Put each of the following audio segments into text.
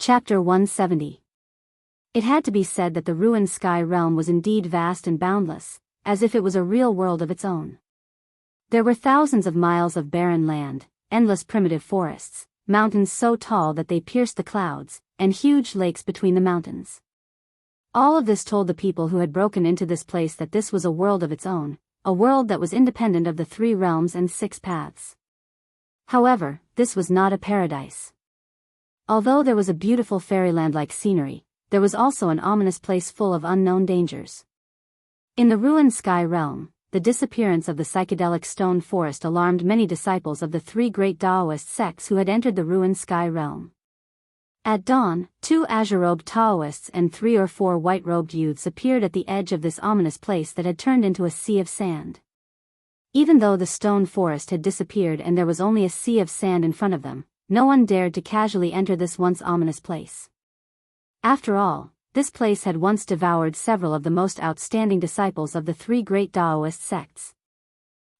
Chapter 170. It had to be said that the ruined sky realm was indeed vast and boundless, as if it was a real world of its own. There were thousands of miles of barren land, endless primitive forests, mountains so tall that they pierced the clouds, and huge lakes between the mountains. All of this told the people who had broken into this place that this was a world of its own, a world that was independent of the 3 realms and 6 paths. However, this was not a paradise. Although there was a beautiful fairyland-like scenery, there was also an ominous place full of unknown dangers. In the ruined sky realm, the disappearance of the psychedelic stone forest alarmed many disciples of the 3 great Taoist sects who had entered the ruined sky realm. At dawn, 2 azure-robed Taoists and 3 or 4 white-robed youths appeared at the edge of this ominous place that had turned into a sea of sand. Even though the stone forest had disappeared and there was only a sea of sand in front of them, no one dared to casually enter this once ominous place. After all, this place had once devoured several of the most outstanding disciples of the 3 great Taoist sects.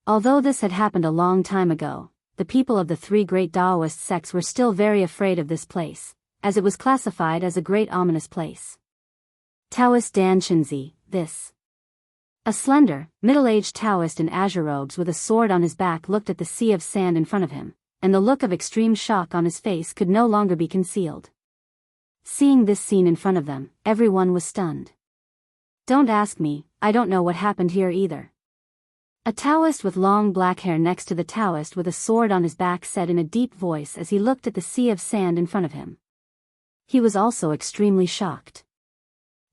Although this had happened a long time ago, the people of the 3 great Taoist sects were still very afraid of this place, as it was classified as a great ominous place. Taoist Dan Shinzi, this. A slender, middle-aged Taoist in azure robes with a sword on his back looked at the sea of sand in front of him, and the look of extreme shock on his face could no longer be concealed. Seeing this scene in front of them, everyone was stunned. "Don't ask me, I don't know what happened here either." A Taoist with long black hair next to the Taoist with a sword on his back said in a deep voice as he looked at the sea of sand in front of him. He was also extremely shocked.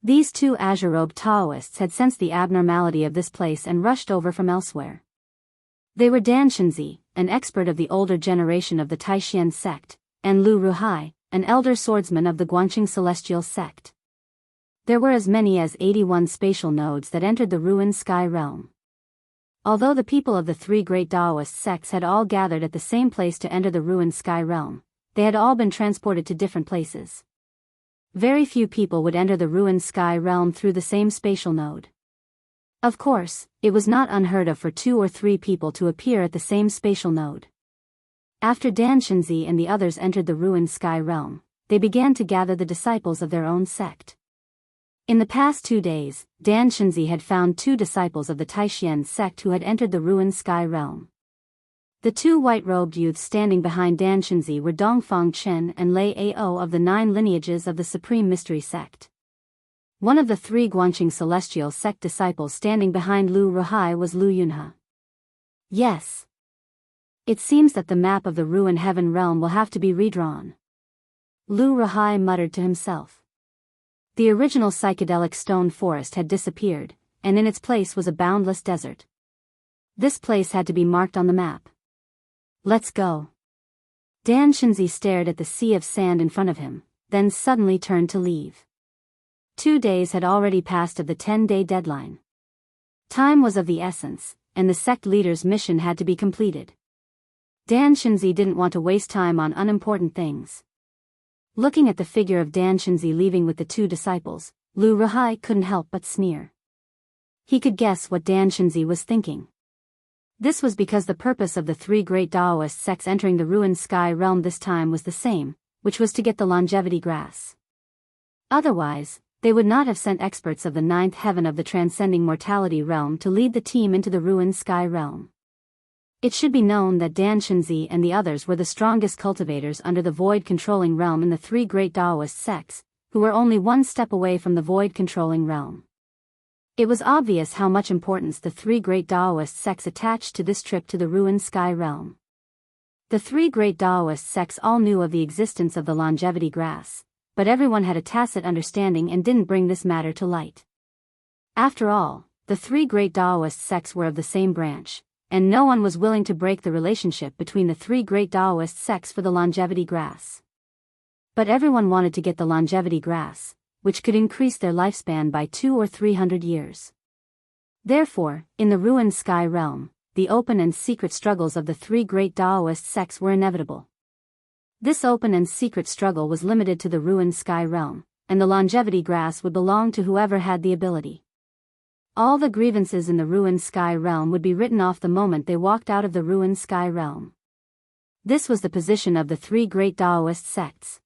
These 2 azure-robed Taoists had sensed the abnormality of this place and rushed over from elsewhere. They were Dan Shinzi, an expert of the older generation of the Taishan sect, and Lu Ruhai, an elder swordsman of the Guanqing celestial sect. There were as many as 81 spatial nodes that entered the ruined sky realm. Although the people of the 3 great Taoist sects had all gathered at the same place to enter the ruined sky realm, they had all been transported to different places. Very few people would enter the ruined sky realm through the same spatial node. Of course, it was not unheard of for 2 or 3 people to appear at the same spatial node. After Dan Shinzi and the others entered the ruined sky realm, they began to gather the disciples of their own sect. In the past 2 days, Dan Shinzi had found 2 disciples of the Taishan sect who had entered the ruined sky realm. The 2 white-robed youths standing behind Dan Shinzi were Dongfang Chen and Lei Ao of the 9 lineages of the Supreme Mystery sect. One of the 3 Guanqing celestial sect disciples standing behind Lu Ruhai was Lu Yunhe. Yes. It seems that the map of the ruined heaven realm will have to be redrawn. Lu Ruhai muttered to himself. The original psychedelic stone forest had disappeared, and in its place was a boundless desert. This place had to be marked on the map. Let's go. Dan Shinzi stared at the sea of sand in front of him, then suddenly turned to leave. 2 days had already passed of the 10-day deadline. Time was of the essence, and the sect leader's mission had to be completed. Dan Shinzi didn't want to waste time on unimportant things. Looking at the figure of Dan Shinzi leaving with the 2 disciples, Lu Ruhai couldn't help but sneer. He could guess what Dan Shinzi was thinking. This was because the purpose of the 3 great Taoist sects entering the ruined sky realm this time was the same, which was to get the longevity grass. Otherwise, they would not have sent experts of the 9th heaven of the transcending mortality realm to lead the team into the ruined sky realm. It should be known that Dan Shinzi and the others were the strongest cultivators under the void-controlling realm in the 3 great Taoist sects, who were only 1 step away from the void-controlling realm. It was obvious how much importance the 3 great Taoist sects attached to this trip to the ruined sky realm. The 3 great Taoist sects all knew of the existence of the longevity grass, but everyone had a tacit understanding and didn't bring this matter to light. After all, the 3 great Taoist sects were of the same branch, and no one was willing to break the relationship between the 3 great Taoist sects for the longevity grass. But everyone wanted to get the longevity grass, which could increase their lifespan by 200 or 300 years. Therefore, in the ruined sky realm, the open and secret struggles of the 3 great Taoist sects were inevitable. This open and secret struggle was limited to the ruined sky realm, and the longevity grass would belong to whoever had the ability. All the grievances in the ruined sky realm would be written off the moment they walked out of the ruined sky realm. This was the position of the 3 great Taoist sects.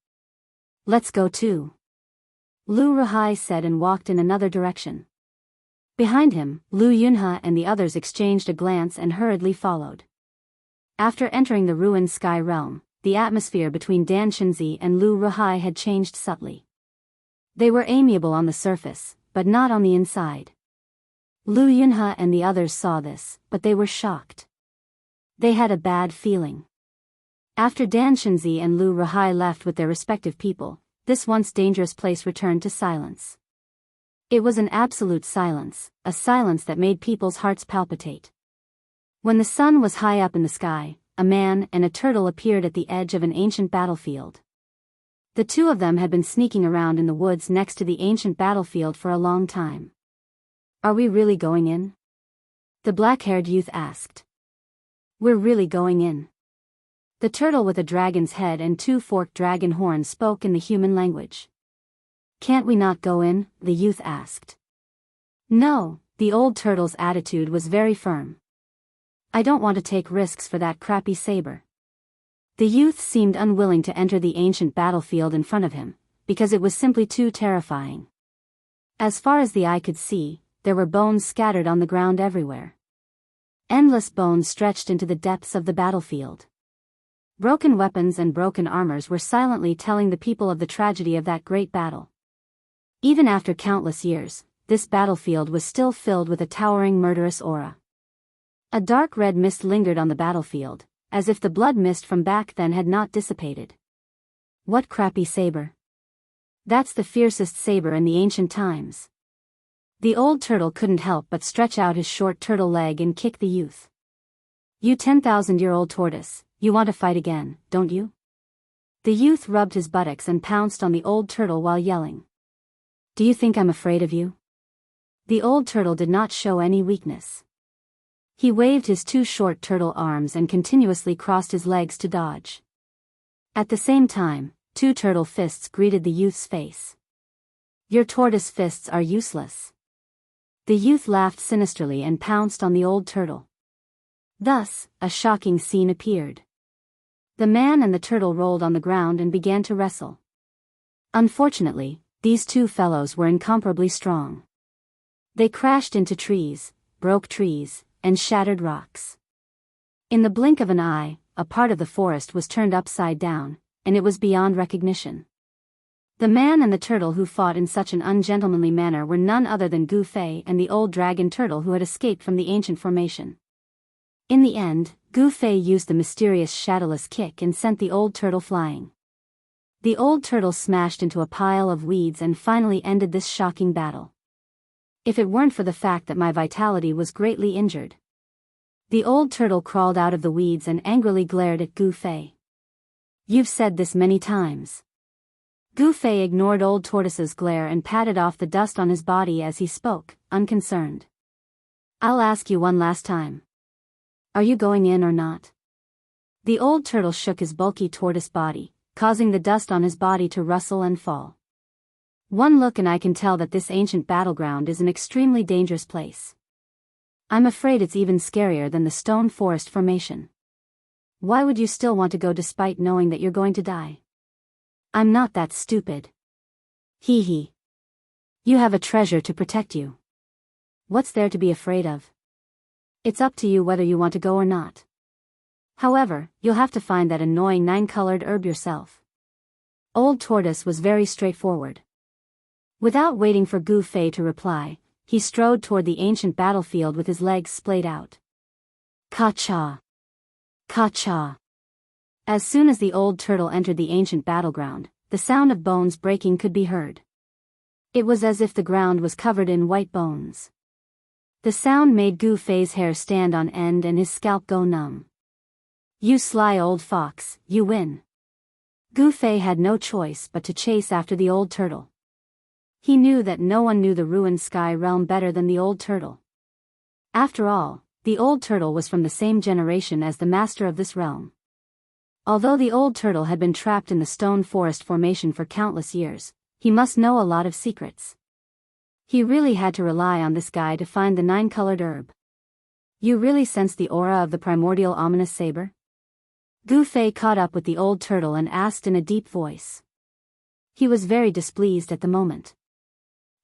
Let's go too, Lu Ruhai said and walked in another direction. Behind him, Lu Yunhe and the others exchanged a glance and hurriedly followed. After entering the ruined sky realm, the atmosphere between Dan Shenzi and Lu Ruhai had changed subtly. They were amiable on the surface, but not on the inside. Lu Yunhe and the others saw this, but they were shocked. They had a bad feeling. After Dan Shenzi and Lu Ruhai left with their respective people, this once dangerous place returned to silence. It was an absolute silence, a silence that made people's hearts palpitate. When the sun was high up in the sky, a man and a turtle appeared at the edge of an ancient battlefield. The two of them had been sneaking around in the woods next to the ancient battlefield for a long time. Are we really going in? The black-haired youth asked. We're really going in. The turtle with a dragon's head and two forked dragon horns spoke in the human language. Can't we not go in? The youth asked. No, the old turtle's attitude was very firm. I don't want to take risks for that crappy saber. The youth seemed unwilling to enter the ancient battlefield in front of him, because it was simply too terrifying. As far as the eye could see, there were bones scattered on the ground everywhere. Endless bones stretched into the depths of the battlefield. Broken weapons and broken armors were silently telling the people of the tragedy of that great battle. Even after countless years, this battlefield was still filled with a towering murderous aura. A dark red mist lingered on the battlefield, as if the blood mist from back then had not dissipated. What crappy saber? That's the fiercest saber in the ancient times. The old turtle couldn't help but stretch out his short turtle leg and kick the youth. You 10,000-year-old tortoise, you want to fight again, don't you? The youth rubbed his buttocks and pounced on the old turtle while yelling. Do you think I'm afraid of you? The old turtle did not show any weakness. He waved his two short turtle arms and continuously crossed his legs to dodge. At the same time, two turtle fists greeted the youth's face. Your tortoise fists are useless. The youth laughed sinisterly and pounced on the old turtle. Thus, a shocking scene appeared. The man and the turtle rolled on the ground and began to wrestle. Unfortunately, these two fellows were incomparably strong. They crashed into trees, broke trees, and shattered rocks. In the blink of an eye, a part of the forest was turned upside down, and it was beyond recognition. The man and the turtle who fought in such an ungentlemanly manner were none other than Gu Fei and the old dragon turtle who had escaped from the ancient formation. In the end, Gu Fei used the mysterious shadowless kick and sent the old turtle flying. The old turtle smashed into a pile of weeds and finally ended this shocking battle. If it weren't for the fact that my vitality was greatly injured. The old turtle crawled out of the weeds and angrily glared at Gu Fei. You've said this many times. Gu Fei ignored old tortoise's glare and patted off the dust on his body as he spoke, unconcerned. I'll ask you one last time. Are you going in or not? The old turtle shook his bulky tortoise body, causing the dust on his body to rustle and fall. One look and I can tell that this ancient battleground is an extremely dangerous place. I'm afraid it's even scarier than the stone forest formation. Why would you still want to go despite knowing that you're going to die? I'm not that stupid. Hee hee. You have a treasure to protect you. What's there to be afraid of? It's up to you whether you want to go or not. However, you'll have to find that annoying 9-colored herb yourself. Old Tortoise was very straightforward. Without waiting for Gu Fei to reply, he strode toward the ancient battlefield with his legs splayed out. Ka-cha! Ka-cha! As soon as the old turtle entered the ancient battleground, the sound of bones breaking could be heard. It was as if the ground was covered in white bones. The sound made Gu Fei's hair stand on end and his scalp go numb. You sly old fox, you win. Gu Fei had no choice but to chase after the old turtle. He knew that no one knew the ruined sky realm better than the old turtle. After all, the old turtle was from the same generation as the master of this realm. Although the old turtle had been trapped in the stone forest formation for countless years, he must know a lot of secrets. He really had to rely on this guy to find the 9-colored herb. You really sense the aura of the primordial ominous saber? Gu Fei caught up with the old turtle and asked in a deep voice. He was very displeased at the moment.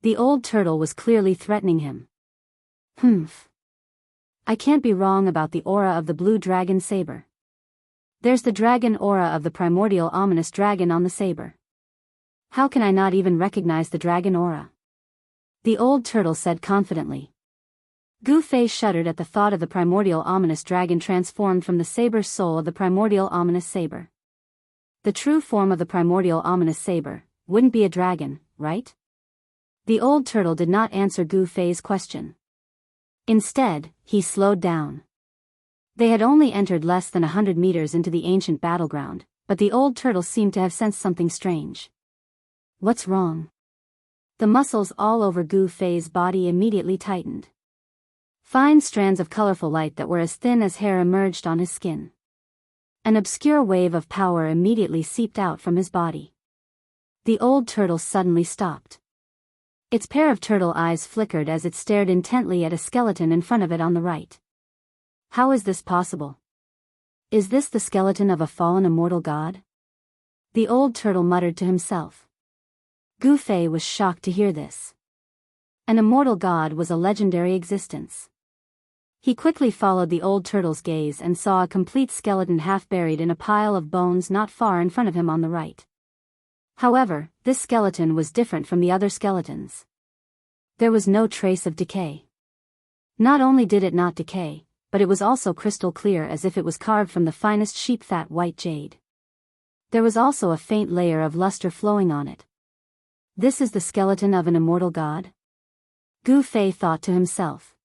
The old turtle was clearly threatening him. Humph. I can't be wrong about the aura of the blue dragon saber. There's the dragon aura of the primordial ominous dragon on the saber. How can I not even recognize the dragon aura? The old turtle said confidently. Gu Fei shuddered at the thought of the primordial ominous dragon transformed from the saber soul of the primordial ominous saber. The true form of the primordial ominous saber wouldn't be a dragon, right? The old turtle did not answer Gu Fei's question. Instead, he slowed down. They had only entered less than 100 meters into the ancient battleground, but the old turtle seemed to have sensed something strange. What's wrong? The muscles all over Gu Fei's body immediately tightened. Fine strands of colorful light that were as thin as hair emerged on his skin. An obscure wave of power immediately seeped out from his body. The old turtle suddenly stopped. Its pair of turtle eyes flickered as it stared intently at a skeleton in front of it on the right. How is this possible? Is this the skeleton of a fallen immortal god? The old turtle muttered to himself. Gu Fei was shocked to hear this. An immortal god was a legendary existence. He quickly followed the old turtle's gaze and saw a complete skeleton half buried in a pile of bones not far in front of him on the right. However, this skeleton was different from the other skeletons. There was no trace of decay. Not only did it not decay, but it was also crystal clear as if it was carved from the finest sheep-fat white jade. There was also a faint layer of luster flowing on it. This is the skeleton of an immortal god? Gu Fei thought to himself.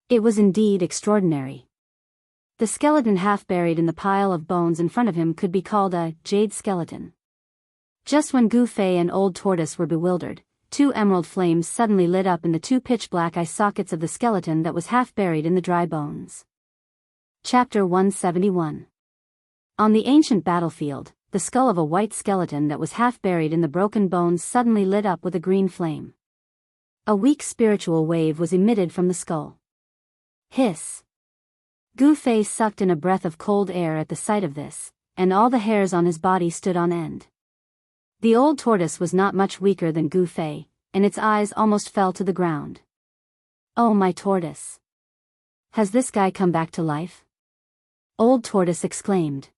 It was indeed extraordinary. The skeleton half buried in the pile of bones in front of him could be called a jade skeleton. Just when Gu Fei and Old Tortoise were bewildered, two emerald flames suddenly lit up in the two pitch-black eye sockets of the skeleton that was half buried in the dry bones. Chapter 171. On the ancient battlefield, the skull of a white skeleton that was half buried in the broken bones suddenly lit up with a green flame. A weak spiritual wave was emitted from the skull. Hiss. Gu Fei sucked in a breath of cold air at the sight of this, and all the hairs on his body stood on end. The old tortoise was not much weaker than Gu Fei, and its eyes almost fell to the ground. Oh, my tortoise. Has this guy come back to life? Old Tortoise exclaimed.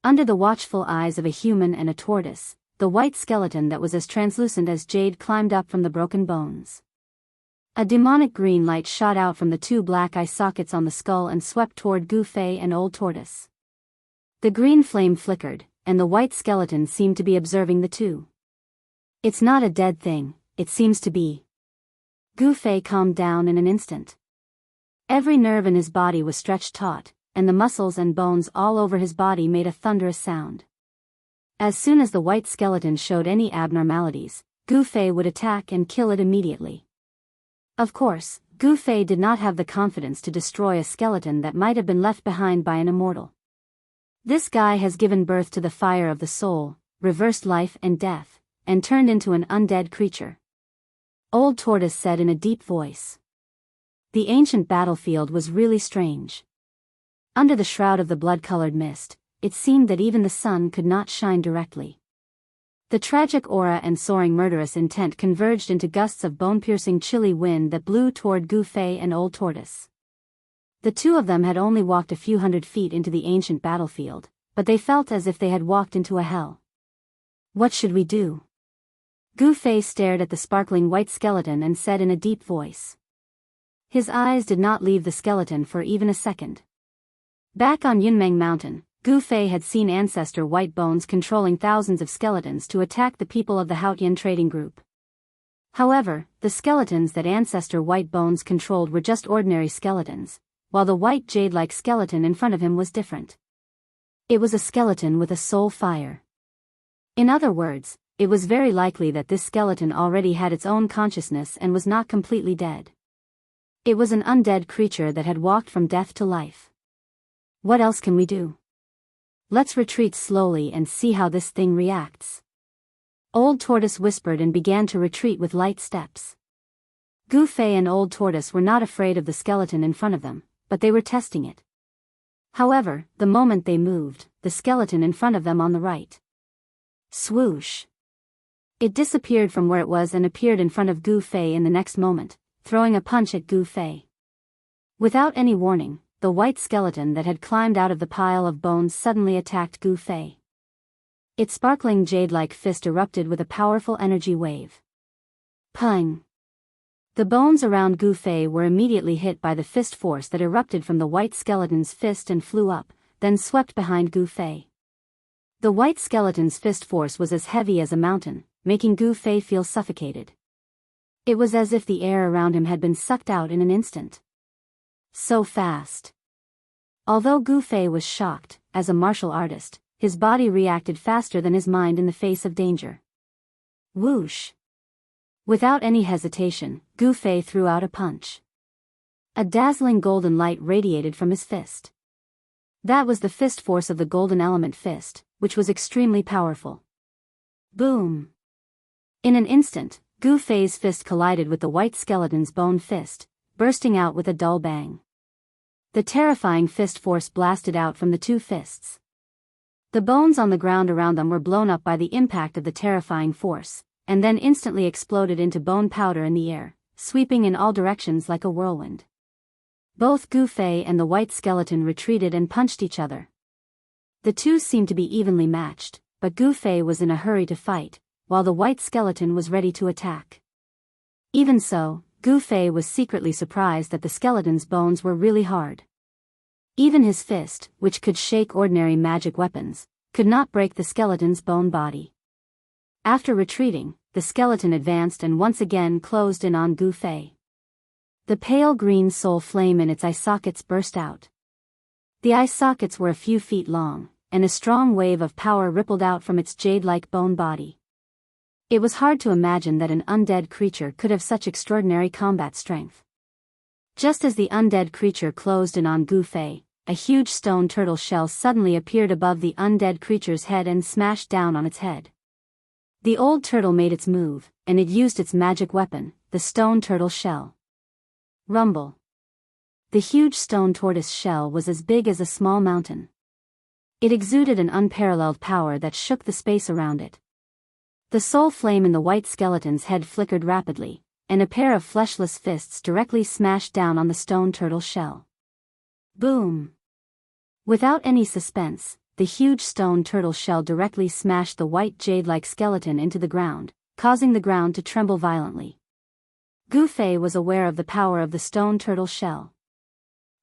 Under the watchful eyes of a human and a tortoise, the white skeleton that was as translucent as jade climbed up from the broken bones. A demonic green light shot out from the two black eye sockets on the skull and swept toward Gu Fei and Old Tortoise. The green flame flickered, and the white skeleton seemed to be observing the two. It's not a dead thing, it seems to be. Gu Fei calmed down in an instant. Every nerve in his body was stretched taut, and the muscles and bones all over his body made a thunderous sound. As soon as the white skeleton showed any abnormalities, Gu Fei would attack and kill it immediately. Of course, Gu Fei did not have the confidence to destroy a skeleton that might have been left behind by an immortal. This guy has given birth to the fire of the soul, reversed life and death, and turned into an undead creature. Old Tortoise said in a deep voice. The ancient battlefield was really strange. Under the shroud of the blood-colored mist, it seemed that even the sun could not shine directly. The tragic aura and soaring murderous intent converged into gusts of bone-piercing chilly wind that blew toward Gu Fei and Old Tortoise. The two of them had only walked a few hundred feet into the ancient battlefield, but they felt as if they had walked into a hell. What should we do? Gu Fei stared at the sparkling white skeleton and said in a deep voice. His eyes did not leave the skeleton for even a second. Back on Yunmeng Mountain, Gu Fei had seen Ancestor White Bones controlling thousands of skeletons to attack the people of the Haotian trading group. However, the skeletons that Ancestor White Bones controlled were just ordinary skeletons, while the white jade-like skeleton in front of him was different. It was a skeleton with a soul fire. In other words, it was very likely that this skeleton already had its own consciousness and was not completely dead. It was an undead creature that had walked from death to life. What else can we do? Let's retreat slowly and see how this thing reacts. Old Tortoise whispered and began to retreat with light steps. Gu Fei and Old Tortoise were not afraid of the skeleton in front of them, but they were testing it. However, the moment they moved, the skeleton in front of them on the right. Swoosh! It disappeared from where it was and appeared in front of Gu Fei in the next moment, throwing a punch at Gu Fei. Without any warning, the white skeleton that had climbed out of the pile of bones suddenly attacked Gu Fei. Its sparkling jade-like fist erupted with a powerful energy wave. Pung! The bones around Gu Fei were immediately hit by the fist force that erupted from the white skeleton's fist and flew up, then swept behind Gu Fei. The white skeleton's fist force was as heavy as a mountain, making Gu Fei feel suffocated. It was as if the air around him had been sucked out in an instant. So fast. Although Gu Fei was shocked, as a martial artist, his body reacted faster than his mind in the face of danger. Whoosh! Without any hesitation, Gu Fei threw out a punch. A dazzling golden light radiated from his fist. That was the fist force of the golden element fist, which was extremely powerful. Boom! In an instant, Gu Fei's fist collided with the white skeleton's bone fist, bursting out with a dull bang. The terrifying fist force blasted out from the two fists. The bones on the ground around them were blown up by the impact of the terrifying force, and then instantly exploded into bone powder in the air, sweeping in all directions like a whirlwind. Both Gu Fei and the white skeleton retreated and punched each other. The two seemed to be evenly matched, but Gu Fei was in a hurry to fight, while the white skeleton was ready to attack. Even so, Gu Fei was secretly surprised that the skeleton's bones were really hard. Even his fist, which could shake ordinary magic weapons, could not break the skeleton's bone body. After retreating, the skeleton advanced and once again closed in on Gu Fei. The pale green soul flame in its eye sockets burst out. The eye sockets were a few feet long, and a strong wave of power rippled out from its jade-like bone body. It was hard to imagine that an undead creature could have such extraordinary combat strength. Just as the undead creature closed in on Gu Fei, a huge stone turtle shell suddenly appeared above the undead creature's head and smashed down on its head. The old turtle made its move, and it used its magic weapon, the stone turtle shell. Rumble. The huge stone tortoise shell was as big as a small mountain. It exuded an unparalleled power that shook the space around it. The soul flame in the white skeleton's head flickered rapidly, and a pair of fleshless fists directly smashed down on the stone turtle shell. Boom! Without any suspense, the huge stone turtle shell directly smashed the white jade-like skeleton into the ground, causing the ground to tremble violently. Gu Fei was aware of the power of the stone turtle shell.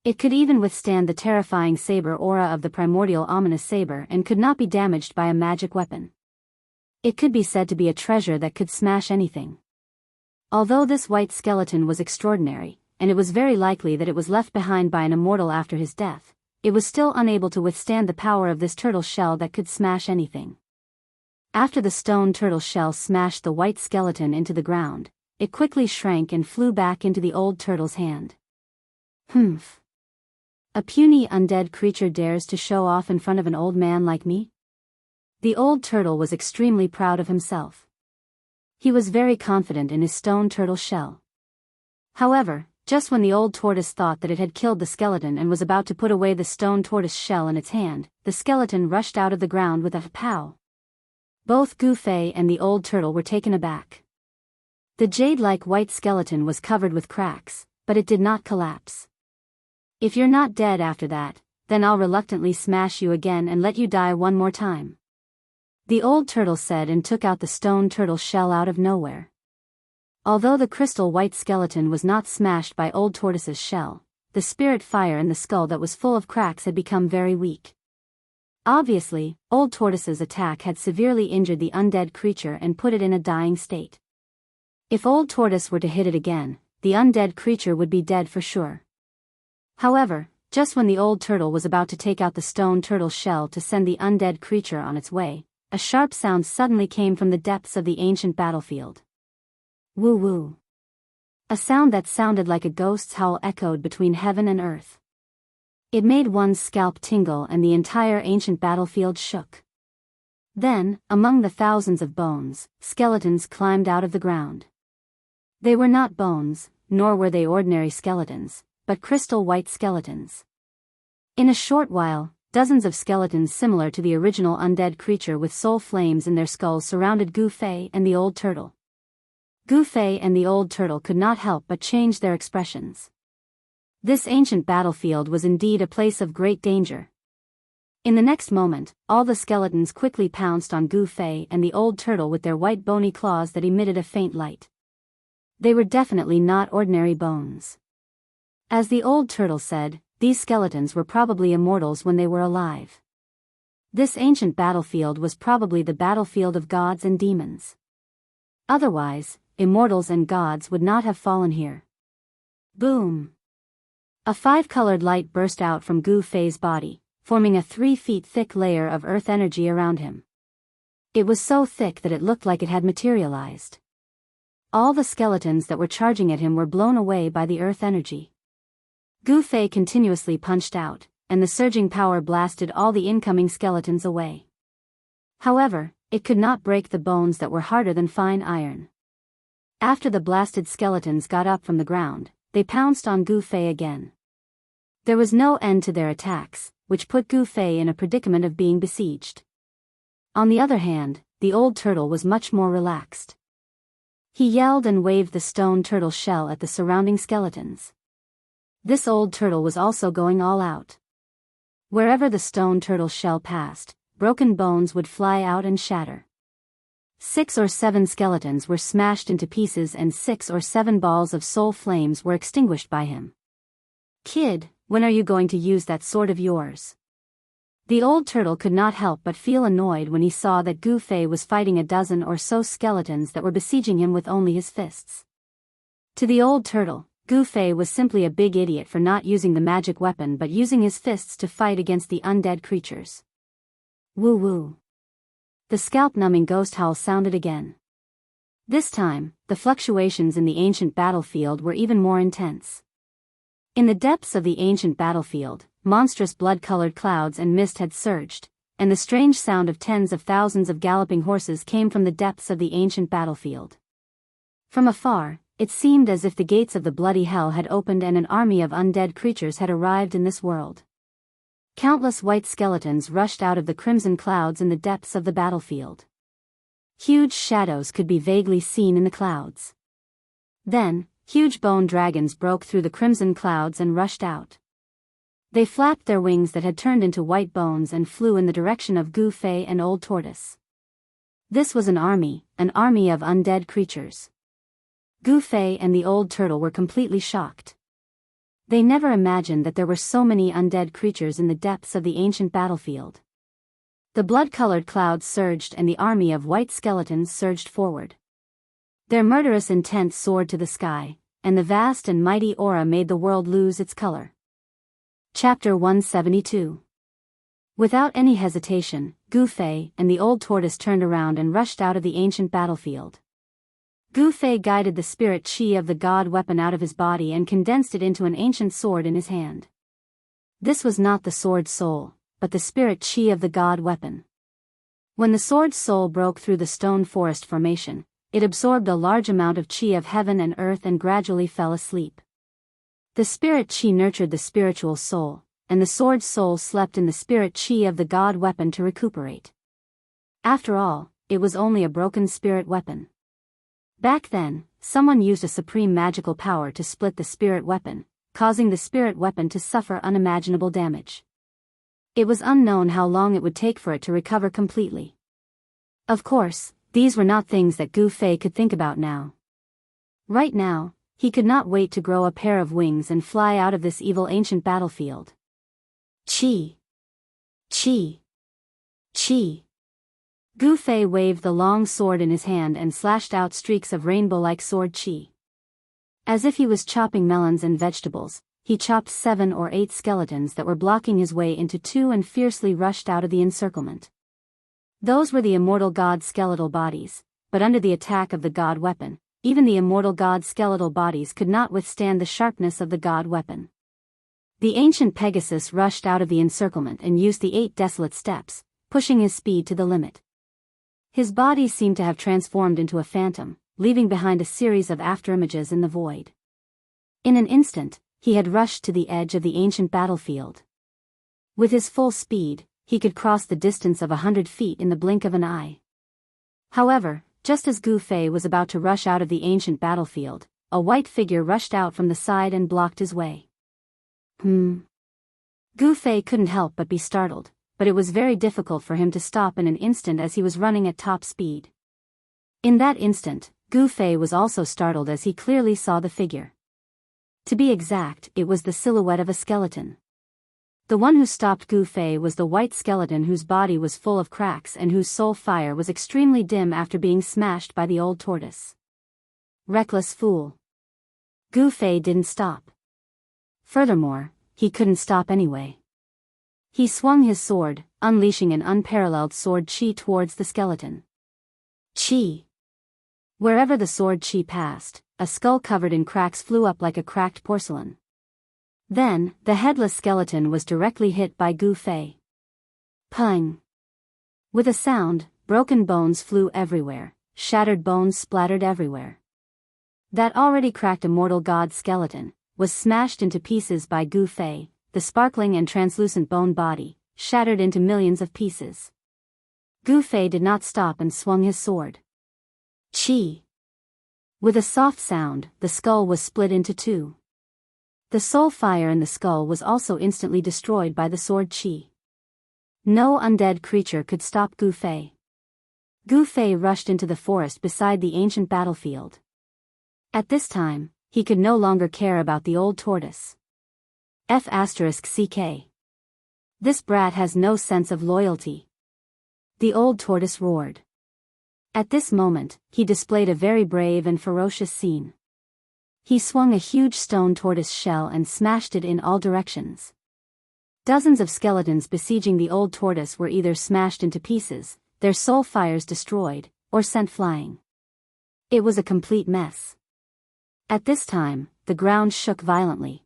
It could even withstand the terrifying saber aura of the primordial ominous saber and could not be damaged by a magic weapon. It could be said to be a treasure that could smash anything. Although this white skeleton was extraordinary, and it was very likely that it was left behind by an immortal after his death, it was still unable to withstand the power of this turtle shell that could smash anything. After the stone turtle shell smashed the white skeleton into the ground, it quickly shrank and flew back into the old turtle's hand. Humph. A puny undead creature dares to show off in front of an old man like me? The old turtle was extremely proud of himself. He was very confident in his stone turtle shell. However, just when the old tortoise thought that it had killed the skeleton and was about to put away the stone tortoise shell in its hand, the skeleton rushed out of the ground with a pow. Both Gu Fei and the old turtle were taken aback. The jade-like white skeleton was covered with cracks, but it did not collapse. If you're not dead after that, then I'll reluctantly smash you again and let you die one more time. The old turtle said and took out the stone turtle shell out of nowhere. Although the crystal white skeleton was not smashed by old tortoise's shell, the spirit fire in the skull that was full of cracks had become very weak. Obviously, old tortoise's attack had severely injured the undead creature and put it in a dying state. If old tortoise were to hit it again, the undead creature would be dead for sure. However, just when the old turtle was about to take out the stone turtle shell to send the undead creature on its way, a sharp sound suddenly came from the depths of the ancient battlefield. Woo-woo. A sound that sounded like a ghost's howl echoed between heaven and earth. It made one's scalp tingle and the entire ancient battlefield shook. Then, among the thousands of bones, skeletons climbed out of the ground. They were not bones, nor were they ordinary skeletons, but crystal white skeletons. In a short while, dozens of skeletons similar to the original undead creature with soul flames in their skulls surrounded Gu Fei and the old turtle. Gu Fei and the old turtle could not help but change their expressions. This ancient battlefield was indeed a place of great danger. In the next moment, all the skeletons quickly pounced on Gu Fei and the old turtle with their white bony claws that emitted a faint light. They were definitely not ordinary bones. As the old turtle said, these skeletons were probably immortals when they were alive. This ancient battlefield was probably the battlefield of gods and demons. Otherwise, immortals and gods would not have fallen here. Boom! A 5-colored light burst out from Gu Fei's body, forming a 3 feet thick layer of earth energy around him. It was so thick that it looked like it had materialized. All the skeletons that were charging at him were blown away by the earth energy. Gu Fei continuously punched out, and the surging power blasted all the incoming skeletons away. However, it could not break the bones that were harder than fine iron. After the blasted skeletons got up from the ground, they pounced on Gu Fei again. There was no end to their attacks, which put Gu Fei in a predicament of being besieged. On the other hand, the old turtle was much more relaxed. He yelled and waved the stone turtle shell at the surrounding skeletons. This old turtle was also going all out. Wherever the stone turtle shell passed, broken bones would fly out and shatter. 6 or 7 skeletons were smashed into pieces and 6 or 7 balls of soul flames were extinguished by him. "Kid, when are you going to use that sword of yours?" The old turtle could not help but feel annoyed when he saw that Gu Fei was fighting a dozen or so skeletons that were besieging him with only his fists. To the old turtle, Gu Fei was simply a big idiot for not using the magic weapon but using his fists to fight against the undead creatures. Woo woo. The scalp-numbing ghost howl sounded again. This time, the fluctuations in the ancient battlefield were even more intense. In the depths of the ancient battlefield, monstrous blood-colored clouds and mist had surged, and the strange sound of tens of thousands of galloping horses came from the depths of the ancient battlefield. From afar, it seemed as if the gates of the bloody hell had opened and an army of undead creatures had arrived in this world. Countless white skeletons rushed out of the crimson clouds in the depths of the battlefield. Huge shadows could be vaguely seen in the clouds. Then, huge bone dragons broke through the crimson clouds and rushed out. They flapped their wings that had turned into white bones and flew in the direction of Gu Fei and Old Tortoise. This was an army of undead creatures. Gu Fei and the old turtle were completely shocked. They never imagined that there were so many undead creatures in the depths of the ancient battlefield. The blood-colored clouds surged and the army of white skeletons surged forward. Their murderous intent soared to the sky, and the vast and mighty aura made the world lose its color. Chapter 172. Without any hesitation, Gu Fei and the old tortoise turned around and rushed out of the ancient battlefield. Gu Fei guided the spirit chi of the god weapon out of his body and condensed it into an ancient sword in his hand. This was not the sword's soul, but the spirit chi of the god weapon. When the sword's soul broke through the stone forest formation, it absorbed a large amount of chi of heaven and earth and gradually fell asleep. The spirit chi nurtured the spiritual soul, and the sword's soul slept in the spirit chi of the god weapon to recuperate. After all, it was only a broken spirit weapon. Back then, someone used a supreme magical power to split the spirit weapon, causing the spirit weapon to suffer unimaginable damage. It was unknown how long it would take for it to recover completely. Of course, these were not things that Gu Fei could think about now. Right now, he could not wait to grow a pair of wings and fly out of this evil ancient battlefield. Chi! Chi! Chi! Gu Fei waved the long sword in his hand and slashed out streaks of rainbow-like sword chi. As if he was chopping melons and vegetables, he chopped 7 or 8 skeletons that were blocking his way into 2 and fiercely rushed out of the encirclement. Those were the immortal god's skeletal bodies, but under the attack of the god weapon, even the immortal god's skeletal bodies could not withstand the sharpness of the god weapon. The ancient Pegasus rushed out of the encirclement and used the 8 desolate steps, pushing his speed to the limit. His body seemed to have transformed into a phantom, leaving behind a series of afterimages in the void. In an instant, he had rushed to the edge of the ancient battlefield. With his full speed, he could cross the distance of 100 feet in the blink of an eye. However, just as Gu Fei was about to rush out of the ancient battlefield, a white figure rushed out from the side and blocked his way. Gu Fei couldn't help but be startled, but it was very difficult for him to stop in an instant as he was running at top speed. In that instant, Gu Fei was also startled as he clearly saw the figure. To be exact, it was the silhouette of a skeleton. The one who stopped Gu Fei was the white skeleton whose body was full of cracks and whose soul fire was extremely dim after being smashed by the old tortoise. Reckless fool. Gu Fei didn't stop. Furthermore, he couldn't stop anyway. He swung his sword, unleashing an unparalleled sword chi towards the skeleton. Chi. Wherever the sword chi passed, a skull covered in cracks flew up like a cracked porcelain. Then, the headless skeleton was directly hit by Gu Fei. Pung! With a sound, broken bones flew everywhere, shattered bones splattered everywhere. That already cracked immortal god skeleton was smashed into pieces by Gu Fei, the sparkling and translucent bone body, shattered into millions of pieces. Gu Fei did not stop and swung his sword. Chi! With a soft sound, the skull was split into two. The soul fire in the skull was also instantly destroyed by the sword chi. No undead creature could stop Gu Fei. Gu Fei rushed into the forest beside the ancient battlefield. At this time, he could no longer care about the old tortoise. F***ck. This brat has no sense of loyalty. The old tortoise roared. At this moment, he displayed a very brave and ferocious scene. He swung a huge stone tortoise shell and smashed it in all directions. Dozens of skeletons besieging the old tortoise were either smashed into pieces, their soul fires destroyed, or sent flying. It was a complete mess. At this time, the ground shook violently.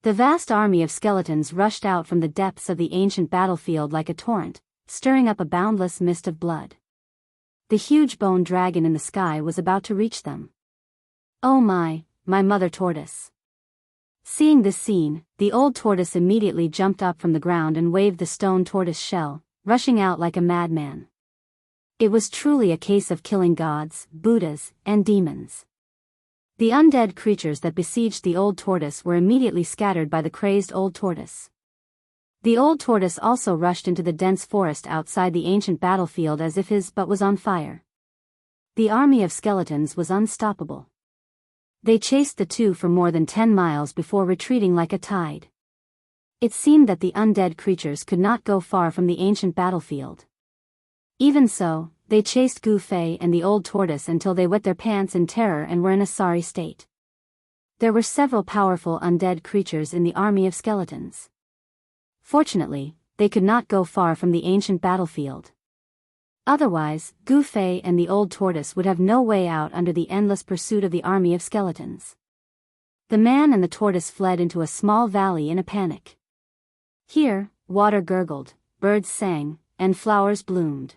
The vast army of skeletons rushed out from the depths of the ancient battlefield like a torrent, stirring up a boundless mist of blood. The huge bone dragon in the sky was about to reach them. Oh my mother tortoise. Seeing this scene, the old tortoise immediately jumped up from the ground and waved the stone tortoise shell, rushing out like a madman. It was truly a case of killing gods, Buddhas, and demons. The undead creatures that besieged the old tortoise were immediately scattered by the crazed old tortoise. The old tortoise also rushed into the dense forest outside the ancient battlefield as if his butt was on fire. The army of skeletons was unstoppable. They chased the two for more than 10 miles before retreating like a tide. It seemed that the undead creatures could not go far from the ancient battlefield. Even so, they chased Gu Fei and the old tortoise until they wet their pants in terror and were in a sorry state. There were several powerful undead creatures in the army of skeletons. Fortunately, they could not go far from the ancient battlefield. Otherwise, Gu Fei and the old tortoise would have no way out under the endless pursuit of the army of skeletons. The man and the tortoise fled into a small valley in a panic. Here, water gurgled, birds sang, and flowers bloomed.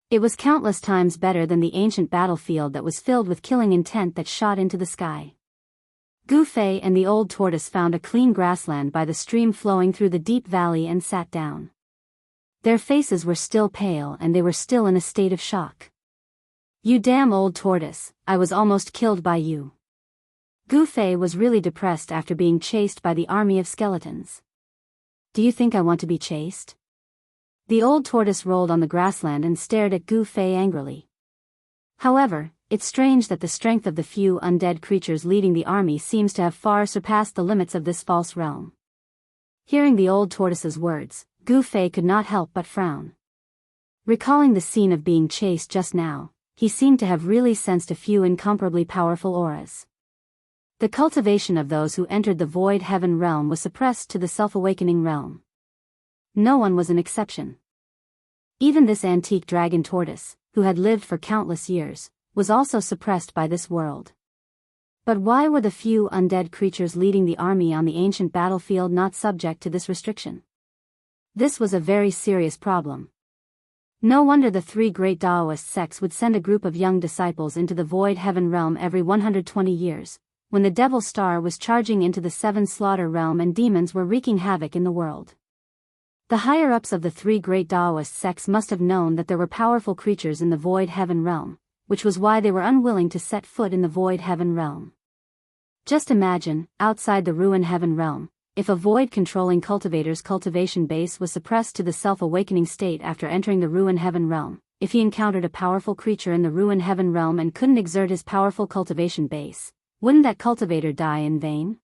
It was countless times better than the ancient battlefield that was filled with killing intent that shot into the sky. Gu Fei and the old tortoise found a clean grassland by the stream flowing through the deep valley and sat down. Their faces were still pale and they were still in a state of shock. You damn old tortoise, I was almost killed by you. Gu Fei was really depressed after being chased by the army of skeletons. Do you think I want to be chased? The old tortoise rolled on the grassland and stared at Gu Fei angrily. However, it's strange that the strength of the few undead creatures leading the army seems to have far surpassed the limits of this false realm. Hearing the old tortoise's words, Gu Fei could not help but frown. Recalling the scene of being chased just now, he seemed to have really sensed a few incomparably powerful auras. The cultivation of those who entered the void heaven realm was suppressed to the self-awakening realm. No one was an exception. Even this antique dragon tortoise, who had lived for countless years, was also suppressed by this world. But why were the few undead creatures leading the army on the ancient battlefield not subject to this restriction? This was a very serious problem. No wonder the three great Taoist sects would send a group of young disciples into the void heaven realm every 120 years, when the Devil Star was charging into the seven slaughter realm and demons were wreaking havoc in the world. The higher-ups of the three great Taoist sects must have known that there were powerful creatures in the void heaven realm, which was why they were unwilling to set foot in the void heaven realm. Just imagine, outside the ruin heaven realm, if a void-controlling cultivator's cultivation base was suppressed to the self-awakening state after entering the ruin heaven realm, if he encountered a powerful creature in the ruin heaven realm and couldn't exert his powerful cultivation base, wouldn't that cultivator die in vain?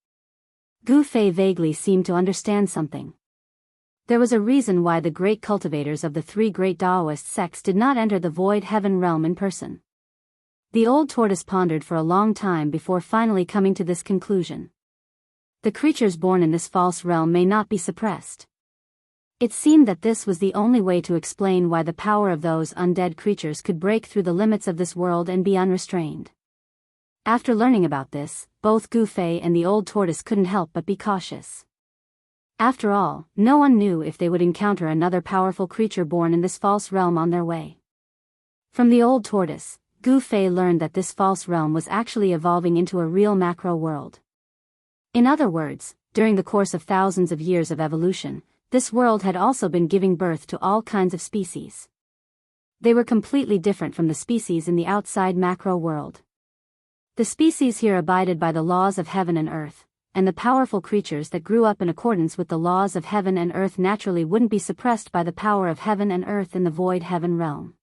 Gu Fei vaguely seemed to understand something. There was a reason why the great cultivators of the three great Taoist sects did not enter the void heaven realm in person. The old tortoise pondered for a long time before finally coming to this conclusion. The creatures born in this false realm may not be suppressed. It seemed that this was the only way to explain why the power of those undead creatures could break through the limits of this world and be unrestrained. After learning about this, both Gu Fei and the old tortoise couldn't help but be cautious. After all, no one knew if they would encounter another powerful creature born in this false realm on their way. From the old tortoise, Gu Fei learned that this false realm was actually evolving into a real macro world. In other words, during the course of thousands of years of evolution, this world had also been giving birth to all kinds of species. They were completely different from the species in the outside macro world. The species here abided by the laws of heaven and earth, and the powerful creatures that grew up in accordance with the laws of heaven and earth naturally wouldn't be suppressed by the power of heaven and earth in the void heaven realm.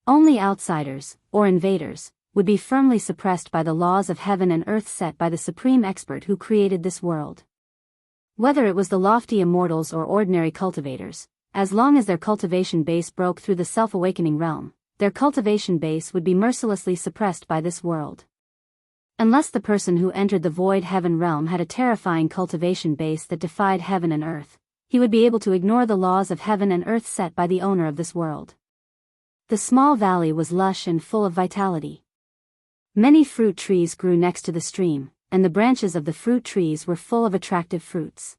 Only outsiders, or invaders, would be firmly suppressed by the laws of heaven and earth set by the supreme expert who created this world. Whether it was the lofty immortals or ordinary cultivators, as long as their cultivation base broke through the self-awakening realm, their cultivation base would be mercilessly suppressed by this world. Unless the person who entered the void heaven realm had a terrifying cultivation base that defied heaven and earth, he would be able to ignore the laws of heaven and earth set by the owner of this world. The small valley was lush and full of vitality. Many fruit trees grew next to the stream, and the branches of the fruit trees were full of attractive fruits.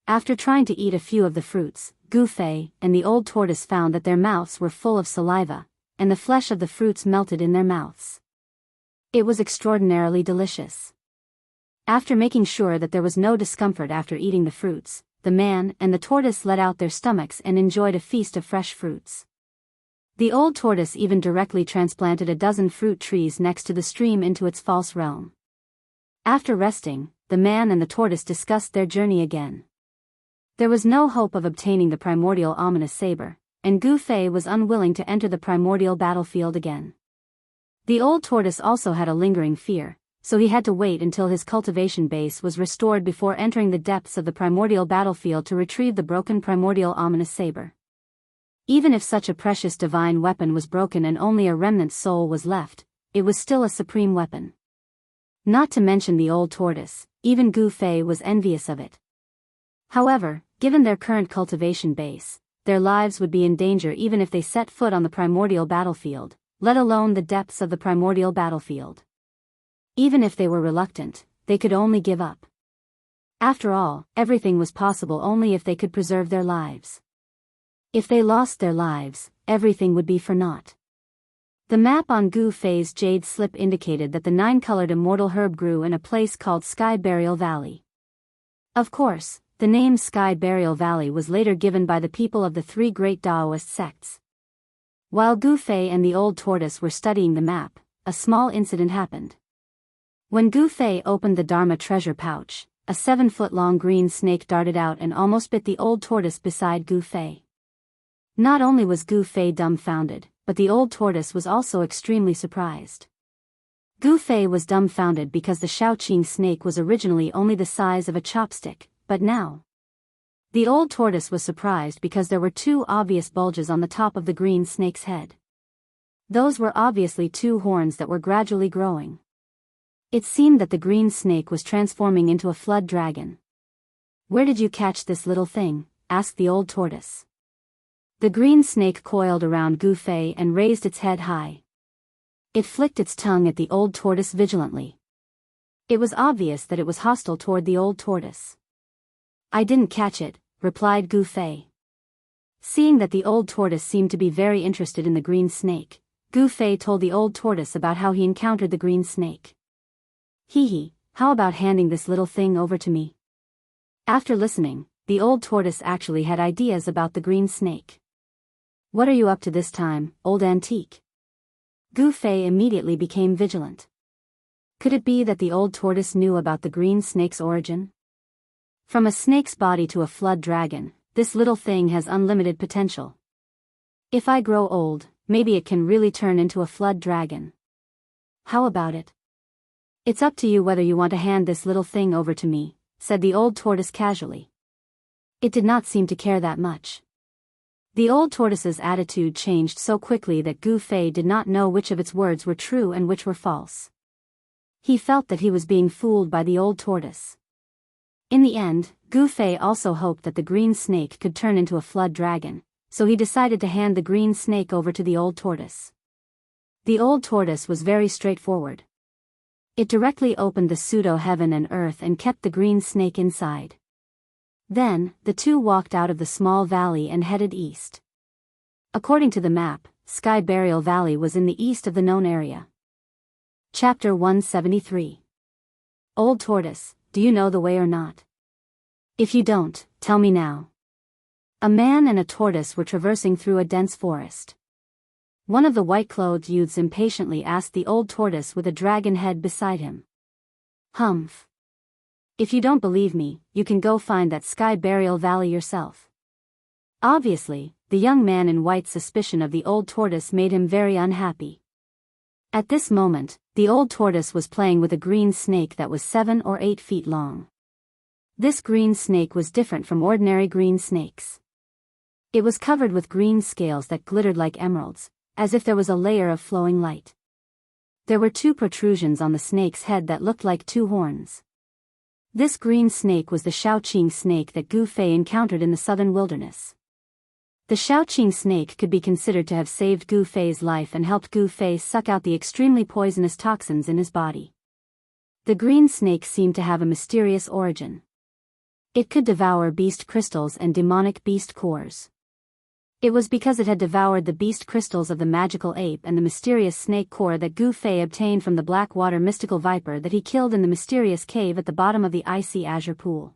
After trying to eat a few of the fruits, Gu Fei and the old tortoise found that their mouths were full of saliva, and the flesh of the fruits melted in their mouths. It was extraordinarily delicious. After making sure that there was no discomfort after eating the fruits, the man and the tortoise let out their stomachs and enjoyed a feast of fresh fruits. The old tortoise even directly transplanted a dozen fruit trees next to the stream into its false realm. After resting, the man and the tortoise discussed their journey again. There was no hope of obtaining the primordial ominous saber, and Gu Fei was unwilling to enter the primordial battlefield again. The old tortoise also had a lingering fear, so he had to wait until his cultivation base was restored before entering the depths of the primordial battlefield to retrieve the broken primordial ominous saber. Even if such a precious divine weapon was broken and only a remnant soul was left, it was still a supreme weapon. Not to mention the old tortoise, even Gu Fei was envious of it. However, given their current cultivation base, their lives would be in danger even if they set foot on the primordial battlefield, let alone the depths of the primordial battlefield. Even if they were reluctant, they could only give up. After all, everything was possible only if they could preserve their lives. If they lost their lives, everything would be for naught. The map on Gu Fei's jade slip indicated that the 9-colored immortal herb grew in a place called Sky Burial Valley. Of course, the name Sky Burial Valley was later given by the people of the three great Taoist sects. While Gu Fei and the old tortoise were studying the map, a small incident happened. When Gu Fei opened the Dharma treasure pouch, a 7-foot-long green snake darted out and almost bit the old tortoise beside Gu Fei. Not only was Gu Fei dumbfounded, but the old tortoise was also extremely surprised. Gu Fei was dumbfounded because the Shaoqing snake was originally only the size of a chopstick, but now. The old tortoise was surprised because there were 2 obvious bulges on the top of the green snake's head. Those were obviously 2 horns that were gradually growing. It seemed that the green snake was transforming into a flood dragon. "Where did you catch this little thing?" asked the old tortoise. The green snake coiled around Gu Fei and raised its head high. It flicked its tongue at the old tortoise vigilantly. It was obvious that it was hostile toward the old tortoise. "I didn't catch it," replied Gu Fei. Seeing that the old tortoise seemed to be very interested in the green snake, Gu Fei told the old tortoise about how he encountered the green snake. "Hee hee, how about handing this little thing over to me?" After listening, the old tortoise actually had ideas about the green snake. "What are you up to this time, old antique?" Gu Fei immediately became vigilant. Could it be that the old tortoise knew about the green snake's origin? From a snake's body to a flood dragon, this little thing has unlimited potential. If I grow old, maybe it can really turn into a flood dragon. How about it? "It's up to you whether you want to hand this little thing over to me," said the old tortoise casually. It did not seem to care that much. The old tortoise's attitude changed so quickly that Gu Fei did not know which of its words were true and which were false. He felt that he was being fooled by the old tortoise. In the end, Gu Fei also hoped that the green snake could turn into a flood dragon, so he decided to hand the green snake over to the old tortoise. The old tortoise was very straightforward. It directly opened the pseudo-heaven and earth and kept the green snake inside. Then, the two walked out of the small valley and headed east. According to the map, Sky Burial Valley was in the east of the known area. Chapter 173. Old Tortoise, do you know the way or not? If you don't, tell me now. A man and a tortoise were traversing through a dense forest. One of the white-clothed youths impatiently asked the old tortoise with a dragon head beside him. "Humph. If you don't believe me, you can go find that Sky Burial Valley yourself." Obviously, the young man in white's suspicion of the old tortoise made him very unhappy. At this moment, the old tortoise was playing with a green snake that was 7 or 8 feet long. This green snake was different from ordinary green snakes. It was covered with green scales that glittered like emeralds, as if there was a layer of flowing light. There were 2 protrusions on the snake's head that looked like 2 horns. This green snake was the Shaoqing snake that Gu Fei encountered in the southern wilderness. The Shaoqing snake could be considered to have saved Gu Fei's life and helped Gu Fei suck out the extremely poisonous toxins in his body. The green snake seemed to have a mysterious origin. It could devour beast crystals and demonic beast cores. It was because it had devoured the beast crystals of the magical ape and the mysterious snake core that Gu Fei obtained from the Blackwater mystical viper that he killed in the mysterious cave at the bottom of the icy azure pool.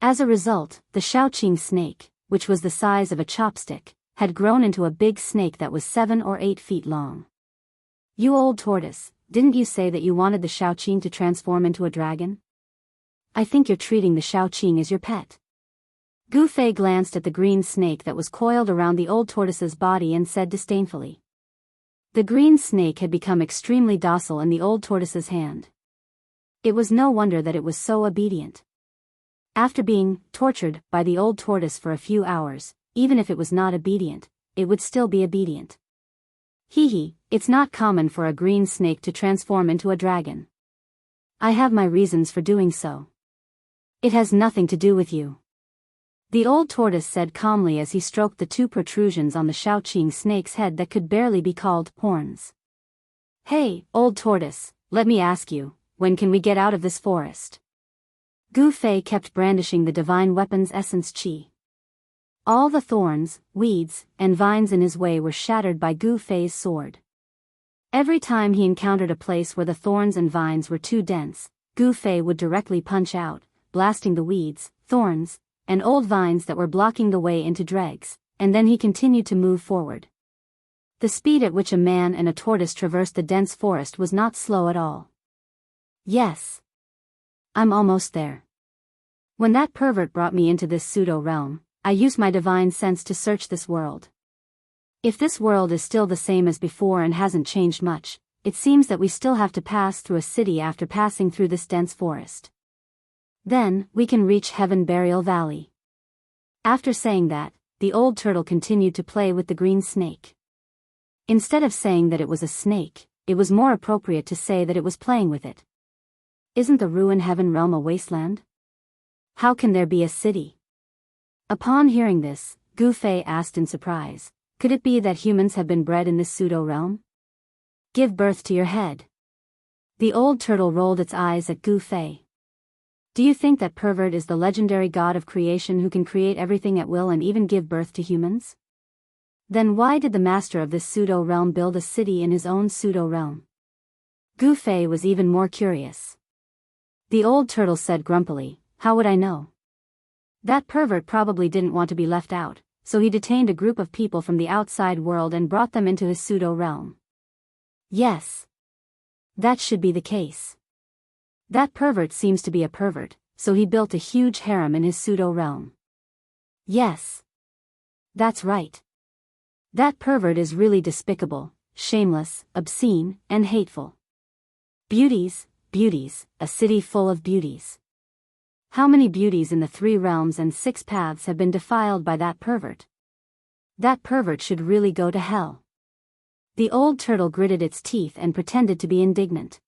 As a result, the Shaoqing snake, which was the size of a chopstick, had grown into a big snake that was 7 or 8 feet long. "You old tortoise, didn't you say that you wanted the Shaoqing to transform into a dragon? I think you're treating the Shaoqing as your pet." Gu Fei glanced at the green snake that was coiled around the old tortoise's body and said disdainfully. The green snake had become extremely docile in the old tortoise's hand. It was no wonder that it was so obedient. After being tortured by the old tortoise for a few hours, even if it was not obedient, it would still be obedient. Hee, it's not common for a green snake to transform into a dragon. I have my reasons for doing so. It has nothing to do with you. The old tortoise said calmly as he stroked the 2 protrusions on the Shaoqing snake's head that could barely be called horns. "Hey, old tortoise, let me ask you, when can we get out of this forest?" Gu Fei kept brandishing the divine weapon's essence chi. All the thorns, weeds, and vines in his way were shattered by Gu Fei's sword. Every time he encountered a place where the thorns and vines were too dense, Gu Fei would directly punch out, blasting the weeds, thorns, and old vines that were blocking the way into dregs, and then he continued to move forward. The speed at which a man and a tortoise traversed the dense forest was not slow at all. "Yes. I'm almost there. When that pervert brought me into this pseudo-realm, I used my divine sense to search this world. If this world is still the same as before and hasn't changed much, it seems that we still have to pass through a city after passing through this dense forest. Then, we can reach Heaven Burial Valley." After saying that, the old turtle continued to play with the green snake. Instead of saying that it was a snake, it was more appropriate to say that it was playing with it. Isn't the ruined heaven realm a wasteland? How can there be a city? Upon hearing this, Gu Fei asked in surprise, could it be that humans have been bred in this pseudo-realm? "Give birth to your head." The old turtle rolled its eyes at Gu Fei. "Do you think that pervert is the legendary god of creation who can create everything at will and even give birth to humans? Then why did the master of this pseudo-realm build a city in his own pseudo-realm?" Gu Fei was even more curious. The old turtle said grumpily, "How would I know? That pervert probably didn't want to be left out, so he detained a group of people from the outside world and brought them into his pseudo-realm. Yes. That should be the case. That pervert seems to be a pervert, so he built a huge harem in his pseudo-realm. Yes. That's right. That pervert is really despicable, shameless, obscene, and hateful. Beauties, beauties, a city full of beauties. How many beauties in the 3 realms and 6 paths have been defiled by that pervert? That pervert should really go to hell. The old turtle gritted its teeth and pretended to be indignant.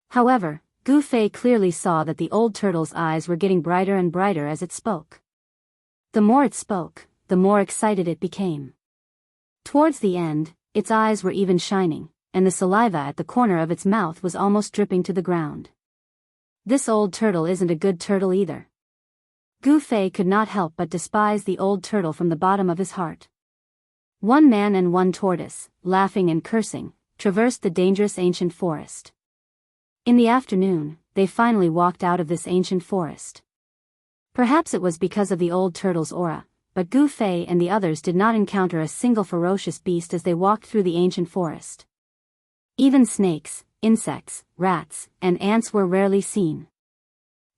However, Gu Fei clearly saw that the old turtle's eyes were getting brighter and brighter as it spoke. The more it spoke, the more excited it became. Towards the end, its eyes were even shining, and the saliva at the corner of its mouth was almost dripping to the ground. This old turtle isn't a good turtle either. Gu Fei could not help but despise the old turtle from the bottom of his heart. One man and one tortoise, laughing and cursing, traversed the dangerous ancient forest. In the afternoon, they finally walked out of this ancient forest. Perhaps it was because of the old turtle's aura, but Gu Fei and the others did not encounter a single ferocious beast as they walked through the ancient forest. Even snakes, insects, rats, and ants were rarely seen.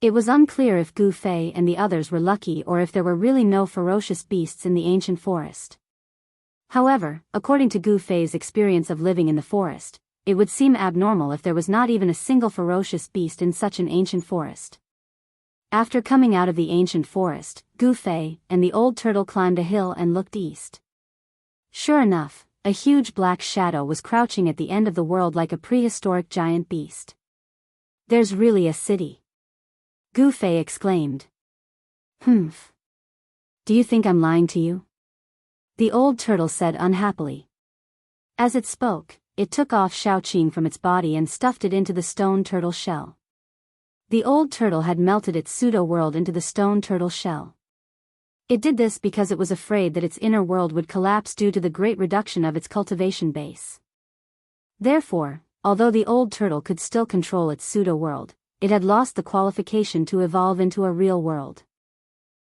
It was unclear if Gu Fei and the others were lucky or if there were really no ferocious beasts in the ancient forest. However, according to Gu Fei's experience of living in the forest, it would seem abnormal if there was not even a single ferocious beast in such an ancient forest. After coming out of the ancient forest, Gu Fei and the old turtle climbed a hill and looked east. Sure enough, a huge black shadow was crouching at the end of the world like a prehistoric giant beast. There's really a city. Gu Fei exclaimed. Humph. Do you think I'm lying to you? The old turtle said unhappily. As it spoke, it took off Shaoqing from its body and stuffed it into the stone turtle shell. The old turtle had melted its pseudo-world into the stone turtle shell. It did this because it was afraid that its inner world would collapse due to the great reduction of its cultivation base. Therefore, although the old turtle could still control its pseudo-world, it had lost the qualification to evolve into a real world.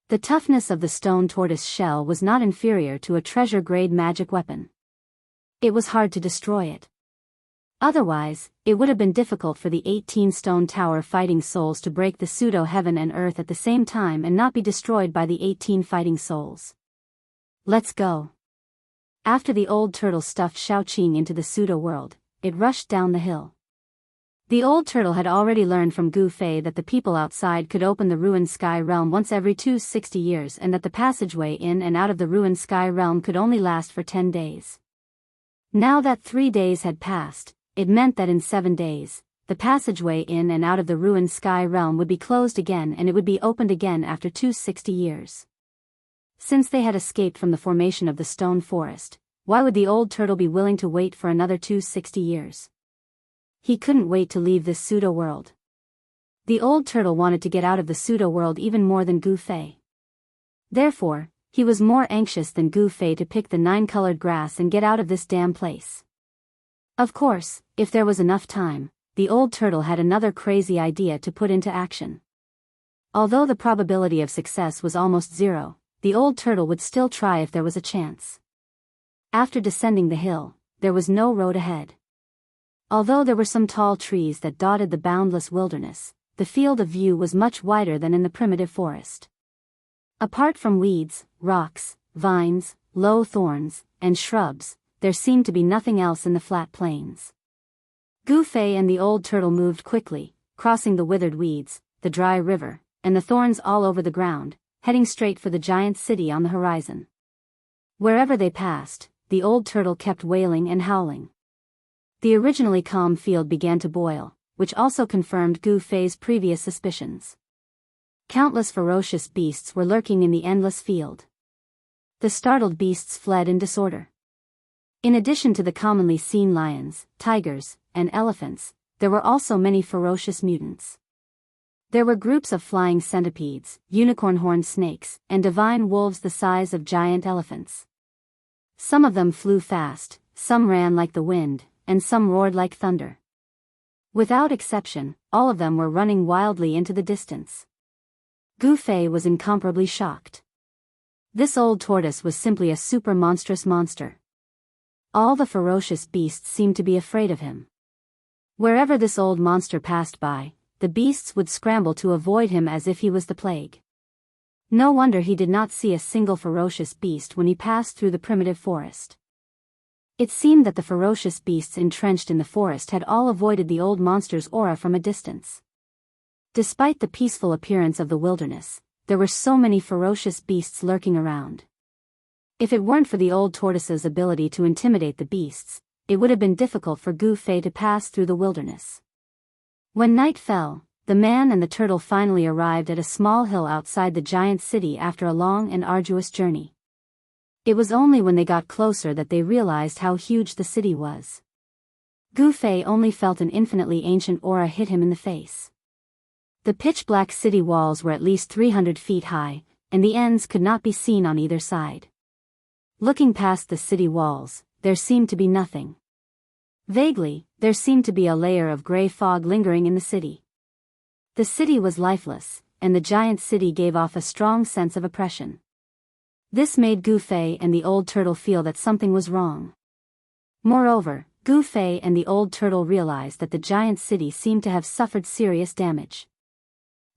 The toughness of the stone tortoise shell was not inferior to a treasure-grade magic weapon. It was hard to destroy it. Otherwise, it would have been difficult for the 18 stone tower fighting souls to break the pseudo-heaven and earth at the same time and not be destroyed by the 18 fighting souls. Let's go. After the old turtle stuffed Shaoqing into the pseudo-world, it rushed down the hill. The old turtle had already learned from Gu Fei that the people outside could open the ruined sky realm once every 260 years and that the passageway in and out of the ruined sky realm could only last for 10 days. Now that 3 days had passed, it meant that in 7 days, the passageway in and out of the ruined sky realm would be closed again and it would be opened again after 260 years. Since they had escaped from the formation of the stone forest, why would the old turtle be willing to wait for another 260 years? He couldn't wait to leave this pseudo-world. The old turtle wanted to get out of the pseudo-world even more than Gu Fei. Therefore, he was more anxious than Gu Fei to pick the 9-colored grass and get out of this damn place. Of course, if there was enough time, the old turtle had another crazy idea to put into action. Although the probability of success was almost 0, the old turtle would still try if there was a chance. After descending the hill, there was no road ahead. Although there were some tall trees that dotted the boundless wilderness, the field of view was much wider than in the primitive forest. Apart from weeds, rocks, vines, low thorns, and shrubs, there seemed to be nothing else in the flat plains. Gu Fei and the old turtle moved quickly, crossing the withered weeds, the dry river, and the thorns all over the ground, heading straight for the giant city on the horizon. Wherever they passed, the old turtle kept wailing and howling. The originally calm field began to boil, which also confirmed Gu Fei's previous suspicions. Countless ferocious beasts were lurking in the endless field. The startled beasts fled in disorder. In addition to the commonly seen lions, tigers, and elephants, there were also many ferocious mutants. There were groups of flying centipedes, unicorn-horned snakes, and divine wolves the size of giant elephants. Some of them flew fast, some ran like the wind, and some roared like thunder. Without exception, all of them were running wildly into the distance. Gu Fei was incomparably shocked. This old tortoise was simply a super monstrous monster. All the ferocious beasts seemed to be afraid of him. Wherever this old monster passed by, the beasts would scramble to avoid him as if he was the plague. No wonder he did not see a single ferocious beast when he passed through the primitive forest. It seemed that the ferocious beasts entrenched in the forest had all avoided the old monster's aura from a distance. Despite the peaceful appearance of the wilderness, there were so many ferocious beasts lurking around. If it weren't for the old tortoise's ability to intimidate the beasts, it would have been difficult for Gu Fei to pass through the wilderness. When night fell, the man and the turtle finally arrived at a small hill outside the giant city after a long and arduous journey. It was only when they got closer that they realized how huge the city was. Gu Fei only felt an infinitely ancient aura hit him in the face. The pitch-black city walls were at least 300 feet high, and the ends could not be seen on either side. Looking past the city walls, there seemed to be nothing. Vaguely, there seemed to be a layer of gray fog lingering in the city. The city was lifeless, and the giant city gave off a strong sense of oppression. This made Gu Fei and the old turtle feel that something was wrong. Moreover, Gu Fei and the old turtle realized that the giant city seemed to have suffered serious damage.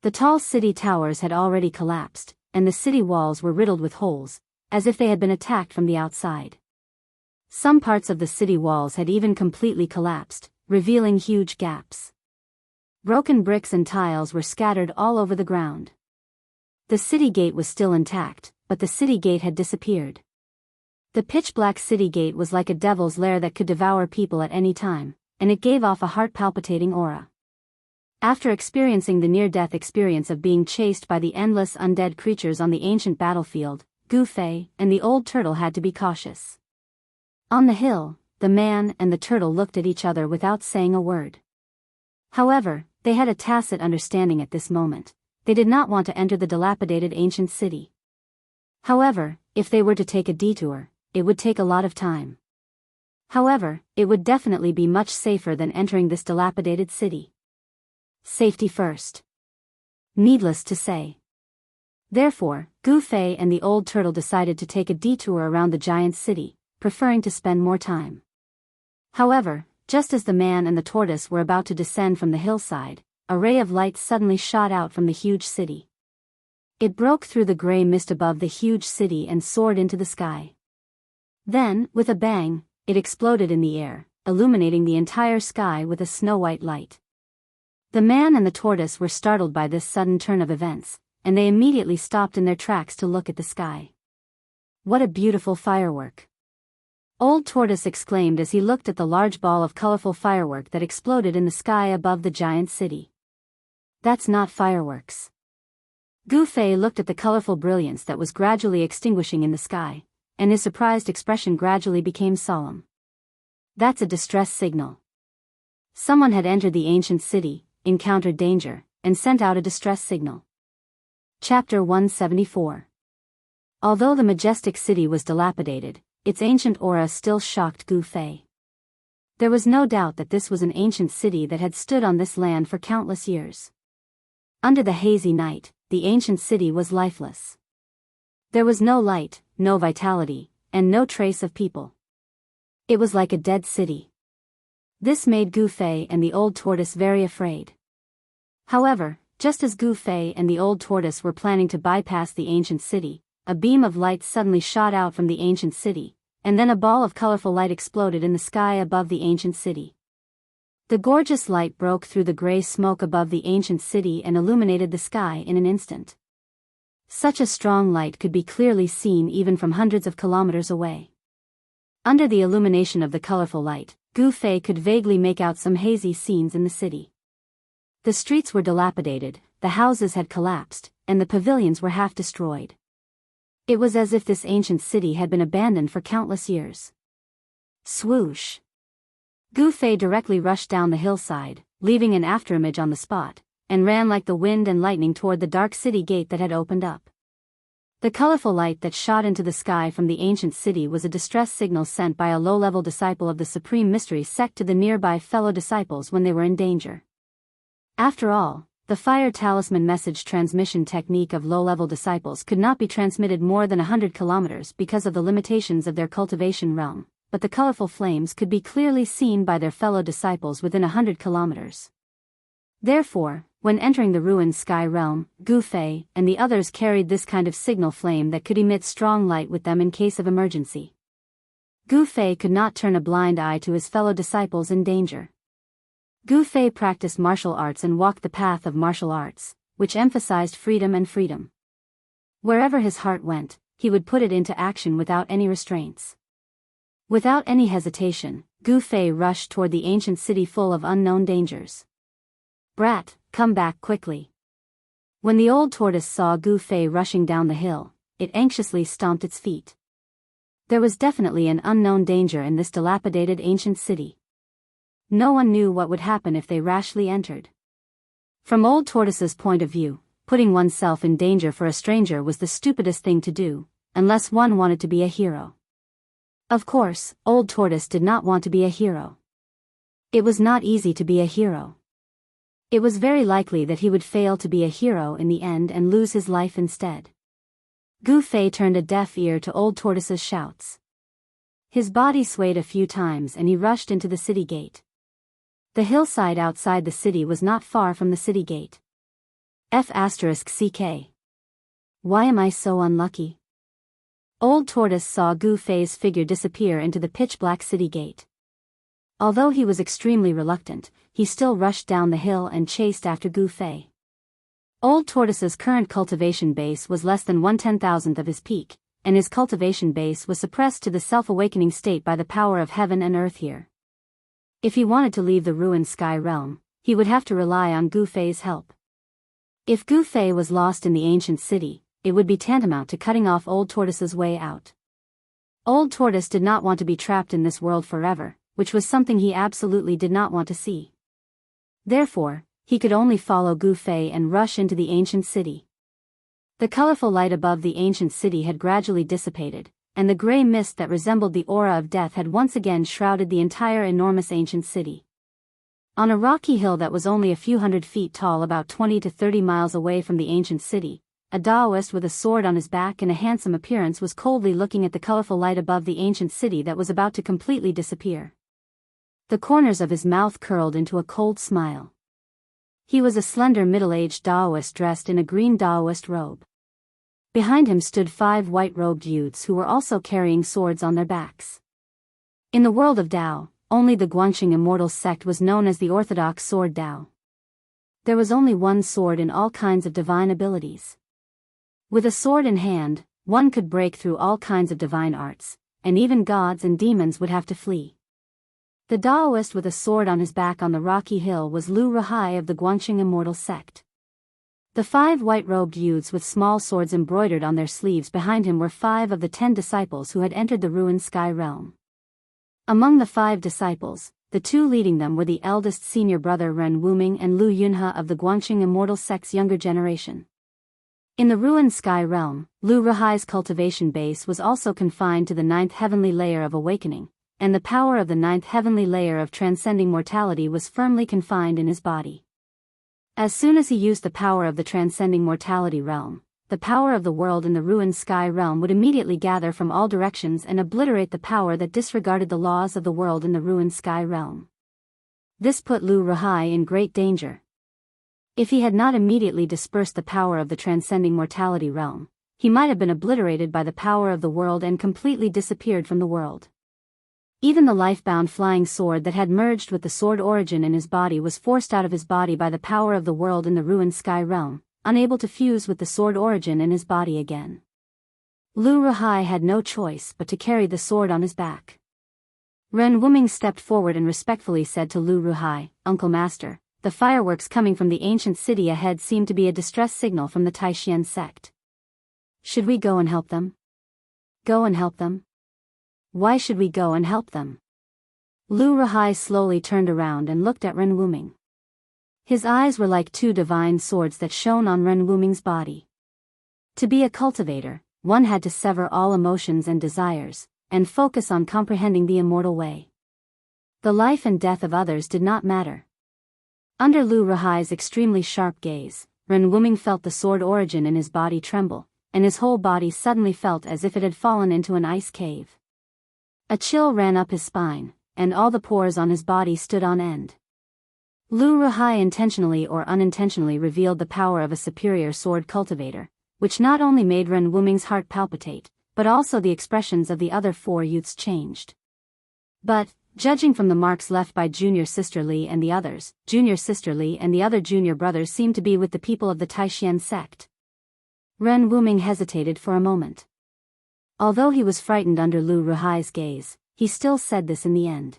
The tall city towers had already collapsed, and the city walls were riddled with holes, as if they had been attacked from the outside. Some parts of the city walls had even completely collapsed, revealing huge gaps. Broken bricks and tiles were scattered all over the ground. The city gate was still intact, but the city gate had disappeared. The pitch-black city gate was like a devil's lair that could devour people at any time, and it gave off a heart-palpitating aura. After experiencing the near-death experience of being chased by the endless undead creatures on the ancient battlefield, Gu Fei and the old turtle had to be cautious. On the hill, the man and the turtle looked at each other without saying a word. However, they had a tacit understanding at this moment. They did not want to enter the dilapidated ancient city. However, if they were to take a detour, it would take a lot of time. However, it would definitely be much safer than entering this dilapidated city. Safety first. Needless to say. Therefore, Gu Fei and the old turtle decided to take a detour around the giant city, preferring to spend more time. However, just as the man and the tortoise were about to descend from the hillside, a ray of light suddenly shot out from the huge city. It broke through the gray mist above the huge city and soared into the sky. Then, with a bang, it exploded in the air, illuminating the entire sky with a snow-white light. The man and the tortoise were startled by this sudden turn of events, and they immediately stopped in their tracks to look at the sky. What a beautiful firework! Old Tortoise exclaimed as he looked at the large ball of colorful firework that exploded in the sky above the giant city. That's not fireworks. Gu Fei looked at the colorful brilliance that was gradually extinguishing in the sky, and his surprised expression gradually became solemn. That's a distress signal. Someone had entered the ancient city, encountered danger, and sent out a distress signal. Chapter 174. Although the majestic city was dilapidated, its ancient aura still shocked Gu Fei. There was no doubt that this was an ancient city that had stood on this land for countless years. Under the hazy night, the ancient city was lifeless. There was no light, no vitality, and no trace of people. It was like a dead city. This made Gu Fei and the old tortoise very afraid. However, just as Gu Fei and the old tortoise were planning to bypass the ancient city, a beam of light suddenly shot out from the ancient city, and then a ball of colorful light exploded in the sky above the ancient city. The gorgeous light broke through the gray smoke above the ancient city and illuminated the sky in an instant. Such a strong light could be clearly seen even from hundreds of kilometers away. Under the illumination of the colorful light, Gu Fei could vaguely make out some hazy scenes in the city. The streets were dilapidated, the houses had collapsed, and the pavilions were half destroyed. It was as if this ancient city had been abandoned for countless years. Swoosh! Gu Fei directly rushed down the hillside, leaving an afterimage on the spot, and ran like the wind and lightning toward the dark city gate that had opened up. The colorful light that shot into the sky from the ancient city was a distress signal sent by a low-level disciple of the Supreme Mystery Sect to the nearby fellow disciples when they were in danger. After all, the fire talisman message transmission technique of low-level disciples could not be transmitted more than 100 kilometers because of the limitations of their cultivation realm, but the colorful flames could be clearly seen by their fellow disciples within 100 kilometers. Therefore, when entering the ruined sky realm, Gu Fei and the others carried this kind of signal flame that could emit strong light with them in case of emergency. Gu Fei could not turn a blind eye to his fellow disciples in danger. Gu Fei practiced martial arts and walked the path of martial arts, which emphasized freedom and freedom. Wherever his heart went, he would put it into action without any restraints. Without any hesitation, Gu Fei rushed toward the ancient city full of unknown dangers. "Brat, come back quickly." When the old tortoise saw Gu Fei rushing down the hill, it anxiously stomped its feet. There was definitely an unknown danger in this dilapidated ancient city. No one knew what would happen if they rashly entered. From Old Tortoise's point of view, putting oneself in danger for a stranger was the stupidest thing to do, unless one wanted to be a hero. Of course, Old Tortoise did not want to be a hero. It was not easy to be a hero. It was very likely that he would fail to be a hero in the end and lose his life instead. Gu Fei turned a deaf ear to Old Tortoise's shouts. His body swayed a few times and he rushed into the city gate. The hillside outside the city was not far from the city gate. F***CK. Why am I so unlucky? Old Tortoise saw Gu Fei's figure disappear into the pitch-black city gate. Although he was extremely reluctant, he still rushed down the hill and chased after Gu Fei. Old Tortoise's current cultivation base was less than 1/10,000th of his peak, and his cultivation base was suppressed to the self-awakening state by the power of heaven and earth here. If he wanted to leave the ruined sky realm, he would have to rely on Gu Fei's help. If Gu Fei was lost in the ancient city, it would be tantamount to cutting off Old Tortoise's way out. Old Tortoise did not want to be trapped in this world forever, which was something he absolutely did not want to see. Therefore, he could only follow Gu Fei and rush into the ancient city. The colorful light above the ancient city had gradually dissipated, and the gray mist that resembled the aura of death had once again shrouded the entire enormous ancient city. On a rocky hill that was only a few hundred feet tall, about 20 to 30 miles away from the ancient city, a Taoist with a sword on his back and a handsome appearance was coldly looking at the colorful light above the ancient city that was about to completely disappear. The corners of his mouth curled into a cold smile. He was a slender middle-aged Taoist dressed in a green Taoist robe. Behind him stood 5 white-robed youths who were also carrying swords on their backs. In the world of Tao, only the Guanxing Immortal sect was known as the Orthodox Sword Tao. There was only one sword in all kinds of divine abilities. With a sword in hand, one could break through all kinds of divine arts, and even gods and demons would have to flee. The Taoist with a sword on his back on the rocky hill was Lu Ruhai of the Guanxing Immortal sect. The 5 white-robed youths with small swords embroidered on their sleeves behind him were 5 of the 10 disciples who had entered the ruined sky realm. Among the 5 disciples, the 2 leading them were the eldest senior brother Ren Wuming and Lu Yunhe of the Guanxing Immortal sect's younger generation. In the ruined sky realm, Lu Ruhai's cultivation base was also confined to the 9th heavenly layer of awakening, and the power of the 9th heavenly layer of transcending mortality was firmly confined in his body. As soon as he used the power of the transcending mortality realm, the power of the world in the ruined sky realm would immediately gather from all directions and obliterate the power that disregarded the laws of the world in the ruined sky realm. This put Lu Ruhai in great danger. If he had not immediately dispersed the power of the transcending mortality realm, he might have been obliterated by the power of the world and completely disappeared from the world. Even the life-bound flying sword that had merged with the sword origin in his body was forced out of his body by the power of the world in the ruined sky realm, unable to fuse with the sword origin in his body again. Lu Ruhai had no choice but to carry the sword on his back. Ren Wuming stepped forward and respectfully said to Lu Ruhai, "Uncle Master, the fireworks coming from the ancient city ahead seem to be a distress signal from the Taishian sect. Should we go and help them?" "Go and help them? Why should we go and help them?" Lu Ruhai slowly turned around and looked at Ren Wuming. His eyes were like 2 divine swords that shone on Ren Wuming's body. To be a cultivator, one had to sever all emotions and desires, and focus on comprehending the immortal way. The life and death of others did not matter. Under Lu Ruhai's extremely sharp gaze, Ren Wuming felt the sword origin in his body tremble, and his whole body suddenly felt as if it had fallen into an ice cave. A chill ran up his spine, and all the pores on his body stood on end. Lu Ruhai intentionally or unintentionally revealed the power of a superior sword cultivator, which not only made Ren Wuming's heart palpitate, but also the expressions of the other four youths changed. But, judging from the marks left by Junior Sister Li and the others, Junior Sister Li and the other junior brothers seemed to be with the people of the Taishan sect. Ren Wuming hesitated for a moment. Although he was frightened under Lu Ruhai's gaze, he still said this in the end.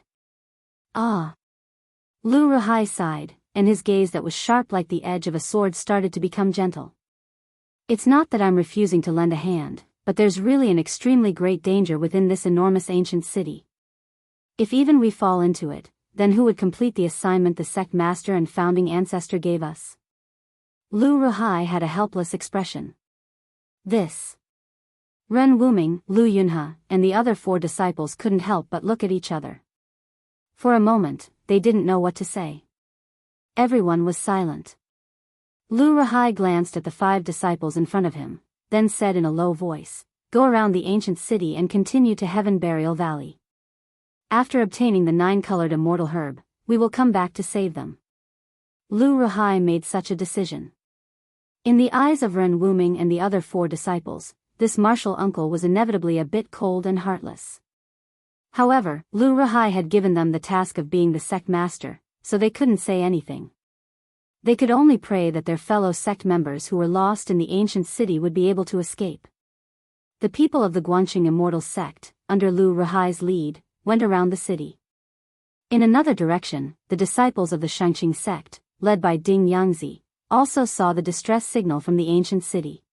Ah! Lu Ruhai sighed, and his gaze that was sharp like the edge of a sword started to become gentle. It's not that I'm refusing to lend a hand, but there's really an extremely great danger within this enormous ancient city. If even we fall into it, then who would complete the assignment the sect master and founding ancestor gave us? Lu Ruhai had a helpless expression. This. Ren Wuming, Lu Yunhe, and the other four disciples couldn't help but look at each other. For a moment, they didn't know what to say. Everyone was silent. Lu Ruhai glanced at the 5 disciples in front of him, then said in a low voice, "Go around the ancient city and continue to Heaven Burial Valley. After obtaining the 9-colored immortal herb, we will come back to save them." Lu Ruhai made such a decision. In the eyes of Ren Wuming and the other 4 disciples, this martial uncle was inevitably a bit cold and heartless. However, Lu Ruhai had given them the task of being the sect master, so they couldn't say anything. They could only pray that their fellow sect members who were lost in the ancient city would be able to escape. The people of the Guanxing Immortal sect, under Lu Ruhai's lead, went around the city. In another direction, the disciples of the Shangqing sect, led by Ding Yangzi, also saw the distress signal from the ancient city.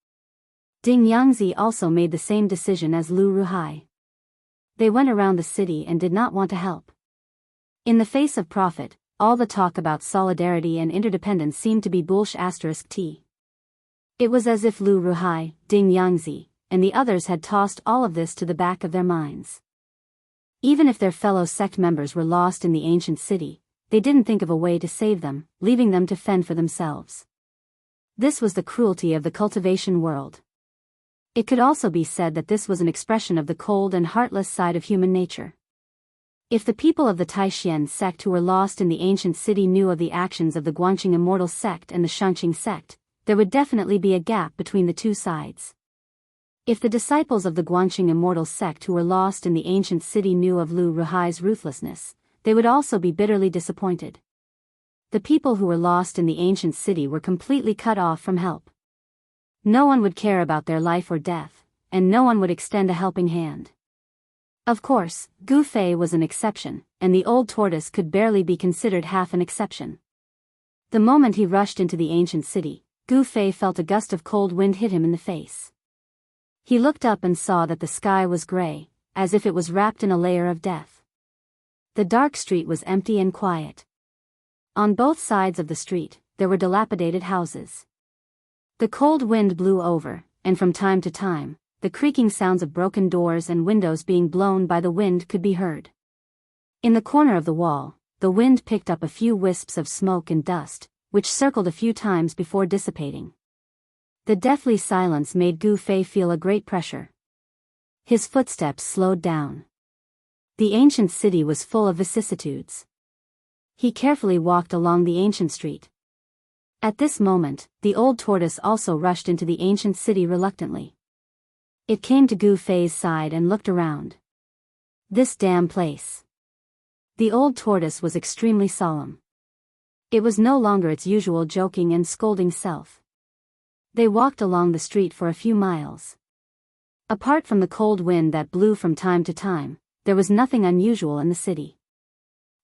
Ding Yangzi also made the same decision as Lu Ruhai. They went around the city and did not want to help. In the face of profit, all the talk about solidarity and interdependence seemed to be bullshit. It was as if Lu Ruhai, Ding Yangzi, and the others had tossed all of this to the back of their minds. Even if their fellow sect members were lost in the ancient city, they didn't think of a way to save them, leaving them to fend for themselves. This was the cruelty of the cultivation world. It could also be said that this was an expression of the cold and heartless side of human nature. If the people of the Taishan sect who were lost in the ancient city knew of the actions of the Guanxing Immortal sect and the Shangqing sect, there would definitely be a gap between the two sides. If the disciples of the Guanxing Immortal sect who were lost in the ancient city knew of Lu Ruhai's ruthlessness, they would also be bitterly disappointed. The people who were lost in the ancient city were completely cut off from help. No one would care about their life or death, and no one would extend a helping hand. Of course, Gu Fei was an exception, and the old tortoise could barely be considered half an exception. The moment he rushed into the ancient city, Gu Fei felt a gust of cold wind hit him in the face. He looked up and saw that the sky was gray, as if it was wrapped in a layer of death. The dark street was empty and quiet. On both sides of the street, there were dilapidated houses. The cold wind blew over, and from time to time, the creaking sounds of broken doors and windows being blown by the wind could be heard. In the corner of the wall, the wind picked up a few wisps of smoke and dust, which circled a few times before dissipating. The deathly silence made Gu Fei feel a great pressure. His footsteps slowed down. The ancient city was full of vicissitudes. He carefully walked along the ancient street. At this moment, the old tortoise also rushed into the ancient city reluctantly. It came to Gu Fei's side and looked around. This damn place. The old tortoise was extremely solemn. It was no longer its usual joking and scolding self. They walked along the street for a few miles. Apart from the cold wind that blew from time to time, there was nothing unusual in the city.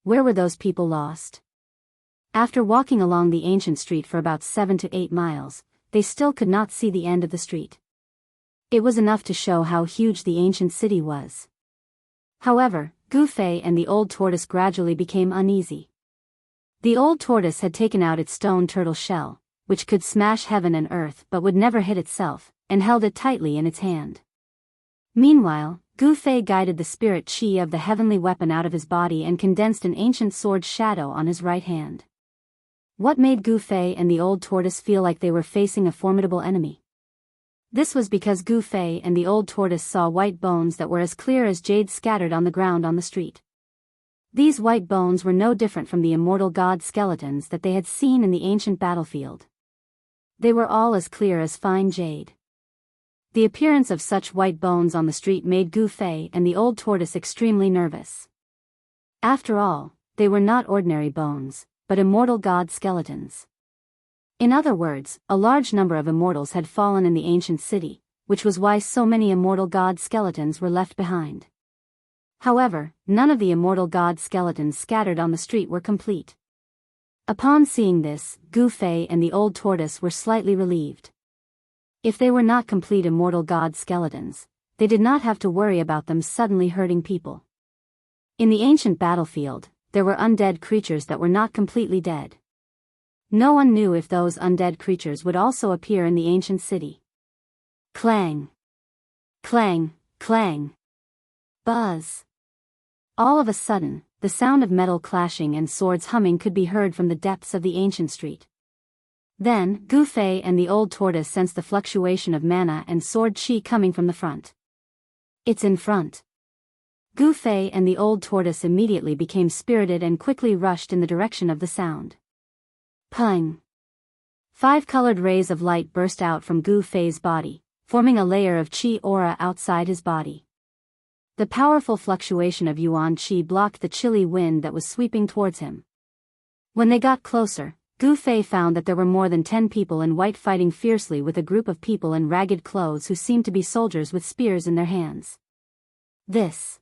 Where were those people lost? After walking along the ancient street for about 7 to 8 miles, they still could not see the end of the street. It was enough to show how huge the ancient city was. However, Gu Fei and the old tortoise gradually became uneasy. The old tortoise had taken out its stone turtle shell, which could smash heaven and earth but would never hit itself, and held it tightly in its hand. Meanwhile, Gu Fei guided the spirit chi of the heavenly weapon out of his body and condensed an ancient sword shadow on his right hand. What made Gu Fei and the old tortoise feel like they were facing a formidable enemy? This was because Gu Fei and the old tortoise saw white bones that were as clear as jade scattered on the ground on the street. These white bones were no different from the immortal god skeletons that they had seen in the ancient battlefield. They were all as clear as fine jade. The appearance of such white bones on the street made Gu Fei and the old tortoise extremely nervous. After all, they were not ordinary bones, but immortal god skeletons. In other words, a large number of immortals had fallen in the ancient city, which was why so many immortal god skeletons were left behind. However, none of the immortal god skeletons scattered on the street were complete. Upon seeing this, Gu Fei and the old tortoise were slightly relieved. If they were not complete immortal god skeletons, they did not have to worry about them suddenly hurting people. In the ancient battlefield, there were undead creatures that were not completely dead. No one knew if those undead creatures would also appear in the ancient city. Clang! Clang! Clang! Buzz! All of a sudden, the sound of metal clashing and swords humming could be heard from the depths of the ancient street. Then, Gu Fei and the old tortoise sensed the fluctuation of mana and sword chi coming from the front. It's in front. Gu Fei and the old tortoise immediately became spirited and quickly rushed in the direction of the sound. Pung! 5 colored rays of light burst out from Gu Fei's body, forming a layer of chi aura outside his body. The powerful fluctuation of yuan chi blocked the chilly wind that was sweeping towards him. When they got closer, Gu Fei found that there were more than 10 people in white fighting fiercely with a group of people in ragged clothes who seemed to be soldiers with spears in their hands. This.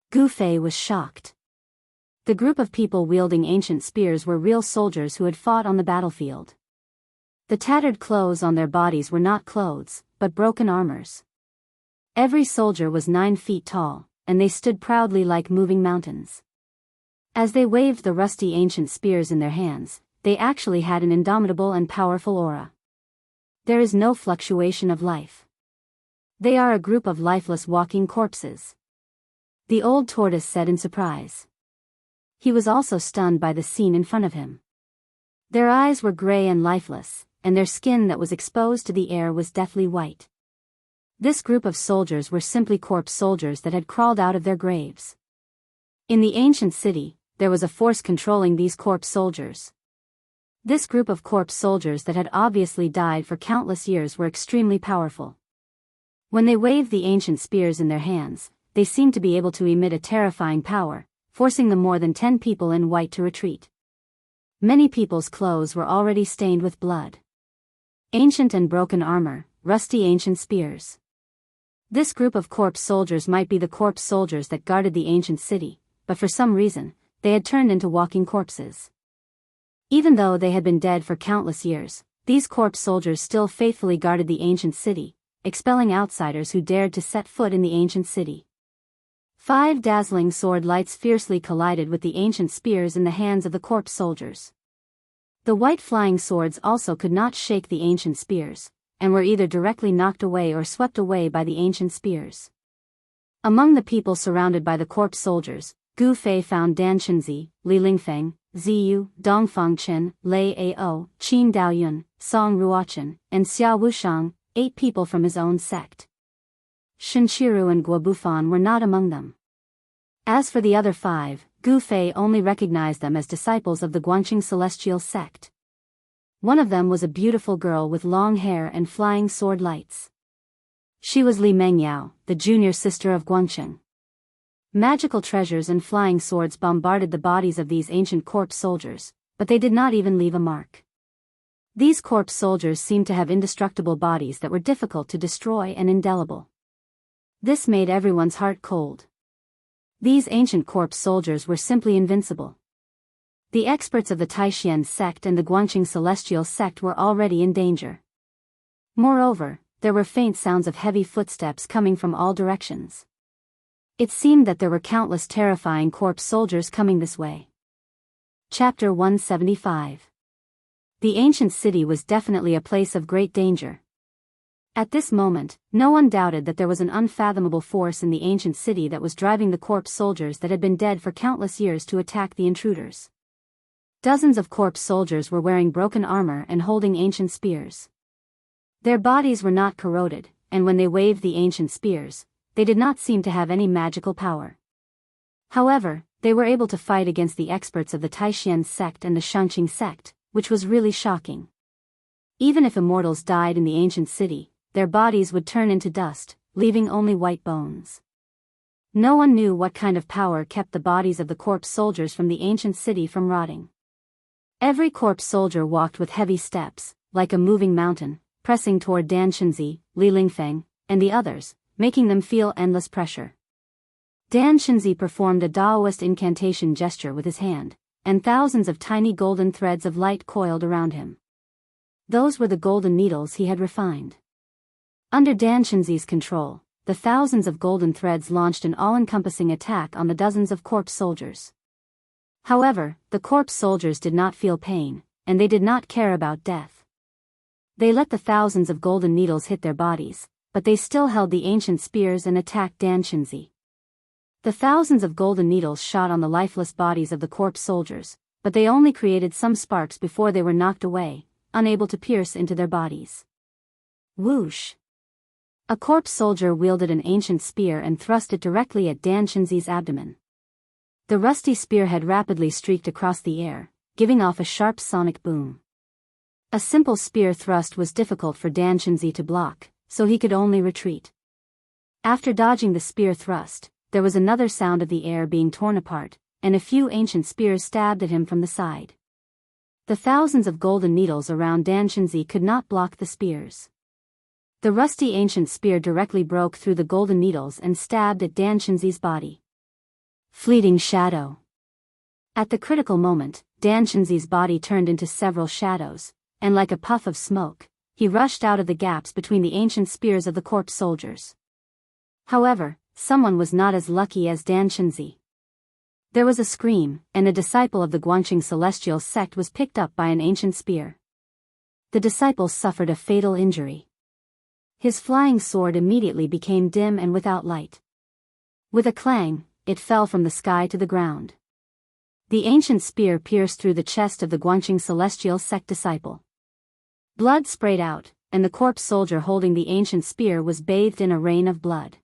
Gu Fei was shocked. The group of people wielding ancient spears were real soldiers who had fought on the battlefield. The tattered clothes on their bodies were not clothes, but broken armors. Every soldier was 9 feet tall, and they stood proudly like moving mountains. As they waved the rusty ancient spears in their hands, they actually had an indomitable and powerful aura. There is no fluctuation of life. They are a group of lifeless walking corpses. The old tortoise said in surprise. He was also stunned by the scene in front of him. Their eyes were gray and lifeless, and their skin that was exposed to the air was deathly white. This group of soldiers were simply corpse soldiers that had crawled out of their graves. In the ancient city, there was a force controlling these corpse soldiers. This group of corpse soldiers that had obviously died for countless years were extremely powerful. When they waved the ancient spears in their hands, they seemed to be able to emit a terrifying power, forcing the more than 10 people in white to retreat. Many people's clothes were already stained with blood. Ancient and broken armor, rusty ancient spears. This group of corpse soldiers might be the corpse soldiers that guarded the ancient city, but for some reason, they had turned into walking corpses. Even though they had been dead for countless years, these corpse soldiers still faithfully guarded the ancient city, expelling outsiders who dared to set foot in the ancient city. 5 dazzling sword lights fiercely collided with the ancient spears in the hands of the corpse soldiers. The white flying swords also could not shake the ancient spears, and were either directly knocked away or swept away by the ancient spears. Among the people surrounded by the corpse soldiers, Gu Fei found Dan Chenzi, Li Lingfeng, Ziyu, Dongfang Chen, Lei Ao, Qin Daoyun, Song Ruochen, and Xia Wushang, 8 people from his own sect. Shinqiru and Guobufan were not among them. As for the other 5, Gu Fei only recognized them as disciples of the Guanqing celestial sect. One of them was a beautiful girl with long hair and flying sword lights. She was Li Mengyao, the junior sister of Guanqing. Magical treasures and flying swords bombarded the bodies of these ancient corpse soldiers, but they did not even leave a mark. These corpse soldiers seemed to have indestructible bodies that were difficult to destroy and indelible. This made everyone's heart cold. These ancient corpse soldiers were simply invincible. The experts of the Taishan sect and the Guanqing celestial sect were already in danger. Moreover, there were faint sounds of heavy footsteps coming from all directions. It seemed that there were countless terrifying corpse soldiers coming this way. Chapter 175. The ancient city was definitely a place of great danger. At this moment, no one doubted that there was an unfathomable force in the ancient city that was driving the corpse soldiers that had been dead for countless years to attack the intruders. Dozens of corpse soldiers were wearing broken armor and holding ancient spears. Their bodies were not corroded, and when they waved the ancient spears, they did not seem to have any magical power. However, they were able to fight against the experts of the Taishan sect and the Shangqing sect, which was really shocking. Even if immortals died in the ancient city, their bodies would turn into dust, leaving only white bones. No one knew what kind of power kept the bodies of the corpse soldiers from the ancient city from rotting. Every corpse soldier walked with heavy steps, like a moving mountain, pressing toward Dan Shenzi, Li Lingfeng, and the others, making them feel endless pressure. Dan Shenzi performed a Daoist incantation gesture with his hand, and thousands of tiny golden threads of light coiled around him. Those were the golden needles he had refined. Under Dan Shenzi's control, the thousands of golden threads launched an all-encompassing attack on the dozens of corpse soldiers. However, the corpse soldiers did not feel pain, and they did not care about death. They let the thousands of golden needles hit their bodies, but they still held the ancient spears and attacked Dan Shenzi. The thousands of golden needles shot on the lifeless bodies of the corpse soldiers, but they only created some sparks before they were knocked away, unable to pierce into their bodies. Whoosh! A corpse soldier wielded an ancient spear and thrust it directly at Dan Shenzi's abdomen. The rusty spearhead rapidly streaked across the air, giving off a sharp sonic boom. A simple spear thrust was difficult for Dan Shenzi to block, so he could only retreat. After dodging the spear thrust, there was another sound of the air being torn apart, and a few ancient spears stabbed at him from the side. The thousands of golden needles around Dan Shenzi could not block the spears. The rusty ancient spear directly broke through the golden needles and stabbed at Dan Shenzi's body. Fleeting shadow. At the critical moment, Dan Shenzi's body turned into several shadows, and like a puff of smoke, he rushed out of the gaps between the ancient spears of the corpse soldiers. However, someone was not as lucky as Dan Shenzi. There was a scream, and a disciple of the Guangqing celestial sect was picked up by an ancient spear. The disciple suffered a fatal injury. His flying sword immediately became dim and without light. With a clang, it fell from the sky to the ground. The ancient spear pierced through the chest of the Guangqing celestial sect disciple. Blood sprayed out, and the corpse soldier holding the ancient spear was bathed in a rain of blood.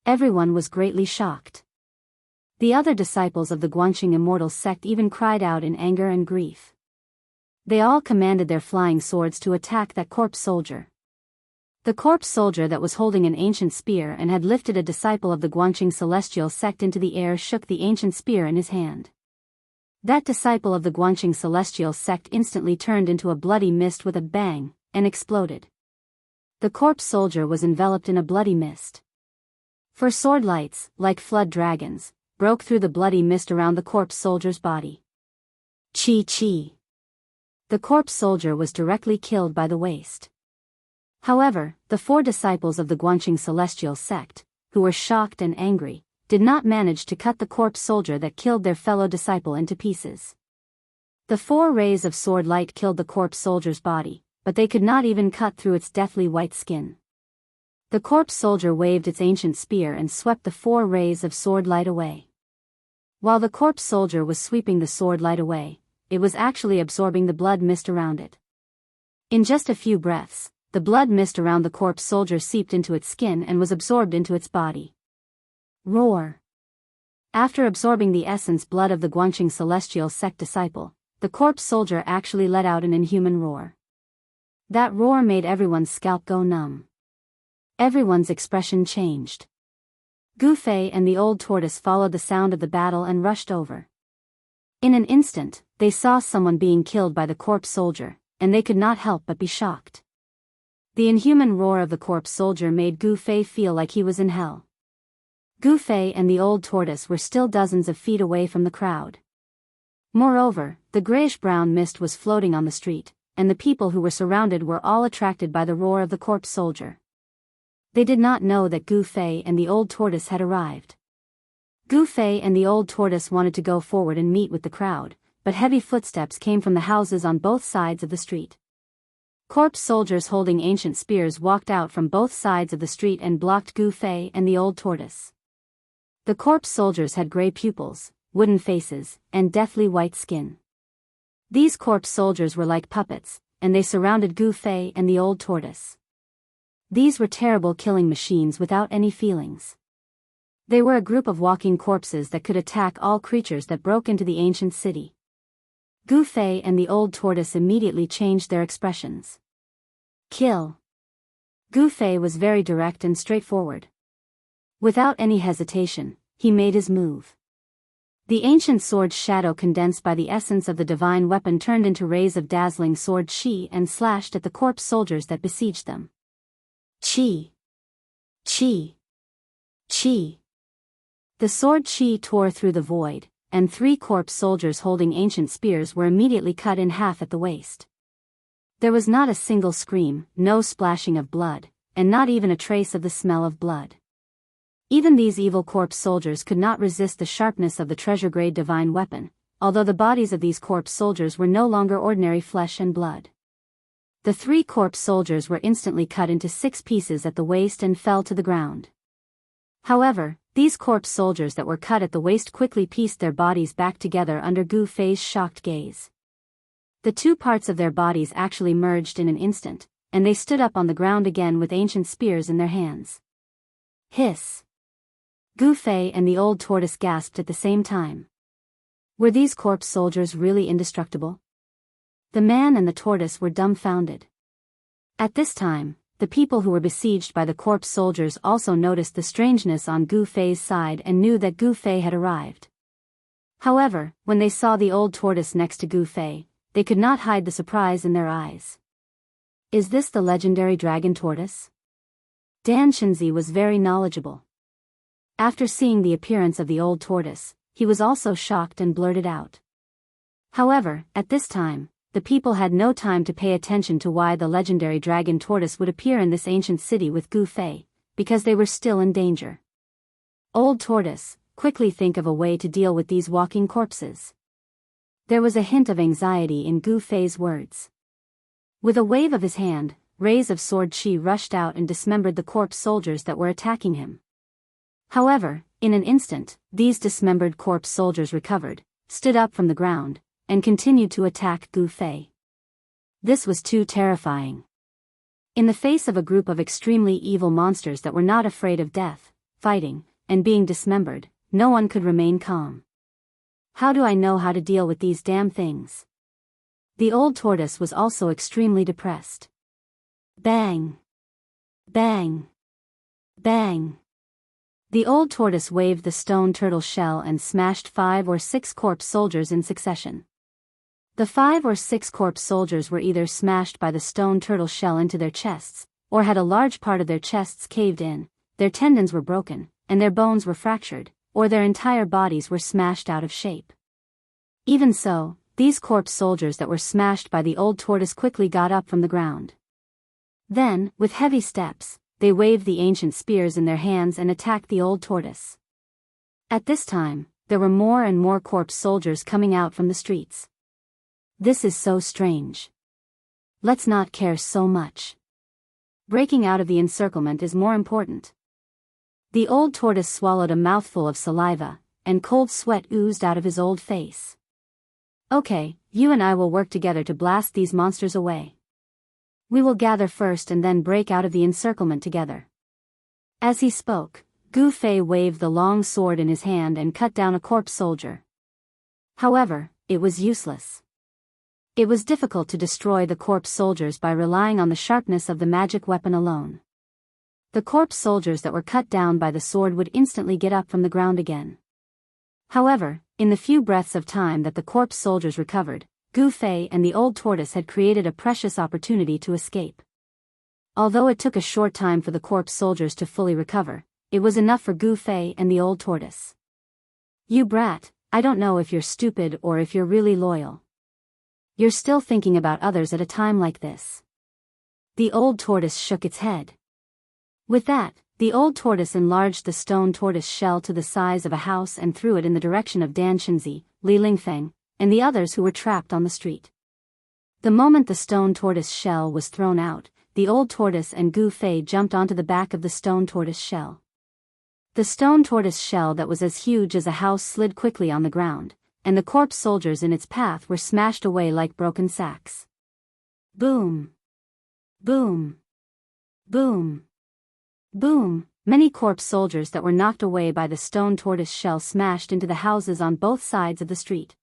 Everyone was greatly shocked. The other disciples of the Guangqing immortal sect even cried out in anger and grief. They all commanded their flying swords to attack that corpse soldier. The corpse soldier that was holding an ancient spear and had lifted a disciple of the Guangqing celestial sect into the air shook the ancient spear in his hand. That disciple of the Guangqing celestial sect instantly turned into a bloody mist with a bang, and exploded. The corpse soldier was enveloped in a bloody mist. For sword lights, like flood dragons, broke through the bloody mist around the corpse soldier's body. Chi. The corpse soldier was directly killed by the waste. However, the 4 disciples of the Guangqing celestial sect, who were shocked and angry, did not manage to cut the corpse soldier that killed their fellow disciple into pieces. The 4 rays of sword light killed the corpse soldier's body, but they could not even cut through its deathly white skin. The corpse soldier waved its ancient spear and swept the 4 rays of sword light away. While the corpse soldier was sweeping the sword light away, it was actually absorbing the blood mist around it. In just a few breaths, the blood mist around the corpse soldier seeped into its skin and was absorbed into its body. Roar! After absorbing the essence blood of the Guangqing celestial sect disciple, the corpse soldier actually let out an inhuman roar. That roar made everyone's scalp go numb. Everyone's expression changed. Gu Fei and the old tortoise followed the sound of the battle and rushed over. In an instant, they saw someone being killed by the corpse soldier, and they could not help but be shocked. The inhuman roar of the corpse soldier made Gu Fei feel like he was in hell. Gu Fei and the old tortoise were still dozens of feet away from the crowd. Moreover, the grayish-brown mist was floating on the street, and the people who were surrounded were all attracted by the roar of the corpse soldier. They did not know that Gu Fei and the old tortoise had arrived. Gu Fei and the old tortoise wanted to go forward and meet with the crowd, but heavy footsteps came from the houses on both sides of the street. Corpse soldiers holding ancient spears walked out from both sides of the street and blocked Gu Fei and the old tortoise. The corpse soldiers had gray pupils, wooden faces, and deathly white skin. These corpse soldiers were like puppets, and they surrounded Gu Fei and the old tortoise. These were terrible killing machines without any feelings. They were a group of walking corpses that could attack all creatures that broke into the ancient city. Gu Fei and the old tortoise immediately changed their expressions. Kill. Gu Fei was very direct and straightforward. Without any hesitation, he made his move. The ancient sword's shadow, condensed by the essence of the divine weapon, turned into rays of dazzling sword chi and slashed at the corpse soldiers that besieged them. Chi! Chi! Chi! The sword chi tore through the void, and 3 corpse soldiers holding ancient spears were immediately cut in half at the waist. There was not a single scream, no splashing of blood, and not even a trace of the smell of blood. Even these evil corpse soldiers could not resist the sharpness of the treasure-grade divine weapon, although the bodies of these corpse soldiers were no longer ordinary flesh and blood. The 3 corpse soldiers were instantly cut into 6 pieces at the waist and fell to the ground. However, these corpse soldiers that were cut at the waist quickly pieced their bodies back together under Gu Fei's shocked gaze. The 2 parts of their bodies actually merged in an instant, and they stood up on the ground again with ancient spears in their hands. Hiss! Gu Fei and the old tortoise gasped at the same time. Were these corpse soldiers really indestructible? The man and the tortoise were dumbfounded. At this time, the people who were besieged by the corpse soldiers also noticed the strangeness on Gu Fei's side and knew that Gu Fei had arrived. However, when they saw the old tortoise next to Gu Fei, they could not hide the surprise in their eyes. Is this the legendary dragon tortoise? Dan Shenzi was very knowledgeable. After seeing the appearance of the old tortoise, he was also shocked and blurted out. However, at this time, the people had no time to pay attention to why the legendary dragon tortoise would appear in this ancient city with Gu Fei, because they were still in danger. Old tortoise, quickly think of a way to deal with these walking corpses. There was a hint of anxiety in Gu Fei's words. With a wave of his hand, rays of sword chi rushed out and dismembered the corpse soldiers that were attacking him. However, in an instant, these dismembered corpse soldiers recovered, stood up from the ground, and continued to attack Gu Fei. This was too terrifying. In the face of a group of extremely evil monsters that were not afraid of death, fighting, and being dismembered, no one could remain calm. How do I know how to deal with these damn things? The old tortoise was also extremely depressed. Bang! Bang! Bang! The old tortoise waved the stone turtle shell and smashed 5 or 6 corpse soldiers in succession. The 5 or 6 corpse soldiers were either smashed by the stone turtle shell into their chests, or had a large part of their chests caved in, their tendons were broken, and their bones were fractured, or their entire bodies were smashed out of shape. Even so, these corpse soldiers that were smashed by the old tortoise quickly got up from the ground. Then, with heavy steps, they waved the ancient spears in their hands and attacked the old tortoise. At this time, there were more and more corpse soldiers coming out from the streets. This is so strange. Let's not care so much. Breaking out of the encirclement is more important. The old tortoise swallowed a mouthful of saliva, and cold sweat oozed out of his old face. Okay, you and I will work together to blast these monsters away. We will gather first and then break out of the encirclement together. As he spoke, Gu Fei waved the long sword in his hand and cut down a corpse soldier. However, it was useless. It was difficult to destroy the corpse soldiers by relying on the sharpness of the magic weapon alone. The corpse soldiers that were cut down by the sword would instantly get up from the ground again. However, in the few breaths of time that the corpse soldiers recovered, Gu Fei and the old tortoise had created a precious opportunity to escape. Although it took a short time for the corpse soldiers to fully recover, it was enough for Gu Fei and the old tortoise. You brat, I don't know if you're stupid or if you're really loyal. You're still thinking about others at a time like this. The old tortoise shook its head. With that, the old tortoise enlarged the stone tortoise shell to the size of a house and threw it in the direction of Dan Shenzi, Li Lingfeng, and the others who were trapped on the street. The moment the stone tortoise shell was thrown out, the old tortoise and Gu Fei jumped onto the back of the stone tortoise shell. The stone tortoise shell that was as huge as a house slid quickly on the ground, and the corpse soldiers in its path were smashed away like broken sacks. Boom! Boom! Boom! Boom! Many corpse soldiers that were knocked away by the stone tortoise shell smashed into the houses on both sides of the street.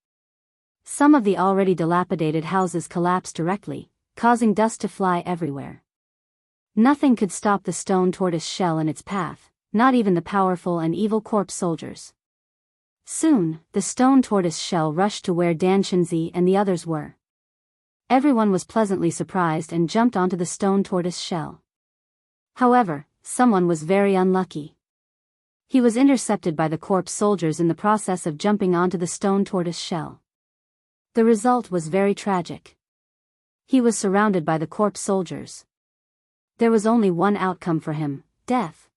Some of the already dilapidated houses collapsed directly, causing dust to fly everywhere. Nothing could stop the stone tortoise shell in its path, not even the powerful and evil corpse soldiers. Soon, the stone tortoise shell rushed to where Dan Shinzi and the others were. Everyone was pleasantly surprised and jumped onto the stone tortoise shell. However, someone was very unlucky. He was intercepted by the corpse soldiers in the process of jumping onto the stone tortoise shell. The result was very tragic. He was surrounded by the corpse soldiers. There was only one outcome for him: death.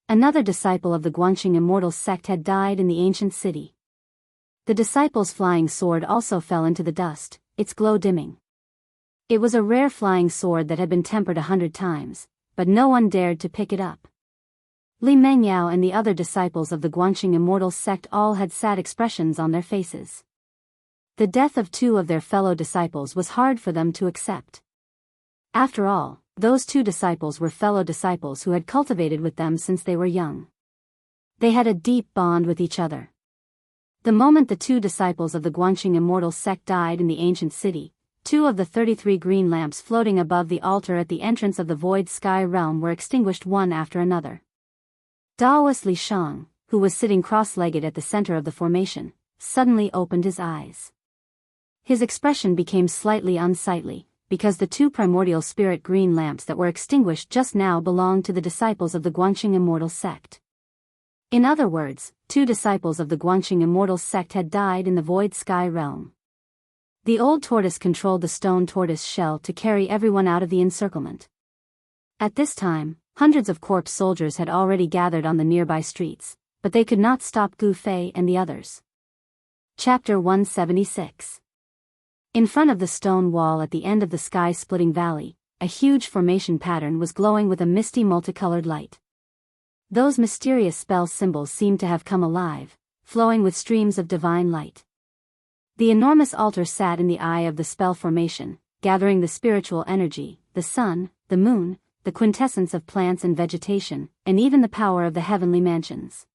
Another disciple of the Guanxing immortal sect had died in the ancient city. The disciple's flying sword also fell into the dust, its glow dimming. It was a rare flying sword that had been tempered 100 times, but no one dared to pick it up. Li Mengyao and the other disciples of the Guanxing immortal sect all had sad expressions on their faces. The death of 2 of their fellow disciples was hard for them to accept. After all, those 2 disciples were fellow disciples who had cultivated with them since they were young. They had a deep bond with each other. The moment the 2 disciples of the Guanxing immortal sect died in the ancient city, 2 of the 33 green lamps floating above the altar at the entrance of the void sky realm were extinguished one after another. Daoist Li Shang, who was sitting cross-legged at the center of the formation, suddenly opened his eyes. His expression became slightly unsightly, because the 2 primordial spirit green lamps that were extinguished just now belonged to the disciples of the Guanxing immortal sect. In other words, 2 disciples of the Guanxing immortal sect had died in the void sky realm. The old tortoise controlled the stone tortoise shell to carry everyone out of the encirclement. At this time, hundreds of corpse soldiers had already gathered on the nearby streets, but they could not stop Gu Fei and the others. Chapter 176. In front of the stone wall at the end of the sky-splitting valley, a huge formation pattern was glowing with a misty multicolored light. Those mysterious spell symbols seemed to have come alive, flowing with streams of divine light. The enormous altar sat in the eye of the spell formation, gathering the spiritual energy, the sun, the moon, the quintessence of plants and vegetation, and even the power of the heavenly mansions.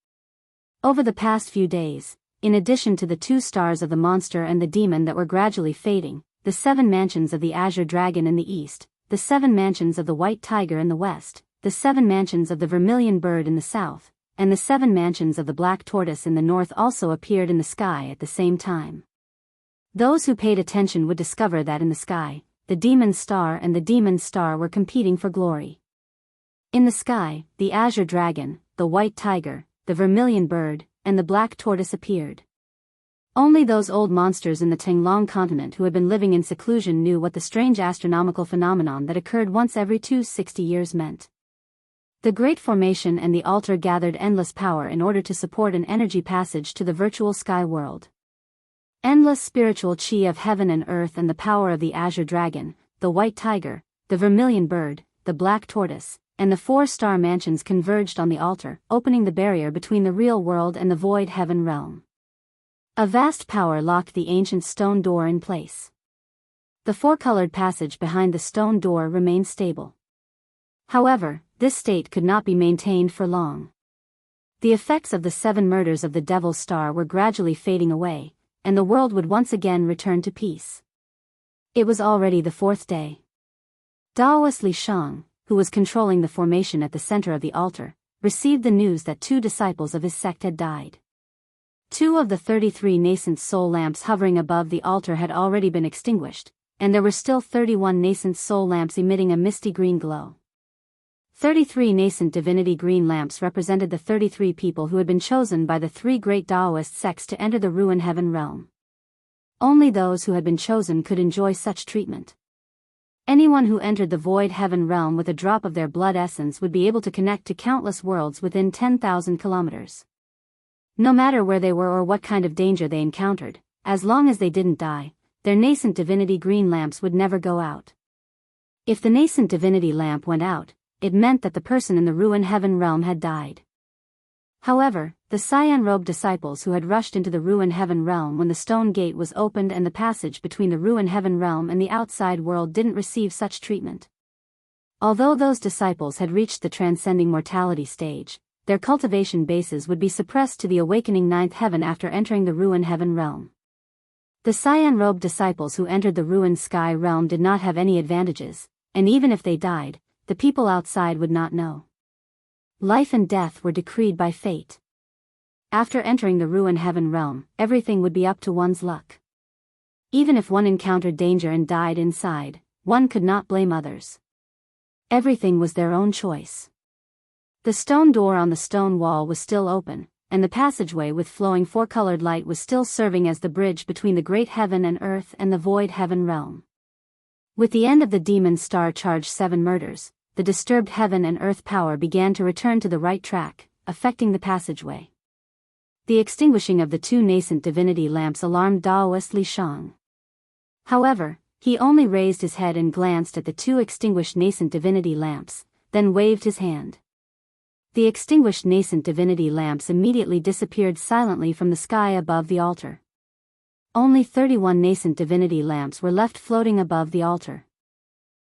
Over the past few days, in addition to the 2 stars of the monster and the demon that were gradually fading, the 7 mansions of the azure dragon in the east, the 7 mansions of the white tiger in the west, the 7 mansions of the vermilion bird in the south, and the 7 mansions of the black tortoise in the north also appeared in the sky at the same time. Those who paid attention would discover that in the sky, the demon star and the demon star were competing for glory. In the sky, the azure dragon, the white tiger, the vermilion bird, and the black tortoise appeared. Only those old monsters in the Tenglong continent who had been living in seclusion knew what the strange astronomical phenomenon that occurred once every 260 years meant. The Great Formation and the altar gathered endless power in order to support an energy passage to the virtual sky world. Endless spiritual chi of heaven and earth and the power of the azure dragon, the white tiger, the vermilion bird, the black tortoise, and the 4-star mansions converged on the altar, opening the barrier between the real world and the void heaven realm. A vast power locked the ancient stone door in place. The 4-colored passage behind the stone door remained stable. However, this state could not be maintained for long. The effects of the 7 murders of the Devil's Star were gradually fading away, and the world would once again return to peace. It was already the 4th day. Daoist Li Shang, who was controlling the formation at the center of the altar, received the news that 2 disciples of his sect had died. 2 of the 33 nascent soul lamps hovering above the altar had already been extinguished, and there were still 31 nascent soul lamps emitting a misty green glow. 33 nascent divinity green lamps represented the 33 people who had been chosen by the 3 great Taoist sects to enter the ruin heaven realm. Only those who had been chosen could enjoy such treatment. Anyone who entered the void heaven realm with a drop of their blood essence would be able to connect to countless worlds within 10,000 kilometers. No matter where they were or what kind of danger they encountered, as long as they didn't die, their nascent divinity green lamps would never go out. If the nascent divinity lamp went out, it meant that the person in the ruin heaven realm had died. However, the cyan-robed disciples who had rushed into the ruined heaven realm when the stone gate was opened and the passage between the ruined heaven realm and the outside world didn't receive such treatment. Although those disciples had reached the transcending mortality stage, their cultivation bases would be suppressed to the awakening ninth heaven after entering the ruined heaven realm. The cyan-robed disciples who entered the ruined sky realm did not have any advantages, and even if they died, the people outside would not know. Life and death were decreed by fate. After entering the ruined heaven realm, everything would be up to one's luck. Even if one encountered danger and died inside, one could not blame others. Everything was their own choice. The stone door on the stone wall was still open, and the passageway with flowing four-colored light was still serving as the bridge between the great heaven and earth and the void heaven realm. With the end of the demon star charge 7 murders, the disturbed heaven and earth power began to return to the right track, affecting the passageway. The extinguishing of the 2 nascent divinity lamps alarmed Daoist Li Shang. However, he only raised his head and glanced at the 2 extinguished nascent divinity lamps, then waved his hand. The extinguished nascent divinity lamps immediately disappeared silently from the sky above the altar. Only 31 nascent divinity lamps were left floating above the altar.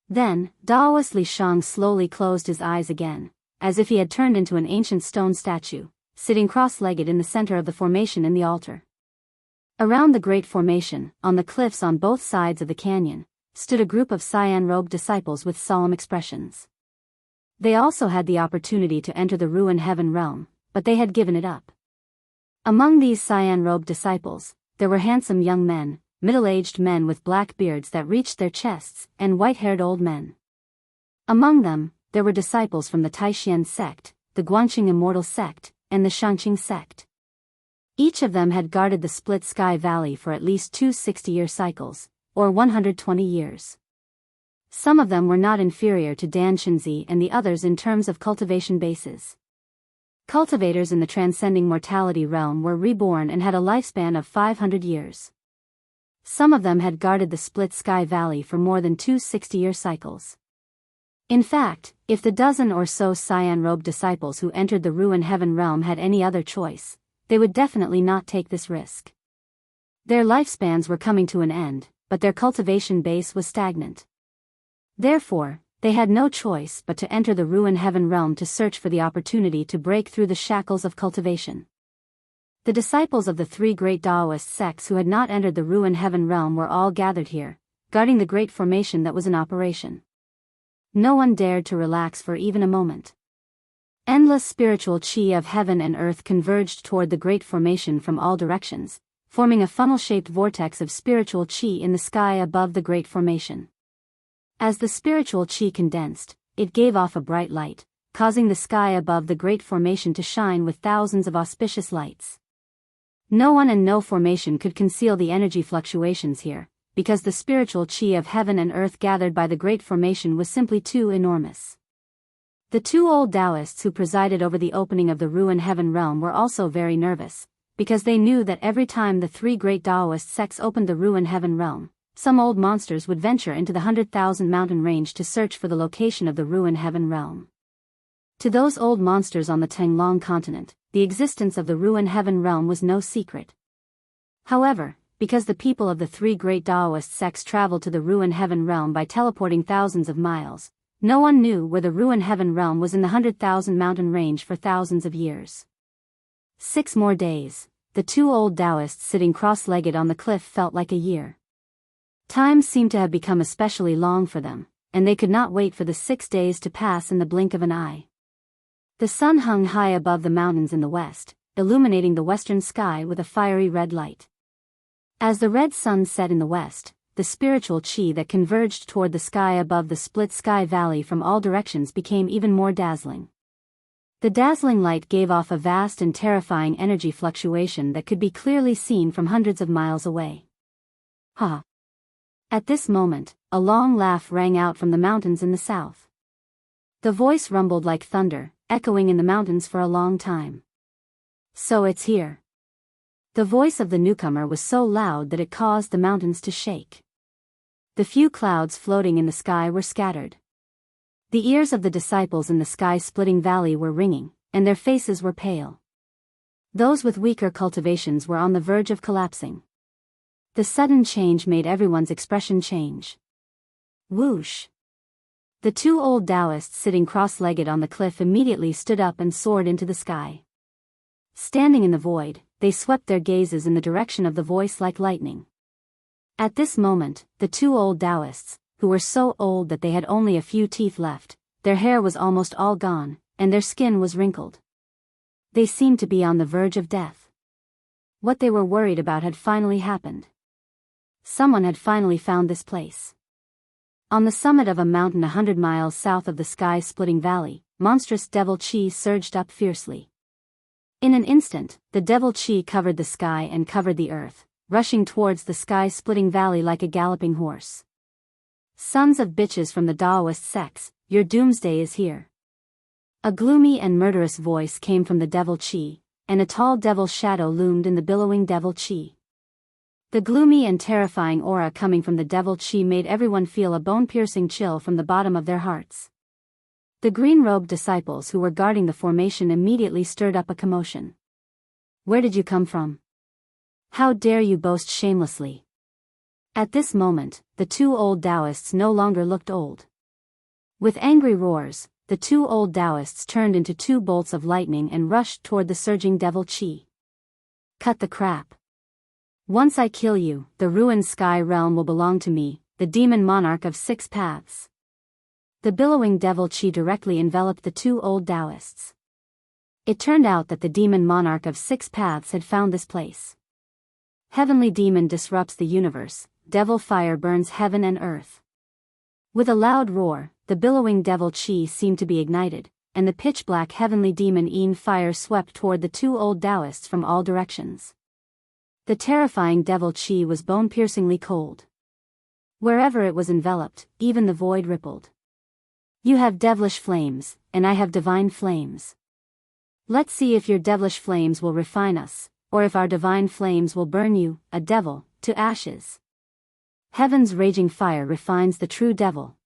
Then, Daoist Li Shang slowly closed his eyes again, as if he had turned into an ancient stone statue, sitting cross-legged in the center of the formation in the altar. Around the great formation, on the cliffs on both sides of the canyon, stood a group of cyan-robed disciples with solemn expressions. They also had the opportunity to enter the ruined heaven realm, but they had given it up. Among these cyan-robed disciples, there were handsome young men, middle-aged men with black beards that reached their chests, and white-haired old men. Among them, there were disciples from the Taishan sect, the Guangqing Immortal sect, and the Shangqing sect. Each of them had guarded the Split Sky Valley for at least 2 60-year cycles, or 120 years. Some of them were not inferior to Dan Shenzi and the others in terms of cultivation bases. Cultivators in the transcending mortality realm were reborn and had a lifespan of 500 years. Some of them had guarded the Split Sky Valley for more than 2 60-year cycles. In fact, if the dozen or so cyan-robed disciples who entered the ruined heaven realm had any other choice, they would definitely not take this risk. Their lifespans were coming to an end, but their cultivation base was stagnant. Therefore, they had no choice but to enter the ruined heaven realm to search for the opportunity to break through the shackles of cultivation. The disciples of the 3 great Daoist sects who had not entered the ruined heaven realm were all gathered here, guarding the great formation that was in operation. No one dared to relax for even a moment. Endless spiritual chi of heaven and earth converged toward the great formation from all directions, forming a funnel-shaped vortex of spiritual chi in the sky above the great formation. As the spiritual chi condensed, it gave off a bright light, causing the sky above the great formation to shine with thousands of auspicious lights. No one and no formation could conceal the energy fluctuations here, because the spiritual chi of heaven and earth gathered by the great formation was simply too enormous. The 2 old Taoists who presided over the opening of the ruined heaven realm were also very nervous, because they knew that every time the 3 great Taoist sects opened the ruined heaven realm, some old monsters would venture into the 100,000 mountain range to search for the location of the ruined heaven realm. To those old monsters on the Tenglong continent, the existence of the ruined heaven realm was no secret. However, because the people of the 3 great Taoist sects traveled to the ruined heaven realm by teleporting thousands of miles, no one knew where the ruined heaven realm was in the 100,000 mountain range for thousands of years. 6 more days, the 2 old Taoists sitting cross-legged on the cliff felt like a year. Time seemed to have become especially long for them, and they could not wait for the 6 days to pass in the blink of an eye. The sun hung high above the mountains in the west, illuminating the western sky with a fiery red light. As the red sun set in the west, the spiritual chi that converged toward the sky above the Split Sky Valley from all directions became even more dazzling. The dazzling light gave off a vast and terrifying energy fluctuation that could be clearly seen from hundreds of miles away. Ha! At this moment, a long laugh rang out from the mountains in the south. The voice rumbled like thunder, echoing in the mountains for a long time. So it's here. The voice of the newcomer was so loud that it caused the mountains to shake. The few clouds floating in the sky were scattered. The ears of the disciples in the sky-splitting valley were ringing, and their faces were pale. Those with weaker cultivations were on the verge of collapsing. The sudden change made everyone's expression change. Whoosh! The two old Taoists sitting cross-legged on the cliff immediately stood up and soared into the sky. Standing in the void, they swept their gazes in the direction of the voice like lightning. At this moment, the two old Taoists, who were so old that they had only a few teeth left, their hair was almost all gone, and their skin was wrinkled. They seemed to be on the verge of death. What they were worried about had finally happened. Someone had finally found this place. On the summit of a mountain 100 miles south of the sky-splitting valley, monstrous devil chi surged up fiercely. In an instant, the devil chi covered the sky and covered the earth, rushing towards the sky-splitting valley like a galloping horse. Sons of bitches from the Taoist sects, your doomsday is here. A gloomy and murderous voice came from the devil chi, and a tall devil shadow loomed in the billowing devil chi. The gloomy and terrifying aura coming from the devil chi made everyone feel a bone-piercing chill from the bottom of their hearts. The green-robed disciples who were guarding the formation immediately stirred up a commotion. Where did you come from? How dare you boast shamelessly? At this moment, the two old Taoists no longer looked old. With angry roars, the two old Taoists turned into two bolts of lightning and rushed toward the surging devil chi. Cut the crap. Once I kill you, the ruined sky realm will belong to me, the demon monarch of 6 paths. The billowing devil chi directly enveloped the two old Taoists. It turned out that the demon monarch of 6 paths had found this place. Heavenly demon disrupts the universe, devil fire burns heaven and earth. With a loud roar, the billowing devil chi seemed to be ignited, and the pitch-black heavenly demon fire swept toward the two old Taoists from all directions. The terrifying devil chi was bone-piercingly cold. Wherever it was enveloped, even the void rippled. You have devilish flames, and I have divine flames. Let's see if your devilish flames will refine us, or if our divine flames will burn you, a devil, to ashes. Heaven's raging fire refines the true devil.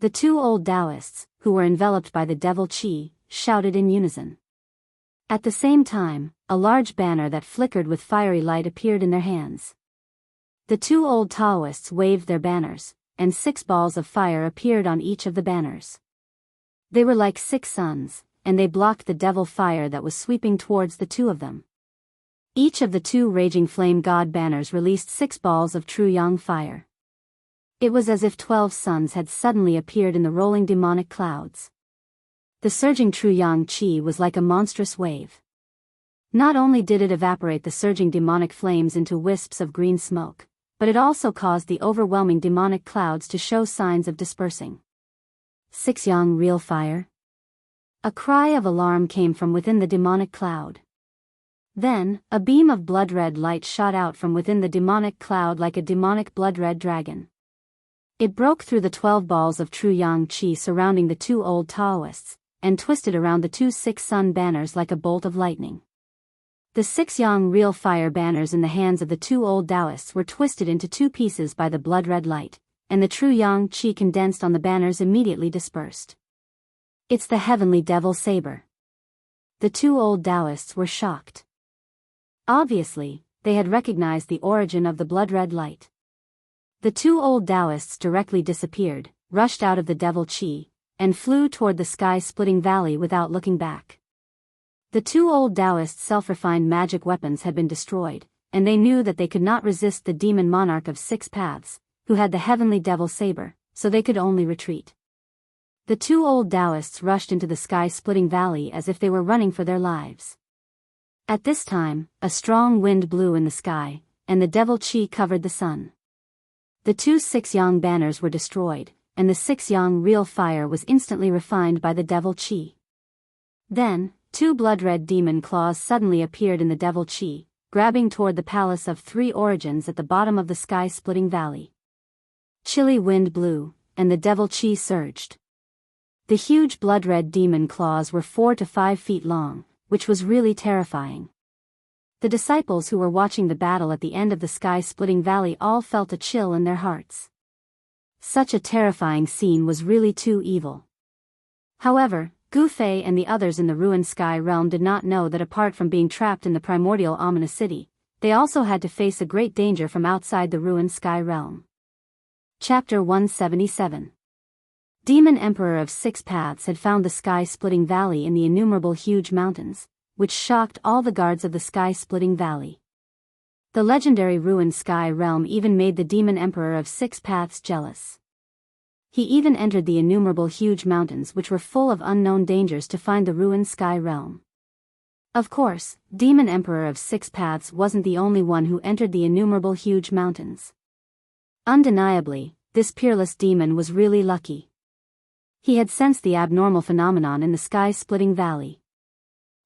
The two old Taoists, who were enveloped by the devil chi, shouted in unison. At the same time, a large banner that flickered with fiery light appeared in their hands. The two old Taoists waved their banners, and 6 balls of fire appeared on each of the banners. They were like 6 suns, and they blocked the devil fire that was sweeping towards the two of them. Each of the 2 raging flame god banners released 6 balls of true yang fire. It was as if 12 suns had suddenly appeared in the rolling demonic clouds. The surging true yang chi was like a monstrous wave. Not only did it evaporate the surging demonic flames into wisps of green smoke, but it also caused the overwhelming demonic clouds to show signs of dispersing. 6 yang real fire? A cry of alarm came from within the demonic cloud. Then, a beam of blood-red light shot out from within the demonic cloud like a demonic blood-red dragon. It broke through the 12 balls of true yang chi surrounding the two old Taoists, and twisted around the 2 6-sun banners like a bolt of lightning. The 6 yang real fire banners in the hands of the two old Taoists were twisted into 2 pieces by the blood-red light, and the true yang chi condensed on the banners immediately dispersed. It's the heavenly devil saber. The two old Taoists were shocked. Obviously, they had recognized the origin of the blood-red light. The two old Taoists directly disappeared, rushed out of the devil chi, and flew toward the sky-splitting valley without looking back. The two old Taoists' self-refined magic weapons had been destroyed, and they knew that they could not resist the demon monarch of 6 paths, who had the heavenly devil saber, so they could only retreat. The two old Taoists rushed into the sky-splitting valley as if they were running for their lives. At this time, a strong wind blew in the sky, and the devil chi covered the sun. The 2 6 yang banners were destroyed, and the 6 yang real fire was instantly refined by the devil chi. Then, 2 blood-red demon claws suddenly appeared in the devil chi, grabbing toward the palace of 3 origins at the bottom of the sky-splitting valley. Chilly wind blew, and the devil chi surged. The huge blood-red demon claws were 4 to 5 feet long, which was really terrifying. The disciples who were watching the battle at the end of the sky-splitting valley all felt a chill in their hearts. Such a terrifying scene was really too evil. However, Gu Fei and the others in the ruined sky realm did not know that apart from being trapped in the primordial ominous city, they also had to face a great danger from outside the ruined sky realm. Chapter 177. Demon Emperor of Six Paths had found the sky-splitting valley in the innumerable huge mountains, which shocked all the guards of the sky-splitting valley. The legendary ruined sky realm even made the Demon Emperor of Six Paths jealous. He even entered the innumerable huge mountains which were full of unknown dangers to find the ruined sky realm. Of course, Demon Emperor of Six Paths wasn't the only one who entered the innumerable huge mountains. Undeniably, this peerless demon was really lucky. He had sensed the abnormal phenomenon in the sky-splitting valley.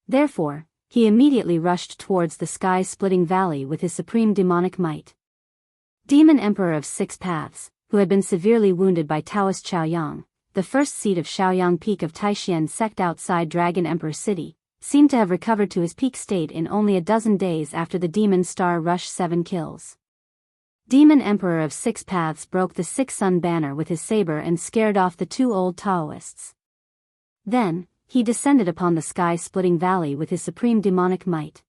Therefore, he immediately rushed towards the sky-splitting valley with his supreme demonic might. Demon Emperor of Six Paths, who had been severely wounded by Taoist Shaoyang, the first seat of Shaoyang Peak of Taishan sect outside Dragon Emperor City, seemed to have recovered to his peak state in only a dozen days after the Demon Star Rush 7 kills. Demon Emperor of Six Paths broke the Six Sun banner with his saber and scared off the two old Taoists. Then, he descended upon the sky-splitting valley with his supreme demonic might.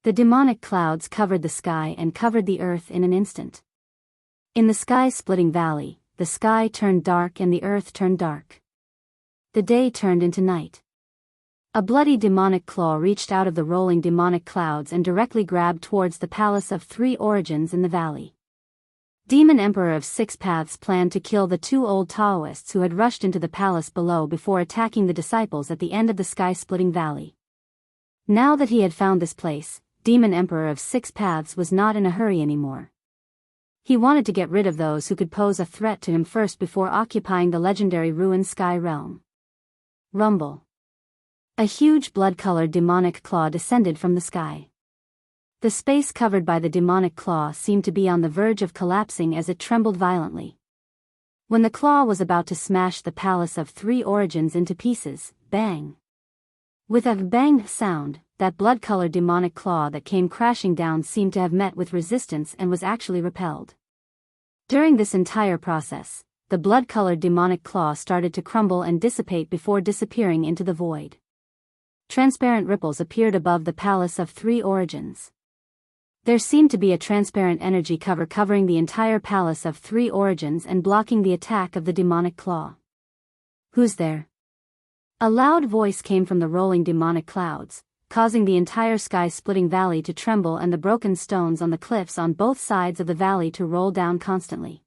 The demonic clouds covered the sky and covered the earth in an instant. In the sky-splitting valley, the sky turned dark and the earth turned dark. The day turned into night. A bloody demonic claw reached out of the rolling demonic clouds and directly grabbed towards the Palace of Three Origins in the valley. Demon Emperor of Six Paths planned to kill the two old Taoists who had rushed into the palace below before attacking the disciples at the end of the sky-splitting valley. Now that he had found this place, Demon Emperor of Six Paths was not in a hurry anymore. He wanted to get rid of those who could pose a threat to him first before occupying the legendary ruined sky realm. Rumble. A huge blood-colored demonic claw descended from the sky. The space covered by the demonic claw seemed to be on the verge of collapsing as it trembled violently. When the claw was about to smash the Palace of Three Origins into pieces, bang! With a bang sound, that blood-colored demonic claw that came crashing down seemed to have met with resistance and was actually repelled. During this entire process, the blood-colored demonic claw started to crumble and dissipate before disappearing into the void. Transparent ripples appeared above the Palace of Three Origins. There seemed to be a transparent energy cover covering the entire Palace of Three Origins and blocking the attack of the demonic claw. "Who's there?" A loud voice came from the rolling demonic clouds, causing the entire sky-splitting valley to tremble and the broken stones on the cliffs on both sides of the valley to roll down constantly.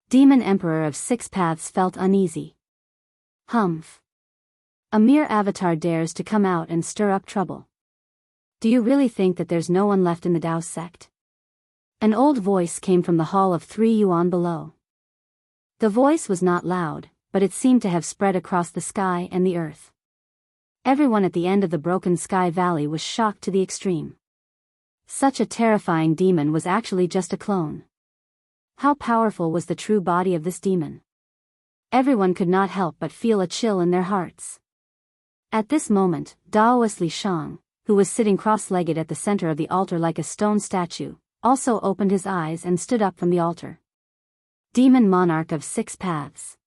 Demon Emperor of Six Paths felt uneasy. Humph. A mere avatar dares to come out and stir up trouble. Do you really think that there's no one left in the Dao sect? An old voice came from the Hall of Three Yuan below. The voice was not loud, but it seemed to have spread across the sky and the earth. Everyone at the end of the broken sky valley was shocked to the extreme. Such a terrifying demon was actually just a clone. How powerful was the true body of this demon? Everyone could not help but feel a chill in their hearts. At this moment, Daoist Li Shang, who was sitting cross-legged at the center of the altar like a stone statue, also opened his eyes and stood up from the altar. Demon Monarch of Six Paths.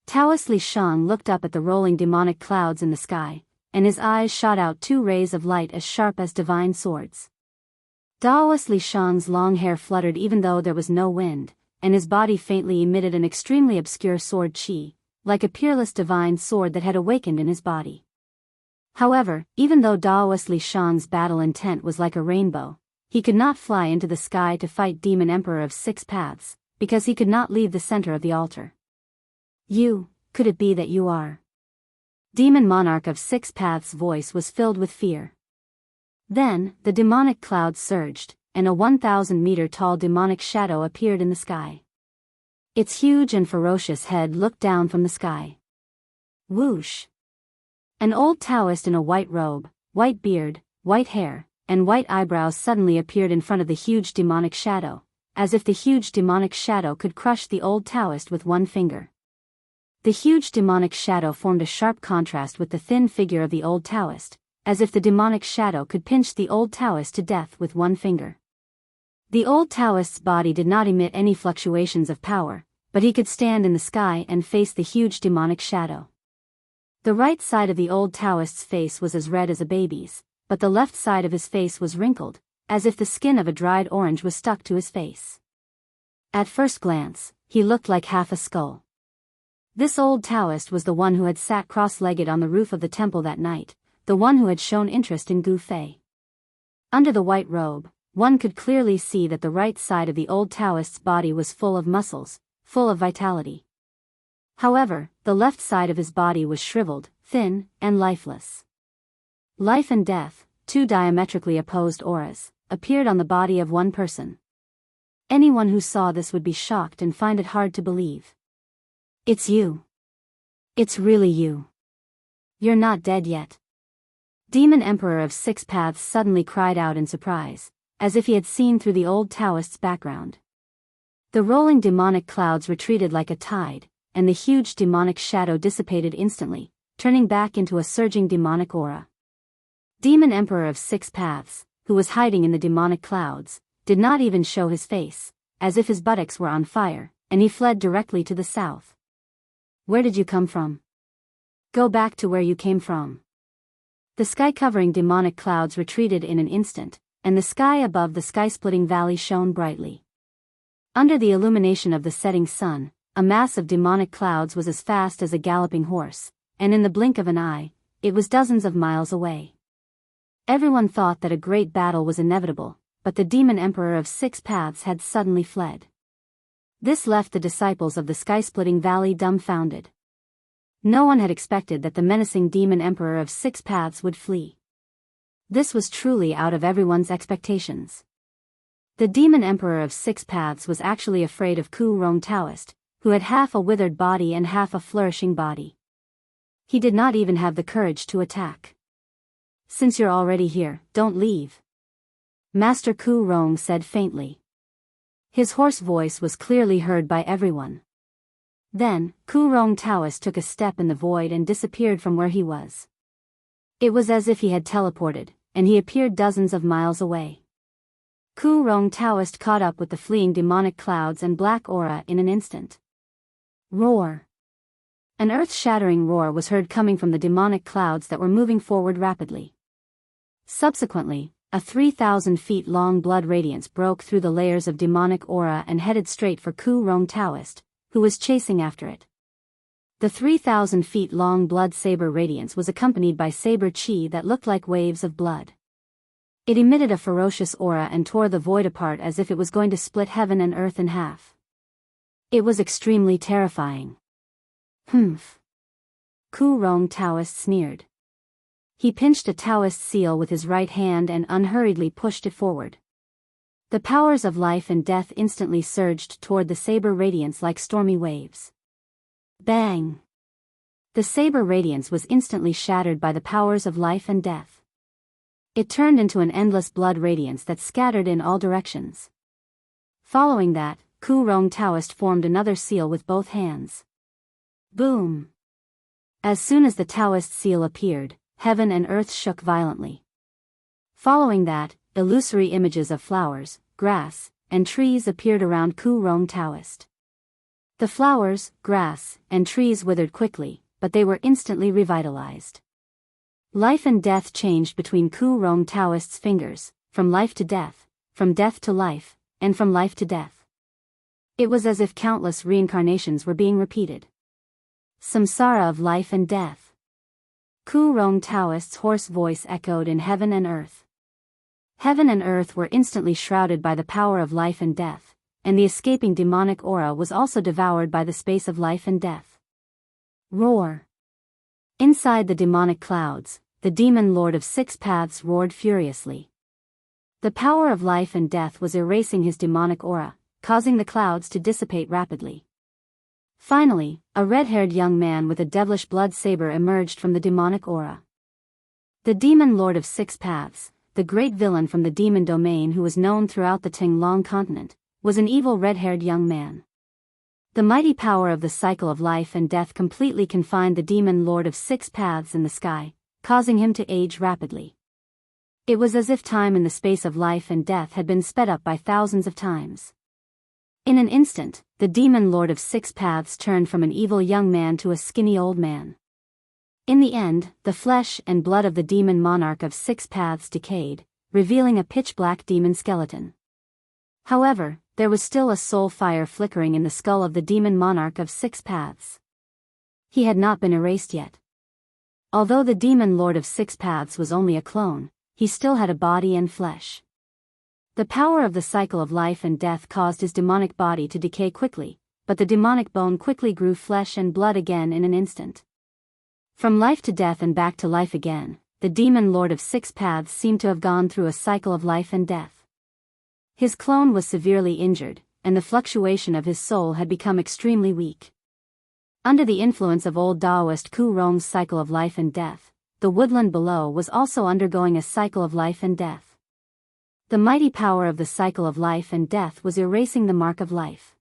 Taoist Li Shang looked up at the rolling demonic clouds in the sky, and his eyes shot out two rays of light as sharp as divine swords. Daoist Li Shang's long hair fluttered even though there was no wind, and his body faintly emitted an extremely obscure sword qi, like a peerless divine sword that had awakened in his body. However, even though Daoist Li Shang's battle intent was like a rainbow, he could not fly into the sky to fight Demon Emperor of Six Paths, because he could not leave the center of the altar. Could it be that you are? Demon Monarch of Six Paths' voice was filled with fear. Then, the demonic clouds surged, and a 1,000-meter-tall demonic shadow appeared in the sky. Its huge and ferocious head looked down from the sky. Whoosh! An old Taoist in a white robe, white beard, white hair, and white eyebrows suddenly appeared in front of the huge demonic shadow, as if the huge demonic shadow could crush the old Taoist with one finger. The huge demonic shadow formed a sharp contrast with the thin figure of the old Taoist, as if the demonic shadow could pinch the old Taoist to death with one finger. The old Taoist's body did not emit any fluctuations of power, but he could stand in the sky and face the huge demonic shadow. The right side of the old Taoist's face was as red as a baby's, but the left side of his face was wrinkled, as if the skin of a dried orange was stuck to his face. At first glance, he looked like half a skull. This old Taoist was the one who had sat cross-legged on the roof of the temple that night, the one who had shown interest in Gu Fei. Under the white robe, one could clearly see that the right side of the old Taoist's body was full of muscles, full of vitality. However, the left side of his body was shriveled, thin, and lifeless. Life and death, two diametrically opposed auras, appeared on the body of one person. Anyone who saw this would be shocked and find it hard to believe. It's you. It's really you. You're not dead yet. Demon Emperor of Six Paths suddenly cried out in surprise, as if he had seen through the old Taoist's background. The rolling demonic clouds retreated like a tide, and the huge demonic shadow dissipated instantly, turning back into a surging demonic aura. Demon Emperor of Six Paths, who was hiding in the demonic clouds, did not even show his face, as if his buttocks were on fire, and he fled directly to the south. Where did you come from? Go back to where you came from. The sky-covering demonic clouds retreated in an instant, and the sky above the sky-splitting valley shone brightly. Under the illumination of the setting sun, a mass of demonic clouds was as fast as a galloping horse, and in the blink of an eye, it was dozens of miles away. Everyone thought that a great battle was inevitable, but the Demon Emperor of Six Paths had suddenly fled. This left the disciples of the sky-splitting valley dumbfounded. No one had expected that the menacing Demon Emperor of Six Paths would flee. This was truly out of everyone's expectations. The Demon Emperor of Six Paths was actually afraid of Ku Rong Taoist, who had half a withered body and half a flourishing body. He did not even have the courage to attack. Since you're already here, don't leave. Master Ku Rong said faintly. His hoarse voice was clearly heard by everyone. Then, Ku Rong Taoist took a step in the void and disappeared from where he was. It was as if he had teleported, and he appeared dozens of miles away. Ku Rong Taoist caught up with the fleeing demonic clouds and black aura in an instant. Roar! An earth-shattering roar was heard coming from the demonic clouds that were moving forward rapidly. Subsequently, a 3,000 feet long blood radiance broke through the layers of demonic aura and headed straight for Ku Rong Taoist, who was chasing after it. The 3,000 feet long blood saber radiance was accompanied by saber chi that looked like waves of blood. It emitted a ferocious aura and tore the void apart as if it was going to split heaven and earth in half. It was extremely terrifying. Humph. Ku Rong Taoist sneered. He pinched a Taoist seal with his right hand and unhurriedly pushed it forward. The powers of life and death instantly surged toward the saber radiance like stormy waves. Bang! The saber radiance was instantly shattered by the powers of life and death. It turned into an endless blood radiance that scattered in all directions. Following that, Ku Rong Taoist formed another seal with both hands. Boom! As soon as the Taoist seal appeared, heaven and earth shook violently. Following that, illusory images of flowers, grass, and trees appeared around Ku Rong Taoist. The flowers, grass, and trees withered quickly, but they were instantly revitalized. Life and death changed between Ku Rong Taoist's fingers, from life to death, from death to life, and from life to death. It was as if countless reincarnations were being repeated. Samsara of life and death. Ku Rong Taoist's hoarse voice echoed in heaven and earth. Heaven and earth were instantly shrouded by the power of life and death, and the escaping demonic aura was also devoured by the space of life and death. Roar! Inside the demonic clouds, the demon lord of Six Paths roared furiously. The power of life and death was erasing his demonic aura, causing the clouds to dissipate rapidly. Finally, a red-haired young man with a devilish blood saber emerged from the demonic aura. The demon lord of Six Paths, the great villain from the demon domain who was known throughout the Ting-Long continent, was an evil red-haired young man. The mighty power of the cycle of life and death completely confined the demon lord of Six Paths in the sky, causing him to age rapidly. It was as if time in the space of life and death had been sped up by thousands of times. In an instant, the demon lord of Six Paths turned from an evil young man to a skinny old man. In the end, the flesh and blood of the demon monarch of 6 paths decayed, revealing a pitch-black demon skeleton. However, there was still a soul fire flickering in the skull of the demon monarch of 6 paths. He had not been erased yet. Although the demon lord of 6 paths was only a clone, he still had a body and flesh. The power of the cycle of life and death caused his demonic body to decay quickly, but the demonic bone quickly grew flesh and blood again in an instant. From life to death and back to life again, the demon lord of 6 paths seemed to have gone through a cycle of life and death. His clone was severely injured, and the fluctuation of his soul had become extremely weak. Under the influence of old Taoist Ku Rong's cycle of life and death, the woodland below was also undergoing a cycle of life and death. The mighty power of the cycle of life and death was erasing the mark of life.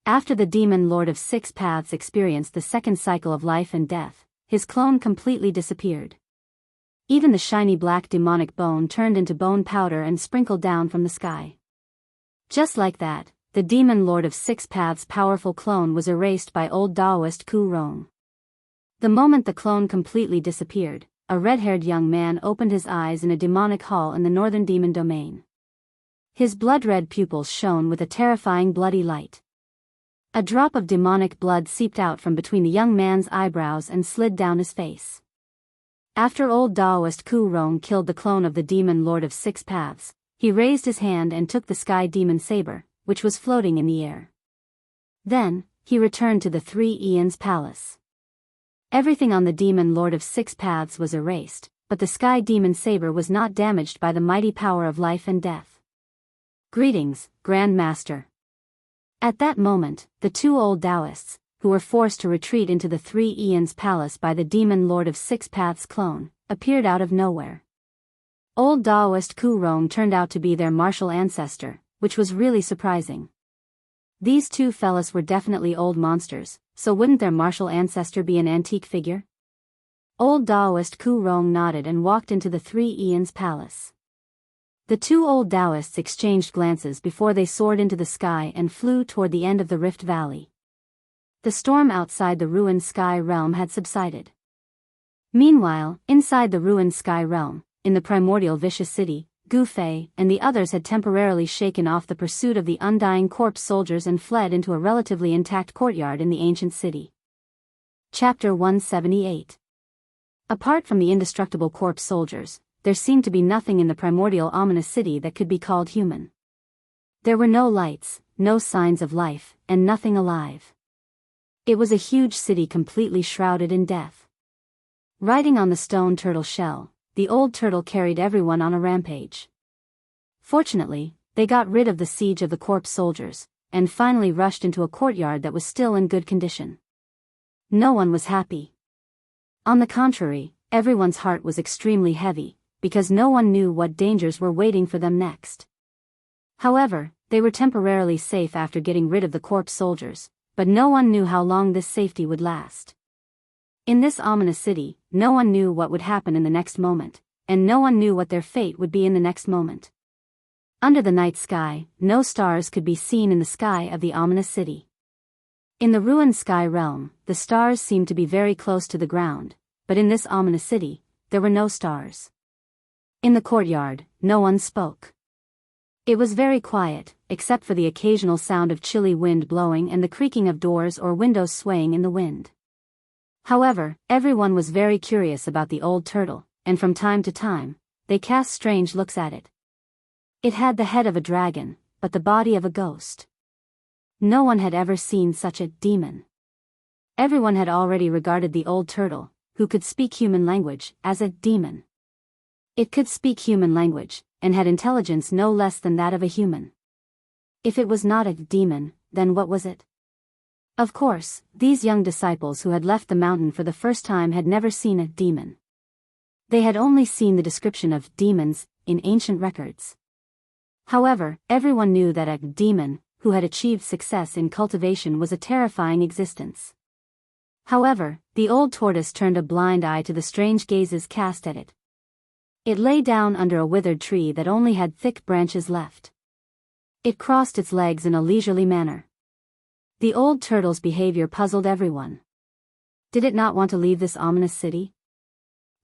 After the demon lord of 6 paths experienced the second cycle of life and death, his clone completely disappeared. Even the shiny black demonic bone turned into bone powder and sprinkled down from the sky. Just like that, the demon lord of 6 paths' powerful clone was erased by old Taoist Ku Rong. The moment the clone completely disappeared, a red-haired young man opened his eyes in a demonic hall in the northern demon domain. His blood-red pupils shone with a terrifying bloody light. A drop of demonic blood seeped out from between the young man's eyebrows and slid down his face. After old Taoist Ku Rong killed the clone of the demon lord of 6 paths, he raised his hand and took the sky demon saber, which was floating in the air. Then, he returned to the 3 Eons palace. Everything on the demon lord of 6 paths was erased, but the sky demon saber was not damaged by the mighty power of life and death. Greetings, Grand Master. At that moment, the 2 old Taoists, who were forced to retreat into the 3 Eons palace by the demon lord of 6 paths clone, appeared out of nowhere. Old Taoist Ku Rong turned out to be their martial ancestor, which was really surprising. These 2 fellas were definitely old monsters, so wouldn't their martial ancestor be an antique figure? Old Taoist Ku Rong nodded and walked into the 3 Eons palace. The 2 old Taoists exchanged glances before they soared into the sky and flew toward the end of the Rift Valley. The storm outside the ruined sky realm had subsided. Meanwhile, inside the ruined sky realm, in the primordial vicious city, Gu Fei and the others had temporarily shaken off the pursuit of the undying corpse soldiers and fled into a relatively intact courtyard in the ancient city. Chapter 178. Apart from the indestructible corpse soldiers, there seemed to be nothing in the primordial ominous city that could be called human. There were no lights, no signs of life, and nothing alive. It was a huge city completely shrouded in death. Riding on the stone turtle shell, the old turtle carried everyone on a rampage. Fortunately, they got rid of the siege of the corpse soldiers, and finally rushed into a courtyard that was still in good condition. No one was happy. On the contrary, everyone's heart was extremely heavy, because no one knew what dangers were waiting for them next. However, they were temporarily safe after getting rid of the corpse soldiers, but no one knew how long this safety would last. In this ominous city, no one knew what would happen in the next moment, and no one knew what their fate would be in the next moment. Under the night sky, no stars could be seen in the sky of the ominous city. In the ruined sky realm, the stars seemed to be very close to the ground, but in this ominous city, there were no stars. In the courtyard, no one spoke. It was very quiet, except for the occasional sound of chilly wind blowing and the creaking of doors or windows swaying in the wind. However, everyone was very curious about the old turtle, and from time to time, they cast strange looks at it. It had the head of a dragon, but the body of a ghost. No one had ever seen such a demon. Everyone had already regarded the old turtle, who could speak human language, as a demon. It could speak human language, and had intelligence no less than that of a human. If it was not a demon, then what was it? Of course, these young disciples who had left the mountain for the first time had never seen a demon. They had only seen the description of demons in ancient records. However, everyone knew that a demon, who had achieved success in cultivation, was a terrifying existence. However, the old tortoise turned a blind eye to the strange gazes cast at it. It lay down under a withered tree that only had thick branches left. It crossed its legs in a leisurely manner. The old turtle's behavior puzzled everyone. Did it not want to leave this ominous city?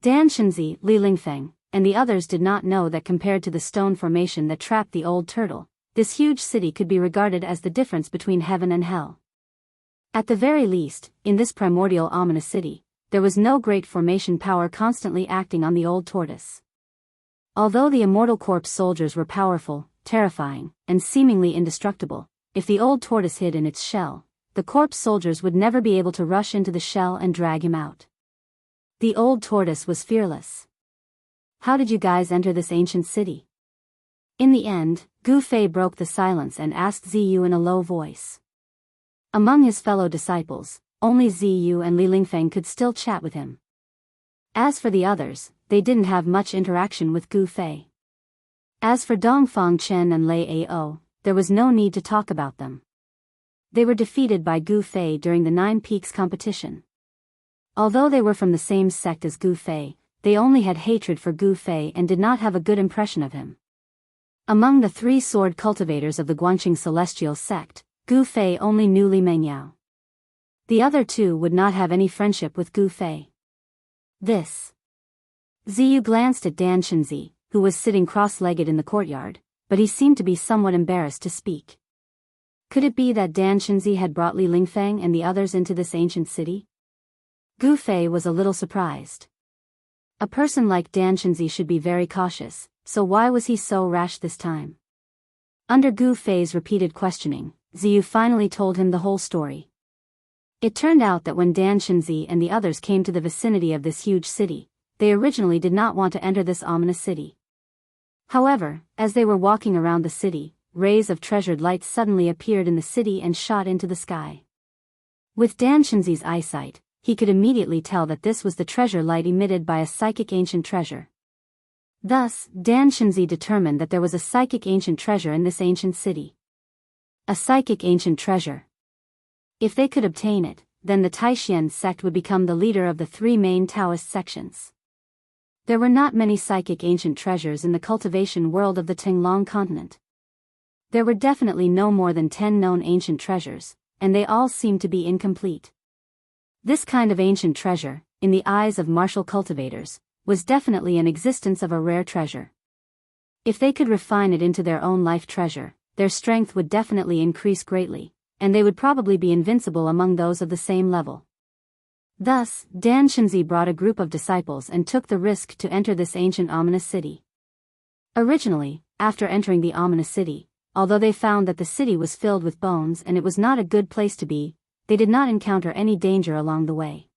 Dan Shinzi, Li Lingfeng, and the others did not know that compared to the stone formation that trapped the old turtle, this huge city could be regarded as the difference between heaven and hell. At the very least, in this primordial ominous city, there was no great formation power constantly acting on the old tortoise. Although the immortal corpse soldiers were powerful, terrifying, and seemingly indestructible, if the old tortoise hid in its shell, the corpse soldiers would never be able to rush into the shell and drag him out. The old tortoise was fearless. How did you guys enter this ancient city? In the end, Gu Fei broke the silence and asked Ziyu in a low voice. Among his fellow disciples, only Ziyu and Li Lingfeng could still chat with him. As for the others, they didn't have much interaction with Gu Fei. As for Dongfang Chen and Lei Ao, there was no need to talk about them. They were defeated by Gu Fei during the Nine Peaks competition. Although they were from the same sect as Gu Fei, they only had hatred for Gu Fei and did not have a good impression of him. Among the three sword cultivators of the Guanqing Celestial sect, Gu Fei only knew Li Mengyao. The other two would not have any friendship with Gu Fei. Ziyu glanced at Dan Shinzi, who was sitting cross-legged in the courtyard, but he seemed to be somewhat embarrassed to speak. Could it be that Dan Shinzi had brought Li Lingfeng and the others into this ancient city? Gu Fei was a little surprised. A person like Dan Shinzi should be very cautious, so why was he so rash this time? Under Gu Fei's repeated questioning, Ziyu finally told him the whole story. It turned out that when Dan Shinzi and the others came to the vicinity of this huge city, they originally did not want to enter this ominous city. However, as they were walking around the city, rays of treasured light suddenly appeared in the city and shot into the sky. With Dan Shinzi's eyesight, he could immediately tell that this was the treasure light emitted by a psychic ancient treasure. Thus, Dan Shinzi determined that there was a psychic ancient treasure in this ancient city. A psychic ancient treasure. If they could obtain it, then the Taishan sect would become the leader of the three main Taoist sections. There were not many psychic ancient treasures in the cultivation world of the Tinglong continent. There were definitely no more than 10 known ancient treasures, and they all seemed to be incomplete. This kind of ancient treasure, in the eyes of martial cultivators, was definitely an existence of a rare treasure. If they could refine it into their own life treasure, their strength would definitely increase greatly, and they would probably be invincible among those of the same level. Thus, Dan Shinzi brought a group of disciples and took the risk to enter this ancient ominous city. Originally, after entering the ominous city, although they found that the city was filled with bones and it was not a good place to be, they did not encounter any danger along the way.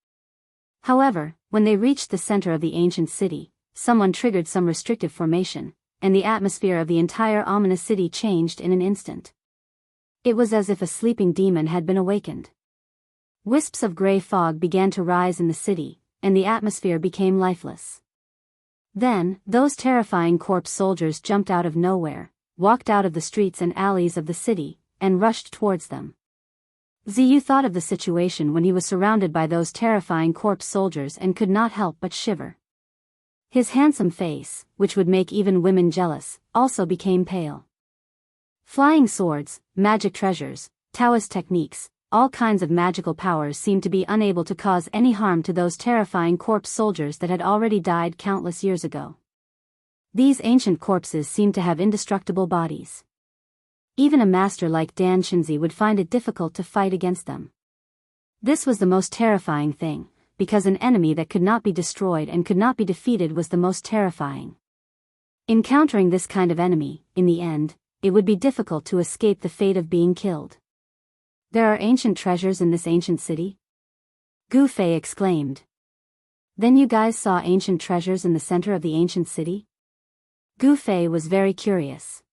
However, when they reached the center of the ancient city, someone triggered some restrictive formation, and the atmosphere of the entire ominous city changed in an instant. It was as if a sleeping demon had been awakened. Wisps of gray fog began to rise in the city, and the atmosphere became lifeless. Then, those terrifying corpse soldiers jumped out of nowhere, walked out of the streets and alleys of the city, and rushed towards them. Ziyu thought of the situation when he was surrounded by those terrifying corpse soldiers and could not help but shiver. His handsome face, which would make even women jealous, also became pale. Flying swords, magic treasures, Taoist techniques, all kinds of magical powers seemed to be unable to cause any harm to those terrifying corpse soldiers that had already died countless years ago. These ancient corpses seemed to have indestructible bodies. Even a master like Dan Shinzi would find it difficult to fight against them. This was the most terrifying thing, because an enemy that could not be destroyed and could not be defeated was the most terrifying. Encountering this kind of enemy, in the end, it would be difficult to escape the fate of being killed. There are ancient treasures in this ancient city? Gu Fei exclaimed. Then you guys saw ancient treasures in the center of the ancient city? Gu Fei was very curious.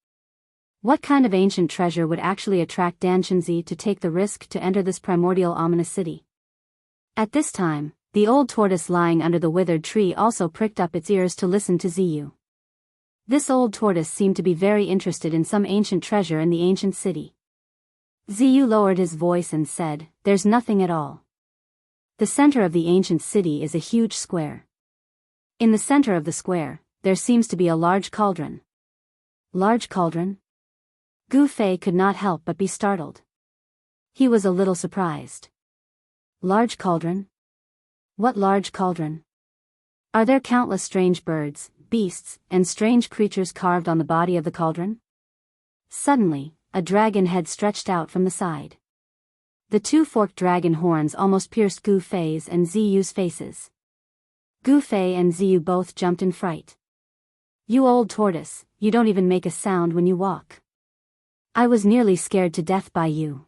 What kind of ancient treasure would actually attract Dan Shinzi to take the risk to enter this primordial ominous city? At this time, the old tortoise lying under the withered tree also pricked up its ears to listen to Ziyu. This old tortoise seemed to be very interested in some ancient treasure in the ancient city. Ziyu lowered his voice and said, "There's nothing at all. The center of the ancient city is a huge square. In the center of the square, there seems to be a large cauldron." Large cauldron? Gu Fei could not help but be startled. He was a little surprised. Large cauldron? What large cauldron? Are there countless strange birds, beasts, and strange creatures carved on the body of the cauldron? Suddenly, a dragon head stretched out from the side. The two forked dragon horns almost pierced Gu Fei's and Ziyu's faces. Gu Fei and Ziyu both jumped in fright. You old tortoise, you don't even make a sound when you walk. I was nearly scared to death by you.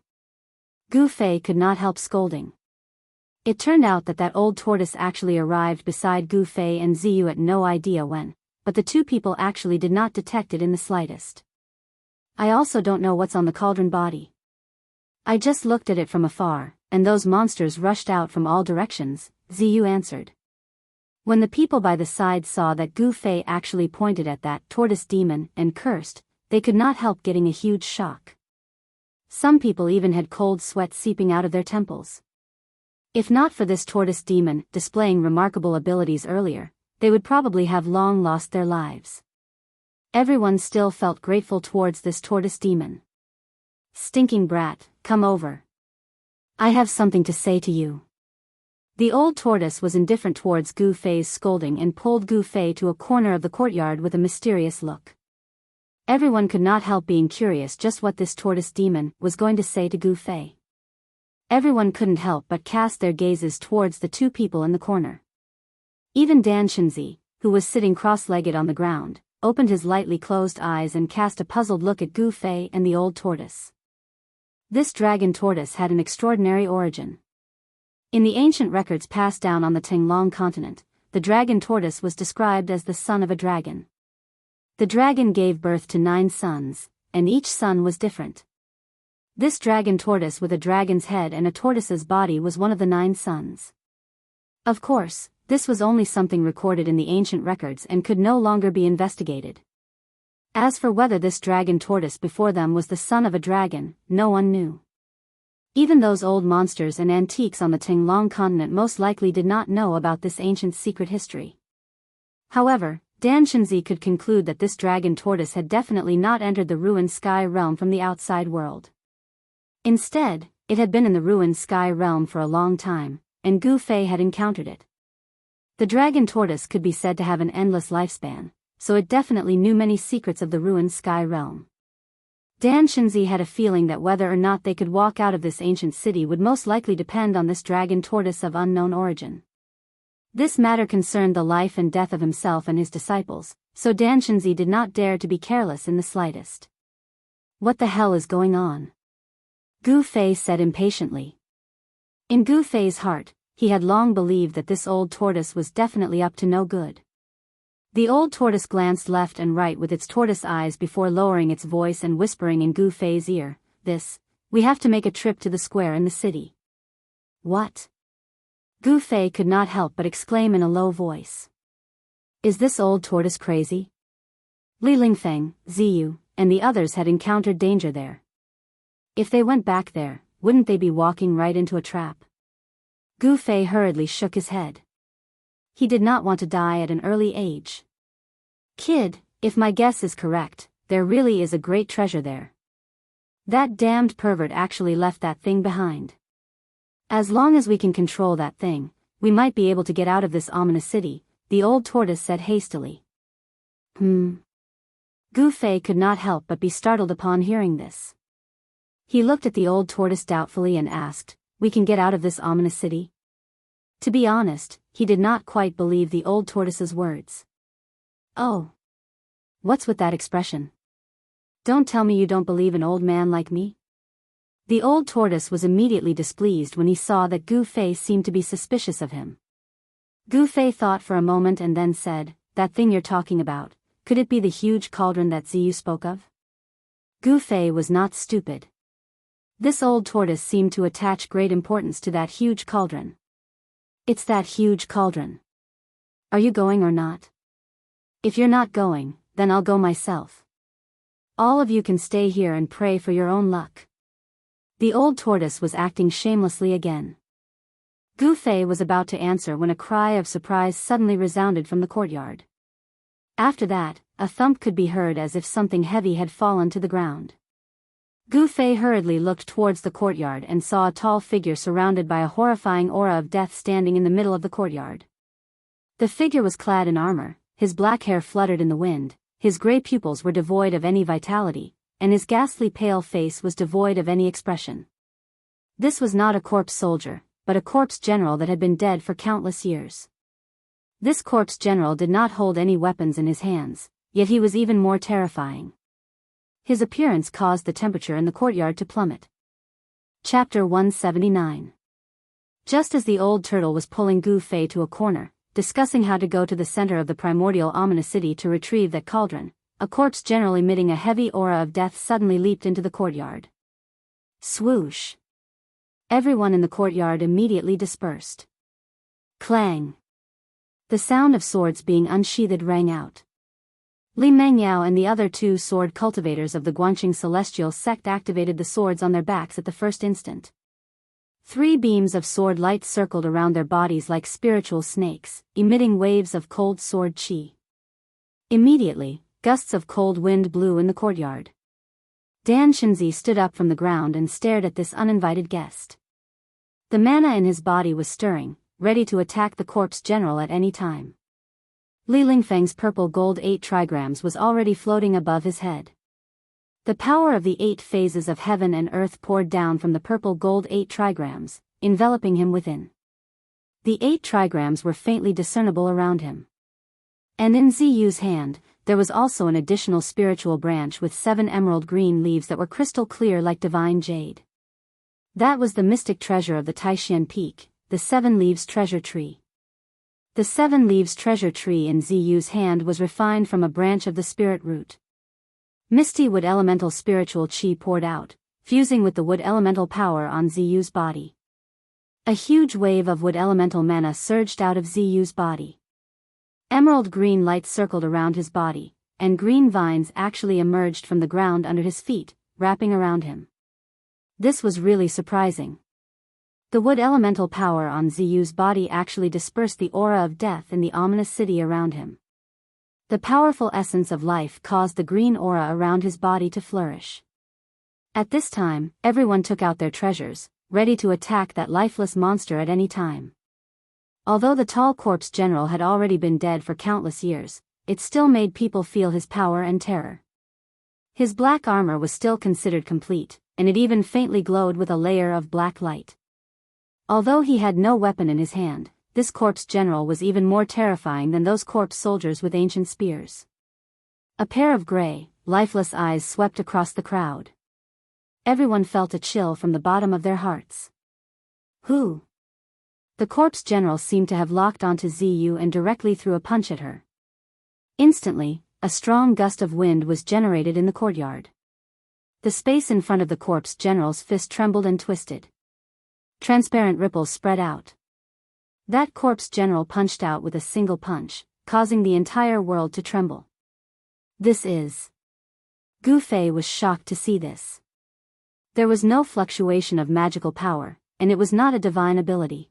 Gu Fei could not help scolding. It turned out that old tortoise actually arrived beside Gu Fei and Ziyu at no idea when, but the two people actually did not detect it in the slightest. I also don't know what's on the cauldron body. I just looked at it from afar, and those monsters rushed out from all directions, Ziyu answered. When the people by the side saw that Gu Fei actually pointed at that tortoise demon and cursed, they could not help getting a huge shock. Some people even had cold sweat seeping out of their temples. If not for this tortoise demon displaying remarkable abilities earlier, they would probably have long lost their lives. Everyone still felt grateful towards this tortoise demon. Stinking brat, come over. I have something to say to you. The old tortoise was indifferent towards Gu Fei's scolding and pulled Gu Fei to a corner of the courtyard with a mysterious look. Everyone could not help being curious just what this tortoise demon was going to say to Gu Fei. Everyone couldn't help but cast their gazes towards the two people in the corner. Even Dan Shinzi, who was sitting cross-legged on the ground, opened his lightly closed eyes and cast a puzzled look at Gu Fei and the old tortoise. This dragon tortoise had an extraordinary origin. In the ancient records passed down on the Tinglong continent, the dragon tortoise was described as the son of a dragon. The dragon gave birth to 9 sons, and each son was different. This dragon tortoise with a dragon's head and a tortoise's body was one of the 9 sons. Of course, this was only something recorded in the ancient records and could no longer be investigated. As for whether this dragon tortoise before them was the son of a dragon, no one knew. Even those old monsters and antiques on the Tinglong continent most likely did not know about this ancient secret history. However, Dan Shinzi could conclude that this dragon tortoise had definitely not entered the ruined sky realm from the outside world. Instead, it had been in the ruined sky realm for a long time, and Gu Fei had encountered it. The dragon tortoise could be said to have an endless lifespan, so it definitely knew many secrets of the ruined sky realm. Dan Shinzi had a feeling that whether or not they could walk out of this ancient city would most likely depend on this dragon tortoise of unknown origin. This matter concerned the life and death of himself and his disciples, so Dan Shinzi did not dare to be careless in the slightest. What the hell is going on? Gu Fei said impatiently. In Gu Fei's heart, he had long believed that this old tortoise was definitely up to no good. The old tortoise glanced left and right with its tortoise eyes before lowering its voice and whispering in Gu Fei's ear, we have to make a trip to the square in the city. What? Gu Fei could not help but exclaim in a low voice. Is this old tortoise crazy? Li Lingfeng, Ziyu, and the others had encountered danger there. If they went back there, wouldn't they be walking right into a trap? Gu Fei hurriedly shook his head. He did not want to die at an early age. Kid, if my guess is correct, there really is a great treasure there. That damned pervert actually left that thing behind. As long as we can control that thing, we might be able to get out of this ominous city, the old tortoise said hastily. Gu Fei could not help but be startled upon hearing this. He looked at the old tortoise doubtfully and asked, We can get out of this ominous city? To be honest, he did not quite believe the old tortoise's words. Oh. What's with that expression? Don't tell me you don't believe an old man like me? The old tortoise was immediately displeased when he saw that Gu Fei seemed to be suspicious of him. Gu Fei thought for a moment and then said, That thing you're talking about, could it be the huge cauldron that Ziyu spoke of? Gu Fei was not stupid. This old tortoise seemed to attach great importance to that huge cauldron. It's that huge cauldron. Are you going or not? If you're not going, then I'll go myself. All of you can stay here and pray for your own luck. The old tortoise was acting shamelessly again. Gu Fei was about to answer when a cry of surprise suddenly resounded from the courtyard. After that, a thump could be heard as if something heavy had fallen to the ground. Gu Fei hurriedly looked towards the courtyard and saw a tall figure surrounded by a horrifying aura of death standing in the middle of the courtyard. The figure was clad in armor, his black hair fluttered in the wind, his gray pupils were devoid of any vitality, and his ghastly pale face was devoid of any expression. This was not a corpse soldier, but a corpse general that had been dead for countless years. This corpse general did not hold any weapons in his hands, yet he was even more terrifying. His appearance caused the temperature in the courtyard to plummet. Chapter 179. Just as the old turtle was pulling Gu Fei to a corner, discussing how to go to the center of the primordial ominous city to retrieve that cauldron, a corpse general emitting a heavy aura of death suddenly leaped into the courtyard. Swoosh! Everyone in the courtyard immediately dispersed. Clang! The sound of swords being unsheathed rang out. Li Mengyao and the other two sword cultivators of the Guangqing celestial sect activated the swords on their backs at the first instant. 3 beams of sword light circled around their bodies like spiritual snakes, emitting waves of cold sword chi. Immediately, gusts of cold wind blew in the courtyard. Dan Shinzi stood up from the ground and stared at this uninvited guest. The mana in his body was stirring, ready to attack the corpse general at any time. Li Lingfeng's purple gold 8 trigrams was already floating above his head. The power of the 8 phases of heaven and earth poured down from the purple gold 8 trigrams, enveloping him within. The 8 trigrams were faintly discernible around him. And in Ziyu's hand, there was also an additional spiritual branch with 7 emerald green leaves that were crystal clear like divine jade. That was the mystic treasure of the Taishan Peak, the 7 leaves treasure tree. The 7 leaves treasure tree in Ziyu's hand was refined from a branch of the spirit root. Misty wood elemental spiritual chi poured out, fusing with the wood elemental power on Ziyu's body. A huge wave of wood elemental mana surged out of Ziyu's body. Emerald green light circled around his body, and green vines actually emerged from the ground under his feet, wrapping around him. This was really surprising. The wood elemental power on Ziyu's body actually dispersed the aura of death in the ominous city around him. The powerful essence of life caused the green aura around his body to flourish. At this time, everyone took out their treasures, ready to attack that lifeless monster at any time. Although the tall corpse general had already been dead for countless years, it still made people feel his power and terror. His black armor was still considered complete, and it even faintly glowed with a layer of black light. Although he had no weapon in his hand, this corpse general was even more terrifying than those corpse soldiers with ancient spears. A pair of gray, lifeless eyes swept across the crowd. Everyone felt a chill from the bottom of their hearts. Who? The corpse general seemed to have locked onto Ziyu and directly threw a punch at her. Instantly, a strong gust of wind was generated in the courtyard. The space in front of the corpse general's fist trembled and twisted. Transparent ripples spread out. That corpse general punched out with a single punch, causing the entire world to tremble. This is... Gu Fei was shocked to see this. There was no fluctuation of magical power, and it was not a divine ability.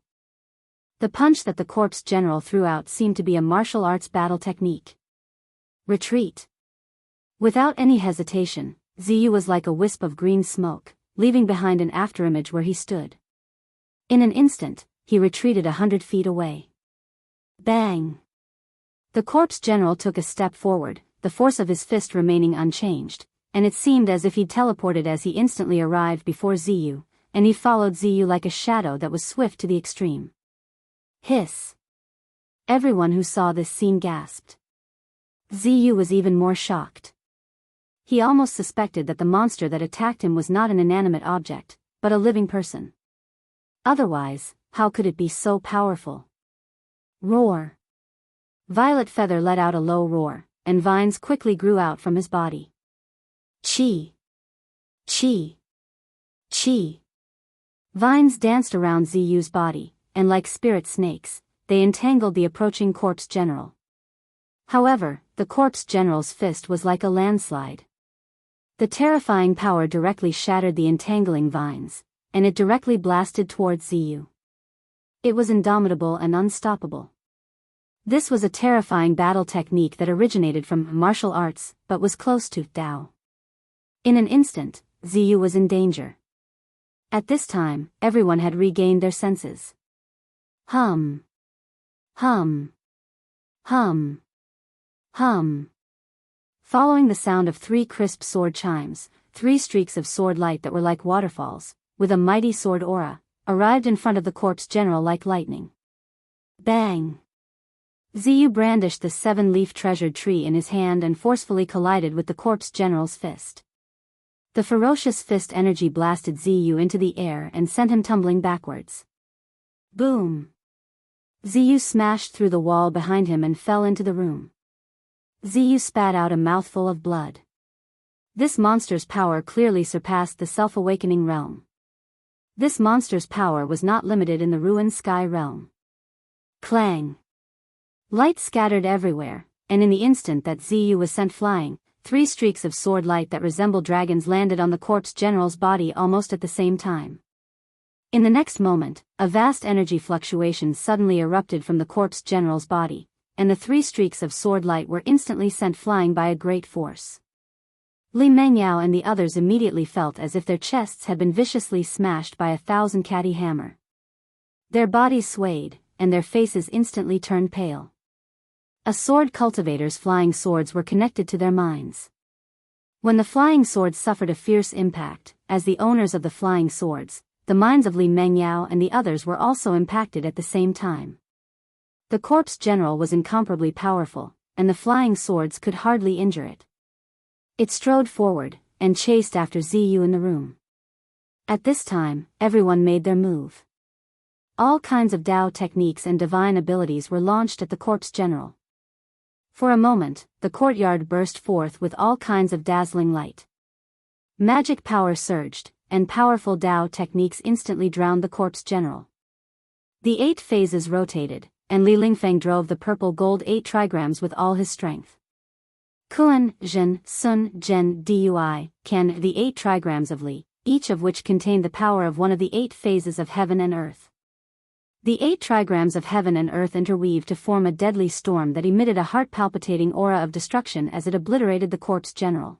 The punch that the corpse general threw out seemed to be a martial arts battle technique. Retreat. Without any hesitation, Ziyu was like a wisp of green smoke, leaving behind an afterimage where he stood. In an instant, he retreated 100 feet away. Bang! The corpse general took a step forward, the force of his fist remaining unchanged, and it seemed as if he'd teleported as he instantly arrived before Ziyu, and he followed Ziyu like a shadow that was swift to the extreme. Hiss! Everyone who saw this scene gasped. Ziyu was even more shocked. He almost suspected that the monster that attacked him was not an inanimate object, but a living person. Otherwise, how could it be so powerful? Roar! Violet Feather let out a low roar, and vines quickly grew out from his body. Chi! Chi! Chi! Vines danced around Ziyu's body, and like spirit snakes, they entangled the approaching corpse general. However, the corpse general's fist was like a landslide. The terrifying power directly shattered the entangling vines, and it directly blasted towards Ziyu. It was indomitable and unstoppable. This was a terrifying battle technique that originated from martial arts, but was close to Tao. In an instant, Ziyu was in danger. At this time, everyone had regained their senses. Hum. Hum. Hum. Hum. Following the sound of 3 crisp sword chimes, 3 streaks of sword light that were like waterfalls, with a mighty sword aura, arrived in front of the corpse general like lightning. Bang! Ziyu brandished the 7-leaf treasured tree in his hand and forcefully collided with the corpse general's fist. The ferocious fist energy blasted Ziyu into the air and sent him tumbling backwards. Boom! Ziyu smashed through the wall behind him and fell into the room. Ziyu spat out a mouthful of blood. This monster's power clearly surpassed the self-awakening realm. This monster's power was not limited in the ruined sky realm. Clang! Light scattered everywhere, and in the instant that Ziyu was sent flying, 3 streaks of sword light that resembled dragons landed on the corpse general's body almost at the same time. In the next moment, a vast energy fluctuation suddenly erupted from the corpse general's body, and the 3 streaks of sword light were instantly sent flying by a great force. Li Mengyao and the others immediately felt as if their chests had been viciously smashed by a 1,000-catty hammer. Their bodies swayed, and their faces instantly turned pale. A sword cultivator's flying swords were connected to their minds. When the flying swords suffered a fierce impact, as the owners of the flying swords, the minds of Li Mengyao and the others were also impacted at the same time. The corpse general was incomparably powerful, and the flying swords could hardly injure it. It strode forward, and chased after Ziyu in the room. At this time, everyone made their move. All kinds of Dao techniques and divine abilities were launched at the corpse general. For a moment, the courtyard burst forth with all kinds of dazzling light. Magic power surged, and powerful Dao techniques instantly drowned the corpse general. The 8 phases rotated, and Li Lingfeng drove the purple gold 8 trigrams with all his strength. Kuan, Zhen, Sun, Zhen, Dui, Ken, the 8 trigrams of Li, each of which contained the power of one of the 8 phases of heaven and earth. The 8 trigrams of heaven and earth interweaved to form a deadly storm that emitted a heart-palpitating aura of destruction as it obliterated the corpse general.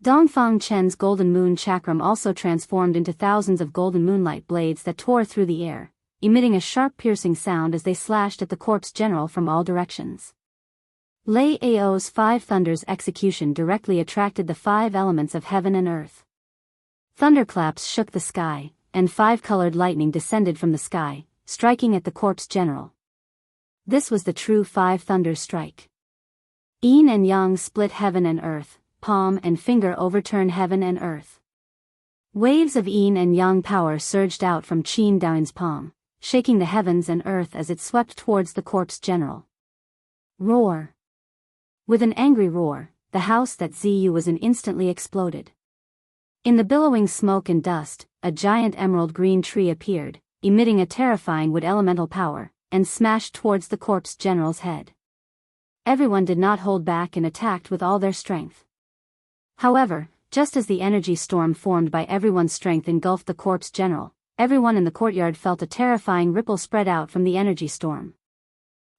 Dongfang Chen's golden moon chakram also transformed into thousands of golden moonlight blades that tore through the air, emitting a sharp piercing sound as they slashed at the corpse general from all directions. Lei Ao's 5 thunders execution directly attracted the 5 elements of heaven and earth. Thunderclaps shook the sky, and 5-colored lightning descended from the sky, striking at the corpse general. This was the true 5 thunder strike. Yin and Yang split heaven and earth, palm and finger overturned heaven and earth. Waves of Yin and Yang power surged out from Qin Daoyin's palm, shaking the heavens and earth as it swept towards the corpse general. Roar! With an angry roar, the house that Ziyu was in instantly exploded. In the billowing smoke and dust, a giant emerald green tree appeared, emitting a terrifying wood elemental power, and smashed towards the corpse general's head. Everyone did not hold back and attacked with all their strength. However, just as the energy storm formed by everyone's strength engulfed the corpse general, everyone in the courtyard felt a terrifying ripple spread out from the energy storm.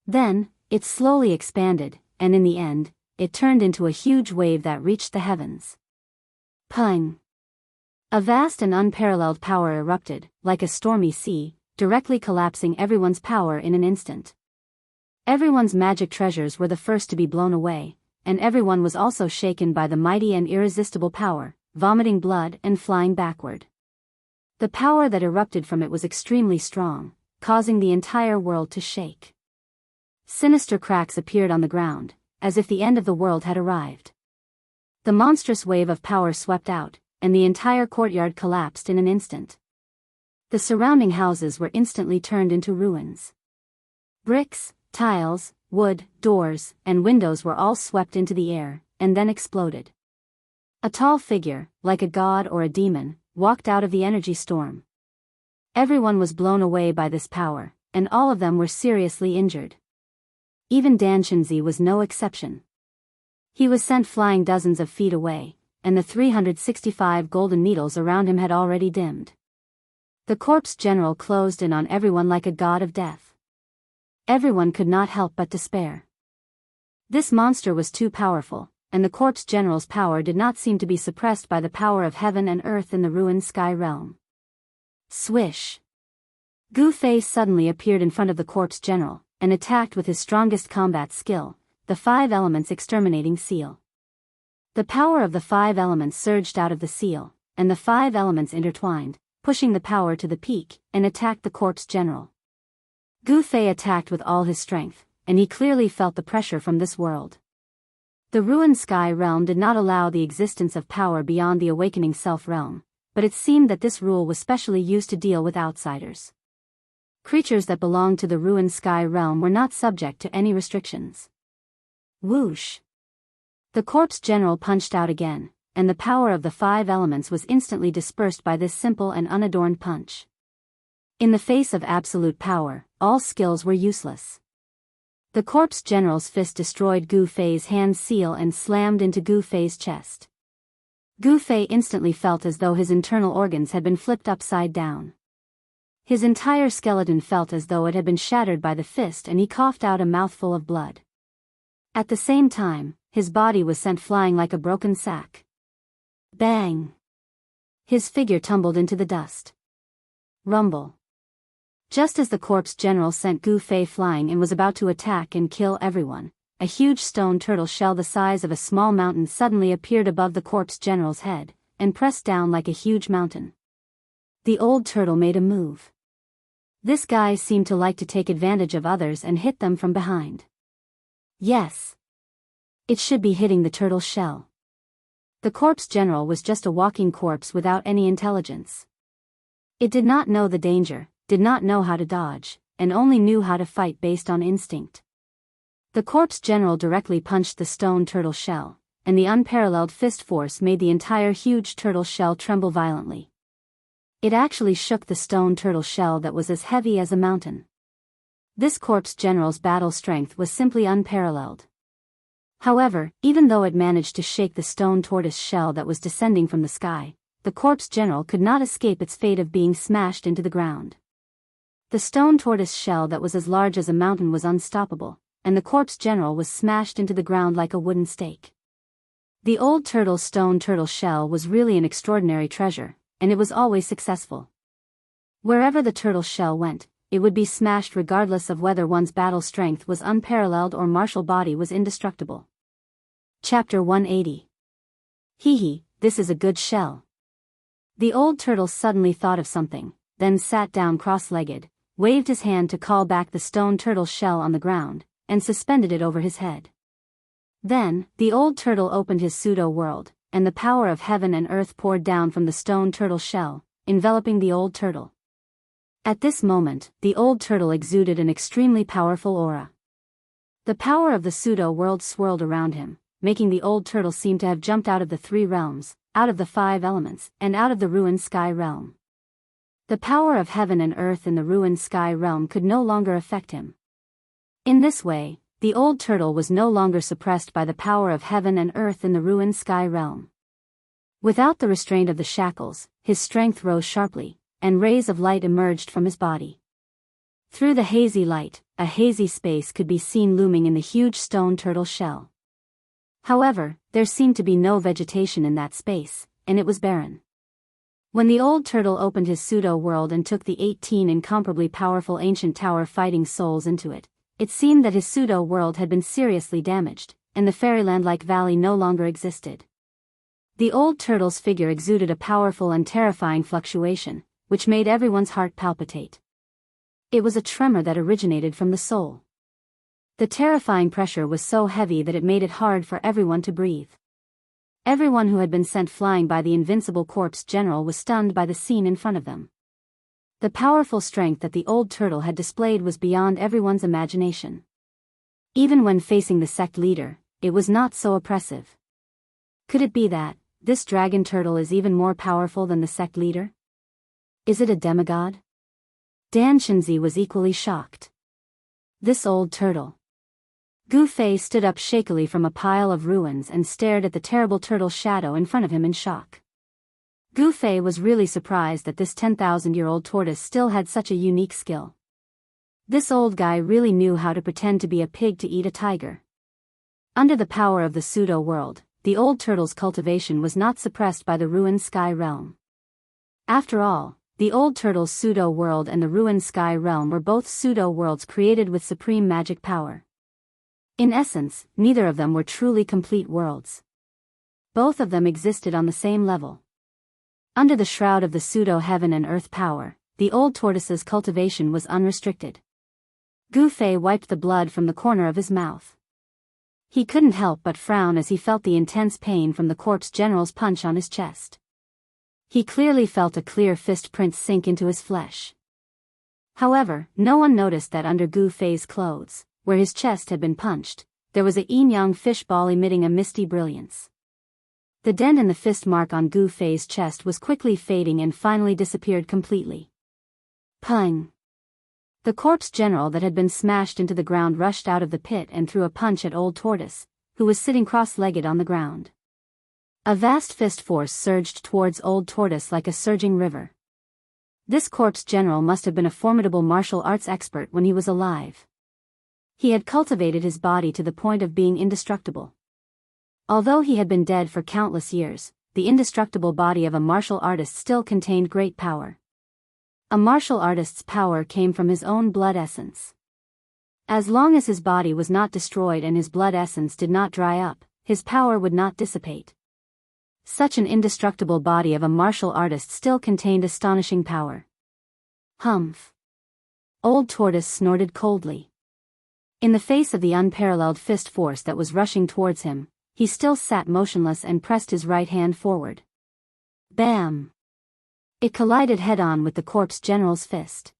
Then, it slowly expanded, and in the end, it turned into a huge wave that reached the heavens. Pung! A vast and unparalleled power erupted, like a stormy sea, directly collapsing everyone's power in an instant. Everyone's magic treasures were the first to be blown away, and everyone was also shaken by the mighty and irresistible power, vomiting blood and flying backward. The power that erupted from it was extremely strong, causing the entire world to shake. Sinister cracks appeared on the ground, as if the end of the world had arrived. The monstrous wave of power swept out, and the entire courtyard collapsed in an instant. The surrounding houses were instantly turned into ruins. Bricks, tiles, wood, doors, and windows were all swept into the air, and then exploded. A tall figure, like a god or a demon, walked out of the energy storm. Everyone was blown away by this power, and all of them were seriously injured. Even Dan Shinzi was no exception. He was sent flying dozens of feet away, and the 365 golden needles around him had already dimmed. The corpse general closed in on everyone like a god of death. Everyone could not help but despair. This monster was too powerful, and the corpse general's power did not seem to be suppressed by the power of heaven and earth in the ruined sky realm. Swish! Gu Fei suddenly appeared in front of the corpse general, and attacked with his strongest combat skill, the 5 elements exterminating seal. The power of the 5 elements surged out of the seal, and the 5 elements intertwined, pushing the power to the peak, and attacked the corpse general. Gu Fei attacked with all his strength, and he clearly felt the pressure from this world. The ruined sky realm did not allow the existence of power beyond the awakening self realm, but it seemed that this rule was specially used to deal with outsiders. Creatures that belonged to the ruined sky realm were not subject to any restrictions. Whoosh! The corpse general punched out again, and the power of the 5 elements was instantly dispersed by this simple and unadorned punch. In the face of absolute power, all skills were useless. The corpse general's fist destroyed Gu Fei's hand seal and slammed into Gu Fei's chest. Gu Fei instantly felt as though his internal organs had been flipped upside down. His entire skeleton felt as though it had been shattered by the fist, and he coughed out a mouthful of blood. At the same time, his body was sent flying like a broken sack. Bang! His figure tumbled into the dust. Rumble! Just as the corpse general sent Gu Fei flying and was about to attack and kill everyone, a huge stone turtle shell the size of a small mountain suddenly appeared above the corpse general's head, and pressed down like a huge mountain. The old turtle made a move. This guy seemed to like to take advantage of others and hit them from behind. Yes. It should be hitting the turtle's shell. The corpse general was just a walking corpse without any intelligence. It did not know the danger, did not know how to dodge, and only knew how to fight based on instinct. The corpse general directly punched the stone turtle shell, and the unparalleled fist force made the entire huge turtle shell tremble violently. It actually shook the stone turtle shell that was as heavy as a mountain. This corpse general's battle strength was simply unparalleled. However, even though it managed to shake the stone tortoise shell that was descending from the sky, the corpse general could not escape its fate of being smashed into the ground. The stone tortoise shell that was as large as a mountain was unstoppable, and the corpse general was smashed into the ground like a wooden stake. The old turtle's stone turtle shell was really an extraordinary treasure, and it was always successful. Wherever the turtle shell went, it would be smashed regardless of whether one's battle strength was unparalleled or martial body was indestructible. Chapter 180. Hee, this is a good shell. The old turtle suddenly thought of something, then sat down cross-legged, waved his hand to call back the stone turtle shell on the ground, and suspended it over his head. Then, the old turtle opened his pseudo-world, and the power of heaven and earth poured down from the stone turtle shell, enveloping the old turtle. At this moment, the old turtle exuded an extremely powerful aura. The power of the pseudo-world swirled around him, making the old turtle seem to have jumped out of the 3 realms, out of the 5 elements, and out of the ruined sky realm. The power of heaven and earth in the ruined sky realm could no longer affect him. In this way, the old turtle was no longer suppressed by the power of heaven and earth in the ruined sky realm. Without the restraint of the shackles, his strength rose sharply, and rays of light emerged from his body. Through the hazy light, a hazy space could be seen looming in the huge stone turtle shell. However, there seemed to be no vegetation in that space, and it was barren. When the old turtle opened his pseudo-world and took the 18 incomparably powerful ancient tower fighting souls into it, it seemed that his pseudo-world had been seriously damaged, and the fairyland-like valley no longer existed. The old turtle's figure exuded a powerful and terrifying fluctuation, which made everyone's heart palpitate. It was a tremor that originated from the soul. The terrifying pressure was so heavy that it made it hard for everyone to breathe. Everyone who had been sent flying by the invincible corpse general was stunned by the scene in front of them. The powerful strength that the old turtle had displayed was beyond everyone's imagination. Even when facing the sect leader, it was not so oppressive. Could it be that this dragon turtle is even more powerful than the sect leader? Is it a demigod? Dan Shinzi was equally shocked. This old turtle. Gu Fei stood up shakily from a pile of ruins and stared at the terrible turtle shadow in front of him in shock. Gu Fei was really surprised that this 10,000-year-old tortoise still had such a unique skill. This old guy really knew how to pretend to be a pig to eat a tiger. Under the power of the pseudo-world, the old turtle's cultivation was not suppressed by the ruined sky realm. After all, the old turtle's pseudo-world and the ruined sky realm were both pseudo-worlds created with supreme magic power. In essence, neither of them were truly complete worlds. Both of them existed on the same level. Under the shroud of the pseudo-heaven and earth power, the old tortoise's cultivation was unrestricted. Gu Fei wiped the blood from the corner of his mouth. He couldn't help but frown as he felt the intense pain from the corpse general's punch on his chest. He clearly felt a clear fist print sink into his flesh. However, no one noticed that under Gu Fei's clothes, where his chest had been punched, there was a yin-yang fish ball emitting a misty brilliance. The dent in the fist mark on Gu Fei's chest was quickly fading and finally disappeared completely. Pung! The corpse general that had been smashed into the ground rushed out of the pit and threw a punch at Old Tortoise, who was sitting cross-legged on the ground. A vast fist force surged towards Old Tortoise like a surging river. This corpse general must have been a formidable martial arts expert when he was alive. He had cultivated his body to the point of being indestructible. Although he had been dead for countless years, the indestructible body of a martial artist still contained great power. A martial artist's power came from his own blood essence. As long as his body was not destroyed and his blood essence did not dry up, his power would not dissipate. Such an indestructible body of a martial artist still contained astonishing power. Humph! Old Tortoise snorted coldly. In the face of the unparalleled fist force that was rushing towards him, he still sat motionless and pressed his right hand forward. Bam! It collided head-on with the corpse general's fist.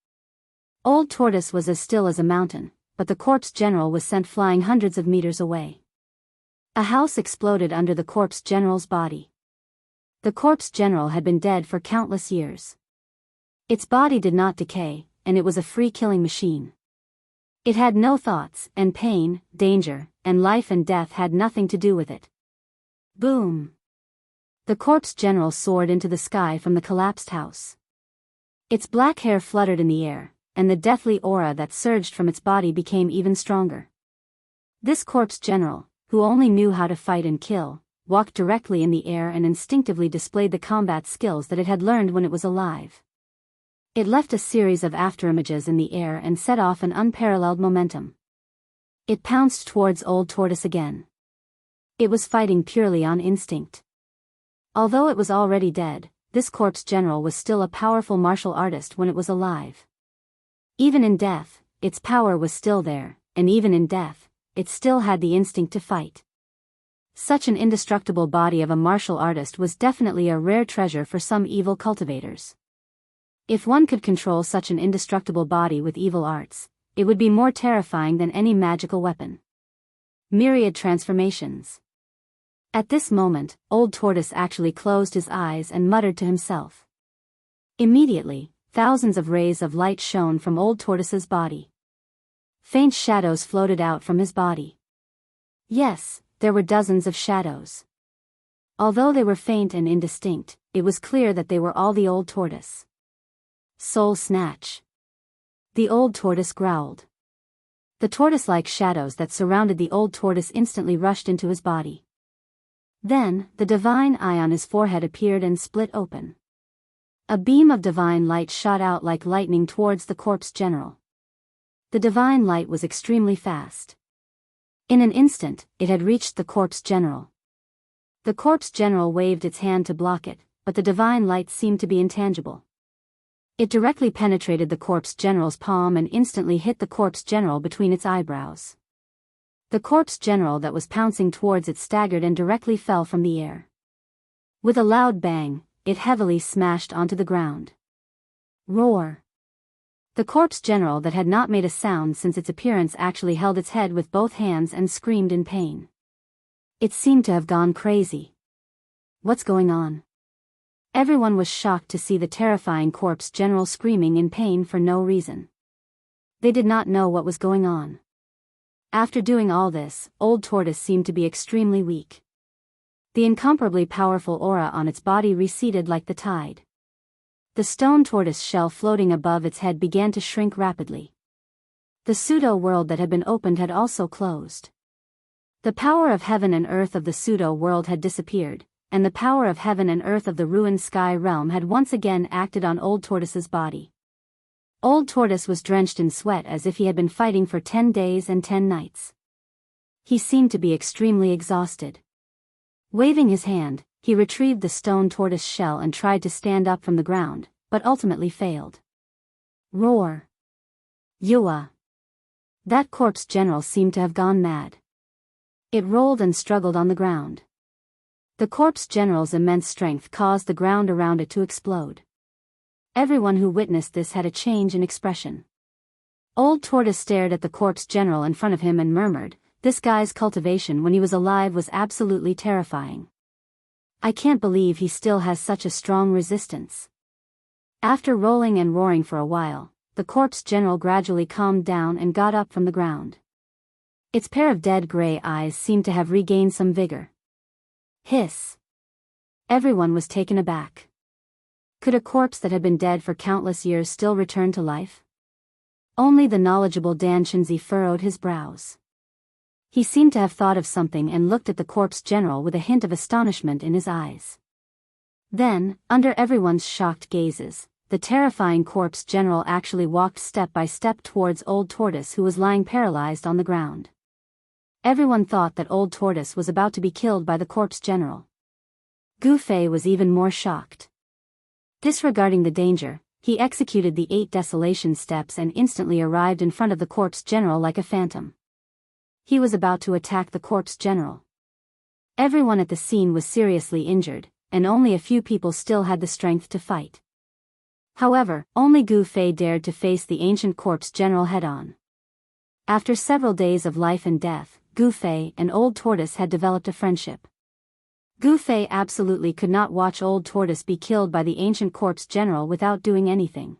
Old Tortoise was as still as a mountain, but the corpse general was sent flying hundreds of meters away. A house exploded under the corpse general's body. The corpse general had been dead for countless years. Its body did not decay, and it was a free-killing machine. It had no thoughts, and pain, danger, and life and death had nothing to do with it. Boom! The corpse general soared into the sky from the collapsed house. Its black hair fluttered in the air, and the deathly aura that surged from its body became even stronger. This corpse general, who only knew how to fight and kill, walked directly in the air and instinctively displayed the combat skills that it had learned when it was alive. It left a series of afterimages in the air and set off an unparalleled momentum. It pounced towards Old Tortoise again. It was fighting purely on instinct. Although it was already dead, this corpse general was still a powerful martial artist when it was alive. Even in death, its power was still there, and even in death, it still had the instinct to fight. Such an indestructible body of a martial artist was definitely a rare treasure for some evil cultivators. If one could control such an indestructible body with evil arts, it would be more terrifying than any magical weapon. Myriad transformations. At this moment, Old Tortoise actually closed his eyes and muttered to himself. Immediately, thousands of rays of light shone from Old Tortoise's body. Faint shadows floated out from his body. Yes, there were dozens of shadows. Although they were faint and indistinct, it was clear that they were all the Old Tortoise. Soul snatch. The Old Tortoise growled. The tortoise-like shadows that surrounded the Old Tortoise instantly rushed into his body. Then, the divine eye on his forehead appeared and split open. A beam of divine light shot out like lightning towards the corpse general. The divine light was extremely fast. In an instant, it had reached the corpse general. The corpse general waved its hand to block it, but the divine light seemed to be intangible. It directly penetrated the corpse general's palm and instantly hit the corpse general between its eyebrows. The corpse general that was pouncing towards it staggered and directly fell from the air. With a loud bang, it heavily smashed onto the ground. Roar! The corpse general that had not made a sound since its appearance actually held its head with both hands and screamed in pain. It seemed to have gone crazy. What's going on? Everyone was shocked to see the terrifying corpse general screaming in pain for no reason. They did not know what was going on. After doing all this, Old Tortoise seemed to be extremely weak. The incomparably powerful aura on its body receded like the tide. The stone tortoise shell floating above its head began to shrink rapidly. The pseudo-world that had been opened had also closed. The power of heaven and earth of the pseudo-world had disappeared, and the power of heaven and earth of the ruined sky realm had once again acted on Old Tortoise's body. Old Tortoise was drenched in sweat as if he had been fighting for 10 days and 10 nights. He seemed to be extremely exhausted. Waving his hand, he retrieved the stone tortoise shell and tried to stand up from the ground, but ultimately failed. Roar! Yua! That corpse general seemed to have gone mad. It rolled and struggled on the ground. The corpse general's immense strength caused the ground around it to explode. Everyone who witnessed this had a change in expression. Old Tortoise stared at the corpse general in front of him and murmured, "This guy's cultivation when he was alive was absolutely terrifying. I can't believe he still has such a strong resistance." After rolling and roaring for a while, the corpse general gradually calmed down and got up from the ground. Its pair of dead gray eyes seemed to have regained some vigor. Hiss! Everyone was taken aback. Could a corpse that had been dead for countless years still return to life? Only the knowledgeable Dan Shinzi furrowed his brows. He seemed to have thought of something and looked at the corpse general with a hint of astonishment in his eyes. Then, under everyone's shocked gazes, the terrifying corpse general actually walked step by step towards Old Tortoise, who was lying paralyzed on the ground. Everyone thought that Old Tortoise was about to be killed by the corpse general. Gu Fei was even more shocked. Disregarding the danger, he executed the 8 desolation steps and instantly arrived in front of the corpse general like a phantom. He was about to attack the corpse general. Everyone at the scene was seriously injured, and only a few people still had the strength to fight. However, only Gu Fei dared to face the ancient corpse general head-on. After several days of life and death, Gu Fei and Old Tortoise had developed a friendship. Gu Fei absolutely could not watch Old Tortoise be killed by the ancient corpse general without doing anything.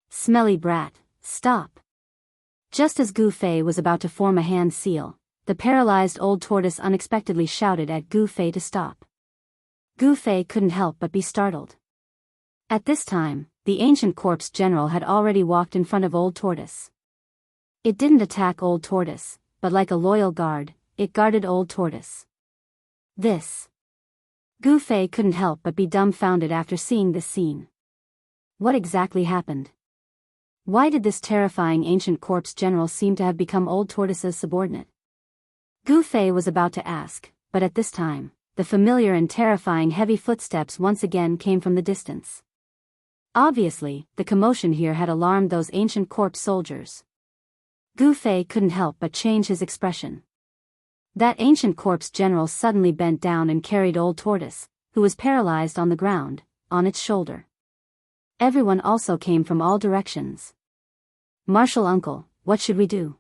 "Smelly brat, stop!" Just as Gu Fei was about to form a hand seal, the paralyzed Old Tortoise unexpectedly shouted at Gu Fei to stop. Gu Fei couldn't help but be startled. At this time, the ancient corpse general had already walked in front of Old Tortoise. It didn't attack Old Tortoise, but like a loyal guard, it guarded Old Tortoise. Gu Fei couldn't help but be dumbfounded after seeing this scene. What exactly happened? Why did this terrifying ancient corpse general seem to have become Old Tortoise's subordinate? Gu Fei was about to ask, but at this time, the familiar and terrifying heavy footsteps once again came from the distance. Obviously, the commotion here had alarmed those ancient corpse soldiers. Gu Fei couldn't help but change his expression. That ancient corpse general suddenly bent down and carried Old Tortoise, who was paralyzed on the ground, on its shoulder. Everyone also came from all directions. "Martial uncle, what should we do?"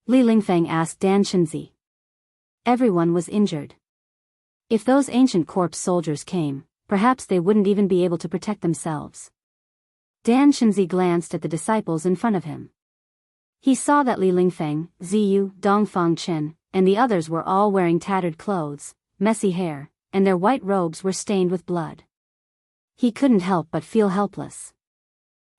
Li Lingfeng asked Dan Shinzi. Everyone was injured. If those ancient corpse soldiers came, perhaps they wouldn't even be able to protect themselves. Dan Shinzi glanced at the disciples in front of him. He saw that Li Lingfeng, Ziyu, Dongfang Chen, and the others were all wearing tattered clothes, messy hair, and their white robes were stained with blood. He couldn't help but feel helpless.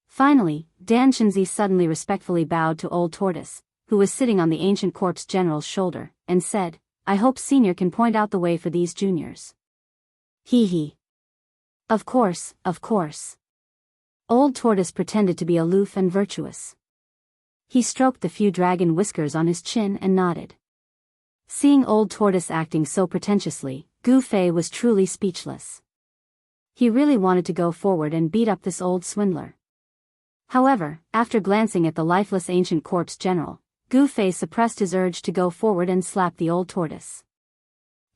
Finally, Dan Shinzi suddenly respectfully bowed to Old Tortoise, who was sitting on the ancient corpse general's shoulder, and said, "I hope Senior can point out the way for these juniors." Hee. Of course, of course. Old Tortoise pretended to be aloof and virtuous. He stroked the few dragon whiskers on his chin and nodded. Seeing Old Tortoise acting so pretentiously, Gu Fei was truly speechless. He really wanted to go forward and beat up this old swindler. However, after glancing at the lifeless ancient corpse general, Gu Fei suppressed his urge to go forward and slap the Old Tortoise.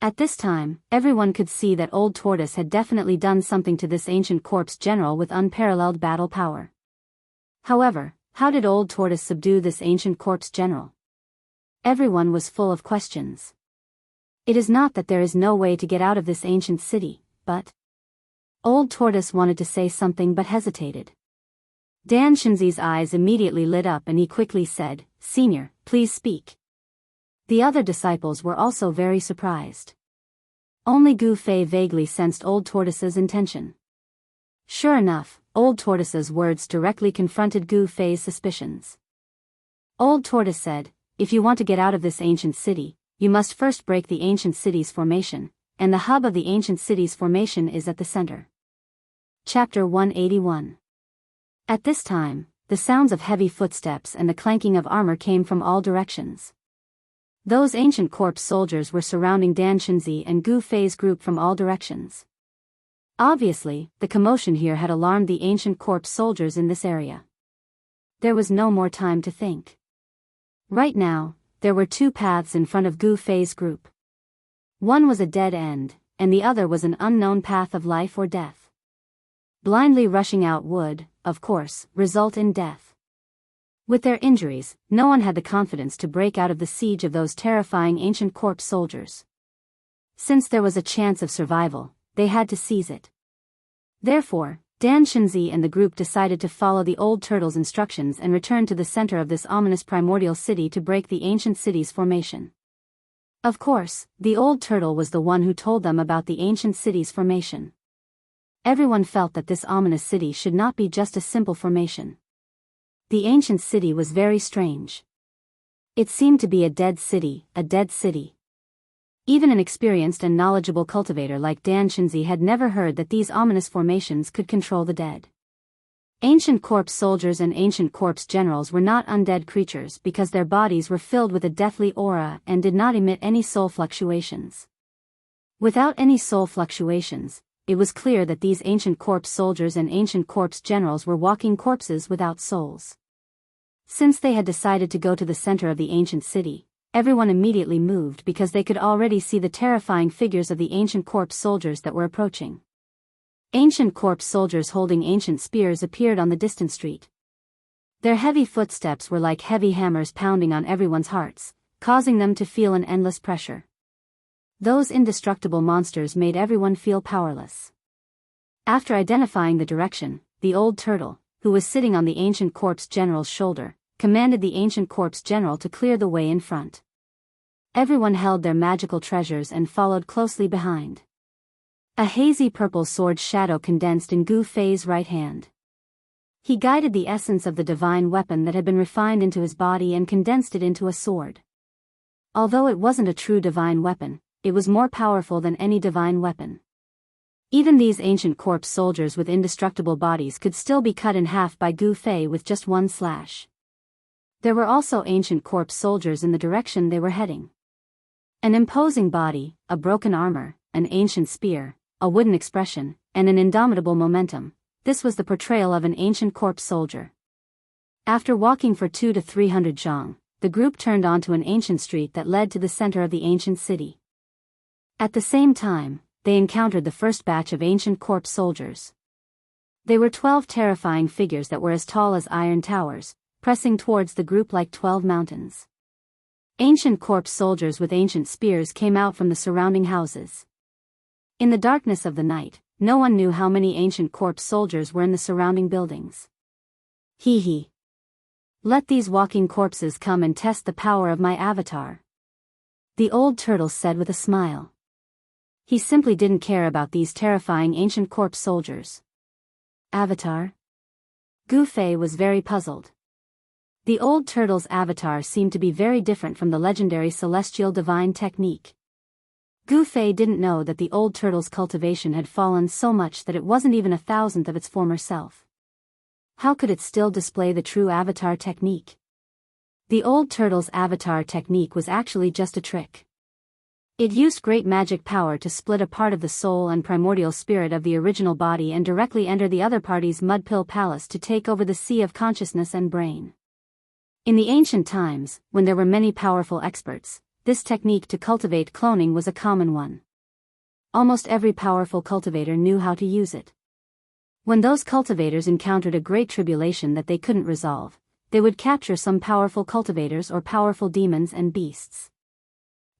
At this time, everyone could see that Old Tortoise had definitely done something to this ancient corpse general with unparalleled battle power. However, how did Old Tortoise subdue this ancient corpse general? Everyone was full of questions. It is not that there is no way to get out of this ancient city, but... Old Tortoise wanted to say something but hesitated. Dan Shinzi's eyes immediately lit up and he quickly said, "Senior, please speak." The other disciples were also very surprised. Only Gu Fei vaguely sensed Old Tortoise's intention. Sure enough, Old Tortoise's words directly confronted Gu Fei's suspicions. Old Tortoise said, "If you want to get out of this ancient city, you must first break the ancient city's formation, and the hub of the ancient city's formation is at the center. Chapter 181. At this time, the sounds of heavy footsteps and the clanking of armor came from all directions. Those ancient corpse soldiers were surrounding Dan Shinzi and Gu Fei's group from all directions. Obviously, the commotion here had alarmed the ancient corpse soldiers in this area. There was no more time to think. Right now, there were two paths in front of Gu Fei's group. One was a dead end, and the other was an unknown path of life or death. Blindly rushing out would, of course, result in death. With their injuries, no one had the confidence to break out of the siege of those terrifying ancient corpse soldiers. Since there was a chance of survival, they had to seize it. Therefore, Dan Shinzi and the group decided to follow the old turtle's instructions and return to the center of this ominous primordial city to break the ancient city's formation. Of course, the old turtle was the one who told them about the ancient city's formation. Everyone felt that this ominous city should not be just a simple formation. The ancient city was very strange. It seemed to be a dead city, a dead city. Even an experienced and knowledgeable cultivator like Dan Shinzi had never heard that these ominous formations could control the dead. Ancient corpse soldiers and ancient corpse generals were not undead creatures because their bodies were filled with a deathly aura and did not emit any soul fluctuations. Without any soul fluctuations, it was clear that these ancient corpse soldiers and ancient corpse generals were walking corpses without souls. Since they had decided to go to the center of the ancient city, everyone immediately moved because they could already see the terrifying figures of the ancient corpse soldiers that were approaching. Ancient corpse soldiers holding ancient spears appeared on the distant street. Their heavy footsteps were like heavy hammers pounding on everyone's hearts, causing them to feel an endless pressure. Those indestructible monsters made everyone feel powerless. After identifying the direction, the old turtle, who was sitting on the ancient corpse general's shoulder, commanded the ancient corpse general to clear the way in front. Everyone held their magical treasures and followed closely behind. A hazy purple sword shadow condensed in Gu Fei's right hand. He guided the essence of the divine weapon that had been refined into his body and condensed it into a sword. Although it wasn't a true divine weapon, it was more powerful than any divine weapon. Even these ancient corpse soldiers with indestructible bodies could still be cut in half by Gu Fei with just one slash. There were also ancient corpse soldiers in the direction they were heading. An imposing body, a broken armor, an ancient spear, a wooden expression, and an indomitable momentum. This was the portrayal of an ancient corpse soldier. After walking for 200 to 300 zhang, the group turned onto an ancient street that led to the center of the ancient city. At the same time, they encountered the first batch of ancient corpse soldiers. They were 12 terrifying figures that were as tall as iron towers, pressing towards the group like 12 mountains. Ancient corpse soldiers with ancient spears came out from the surrounding houses. In the darkness of the night, no one knew how many ancient corpse soldiers were in the surrounding buildings. Hee hee. Let these walking corpses come and test the power of my avatar. The old turtle said with a smile. He simply didn't care about these terrifying ancient corpse soldiers. Avatar? Gu Fei was very puzzled. The old turtle's avatar seemed to be very different from the legendary celestial divine technique. Gu Fei didn't know that the old turtle's cultivation had fallen so much that it wasn't even 1,000th of its former self. How could it still display the true avatar technique? The old turtle's avatar technique was actually just a trick. It used great magic power to split a part of the soul and primordial spirit of the original body and directly enter the other party's mud pill palace to take over the sea of consciousness and brain. In the ancient times, when there were many powerful experts, this technique to cultivate cloning was a common one. Almost every powerful cultivator knew how to use it. When those cultivators encountered a great tribulation that they couldn't resolve, they would capture some powerful cultivators or powerful demons and beasts.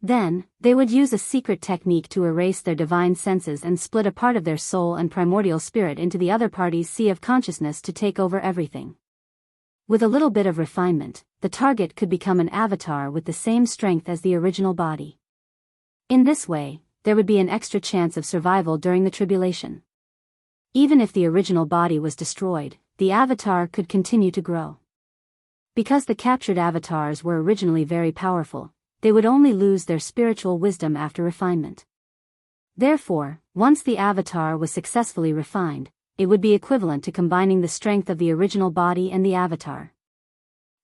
Then, they would use a secret technique to erase their divine senses and split a part of their soul and primordial spirit into the other party's sea of consciousness to take over everything. With a little bit of refinement, the target could become an avatar with the same strength as the original body. In this way, there would be an extra chance of survival during the tribulation. Even if the original body was destroyed, the avatar could continue to grow. Because the captured avatars were originally very powerful, they would only lose their spiritual wisdom after refinement. Therefore, once the avatar was successfully refined, it would be equivalent to combining the strength of the original body and the avatar.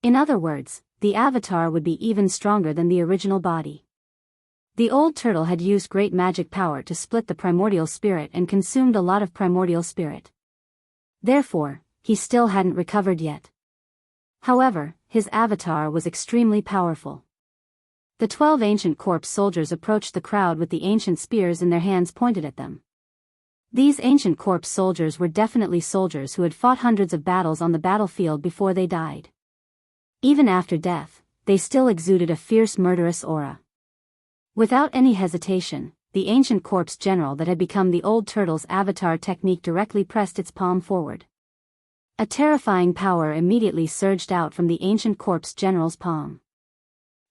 In other words, the avatar would be even stronger than the original body. The old turtle had used great magic power to split the primordial spirit and consumed a lot of primordial spirit. Therefore, he still hadn't recovered yet. However, his avatar was extremely powerful. The 12 ancient corpse soldiers approached the crowd with the ancient spears in their hands pointed at them. These ancient corpse soldiers were definitely soldiers who had fought hundreds of battles on the battlefield before they died. Even after death, they still exuded a fierce murderous aura. Without any hesitation, the ancient corpse general that had become the old turtle's avatar technique directly pressed its palm forward. A terrifying power immediately surged out from the ancient corpse general's palm.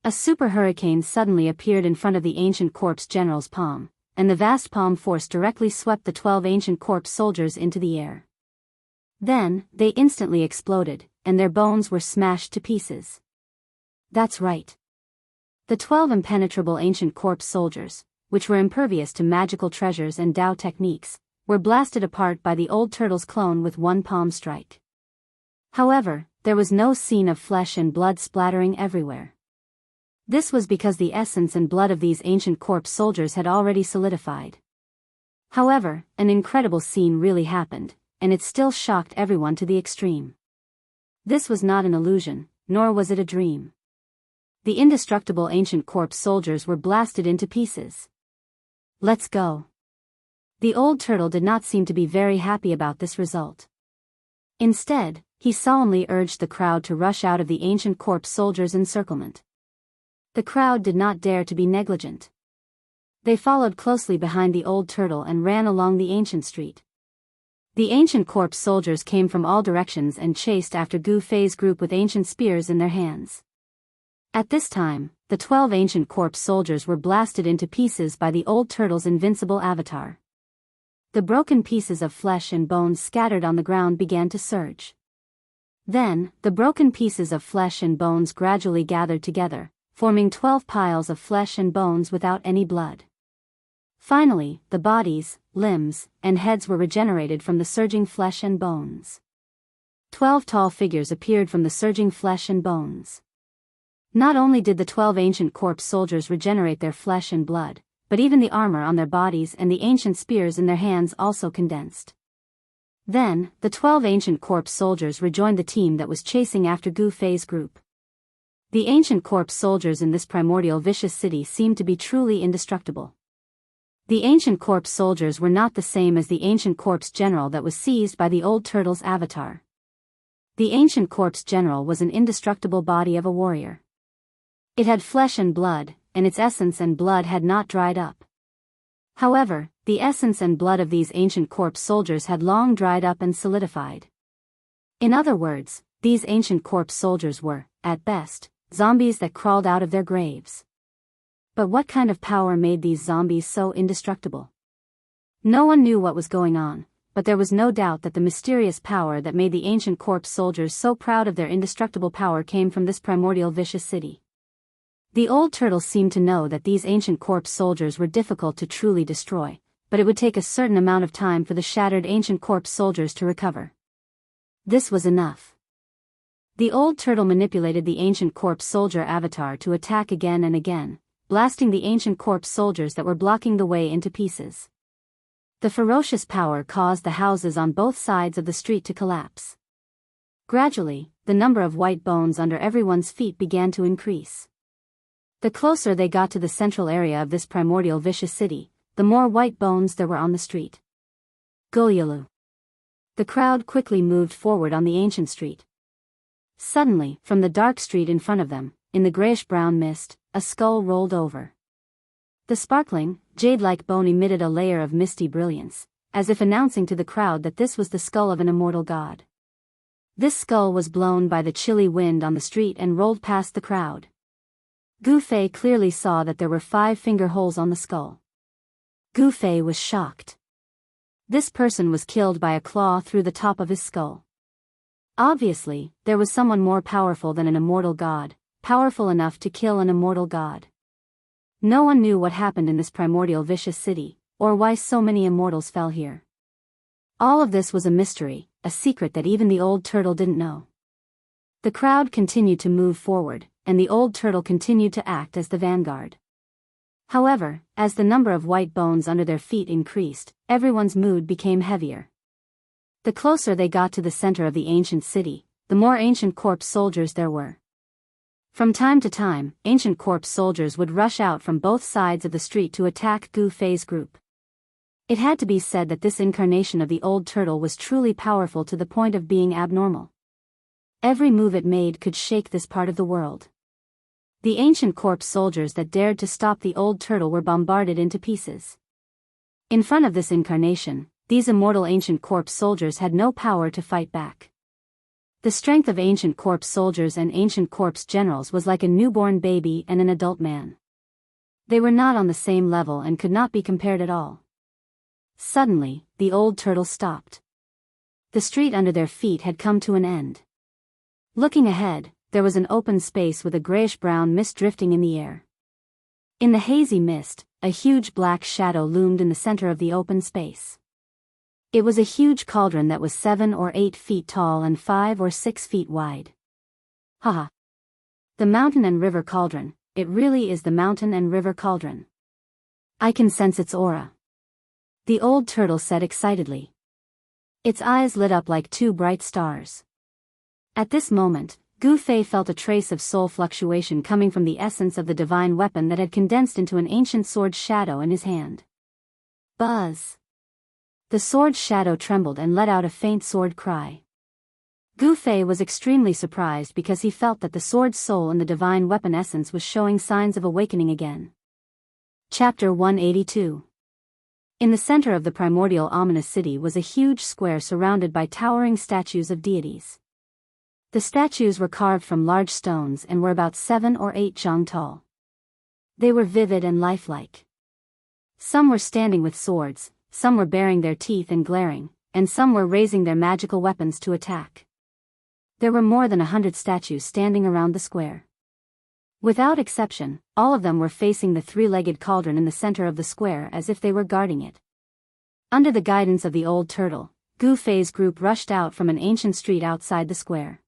A super hurricane suddenly appeared in front of the ancient corpse general's palm, and the vast palm force directly swept the 12 ancient corpse soldiers into the air. Then, they instantly exploded, and their bones were smashed to pieces. That's right. The 12 impenetrable ancient corpse soldiers, which were impervious to magical treasures and Tao techniques, were blasted apart by the old turtle's clone with one palm strike. However, there was no scene of flesh and blood splattering everywhere. This was because the essence and blood of these ancient corpse soldiers had already solidified. However, an incredible scene really happened, and it still shocked everyone to the extreme. This was not an illusion, nor was it a dream. The indestructible ancient corpse soldiers were blasted into pieces. Let's go. The old turtle did not seem to be very happy about this result. Instead, he solemnly urged the crowd to rush out of the ancient corpse soldiers' encirclement. The crowd did not dare to be negligent. They followed closely behind the old turtle and ran along the ancient street. The ancient corpse soldiers came from all directions and chased after Gu Fei's group with ancient spears in their hands. At this time, the 12 ancient corpse soldiers were blasted into pieces by the old turtle's invincible avatar. The broken pieces of flesh and bones scattered on the ground began to surge. Then, the broken pieces of flesh and bones gradually gathered together, forming 12 piles of flesh and bones without any blood. Finally, the bodies, limbs, and heads were regenerated from the surging flesh and bones. 12 tall figures appeared from the surging flesh and bones. Not only did the 12 ancient corpse soldiers regenerate their flesh and blood, but even the armor on their bodies and the ancient spears in their hands also condensed. Then, the 12 ancient corpse soldiers rejoined the team that was chasing after Gu Fei's group. The ancient corpse soldiers in this primordial vicious city seemed to be truly indestructible. The ancient corpse soldiers were not the same as the ancient corpse general that was seized by the old turtle's avatar. The ancient corpse general was an indestructible body of a warrior. It had flesh and blood, and its essence and blood had not dried up. However, the essence and blood of these ancient corpse soldiers had long dried up and solidified. In other words, these ancient corpse soldiers were, at best, zombies that crawled out of their graves. But what kind of power made these zombies so indestructible? No one knew what was going on, but there was no doubt that the mysterious power that made the ancient corpse soldiers so proud of their indestructible power came from this primordial vicious city. The old turtle seemed to know that these ancient corpse soldiers were difficult to truly destroy, but it would take a certain amount of time for the shattered ancient corpse soldiers to recover. This was enough. The old turtle manipulated the ancient corpse soldier avatar to attack again and again, blasting the ancient corpse soldiers that were blocking the way into pieces. The ferocious power caused the houses on both sides of the street to collapse. Gradually, the number of white bones under everyone's feet began to increase. The closer they got to the central area of this primordial vicious city, the more white bones there were on the street. Gulyalu. The crowd quickly moved forward on the ancient street. Suddenly, from the dark street in front of them, in the grayish-brown mist, a skull rolled over. The sparkling, jade-like bone emitted a layer of misty brilliance, as if announcing to the crowd that this was the skull of an immortal god. This skull was blown by the chilly wind on the street and rolled past the crowd. Gu Fei clearly saw that there were 5 finger holes on the skull. Gu Fei was shocked. This person was killed by a claw through the top of his skull. Obviously, there was someone more powerful than an immortal god, powerful enough to kill an immortal god. No one knew what happened in this primordial vicious city, or why so many immortals fell here. All of this was a mystery, a secret that even the old turtle didn't know. The crowd continued to move forward, and the old turtle continued to act as the vanguard. However, as the number of white bones under their feet increased, everyone's mood became heavier. The closer they got to the center of the ancient city, the more ancient corpse soldiers there were. From time to time, ancient corpse soldiers would rush out from both sides of the street to attack Gu Fei's group. It had to be said that this incarnation of the old turtle was truly powerful to the point of being abnormal. Every move it made could shake this part of the world. The ancient corpse soldiers that dared to stop the old turtle were bombarded into pieces. In front of this incarnation, these immortal ancient corpse soldiers had no power to fight back. The strength of ancient corpse soldiers and ancient corpse generals was like a newborn baby and an adult man. They were not on the same level and could not be compared at all. Suddenly, the old turtle stopped. The street under their feet had come to an end. Looking ahead, there was an open space with a grayish-brown mist drifting in the air. In the hazy mist, a huge black shadow loomed in the center of the open space. It was a huge cauldron that was 7 or 8 feet tall and 5 or 6 feet wide. Haha! The mountain and river cauldron, it really is the mountain and river cauldron. I can sense its aura. The old turtle said excitedly. Its eyes lit up like 2 bright stars. At this moment, Gu Fei felt a trace of soul fluctuation coming from the essence of the divine weapon that had condensed into an ancient sword shadow in his hand. Buzz! The sword shadow trembled and let out a faint sword cry. Gu Fei was extremely surprised because he felt that the sword's soul in the divine weapon essence was showing signs of awakening again. Chapter 182. In the center of the primordial ominous city was a huge square surrounded by towering statues of deities. The statues were carved from large stones and were about 7 or 8 zhang tall. They were vivid and lifelike. Some were standing with swords, some were baring their teeth and glaring, and some were raising their magical weapons to attack. There were more than 100 statues standing around the square. Without exception, all of them were facing the 3-legged cauldron in the center of the square as if they were guarding it. Under the guidance of the old turtle, Gu Fei's group rushed out from an ancient street outside the square.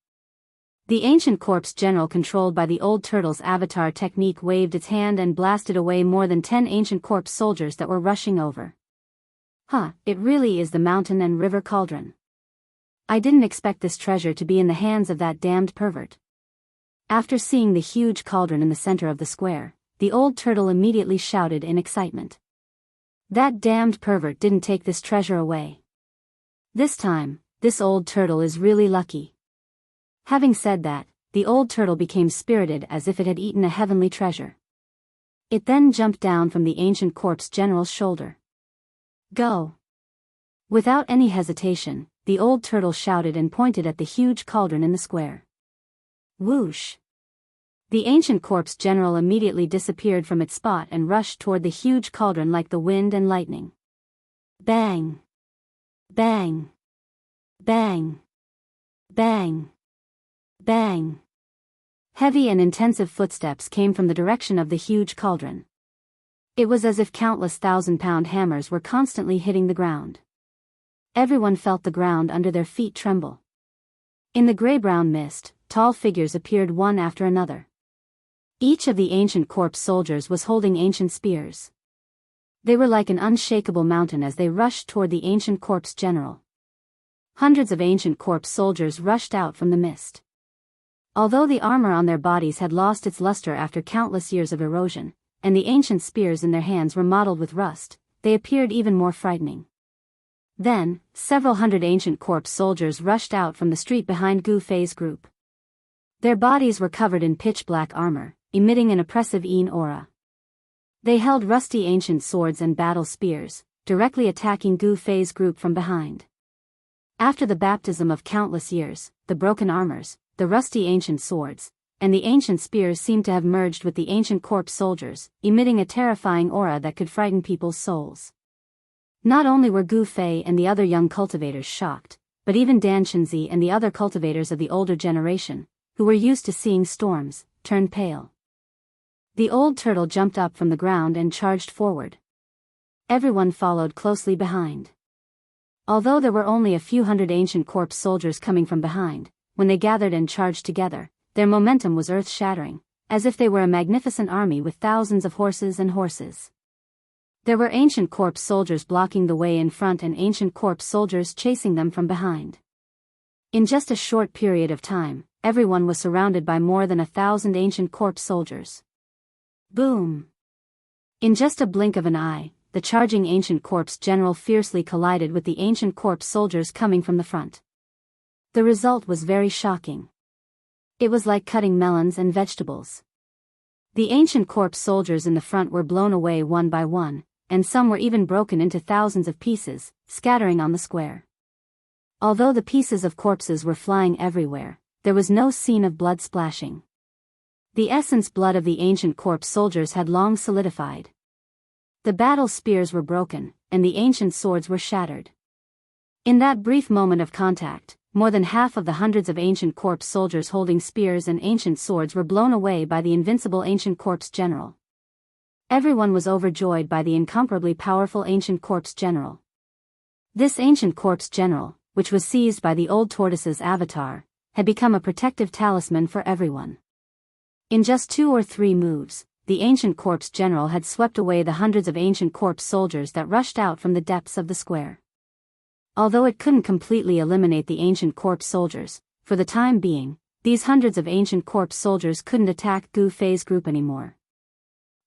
The ancient corpse general controlled by the old turtle's avatar technique waved its hand and blasted away more than 10 ancient corpse soldiers that were rushing over. It really is the mountain and river cauldron. I didn't expect this treasure to be in the hands of that damned pervert. After seeing the huge cauldron in the center of the square, the old turtle immediately shouted in excitement. That damned pervert didn't take this treasure away. This time, this old turtle is really lucky. Having said that, the old turtle became spirited as if it had eaten a heavenly treasure. It then jumped down from the ancient corpse general's shoulder. Go! Without any hesitation, the old turtle shouted and pointed at the huge cauldron in the square. Whoosh! The ancient corpse general immediately disappeared from its spot and rushed toward the huge cauldron like the wind and lightning. Bang! Bang! Bang! Bang! Bang! Heavy and intensive footsteps came from the direction of the huge cauldron. It was as if countless 1,000-pound hammers were constantly hitting the ground. Everyone felt the ground under their feet tremble. In the gray-brown mist, tall figures appeared one after another. Each of the ancient corpse soldiers was holding ancient spears. They were like an unshakable mountain as they rushed toward the ancient corpse general. Hundreds of ancient corpse soldiers rushed out from the mist. Although the armor on their bodies had lost its luster after countless years of erosion, and the ancient spears in their hands were mottled with rust, they appeared even more frightening. Then, several hundred ancient corpse soldiers rushed out from the street behind Gu Fei's group. Their bodies were covered in pitch-black armor, emitting an oppressive aura. They held rusty ancient swords and battle spears, directly attacking Gu Fei's group from behind. After the baptism of countless years, the broken armors, the rusty ancient swords, and the ancient spears seemed to have merged with the ancient corpse soldiers, emitting a terrifying aura that could frighten people's souls. Not only were Gu Fei and the other young cultivators shocked, but even Dan Chenzi and the other cultivators of the older generation, who were used to seeing storms, turned pale. The old turtle jumped up from the ground and charged forward. Everyone followed closely behind. Although there were only a few hundred ancient corpse soldiers coming from behind, when they gathered and charged together, their momentum was earth-shattering, as if they were a magnificent army with thousands of horses and horses. There were ancient corpse soldiers blocking the way in front and ancient corpse soldiers chasing them from behind. In just a short period of time, everyone was surrounded by more than 1,000 ancient corpse soldiers. Boom! In just a blink of an eye, the charging ancient corpse general fiercely collided with the ancient corpse soldiers coming from the front. The result was very shocking. It was like cutting melons and vegetables. The ancient corpse soldiers in the front were blown away one by one, and some were even broken into thousands of pieces, scattering on the square. Although the pieces of corpses were flying everywhere, there was no scene of blood splashing. The essence blood of the ancient corpse soldiers had long solidified. The battle spears were broken, and the ancient swords were shattered. In that brief moment of contact, more than half of the hundreds of ancient corpse soldiers holding spears and ancient swords were blown away by the invincible ancient corpse general. Everyone was overjoyed by the incomparably powerful ancient corpse general. This ancient corpse general, which was seized by the old tortoise's avatar, had become a protective talisman for everyone. In just 2 or 3 moves, the ancient corpse general had swept away the hundreds of ancient corpse soldiers that rushed out from the depths of the square. Although it couldn't completely eliminate the ancient corpse soldiers, for the time being, these hundreds of ancient corpse soldiers couldn't attack Gu Fei's group anymore.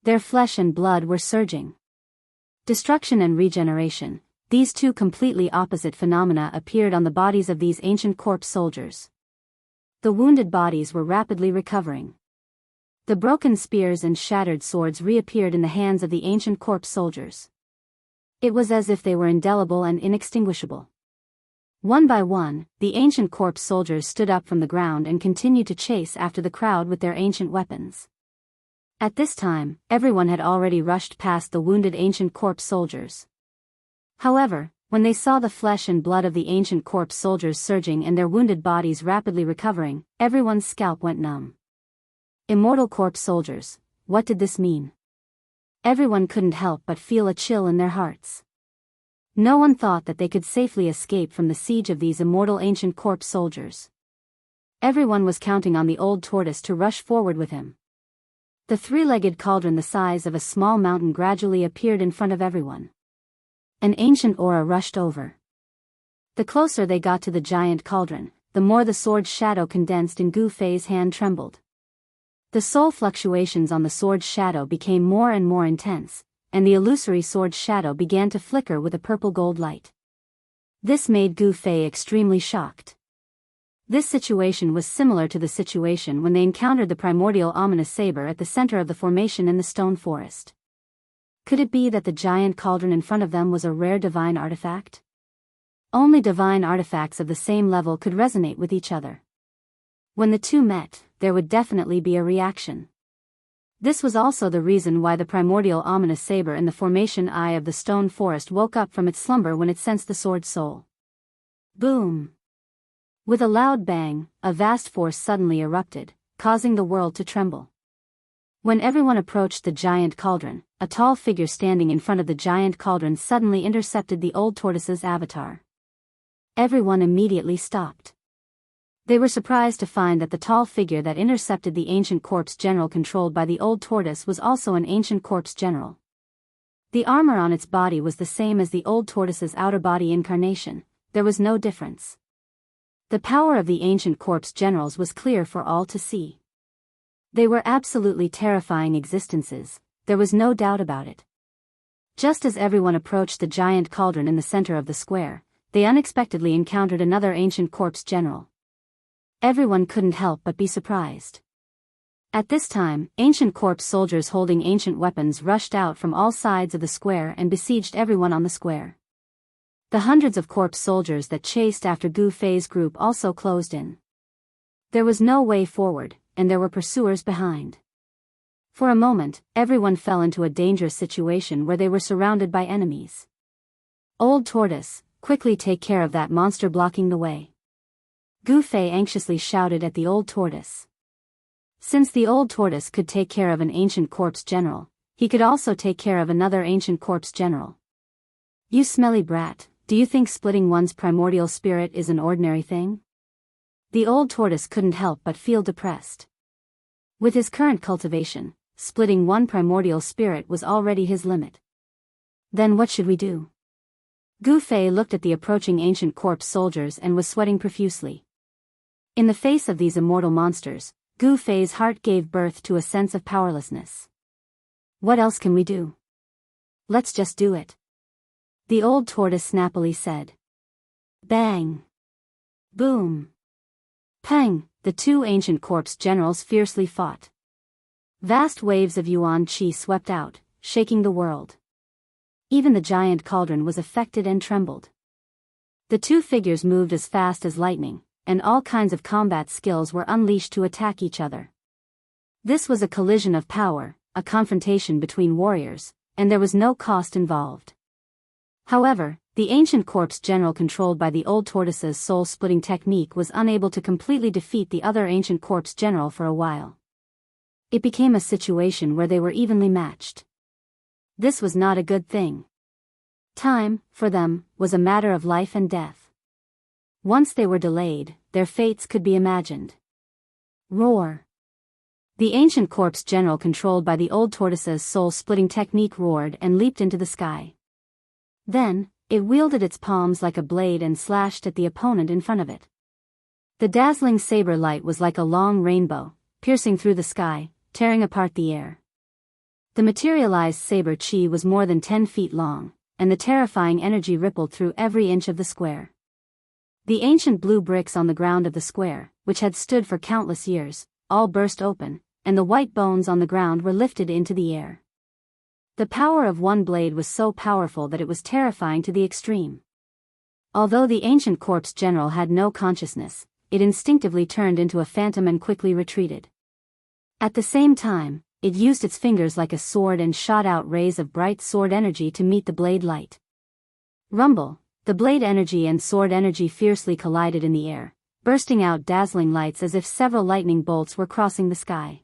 Their flesh and blood were surging. Destruction and regeneration, these two completely opposite phenomena appeared on the bodies of these ancient corpse soldiers. The wounded bodies were rapidly recovering. The broken spears and shattered swords reappeared in the hands of the ancient corpse soldiers. It was as if they were indelible and inextinguishable. One by one, the ancient corpse soldiers stood up from the ground and continued to chase after the crowd with their ancient weapons. At this time, everyone had already rushed past the wounded ancient corpse soldiers. However, when they saw the flesh and blood of the ancient corpse soldiers surging and their wounded bodies rapidly recovering, everyone's scalp went numb. Immortal corpse soldiers, what did this mean? Everyone couldn't help but feel a chill in their hearts. No one thought that they could safely escape from the siege of these immortal ancient corpse soldiers. Everyone was counting on the old tortoise to rush forward with him. The 3-legged cauldron the size of a small mountain gradually appeared in front of everyone. An ancient aura rushed over. The closer they got to the giant cauldron, the more the sword's shadow condensed in Gu Fei's hand trembled. The soul fluctuations on the sword's shadow became more and more intense, and the illusory sword's shadow began to flicker with a purple-gold light. This made Gu Fei extremely shocked. This situation was similar to the situation when they encountered the primordial ominous saber at the center of the formation in the stone forest. Could it be that the giant cauldron in front of them was a rare divine artifact? Only divine artifacts of the same level could resonate with each other. When the two met, there would definitely be a reaction. This was also the reason why the primordial ominous saber in the formation eye of the stone forest woke up from its slumber when it sensed the sword's soul. Boom! With a loud bang, a vast force suddenly erupted, causing the world to tremble. When everyone approached the giant cauldron, a tall figure standing in front of the giant cauldron suddenly intercepted the old tortoise's avatar. Everyone immediately stopped. They were surprised to find that the tall figure that intercepted the ancient corpse general controlled by the old tortoise was also an ancient corpse general. The armor on its body was the same as the old tortoise's outer body incarnation, there was no difference. The power of the ancient corpse generals was clear for all to see. They were absolutely terrifying existences, there was no doubt about it. Just as everyone approached the giant cauldron in the center of the square, they unexpectedly encountered another ancient corpse general. Everyone couldn't help but be surprised. At this time, ancient corpse soldiers holding ancient weapons rushed out from all sides of the square and besieged everyone on the square. The hundreds of corpse soldiers that chased after Gu Fei's group also closed in. There was no way forward, and there were pursuers behind. For a moment, everyone fell into a dangerous situation where they were surrounded by enemies. Old Tortoise, quickly take care of that monster blocking the way. Gu Fei anxiously shouted at the old tortoise. Since the old tortoise could take care of an ancient corpse general, he could also take care of another ancient corpse general. You smelly brat, do you think splitting one's primordial spirit is an ordinary thing? The old tortoise couldn't help but feel depressed. With his current cultivation, splitting one primordial spirit was already his limit. Then what should we do? Gu Fei looked at the approaching ancient corpse soldiers and was sweating profusely. In the face of these immortal monsters, Gu Fei's heart gave birth to a sense of powerlessness. What else can we do? Let's just do it. The old tortoise snappily said. Bang! Boom! Pang! The two ancient corpse generals fiercely fought. Vast waves of yuan qi swept out, shaking the world. Even the giant cauldron was affected and trembled. The two figures moved as fast as lightning, and all kinds of combat skills were unleashed to attack each other. This was a collision of power, a confrontation between warriors, and there was no cost involved. However, the ancient corpse general controlled by the old tortoise's soul-splitting technique was unable to completely defeat the other ancient corpse general for a while. It became a situation where they were evenly matched. This was not a good thing. Time, for them, was a matter of life and death. Once they were delayed, their fates could be imagined. Roar! The ancient corpse general controlled by the old tortoise's soul-splitting technique roared and leaped into the sky. Then, it wielded its palms like a blade and slashed at the opponent in front of it. The dazzling saber light was like a long rainbow, piercing through the sky, tearing apart the air. The materialized saber chi was more than 10 feet long, and the terrifying energy rippled through every inch of the square. The ancient blue bricks on the ground of the square, which had stood for countless years, all burst open, and the white bones on the ground were lifted into the air. The power of one blade was so powerful that it was terrifying to the extreme. Although the ancient corpse general had no consciousness, it instinctively turned into a phantom and quickly retreated. At the same time, it used its fingers like a sword and shot out rays of bright sword energy to meet the blade light. Rumble! The blade energy and sword energy fiercely collided in the air, bursting out dazzling lights as if several lightning bolts were crossing the sky.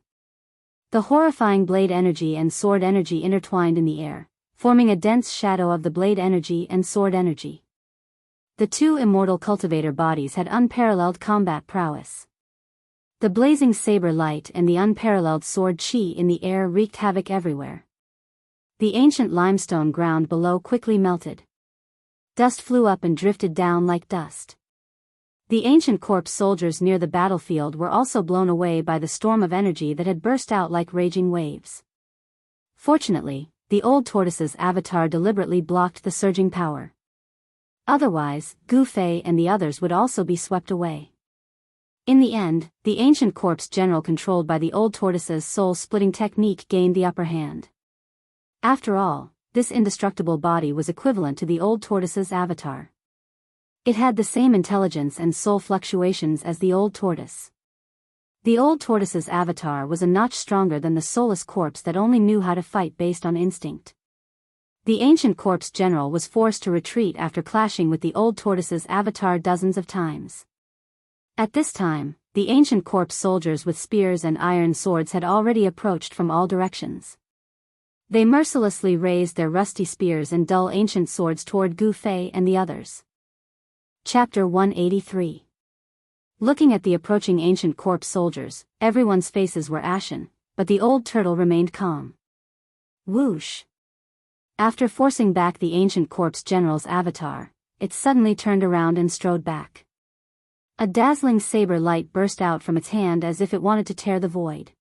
The horrifying blade energy and sword energy intertwined in the air, forming a dense shadow of the blade energy and sword energy. The two immortal cultivator bodies had unparalleled combat prowess. The blazing saber light and the unparalleled sword chi in the air wreaked havoc everywhere. The ancient limestone ground below quickly melted. Dust flew up and drifted down like dust. The ancient corpse soldiers near the battlefield were also blown away by the storm of energy that had burst out like raging waves. Fortunately, the old tortoise's avatar deliberately blocked the surging power. Otherwise, Gu Fei and the others would also be swept away. In the end, the ancient corpse general controlled by the old tortoise's soul-splitting technique gained the upper hand. After all, this indestructible body was equivalent to the old tortoise's avatar. It had the same intelligence and soul fluctuations as the old tortoise. The old tortoise's avatar was a notch stronger than the soulless corpse that only knew how to fight based on instinct. The ancient corpse general was forced to retreat after clashing with the old tortoise's avatar dozens of times. At this time, the ancient corpse soldiers with spears and iron swords had already approached from all directions. They mercilessly raised their rusty spears and dull ancient swords toward Gu Fei and the others. Chapter 183. Looking at the approaching ancient corpse soldiers, everyone's faces were ashen, but the old turtle remained calm. Whoosh! After forcing back the ancient corpse general's avatar, it suddenly turned around and strode back. A dazzling saber light burst out from its hand as if it wanted to tear the void.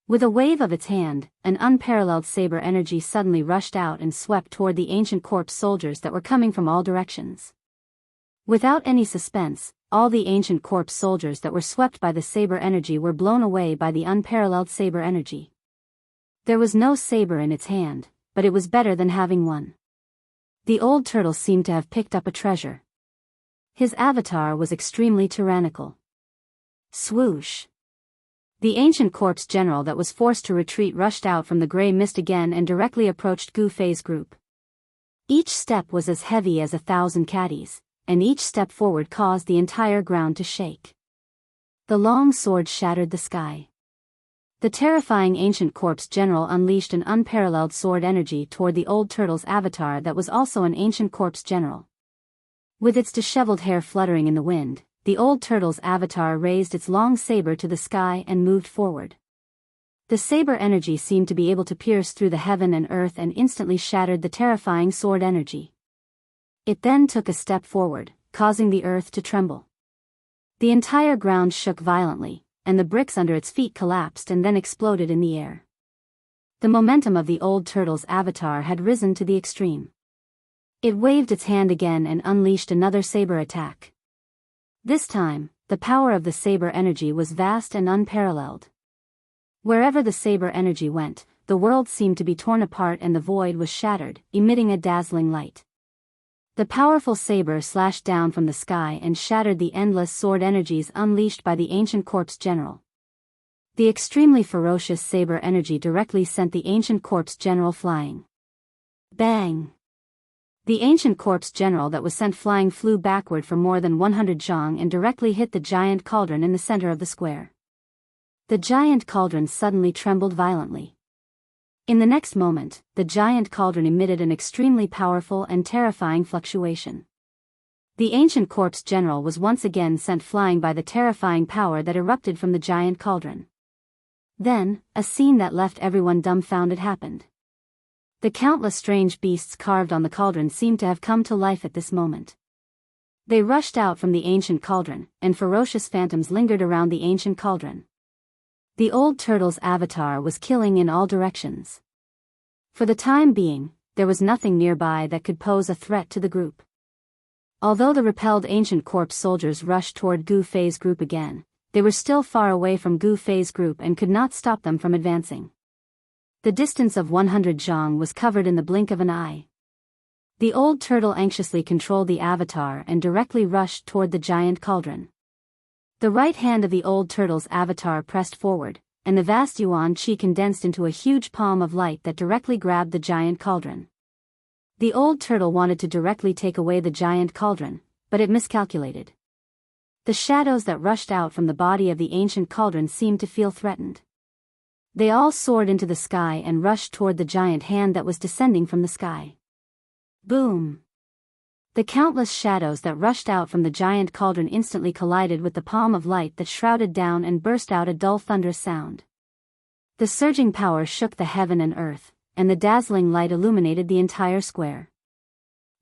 With a wave of its hand, an unparalleled saber energy suddenly rushed out and swept toward the ancient corpse soldiers that were coming from all directions. Without any suspense, all the ancient corpse soldiers that were swept by the saber energy were blown away by the unparalleled saber energy. There was no saber in its hand, but it was better than having one. The old turtle seemed to have picked up a treasure. His avatar was extremely tyrannical. Swoosh! The ancient corpse general that was forced to retreat rushed out from the gray mist again and directly approached Gu Fei's group. Each step was as heavy as 1,000 caddies, and each step forward caused the entire ground to shake. The long sword shattered the sky. The terrifying ancient corpse general unleashed an unparalleled sword energy toward the old turtle's avatar that was also an ancient corpse general. With its disheveled hair fluttering in the wind, the old turtle's avatar raised its long saber to the sky and moved forward. The saber energy seemed to be able to pierce through the heaven and earth and instantly shattered the terrifying sword energy. It then took a step forward, causing the earth to tremble. The entire ground shook violently, and the bricks under its feet collapsed and then exploded in the air. The momentum of the old turtle's avatar had risen to the extreme. It waved its hand again and unleashed another saber attack. This time, the power of the saber energy was vast and unparalleled. Wherever the saber energy went, the world seemed to be torn apart and the void was shattered, emitting a dazzling light. The powerful saber slashed down from the sky and shattered the endless sword energies unleashed by the ancient corpse general. The extremely ferocious saber energy directly sent the ancient corpse general flying. Bang! The ancient corpse general that was sent flying flew backward for more than 100 zhang and directly hit the giant cauldron in the center of the square. The giant cauldron suddenly trembled violently. In the next moment, the giant cauldron emitted an extremely powerful and terrifying fluctuation. The ancient corpse general was once again sent flying by the terrifying power that erupted from the giant cauldron. Then, a scene that left everyone dumbfounded happened. The countless strange beasts carved on the cauldron seemed to have come to life at this moment. They rushed out from the ancient cauldron, and ferocious phantoms lingered around the ancient cauldron. The old turtle's avatar was killing in all directions. For the time being, there was nothing nearby that could pose a threat to the group. Although the repelled ancient corpse soldiers rushed toward Gu Fei's group again, they were still far away from Gu Fei's group and could not stop them from advancing. The distance of 100 zhang was covered in the blink of an eye. The old turtle anxiously controlled the avatar and directly rushed toward the giant cauldron. The right hand of the old turtle's avatar pressed forward, and the vast yuan qi condensed into a huge palm of light that directly grabbed the giant cauldron. The old turtle wanted to directly take away the giant cauldron, but it miscalculated. The shadows that rushed out from the body of the ancient cauldron seemed to feel threatened. They all soared into the sky and rushed toward the giant hand that was descending from the sky. Boom! The countless shadows that rushed out from the giant cauldron instantly collided with the palm of light that shrouded down and burst out a dull thunderous sound. The surging power shook the heaven and earth, and the dazzling light illuminated the entire square.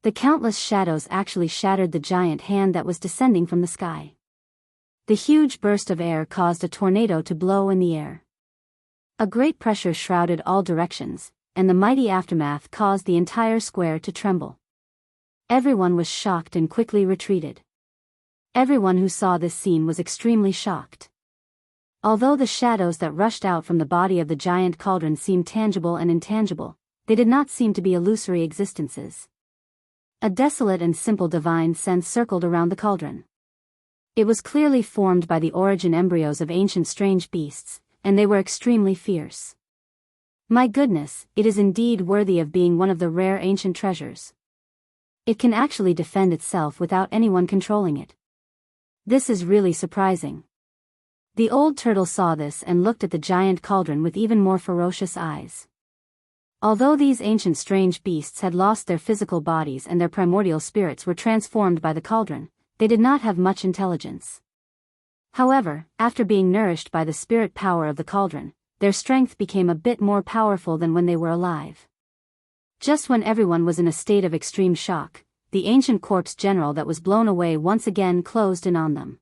The countless shadows actually shattered the giant hand that was descending from the sky. The huge burst of air caused a tornado to blow in the air. A great pressure shrouded all directions, and the mighty aftermath caused the entire square to tremble. Everyone was shocked and quickly retreated. Everyone who saw this scene was extremely shocked. Although the shadows that rushed out from the body of the giant cauldron seemed tangible and intangible, they did not seem to be illusory existences. A desolate and simple divine sense circled around the cauldron. It was clearly formed by the origin embryos of ancient strange beasts, and they were extremely fierce. My goodness, it is indeed worthy of being one of the rare ancient treasures. It can actually defend itself without anyone controlling it. This is really surprising. The old turtle saw this and looked at the giant cauldron with even more ferocious eyes. Although these ancient strange beasts had lost their physical bodies and their primordial spirits were transformed by the cauldron, they did not have much intelligence. However, after being nourished by the spirit power of the cauldron, their strength became a bit more powerful than when they were alive. Just when everyone was in a state of extreme shock, the ancient corpse general that was blown away once again closed in on them.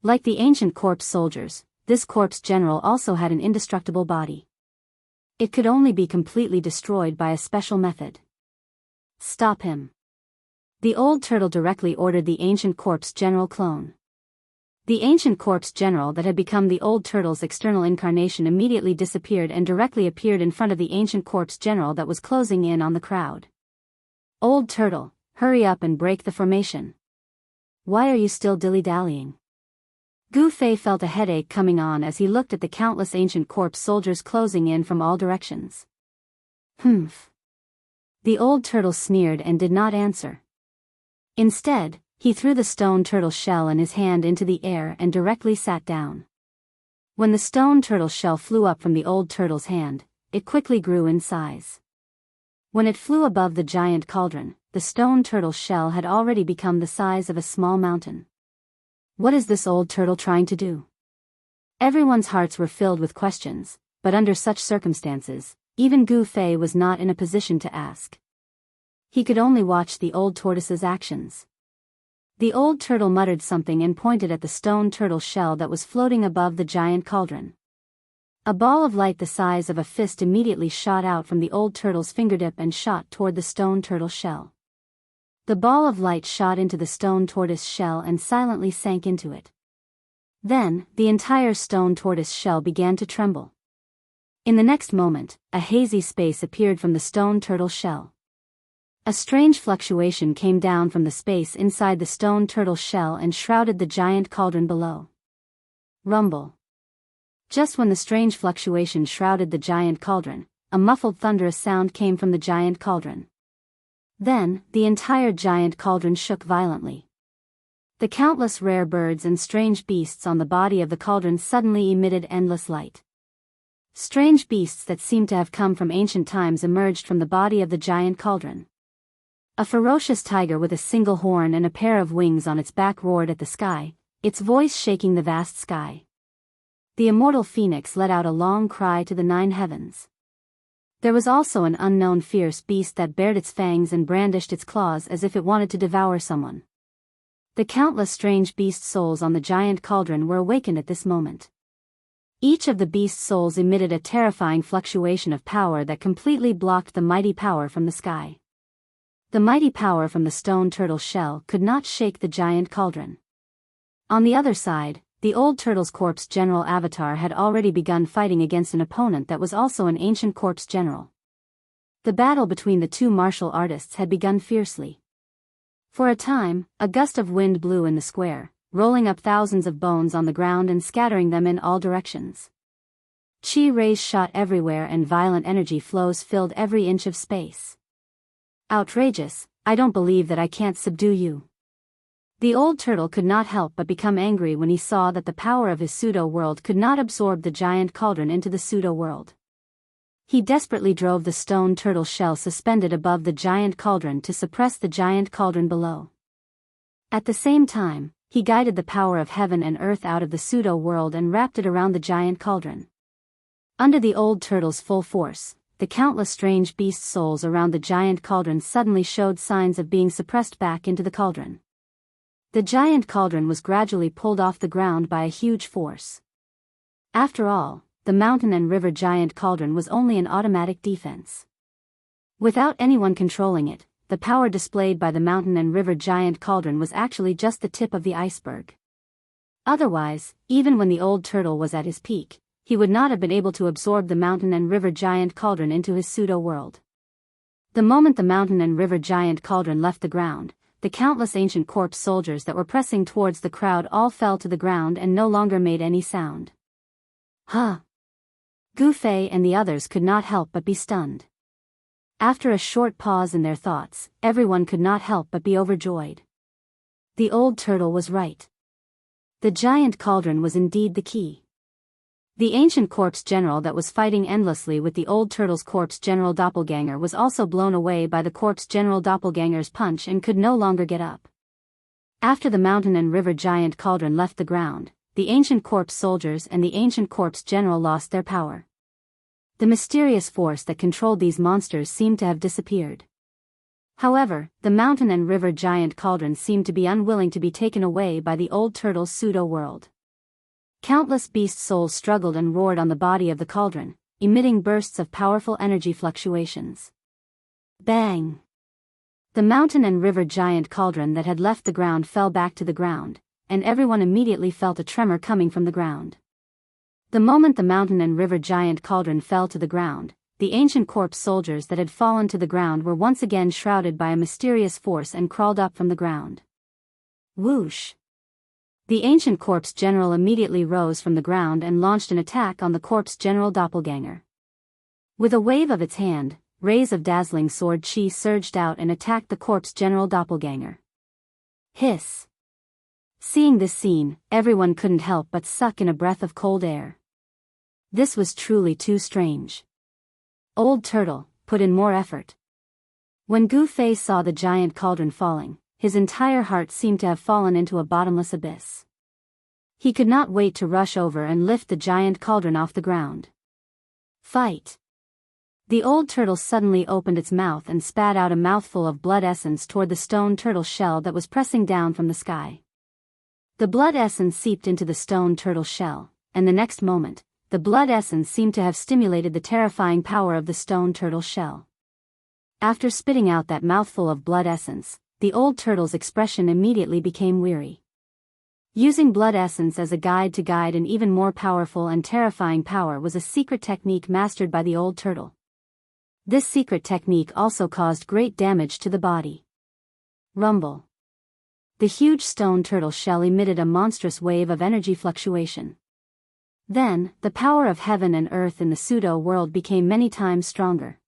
Like the ancient corpse soldiers, this corpse general also had an indestructible body. It could only be completely destroyed by a special method. Stop him. The old turtle directly ordered the ancient corpse general clone. The ancient corpse general that had become the old turtle's external incarnation immediately disappeared and directly appeared in front of the ancient corpse general that was closing in on the crowd. Old turtle, hurry up and break the formation. Why are you still dilly-dallying? Gu Fei felt a headache coming on as he looked at the countless ancient corpse soldiers closing in from all directions. Humph. The old turtle sneered and did not answer. Instead, he threw the stone turtle shell in his hand into the air and directly sat down. When the stone turtle shell flew up from the old turtle's hand, it quickly grew in size. When it flew above the giant cauldron, the stone turtle shell had already become the size of a small mountain. What is this old turtle trying to do? Everyone's hearts were filled with questions, but under such circumstances, even Gu Fei was not in a position to ask. He could only watch the old tortoise's actions. The old turtle muttered something and pointed at the stone turtle shell that was floating above the giant cauldron. A ball of light the size of a fist immediately shot out from the old turtle's fingertip and shot toward the stone turtle shell. The ball of light shot into the stone tortoise shell and silently sank into it. Then, the entire stone tortoise shell began to tremble. In the next moment, a hazy space appeared from the stone turtle shell. A strange fluctuation came down from the space inside the stone turtle shell and shrouded the giant cauldron below. Rumble. Just when the strange fluctuation shrouded the giant cauldron, a muffled thunderous sound came from the giant cauldron. Then, the entire giant cauldron shook violently. The countless rare birds and strange beasts on the body of the cauldron suddenly emitted endless light. Strange beasts that seemed to have come from ancient times emerged from the body of the giant cauldron. A ferocious tiger with a single horn and a pair of wings on its back roared at the sky, its voice shaking the vast sky. The immortal phoenix let out a long cry to the 9 heavens. There was also an unknown fierce beast that bared its fangs and brandished its claws as if it wanted to devour someone. The countless strange beast souls on the giant cauldron were awakened at this moment. Each of the beast souls emitted a terrifying fluctuation of power that completely blocked the mighty power from the sky. The mighty power from the stone turtle shell could not shake the giant cauldron. On the other side, the old turtle's corpse general avatar had already begun fighting against an opponent that was also an ancient corpse general. The battle between the two martial artists had begun fiercely. For a time, a gust of wind blew in the square, rolling up thousands of bones on the ground and scattering them in all directions. Chi rays shot everywhere and violent energy flows filled every inch of space. Outrageous, I don't believe that I can't subdue you. The old turtle could not help but become angry when he saw that the power of his pseudo-world could not absorb the giant cauldron into the pseudo-world. He desperately drove the stone turtle shell suspended above the giant cauldron to suppress the giant cauldron below. At the same time, he guided the power of heaven and earth out of the pseudo-world and wrapped it around the giant cauldron. Under the old turtle's full force, the countless strange beast souls around the giant cauldron suddenly showed signs of being suppressed back into the cauldron. The giant cauldron was gradually pulled off the ground by a huge force. After all, the mountain and river giant cauldron was only an automatic defense. Without anyone controlling it, the power displayed by the mountain and river giant cauldron was actually just the tip of the iceberg. Otherwise, even when the old turtle was at his peak, he would not have been able to absorb the mountain and river giant cauldron into his pseudo-world. The moment the mountain and river giant cauldron left the ground, the countless ancient corpse soldiers that were pressing towards the crowd all fell to the ground and no longer made any sound. Huh! Gu Fei and the others could not help but be stunned. After a short pause in their thoughts, everyone could not help but be overjoyed. The old turtle was right. The giant cauldron was indeed the key. The ancient corpse general that was fighting endlessly with the old turtle's corpse general doppelganger was also blown away by the corpse general doppelganger's punch and could no longer get up. After the mountain and river giant cauldron left the ground, the ancient corpse soldiers and the ancient corpse general lost their power. The mysterious force that controlled these monsters seemed to have disappeared. However, the mountain and river giant cauldron seemed to be unwilling to be taken away by the old turtle's pseudo-world. Countless beast souls struggled and roared on the body of the cauldron, emitting bursts of powerful energy fluctuations. Bang! The mountain and river giant cauldron that had left the ground fell back to the ground, and everyone immediately felt a tremor coming from the ground. The moment the mountain and river giant cauldron fell to the ground, the ancient corpse soldiers that had fallen to the ground were once again shrouded by a mysterious force and crawled up from the ground. Whoosh! The ancient corpse general immediately rose from the ground and launched an attack on the corpse general doppelganger. With a wave of its hand, rays of dazzling sword chi surged out and attacked the corpse general doppelganger. Hiss! Seeing this scene, everyone couldn't help but suck in a breath of cold air. This was truly too strange. Old Turtle, put in more effort. When Gu Fei saw the giant cauldron falling, his entire heart seemed to have fallen into a bottomless abyss. He could not wait to rush over and lift the giant cauldron off the ground. Fight! The old turtle suddenly opened its mouth and spat out a mouthful of blood essence toward the stone turtle shell that was pressing down from the sky. The blood essence seeped into the stone turtle shell, and the next moment, the blood essence seemed to have stimulated the terrifying power of the stone turtle shell. After spitting out that mouthful of blood essence, the old turtle's expression immediately became weary. Using blood essence as a guide to guide an even more powerful and terrifying power was a secret technique mastered by the old turtle. This secret technique also caused great damage to the body. Rumble. The huge stone turtle shell emitted a monstrous wave of energy fluctuation. Then, the power of heaven and earth in the pseudo-world became many times stronger.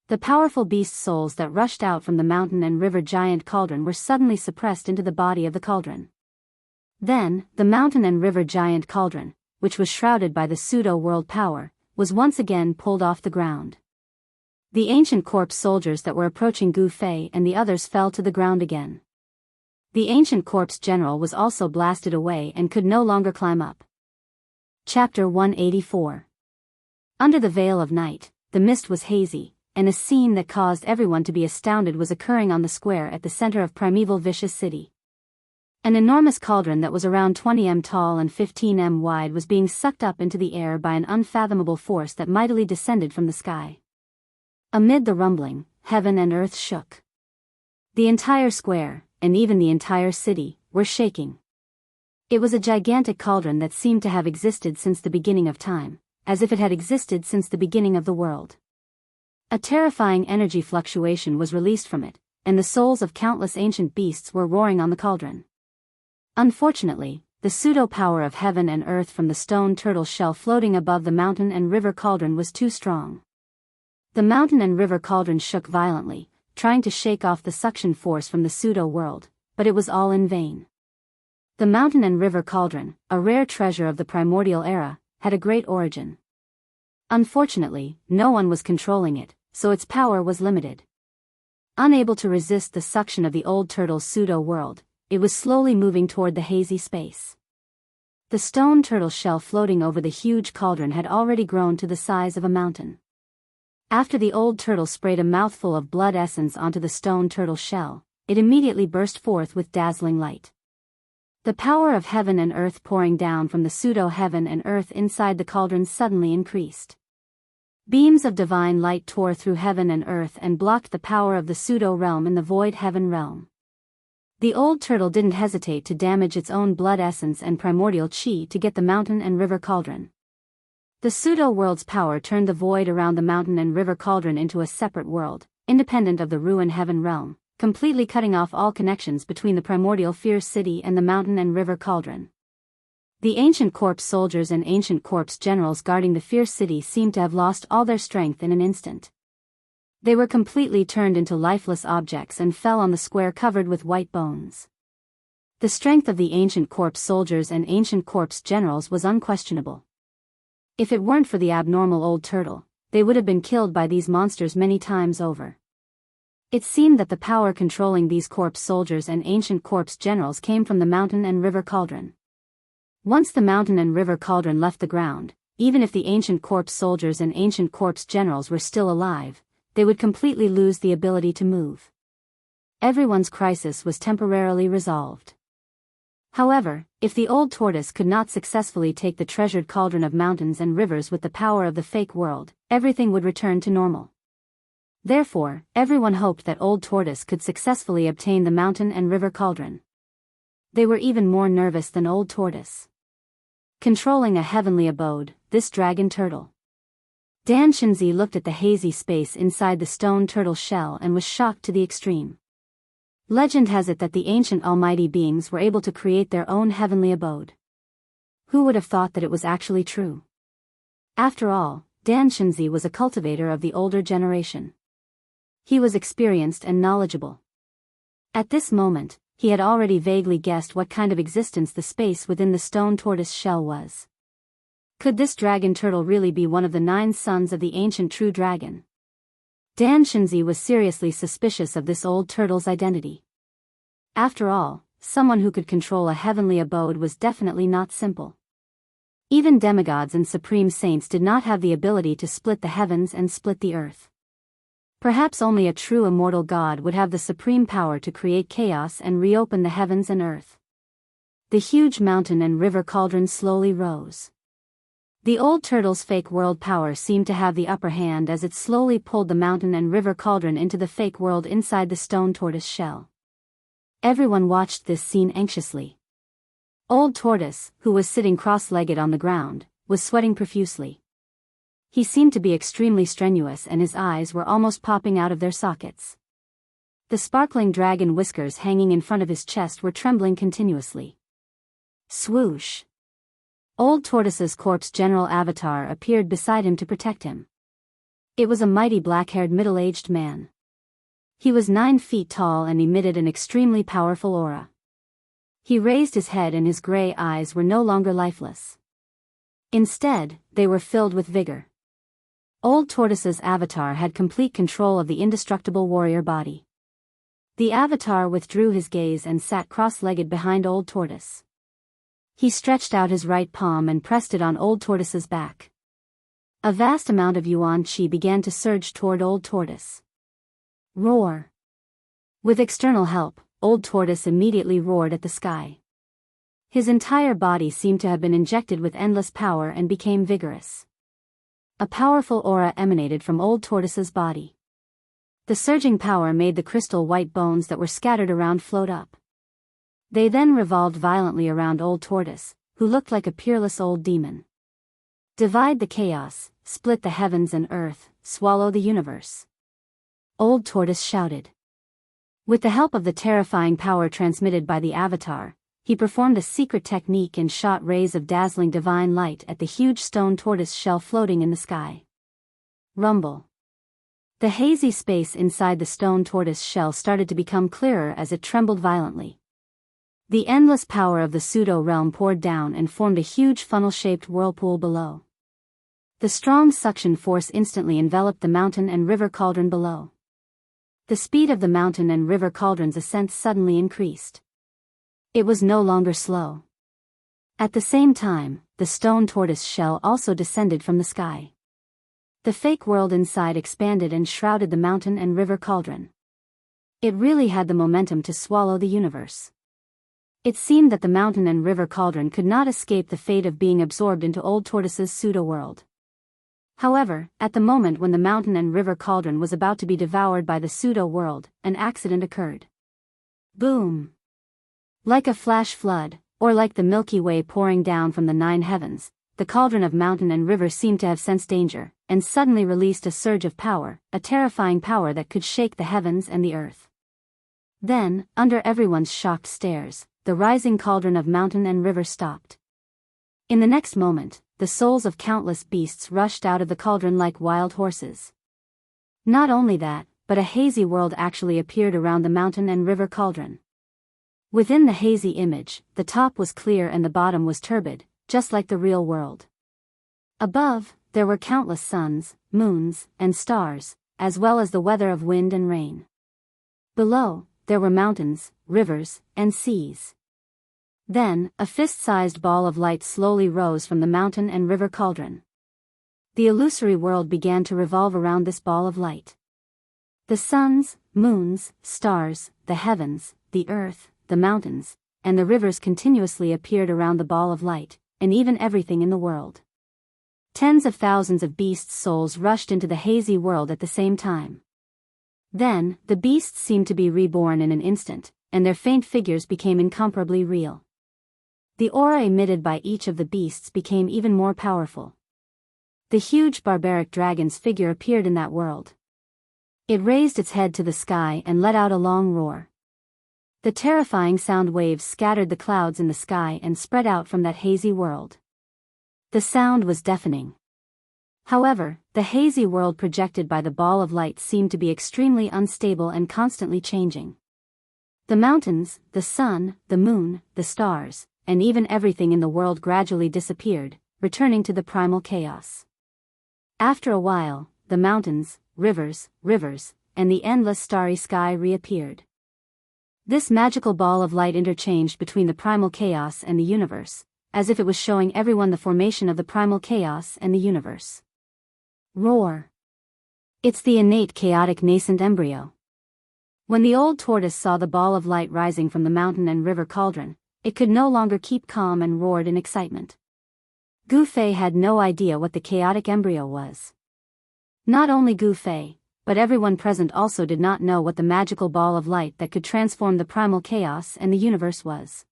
The powerful beast souls that rushed out from the mountain and river giant cauldron were suddenly suppressed into the body of the cauldron. Then, the mountain and river giant cauldron, which was shrouded by the pseudo-world power, was once again pulled off the ground. The ancient corpse soldiers that were approaching Gu Fei and the others fell to the ground again. The ancient corpse general was also blasted away and could no longer climb up. Chapter 184. Under the veil of night, the mist was hazy, and a scene that caused everyone to be astounded was occurring on the square at the center of primeval Vicious City. An enormous cauldron that was around 20 m tall and 15 m wide was being sucked up into the air by an unfathomable force that mightily descended from the sky. Amid the rumbling, heaven and earth shook. The entire square, and even the entire city, were shaking. It was a gigantic cauldron that seemed to have existed since the beginning of time, as if it had existed since the beginning of the world. A terrifying energy fluctuation was released from it, and the souls of countless ancient beasts were roaring on the cauldron. Unfortunately, the pseudo-power of heaven and earth from the stone turtle shell floating above the mountain and river cauldron was too strong. The mountain and river cauldron shook violently, trying to shake off the suction force from the pseudo-world, but it was all in vain. The mountain and river cauldron, a rare treasure of the primordial era, had a great origin. Unfortunately, no one was controlling it, so its power was limited. Unable to resist the suction of the old turtle's pseudo-world, it was slowly moving toward the hazy space. The stone turtle shell floating over the huge cauldron had already grown to the size of a mountain. After the old turtle sprayed a mouthful of blood essence onto the stone turtle shell, it immediately burst forth with dazzling light. The power of heaven and earth pouring down from the pseudo-heaven and earth inside the cauldron suddenly increased. Beams of divine light tore through heaven and earth and blocked the power of the pseudo-realm in the void heaven realm. The old turtle didn't hesitate to damage its own blood essence and primordial chi to get the mountain and river cauldron. The pseudo-world's power turned the void around the mountain and river cauldron into a separate world, independent of the ruin heaven realm, completely cutting off all connections between the primordial fierce city and the mountain and river cauldron. The ancient corpse soldiers and ancient corpse generals guarding the fierce city seemed to have lost all their strength in an instant. They were completely turned into lifeless objects and fell on the square covered with white bones. The strength of the ancient corpse soldiers and ancient corpse generals was unquestionable. If it weren't for the abnormal old turtle, they would have been killed by these monsters many times over. It seemed that the power controlling these corpse soldiers and ancient corpse generals came from the mountain and river cauldron. Once the mountain and river cauldron left the ground, even if the ancient corpse soldiers and ancient corpse generals were still alive, they would completely lose the ability to move. Everyone's crisis was temporarily resolved. However, if the old tortoise could not successfully take the treasured cauldron of mountains and rivers with the power of the fake world, everything would return to normal. Therefore, everyone hoped that old tortoise could successfully obtain the mountain and river cauldron. They were even more nervous than old tortoise. Controlling a heavenly abode, this dragon turtle. Dan Shinzi looked at the hazy space inside the stone turtle shell and was shocked to the extreme. Legend has it that the ancient almighty beings were able to create their own heavenly abode. Who would have thought that it was actually true? After all, Dan Shinzi was a cultivator of the older generation. He was experienced and knowledgeable. At this moment, he had already vaguely guessed what kind of existence the space within the stone tortoise shell was. Could this dragon turtle really be one of the 9 sons of the ancient true dragon? Dan Shinzi was seriously suspicious of this old turtle's identity. After all, someone who could control a heavenly abode was definitely not simple. Even demigods and supreme saints did not have the ability to split the heavens and split the earth. Perhaps only a true immortal god would have the supreme power to create chaos and reopen the heavens and earth. The huge mountain and river cauldron slowly rose. The old turtle's fake world power seemed to have the upper hand as it slowly pulled the mountain and river cauldron into the fake world inside the stone tortoise shell. Everyone watched this scene anxiously. Old Tortoise, who was sitting cross-legged on the ground, was sweating profusely. He seemed to be extremely strenuous and his eyes were almost popping out of their sockets. The sparkling dragon whiskers hanging in front of his chest were trembling continuously. Swoosh! Old Tortoise's corpse general avatar appeared beside him to protect him. It was a mighty black-haired middle-aged man. He was 9 feet tall and emitted an extremely powerful aura. He raised his head and his gray eyes were no longer lifeless. Instead, they were filled with vigor. Old Tortoise's avatar had complete control of the indestructible warrior body. The avatar withdrew his gaze and sat cross-legged behind Old Tortoise. He stretched out his right palm and pressed it on Old Tortoise's back. A vast amount of yuan qi began to surge toward Old Tortoise. Roar! With external help, Old Tortoise immediately roared at the sky. His entire body seemed to have been injected with endless power and became vigorous. A powerful aura emanated from Old Tortoise's body. The surging power made the crystal white bones that were scattered around float up. They then revolved violently around Old Tortoise, who looked like a peerless old demon. Divide the chaos, split the heavens and earth, swallow the universe. Old Tortoise shouted. With the help of the terrifying power transmitted by the avatar, he performed a secret technique and shot rays of dazzling divine light at the huge stone tortoise shell floating in the sky. Rumble. The hazy space inside the stone tortoise shell started to become clearer as it trembled violently. The endless power of the pseudo-realm poured down and formed a huge funnel-shaped whirlpool below. The strong suction force instantly enveloped the mountain and river cauldron below. The speed of the mountain and river cauldron's ascent suddenly increased. It was no longer slow. At the same time, the stone tortoise shell also descended from the sky. The fake world inside expanded and shrouded the mountain and river cauldron. It really had the momentum to swallow the universe. It seemed that the mountain and river cauldron could not escape the fate of being absorbed into Old Tortoise's pseudo-world. However, at the moment when the mountain and river cauldron was about to be devoured by the pseudo-world, an accident occurred. Boom! Like a flash flood, or like the Milky Way pouring down from the 9 heavens, the cauldron of mountain and river seemed to have sensed danger, and suddenly released a surge of power, a terrifying power that could shake the heavens and the earth. Then, under everyone's shocked stares, the rising cauldron of mountain and river stopped. In the next moment, the souls of countless beasts rushed out of the cauldron like wild horses. Not only that, but a hazy world actually appeared around the mountain and river cauldron. Within the hazy image, the top was clear and the bottom was turbid, just like the real world. Above, there were countless suns, moons, and stars, as well as the weather of wind and rain. Below, there were mountains, rivers, and seas. Then, a fist-sized ball of light slowly rose from the mountain and river cauldron. The illusory world began to revolve around this ball of light. The suns, moons, stars, the heavens, the earth, the mountains, and the rivers continuously appeared around the ball of light, and even everything in the world. Tens of thousands of beasts' souls rushed into the hazy world at the same time. Then, the beasts seemed to be reborn in an instant, and their faint figures became incomparably real. The aura emitted by each of the beasts became even more powerful. The huge barbaric dragon's figure appeared in that world. It raised its head to the sky and let out a long roar. The terrifying sound waves scattered the clouds in the sky and spread out from that hazy world. The sound was deafening. However, the hazy world projected by the ball of light seemed to be extremely unstable and constantly changing. The mountains, the sun, the moon, the stars, and even everything in the world gradually disappeared, returning to the primal chaos. After a while, the mountains, rivers, and the endless starry sky reappeared. This magical ball of light interchanged between the primal chaos and the universe, as if it was showing everyone the formation of the primal chaos and the universe. Roar! It's the innate chaotic nascent embryo. When the old tortoise saw the ball of light rising from the mountain and river cauldron, it could no longer keep calm and roared in excitement. Gu Fei had no idea what the chaotic embryo was. Not only Gu Fei, but everyone present also did not know what the magical ball of light that could transform the primal chaos and the universe was.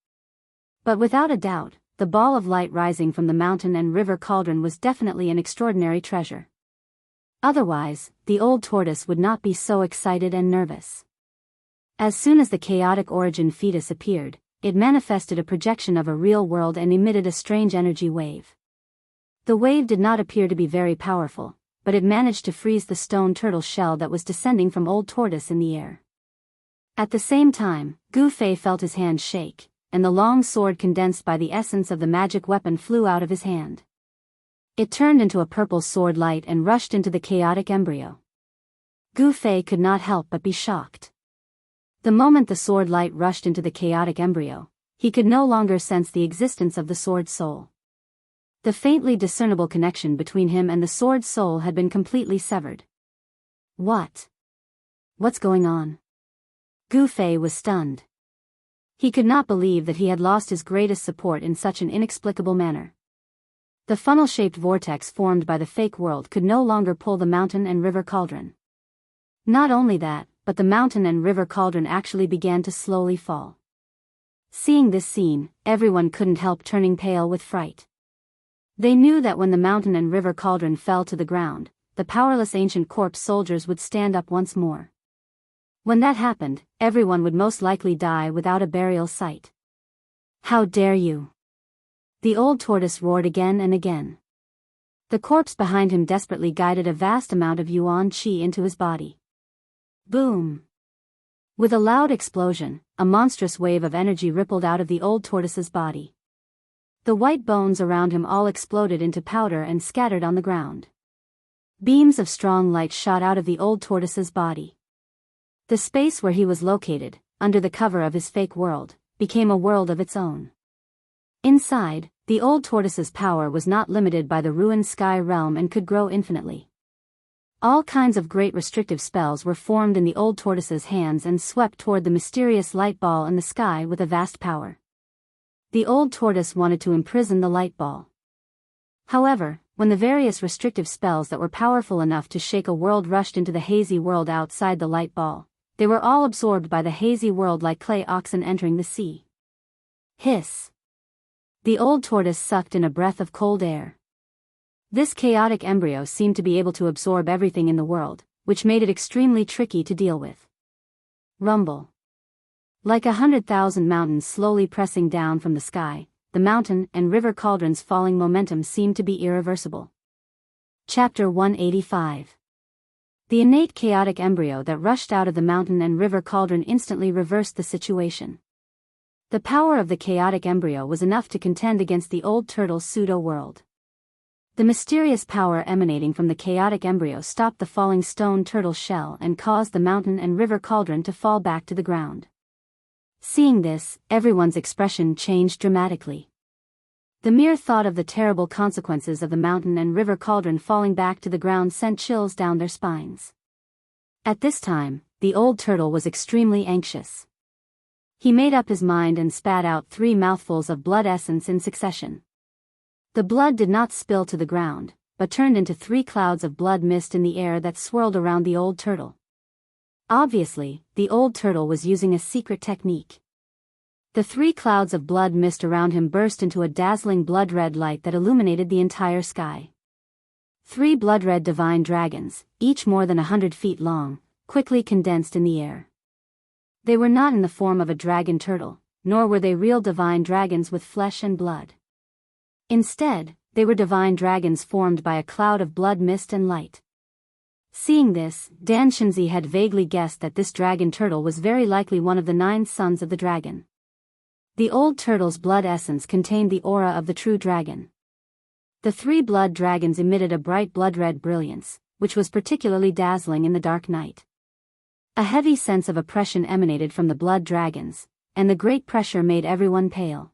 But without a doubt, the ball of light rising from the mountain and river cauldron was definitely an extraordinary treasure. Otherwise, the old tortoise would not be so excited and nervous. As soon as the chaotic origin fetus appeared, it manifested a projection of a real world and emitted a strange energy wave. The wave did not appear to be very powerful, but it managed to freeze the stone turtle shell that was descending from old tortoise in the air. At the same time, Gu Fei felt his hand shake, and the long sword condensed by the essence of the magic weapon flew out of his hand. It turned into a purple sword light and rushed into the chaotic embryo. Gu Fei could not help but be shocked. The moment the sword light rushed into the chaotic embryo, he could no longer sense the existence of the sword soul. The faintly discernible connection between him and the sword soul had been completely severed. What's going on? Gu Fei was stunned. He could not believe that he had lost his greatest support in such an inexplicable manner. The funnel-shaped vortex formed by the fake world could no longer pull the mountain and river cauldron. Not only that, but the mountain and river cauldron actually began to slowly fall. Seeing this scene, everyone couldn't help turning pale with fright. They knew that when the mountain and river cauldron fell to the ground, the powerless ancient corpse soldiers would stand up once more. When that happened, everyone would most likely die without a burial site. How dare you! The old tortoise roared again and again. The corpse behind him desperately guided a vast amount of yuan qi into his body. Boom! With a loud explosion, a monstrous wave of energy rippled out of the old tortoise's body. The white bones around him all exploded into powder and scattered on the ground. Beams of strong light shot out of the old tortoise's body. The space where he was located, under the cover of his fake world, became a world of its own. Inside, the old tortoise's power was not limited by the ruined sky realm and could grow infinitely. All kinds of great restrictive spells were formed in the old tortoise's hands and swept toward the mysterious light ball in the sky with a vast power. The old tortoise wanted to imprison the light ball. However, when the various restrictive spells that were powerful enough to shake a world rushed into the hazy world outside the light ball, they were all absorbed by the hazy world like clay oxen entering the sea. Hiss! The old tortoise sucked in a breath of cold air. This chaotic embryo seemed to be able to absorb everything in the world, which made it extremely tricky to deal with. Rumble. Like 100,000 mountains slowly pressing down from the sky, the mountain and river cauldron's falling momentum seemed to be irreversible. Chapter 185. The innate chaotic embryo that rushed out of the mountain and river cauldron instantly reversed the situation. The power of the chaotic embryo was enough to contend against the old turtle's pseudo-world. The mysterious power emanating from the chaotic embryo stopped the falling stone turtle shell and caused the mountain and river cauldron to fall back to the ground. Seeing this, everyone's expression changed dramatically. The mere thought of the terrible consequences of the mountain and river cauldron falling back to the ground sent chills down their spines. At this time, the old turtle was extremely anxious. He made up his mind and spat out 3 mouthfuls of blood essence in succession. The blood did not spill to the ground, but turned into 3 clouds of blood mist in the air that swirled around the old turtle. Obviously, the old turtle was using a secret technique. The 3 clouds of blood mist around him burst into a dazzling blood-red light that illuminated the entire sky. 3 blood-red divine dragons, each more than 100 feet long, quickly condensed in the air. They were not in the form of a dragon turtle, nor were they real divine dragons with flesh and blood. Instead, they were divine dragons formed by a cloud of blood mist and light. Seeing this, Dan Shinzi had vaguely guessed that this dragon turtle was very likely one of the 9 sons of the dragon. The old turtle's blood essence contained the aura of the true dragon. The three blood dragons emitted a bright blood-red brilliance, which was particularly dazzling in the dark night. A heavy sense of oppression emanated from the blood dragons, and the great pressure made everyone pale.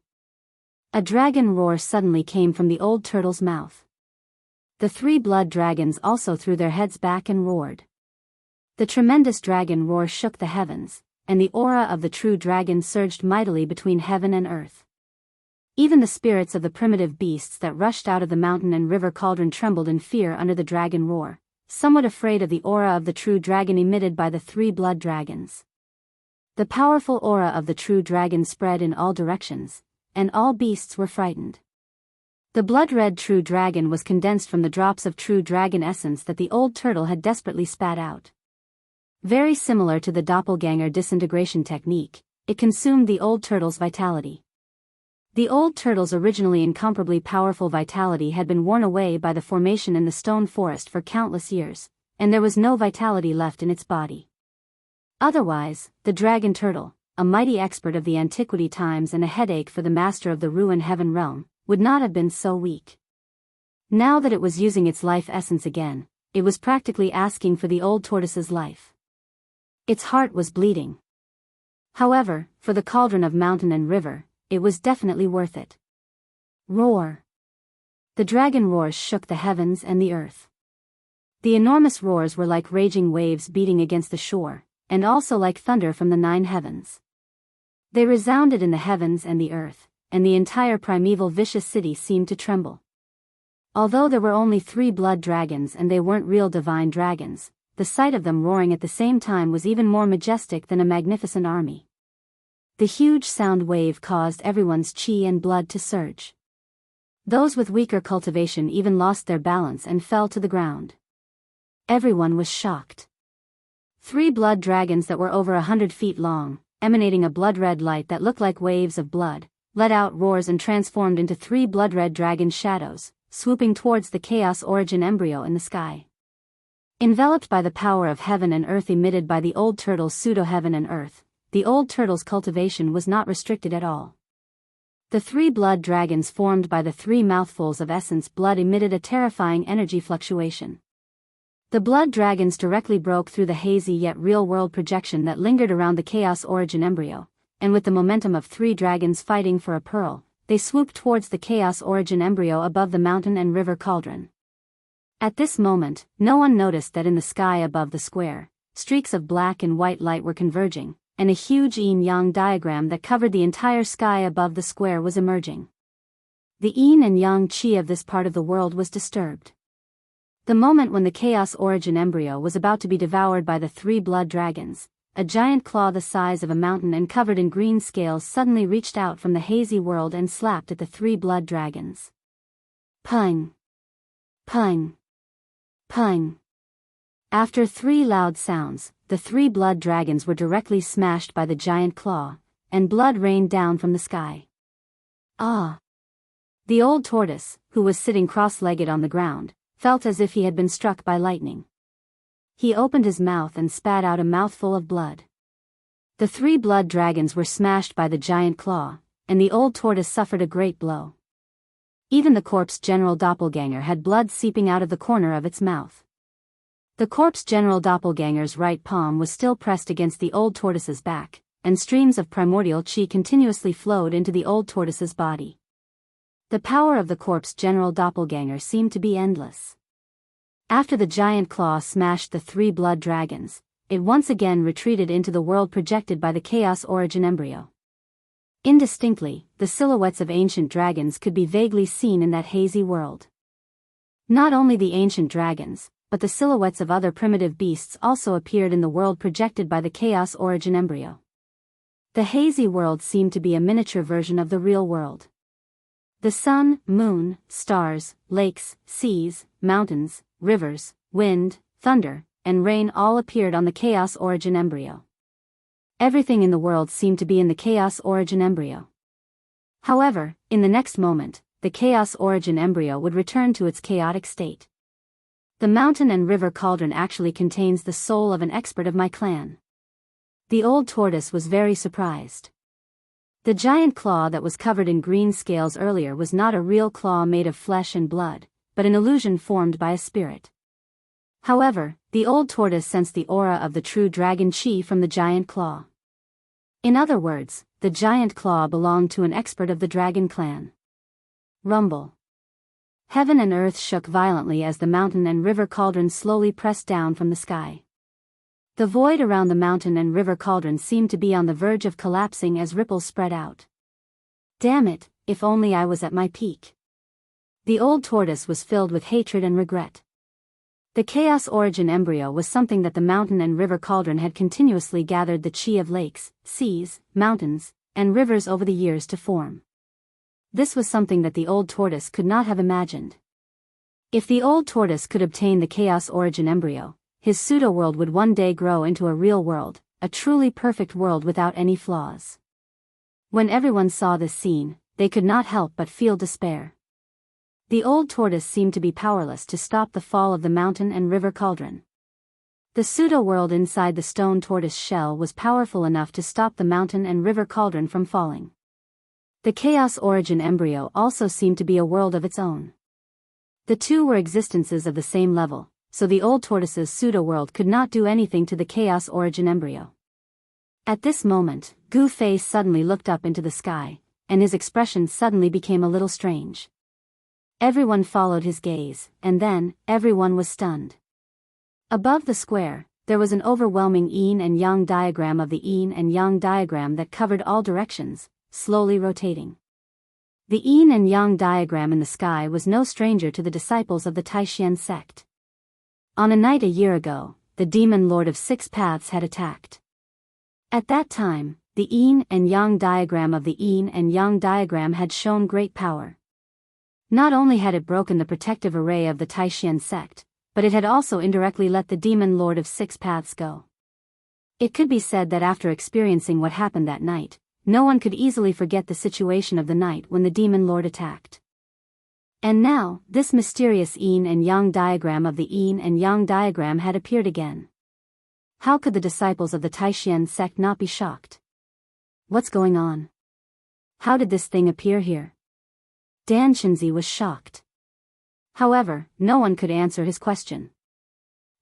A dragon roar suddenly came from the old turtle's mouth. The three blood dragons also threw their heads back and roared. The tremendous dragon roar shook the heavens, and the aura of the true dragon surged mightily between heaven and earth. Even the spirits of the primitive beasts that rushed out of the mountain and river cauldron trembled in fear under the dragon roar, somewhat afraid of the aura of the true dragon emitted by the three blood dragons. The powerful aura of the true dragon spread in all directions, and all beasts were frightened. The blood-red true dragon was condensed from the drops of true dragon essence that the old turtle had desperately spat out. Very similar to the doppelganger disintegration technique, it consumed the old turtle's vitality. The old turtle's originally incomparably powerful vitality had been worn away by the formation in the stone forest for countless years, and there was no vitality left in its body. Otherwise, the dragon turtle, a mighty expert of the antiquity times and a headache for the master of the ruined heaven realm, would not have been so weak. Now that it was using its life essence again, it was practically asking for the old tortoise's life. Its heart was bleeding. However, for the cauldron of mountain and river, it was definitely worth it. Roar. The dragon roars shook the heavens and the earth. The enormous roars were like raging waves beating against the shore, and also like thunder from the 9 heavens. They resounded in the heavens and the earth, and the entire primeval vicious city seemed to tremble. Although there were only 3 blood dragons and they weren't real divine dragons, the sight of them roaring at the same time was even more majestic than a magnificent army. The huge sound wave caused everyone's chi and blood to surge. Those with weaker cultivation even lost their balance and fell to the ground. Everyone was shocked. 3 blood dragons that were over 100 feet long, emanating a blood-red light that looked like waves of blood, let out roars and transformed into 3 blood-red dragon shadows, swooping towards the chaos origin embryo in the sky. Enveloped by the power of heaven and earth emitted by the old turtle's pseudo-heaven and earth, the old turtle's cultivation was not restricted at all. The 3 blood dragons formed by the 3 mouthfuls of essence blood emitted a terrifying energy fluctuation. The blood dragons directly broke through the hazy yet real-world projection that lingered around the chaos origin embryo, and with the momentum of 3 dragons fighting for a pearl, they swooped towards the chaos origin embryo above the mountain and river cauldron. At this moment, no one noticed that in the sky above the square, streaks of black and white light were converging, and a huge yin-yang diagram that covered the entire sky above the square was emerging. The yin and yang chi of this part of the world was disturbed. The moment when the chaos origin embryo was about to be devoured by the 3 blood dragons, a giant claw the size of a mountain and covered in green scales suddenly reached out from the hazy world and slapped at the 3 blood dragons. Pung! Pung! Pung! After 3 loud sounds, the 3 blood dragons were directly smashed by the giant claw, and blood rained down from the sky. Ah! The old tortoise, who was sitting cross-legged on the ground, felt as if he had been struck by lightning. He opened his mouth and spat out a mouthful of blood. The 3 blood dragons were smashed by the giant claw, and the old tortoise suffered a great blow. Even the corpse general doppelganger had blood seeping out of the corner of its mouth. The corpse general doppelganger's right palm was still pressed against the old tortoise's back, and streams of primordial chi continuously flowed into the old tortoise's body. The power of the corpse general doppelganger seemed to be endless. After the giant claw smashed the 3 blood dragons, it once again retreated into the world projected by the chaos origin embryo. Indistinctly, the silhouettes of ancient dragons could be vaguely seen in that hazy world. Not only the ancient dragons, but the silhouettes of other primitive beasts also appeared in the world projected by the chaos origin embryo. The hazy world seemed to be a miniature version of the real world. The sun, moon, stars, lakes, seas, mountains, rivers, wind, thunder, and rain all appeared on the chaos origin embryo. Everything in the world seemed to be in the chaos origin embryo. However, in the next moment, the chaos origin embryo would return to its chaotic state. The mountain and river cauldron actually contains the soul of an expert of my clan. The old tortoise was very surprised. The giant claw that was covered in green scales earlier was not a real claw made of flesh and blood, but an illusion formed by a spirit. However, the old tortoise sensed the aura of the true dragon chi from the giant claw. In other words, the giant claw belonged to an expert of the dragon clan. Rumble. Heaven and earth shook violently as the mountain and river cauldron slowly pressed down from the sky. The void around the mountain and river cauldron seemed to be on the verge of collapsing as ripples spread out. Damn it, if only I was at my peak. The old tortoise was filled with hatred and regret. The chaos origin embryo was something that the mountain and river cauldron had continuously gathered the chi of lakes, seas, mountains, and rivers over the years to form. This was something that the old tortoise could not have imagined. If the old tortoise could obtain the chaos origin embryo, his pseudo-world would one day grow into a real world, a truly perfect world without any flaws. When everyone saw this scene, they could not help but feel despair. The old tortoise seemed to be powerless to stop the fall of the mountain and river cauldron. The pseudo-world inside the stone tortoise shell was powerful enough to stop the mountain and river cauldron from falling. The chaos origin embryo also seemed to be a world of its own. The two were existences of the same level, so the old tortoise's pseudo-world could not do anything to the chaos origin embryo. At this moment, Gu Fei suddenly looked up into the sky, and his expression suddenly became a little strange. Everyone followed his gaze, and then, everyone was stunned. Above the square, there was an overwhelming yin and yang diagram of the yin and yang diagram that covered all directions, slowly rotating. The yin and yang diagram in the sky was no stranger to the disciples of the Taishan sect. On a night a year ago, the demon lord of six paths had attacked. At that time, the yin and yang diagram of the yin and yang diagram had shown great power. Not only had it broken the protective array of the Taishan sect, but it had also indirectly let the demon lord of six paths go. It could be said that after experiencing what happened that night, no one could easily forget the situation of the night when the demon lord attacked. And now, this mysterious yin and yang diagram of the yin and yang diagram had appeared again. How could the disciples of the Taishan sect not be shocked? What's going on? How did this thing appear here? Dan Shinzi was shocked. However, no one could answer his question.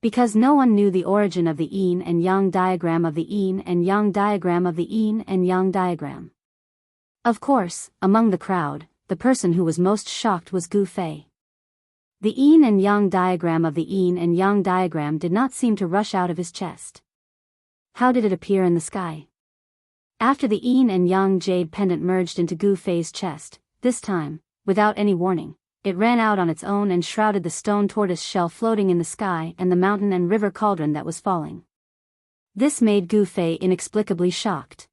Because no one knew the origin of the yin and yang diagram of the yin and yang diagram of the yin and yang diagram. Of course, among the crowd, the person who was most shocked was Gu Fei. The yin and yang diagram of the yin and yang diagram did not seem to rush out of his chest. How did it appear in the sky? After the yin and yang jade pendant merged into Gu Fei's chest, this time, without any warning, it ran out on its own and shrouded the stone tortoise shell floating in the sky and the mountain and river cauldron that was falling. This made Gu Fei inexplicably shocked.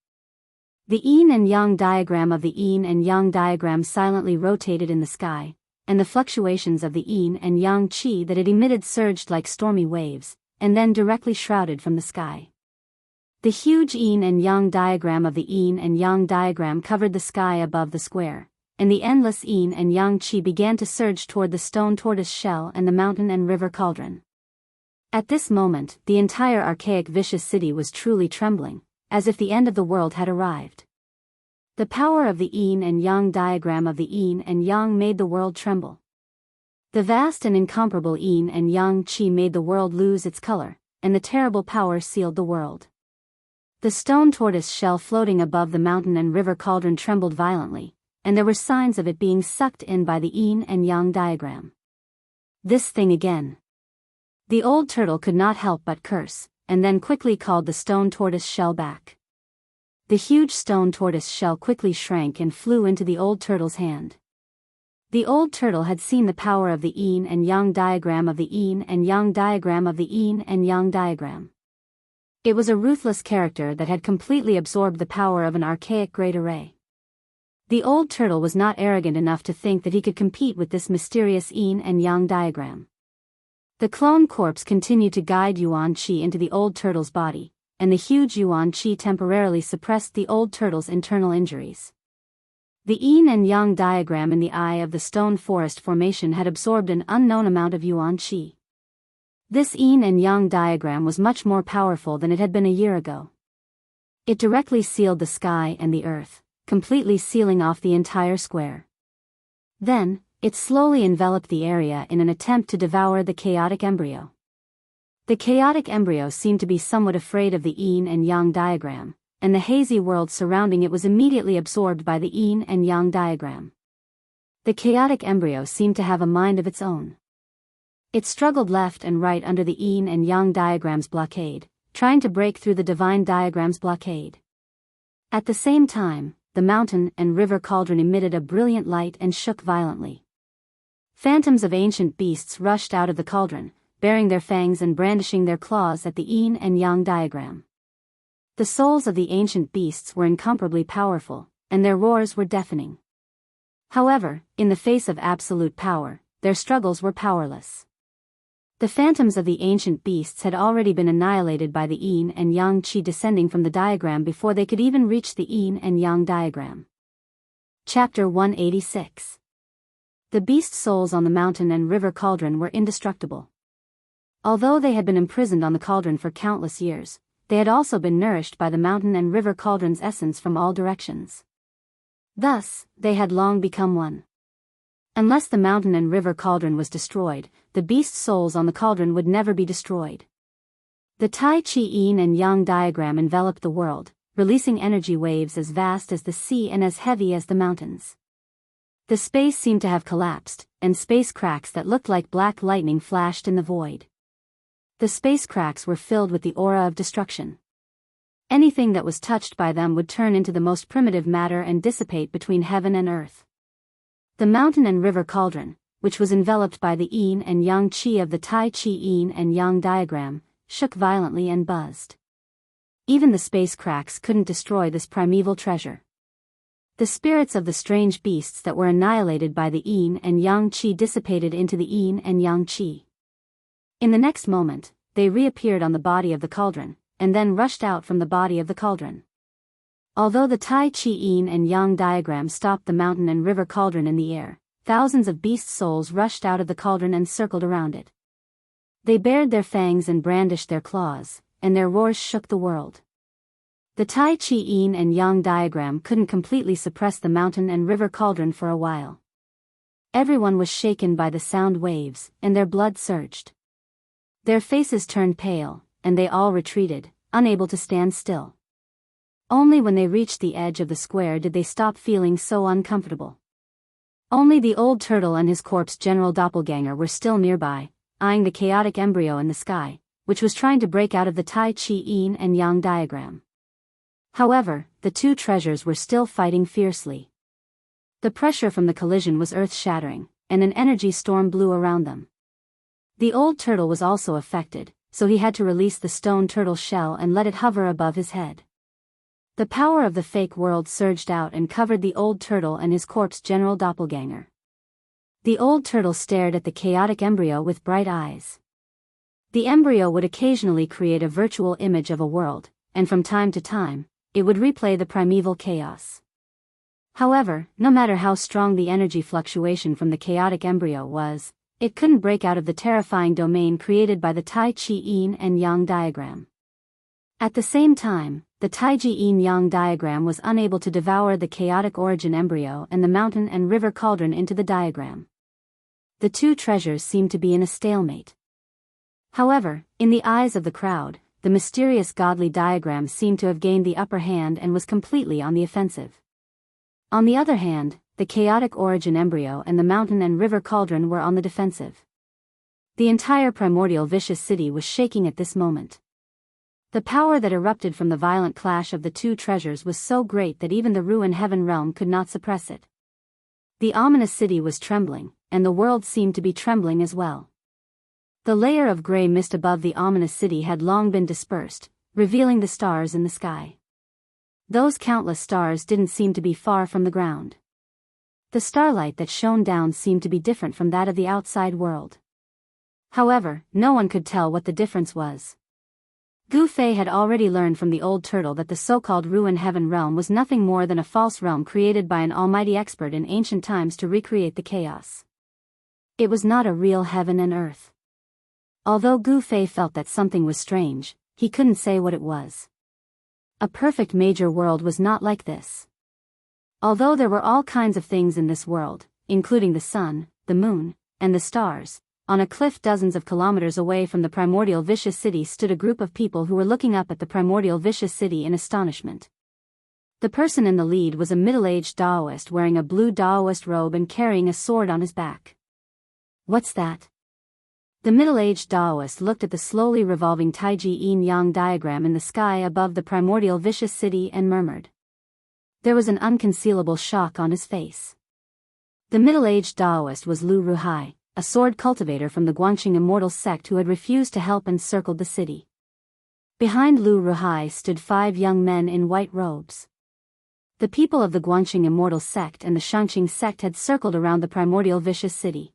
The yin and yang diagram of the yin and yang diagram silently rotated in the sky, and the fluctuations of the yin and yang chi that it emitted surged like stormy waves, and then directly shrouded from the sky. The huge yin and yang diagram of the yin and yang diagram covered the sky above the square, and the endless yin and yang chi began to surge toward the stone tortoise shell and the mountain and river cauldron. At this moment, the entire archaic vicious city was truly trembling, as if the end of the world had arrived. The power of the yin and yang diagram of the yin and yang made the world tremble. The vast and incomparable yin and yang chi made the world lose its color, and the terrible power sealed the world. The stone tortoise shell floating above the mountain and river cauldron trembled violently, and there were signs of it being sucked in by the yin and yang diagram. This thing again. The old turtle could not help but curse, and then quickly called the stone tortoise shell back. The huge stone tortoise shell quickly shrank and flew into the old turtle's hand. The old turtle had seen the power of the yin and yang diagram of the yin and yang diagram of the yin and yang diagram. It was a ruthless character that had completely absorbed the power of an archaic great array. The old turtle was not arrogant enough to think that he could compete with this mysterious yin and yang diagram. The clone corpse continued to guide Yuan Qi into the old turtle's body, and the huge Yuan Qi temporarily suppressed the old turtle's internal injuries. The yin and yang diagram in the eye of the stone forest formation had absorbed an unknown amount of Yuan Qi. This yin and yang diagram was much more powerful than it had been a year ago. It directly sealed the sky and the earth, completely sealing off the entire square. Then, it slowly enveloped the area in an attempt to devour the chaotic embryo. The chaotic embryo seemed to be somewhat afraid of the yin and yang diagram, and the hazy world surrounding it was immediately absorbed by the yin and yang diagram. The chaotic embryo seemed to have a mind of its own. It struggled left and right under the yin and yang diagram's blockade, trying to break through the divine diagram's blockade. At the same time, the mountain and river cauldron emitted a brilliant light and shook violently. Phantoms of ancient beasts rushed out of the cauldron, baring their fangs and brandishing their claws at the yin and yang diagram. The souls of the ancient beasts were incomparably powerful, and their roars were deafening. However, in the face of absolute power, their struggles were powerless. The phantoms of the ancient beasts had already been annihilated by the yin and yang qi descending from the diagram before they could even reach the yin and yang diagram. Chapter 186. The beast souls on the mountain and river cauldron were indestructible. Although they had been imprisoned on the cauldron for countless years, they had also been nourished by the mountain and river cauldron's essence from all directions. Thus, they had long become one. Unless the mountain and river cauldron was destroyed, the beast souls on the cauldron would never be destroyed. The Tai Chi yin and yang diagram enveloped the world, releasing energy waves as vast as the sea and as heavy as the mountains. The space seemed to have collapsed, and space cracks that looked like black lightning flashed in the void. The space cracks were filled with the aura of destruction. Anything that was touched by them would turn into the most primitive matter and dissipate between heaven and earth. The mountain and river cauldron, which was enveloped by the yin and yang qi of the Tai Chi yin and yang diagram, shook violently and buzzed. Even the space cracks couldn't destroy this primeval treasure. The spirits of the strange beasts that were annihilated by the yin and yang qi dissipated into the yin and yang qi. In the next moment, they reappeared on the body of the cauldron, and then rushed out from the body of the cauldron. Although the Tai Chi yin and yang diagram stopped the mountain and river cauldron in the air, thousands of beast souls rushed out of the cauldron and circled around it. They bared their fangs and brandished their claws, and their roars shook the world. The Tai Chi yin and yang diagram couldn't completely suppress the mountain and river cauldron for a while. Everyone was shaken by the sound waves, and their blood surged. Their faces turned pale, and they all retreated, unable to stand still. Only when they reached the edge of the square did they stop feeling so uncomfortable. Only the old turtle and his corpse general doppelganger were still nearby, eyeing the chaotic embryo in the sky, which was trying to break out of the Tai Chi yin and yang diagram. However, the two treasures were still fighting fiercely. The pressure from the collision was earth-shattering, and an energy storm blew around them. The old turtle was also affected, so he had to release the stone turtle shell and let it hover above his head. The power of the fake world surged out and covered the old turtle and his corpse general doppelganger. The old turtle stared at the chaotic embryo with bright eyes. The embryo would occasionally create a virtual image of a world, and from time to time, it would replay the primeval chaos. However, no matter how strong the energy fluctuation from the chaotic embryo was, it couldn't break out of the terrifying domain created by the Tai Chi yin and yang diagram. At the same time, the Tai Chi yin yang diagram was unable to devour the chaotic origin embryo and the mountain and river cauldron into the diagram. The two treasures seemed to be in a stalemate. However, in the eyes of the crowd, the mysterious godly diagram seemed to have gained the upper hand and was completely on the offensive. On the other hand, the chaotic origin embryo and the mountain and river cauldron were on the defensive. The entire primordial vicious city was shaking at this moment. The power that erupted from the violent clash of the two treasures was so great that even the ruined heaven realm could not suppress it. The ominous city was trembling, and the world seemed to be trembling as well. The layer of gray mist above the ominous city had long been dispersed, revealing the stars in the sky. Those countless stars didn't seem to be far from the ground. The starlight that shone down seemed to be different from that of the outside world. However, no one could tell what the difference was. Gu Fei had already learned from the old turtle that the so-called ruined heaven realm was nothing more than a false realm created by an almighty expert in ancient times to recreate the chaos. It was not a real heaven and earth. Although Gu Fei felt that something was strange, he couldn't say what it was. A perfect major world was not like this. Although there were all kinds of things in this world, including the sun, the moon, and the stars, on a cliff dozens of kilometers away from the primordial vicious city stood a group of people who were looking up at the primordial vicious city in astonishment. The person in the lead was a middle-aged Taoist wearing a blue Taoist robe and carrying a sword on his back. "What's that?" The middle-aged Taoist looked at the slowly revolving Taiji yin-yang diagram in the sky above the primordial vicious city and murmured. There was an unconcealable shock on his face. The middle-aged Taoist was Lu Ruhai, a sword cultivator from the Guanxing immortal sect who had refused to help and circled the city. Behind Lu Ruhai stood 5 young men in white robes. The people of the Guanxing immortal sect and the Shangqing sect had circled around the primordial vicious city.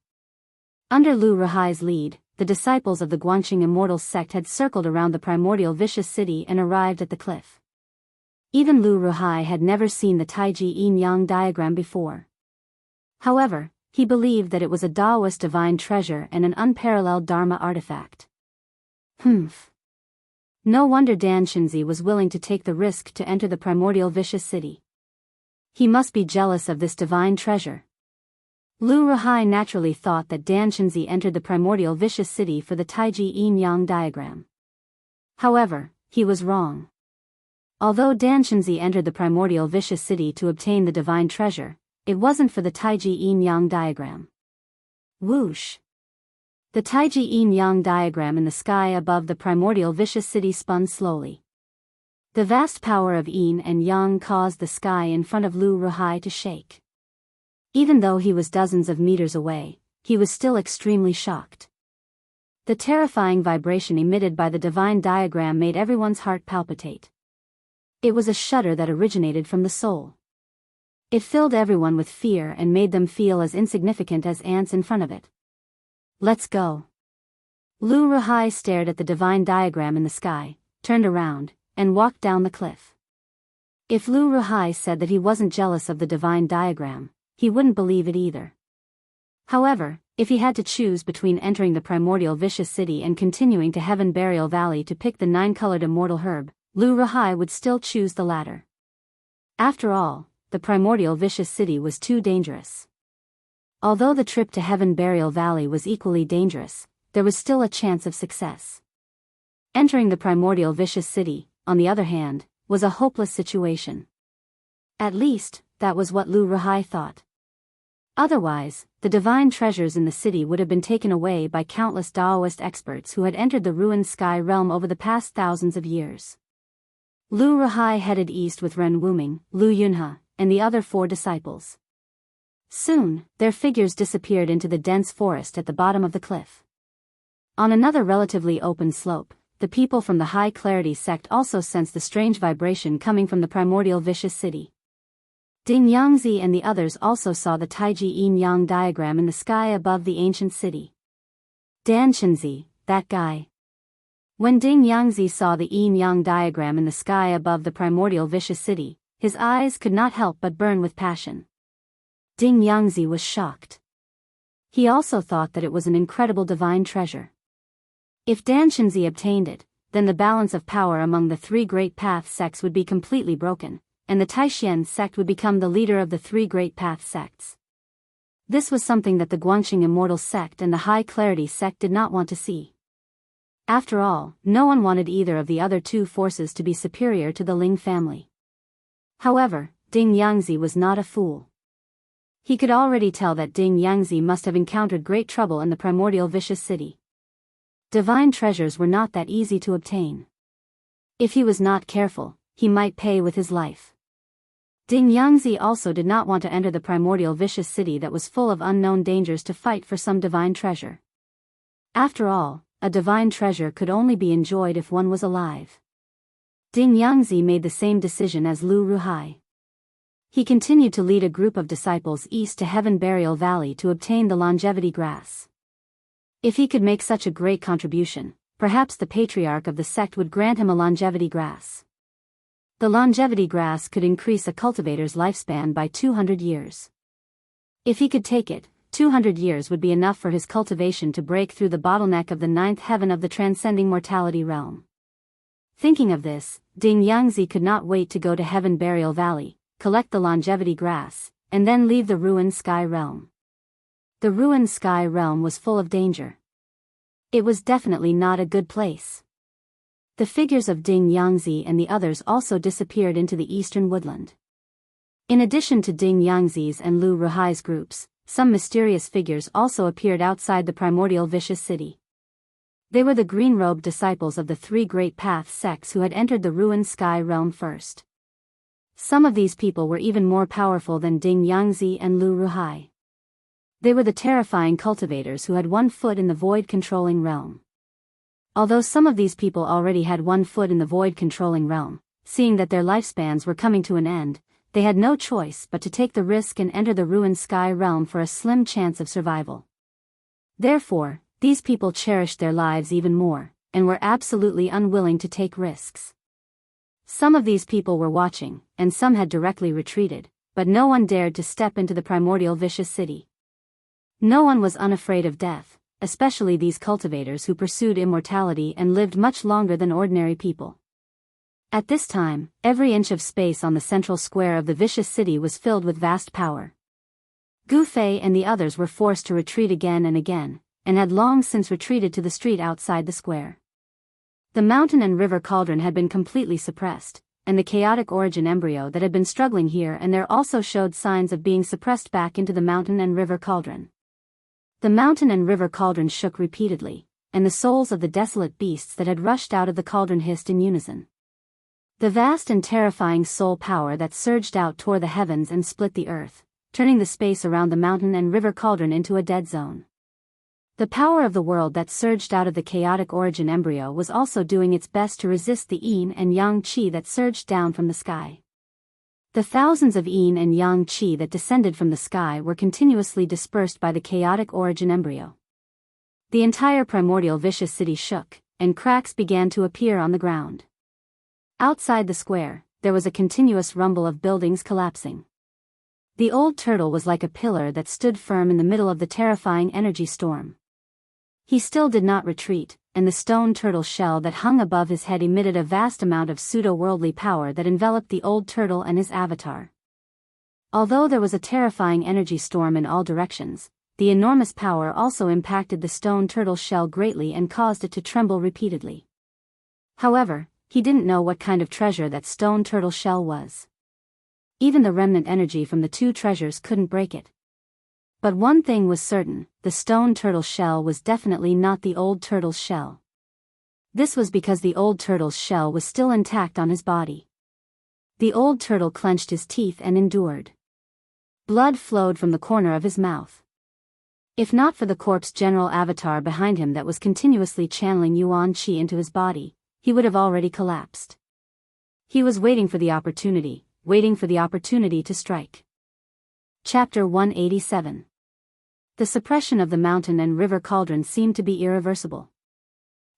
Under Lu Ruhai's lead, the disciples of the Guanxing immortal sect had circled around the primordial vicious city and arrived at the cliff. Even Lu Ruhai had never seen the Taiji yin-yang diagram before. However, he believed that it was a Taoist divine treasure and an unparalleled Dharma artifact. No wonder Dan Shinzi was willing to take the risk to enter the primordial vicious city. He must be jealous of this divine treasure. Lu Ruhai naturally thought that Dan Shinzi entered the primordial vicious city for the Taiji yin-yang diagram. However, he was wrong. Although Dan Shinzi entered the primordial vicious city to obtain the divine treasure, it wasn't for the Taiji yin-yang diagram. Whoosh! The Taiji yin-yang diagram in the sky above the primordial vicious city spun slowly. The vast power of yin and yang caused the sky in front of Lu Ruhai to shake. Even though he was dozens of meters away, he was still extremely shocked. The terrifying vibration emitted by the divine diagram made everyone's heart palpitate. It was a shudder that originated from the soul. It filled everyone with fear and made them feel as insignificant as ants in front of it. "Let's go." Lu Ruhai stared at the divine diagram in the sky, turned around, and walked down the cliff. If Lu Ruhai said that he wasn't jealous of the divine diagram, he wouldn't believe it either. However, if he had to choose between entering the primordial vicious city and continuing to Heaven Burial Valley to pick the 9-colored immortal herb, Lu Ruhai would still choose the latter. After all, the primordial vicious city was too dangerous. Although the trip to Heaven Burial Valley was equally dangerous, there was still a chance of success. Entering the primordial vicious city, on the other hand, was a hopeless situation. At least, that was what Lu Ruhai thought. Otherwise, the divine treasures in the city would have been taken away by countless Taoist experts who had entered the ruined sky realm over the past thousands of years. Lu Ruhai headed east with Ren Wuming, Lu Yunhe, and the other 4 disciples. Soon, their figures disappeared into the dense forest at the bottom of the cliff. On another relatively open slope, the people from the High Clarity sect also sensed the strange vibration coming from the primordial vicious city. Ding Yangzi and the others also saw the Taiji yin-yang diagram in the sky above the ancient city. Dan Shinzi, that guy. When Ding Yangzi saw the yin-yang diagram in the sky above the primordial vicious city, his eyes could not help but burn with passion. Ding Yangzi was shocked. He also thought that it was an incredible divine treasure. If Dan Shinzi obtained it, then the balance of power among the 3 great path sects would be completely broken, and the Taishan sect would become the leader of the 3 great path sects. This was something that the Guanxing immortal sect and the High Clarity sect did not want to see. After all, no one wanted either of the other 2 forces to be superior to the Ling family. However, Ding Yangzi was not a fool. He could already tell that Ding Yangzi must have encountered great trouble in the primordial vicious city. Divine treasures were not that easy to obtain. If he was not careful, he might pay with his life. Ding Yangzi also did not want to enter the primordial vicious city that was full of unknown dangers to fight for some divine treasure. After all, a divine treasure could only be enjoyed if one was alive. Ding Yangzi made the same decision as Lu Ruhai. He continued to lead a group of disciples east to Heaven Burial Valley to obtain the longevity grass. If he could make such a great contribution, perhaps the patriarch of the sect would grant him a longevity grass. The longevity grass could increase a cultivator's lifespan by 200 years. If he could take it, 200 years would be enough for his cultivation to break through the bottleneck of the 9th heaven of the transcending mortality realm. Thinking of this, Ding Yangzi could not wait to go to Heaven Burial Valley, collect the longevity grass, and then leave the ruined sky realm. The ruined sky realm was full of danger. It was definitely not a good place. The figures of Ding Yangzi and the others also disappeared into the eastern woodland. In addition to Ding Yangzi's and Lu Ruhai's groups, some mysterious figures also appeared outside the primordial vicious city. They were the green-robed disciples of the three great path sects who had entered the ruined sky realm first. Some of these people were even more powerful than Ding Yangzi and Lu Ruhai. They were the terrifying cultivators who had one foot in the void-controlling realm. Although some of these people already had one foot in the void-controlling realm, seeing that their lifespans were coming to an end, they had no choice but to take the risk and enter the ruined sky realm for a slim chance of survival. Therefore, these people cherished their lives even more, and were absolutely unwilling to take risks. Some of these people were watching, and some had directly retreated, but no one dared to step into the primordial vicious city. No one was unafraid of death, especially these cultivators who pursued immortality and lived much longer than ordinary people. At this time, every inch of space on the central square of the vicious city was filled with vast power. Gu Fei and the others were forced to retreat again and again, and had long since retreated to the street outside the square. The mountain and river cauldron had been completely suppressed, and the chaotic origin embryo that had been struggling here and there also showed signs of being suppressed back into the mountain and river cauldron. The mountain and river cauldron shook repeatedly, and the souls of the desolate beasts that had rushed out of the cauldron hissed in unison. The vast and terrifying soul power that surged out tore the heavens and split the earth, turning the space around the mountain and river cauldron into a dead zone. The power of the world that surged out of the chaotic origin embryo was also doing its best to resist the yin and yang qi that surged down from the sky. The thousands of yin and yang qi that descended from the sky were continuously dispersed by the chaotic origin embryo. The entire primordial vicious city shook, and cracks began to appear on the ground. Outside the square, there was a continuous rumble of buildings collapsing. The old turtle was like a pillar that stood firm in the middle of the terrifying energy storm. He still did not retreat, and the stone turtle shell that hung above his head emitted a vast amount of pseudo-worldly power that enveloped the old turtle and his avatar. Although there was a terrifying energy storm in all directions, the enormous power also impacted the stone turtle shell greatly and caused it to tremble repeatedly. However, he didn't know what kind of treasure that stone turtle shell was. Even the remnant energy from the two treasures couldn't break it. But one thing was certain, the stone turtle shell was definitely not the old turtle's shell. This was because the old turtle's shell was still intact on his body. The old turtle clenched his teeth and endured. Blood flowed from the corner of his mouth. If not for the corpse general avatar behind him that was continuously channeling Yuan Qi into his body, he would have already collapsed. He was waiting for the opportunity to strike. Chapter 187. The suppression of the mountain and river cauldron seemed to be irreversible.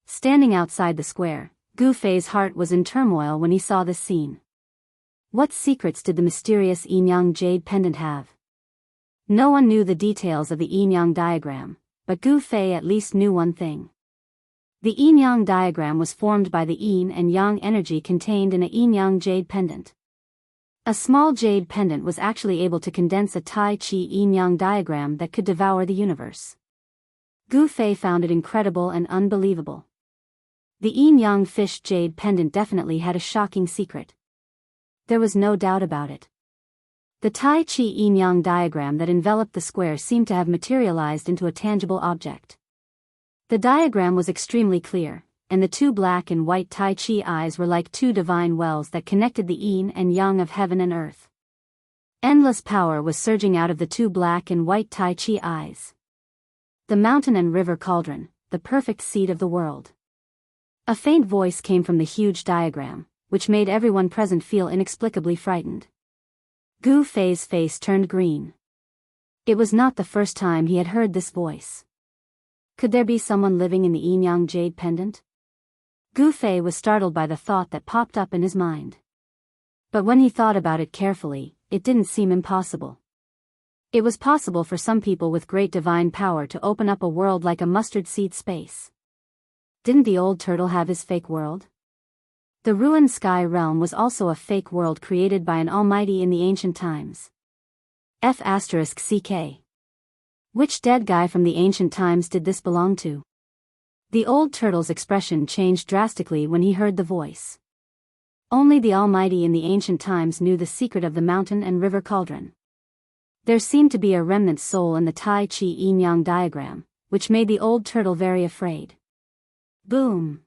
Standing outside the square, Gu Fei's heart was in turmoil when he saw this scene. What secrets did the mysterious yin-yang jade pendant have? No one knew the details of the yin-yang diagram, but Gu Fei at least knew one thing. The yin-yang diagram was formed by the yin and yang energy contained in a yin-yang jade pendant. A small jade pendant was actually able to condense a Tai Chi yin-yang diagram that could devour the universe. Gu Fei found it incredible and unbelievable. The yin-yang fish jade pendant definitely had a shocking secret. There was no doubt about it. The Tai Chi yin-yang diagram that enveloped the square seemed to have materialized into a tangible object. The diagram was extremely clear, and the two black and white Tai Chi eyes were like two divine wells that connected the yin and yang of heaven and earth. Endless power was surging out of the two black and white Tai Chi eyes. The mountain and river cauldron, the perfect seat of the world. A faint voice came from the huge diagram, which made everyone present feel inexplicably frightened. Gu Fei's face turned green. It was not the first time he had heard this voice. Could there be someone living in the yin-yang jade pendant? Gu Fei was startled by the thought that popped up in his mind. But when he thought about it carefully, it didn't seem impossible. It was possible for some people with great divine power to open up a world like a mustard seed space. Didn't the old turtle have his fake world? The ruined sky realm was also a fake world created by an almighty in the ancient times. F***CK. Which dead guy from the ancient times did this belong to? The old turtle's expression changed drastically when he heard the voice. Only the almighty in the ancient times knew the secret of the mountain and river cauldron. There seemed to be a remnant soul in the Tai Chi yin-yang diagram, which made the old turtle very afraid. Boom!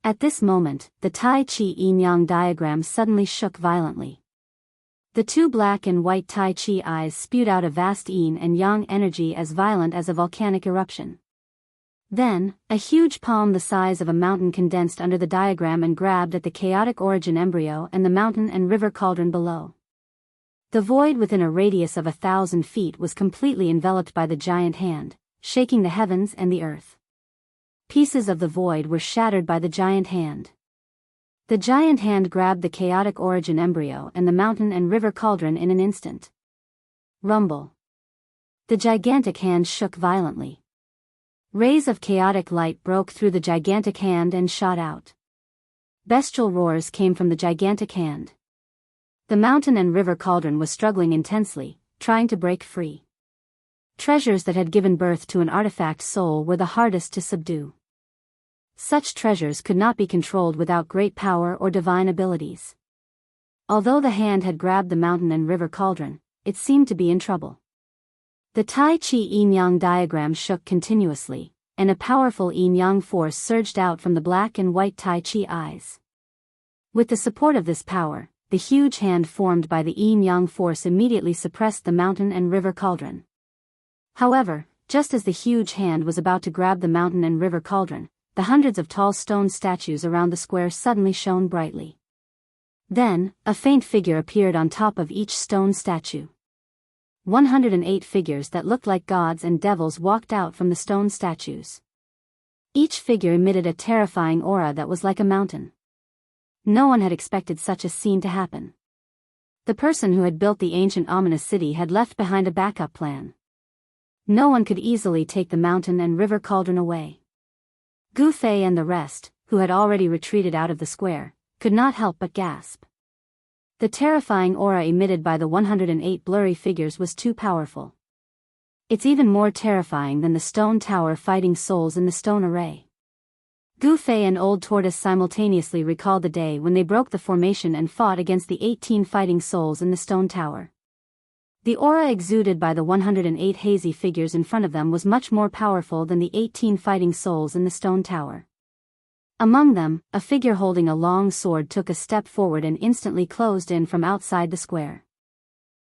At this moment, the Tai Chi yin-yang diagram suddenly shook violently. The two black and white Tai Chi eyes spewed out a vast yin and yang energy as violent as a volcanic eruption. Then, a huge palm the size of a mountain condensed under the diagram and grabbed at the chaotic origin embryo and the mountain and river cauldron below. The void within a radius of 1,000 feet was completely enveloped by the giant hand, shaking the heavens and the earth. Pieces of the void were shattered by the giant hand. The giant hand grabbed the chaotic origin embryo and the mountain and river cauldron in an instant. Rumble. The gigantic hand shook violently. Rays of chaotic light broke through the gigantic hand and shot out. Bestial roars came from the gigantic hand. The mountain and river cauldron was struggling intensely, trying to break free. Treasures that had given birth to an artifact soul were the hardest to subdue. Such treasures could not be controlled without great power or divine abilities. Although the hand had grabbed the mountain and river cauldron, it seemed to be in trouble. The Tai Chi yin-yang diagram shook continuously, and a powerful yin-yang force surged out from the black and white Tai Chi eyes. With the support of this power, the huge hand formed by the yin-yang force immediately suppressed the mountain and river cauldron. However, just as the huge hand was about to grab the mountain and river cauldron, the hundreds of tall stone statues around the square suddenly shone brightly. Then, a faint figure appeared on top of each stone statue. 108 figures that looked like gods and devils walked out from the stone statues. Each figure emitted a terrifying aura that was like a mountain. No one had expected such a scene to happen. The person who had built the ancient ominous city had left behind a backup plan. No one could easily take the mountain and river cauldron away. Gu Fei and the rest, who had already retreated out of the square, could not help but gasp. The terrifying aura emitted by the 108 blurry figures was too powerful. It's even more terrifying than the stone tower fighting souls in the stone array. Gu Fei and Old Tortoise simultaneously recalled the day when they broke the formation and fought against the 18 fighting souls in the stone tower. The aura exuded by the 108 hazy figures in front of them was much more powerful than the 18 fighting souls in the stone tower. Among them, a figure holding a long sword took a step forward and instantly closed in from outside the square.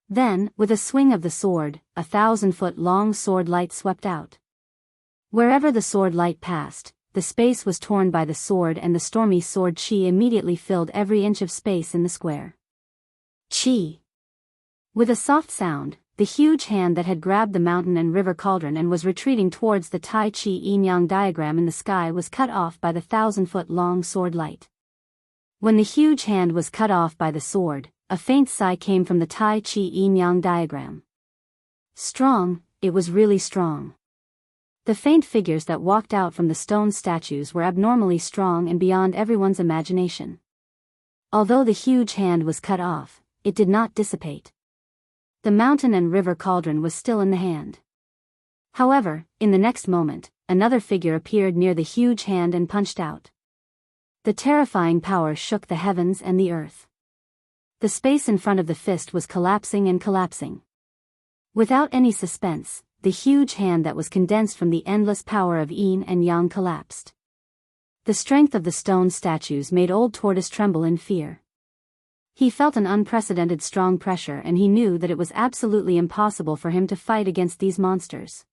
Then, with a swing of the sword, 1,000-foot-long sword light swept out. Wherever the sword light passed, the space was torn by the sword and the stormy sword chi immediately filled every inch of space in the square. Chi! With a soft sound, the huge hand that had grabbed the mountain and river cauldron and was retreating towards the Tai Chi yin-yang diagram in the sky was cut off by the 1,000-foot-long sword light. When the huge hand was cut off by the sword, a faint sigh came from the Tai Chi yin-yang diagram. Strong, it was really strong. The faint figures that walked out from the stone statues were abnormally strong and beyond everyone's imagination. Although the huge hand was cut off, it did not dissipate. The mountain and river cauldron was still in the hand. However, in the next moment, another figure appeared near the huge hand and punched out. The terrifying power shook the heavens and the earth. The space in front of the fist was collapsing and collapsing. Without any suspense, the huge hand that was condensed from the endless power of yin and yang collapsed. The strength of the stone statues made Old Tortoise tremble in fear. He felt an unprecedented strong pressure and he knew that it was absolutely impossible for him to fight against these monsters.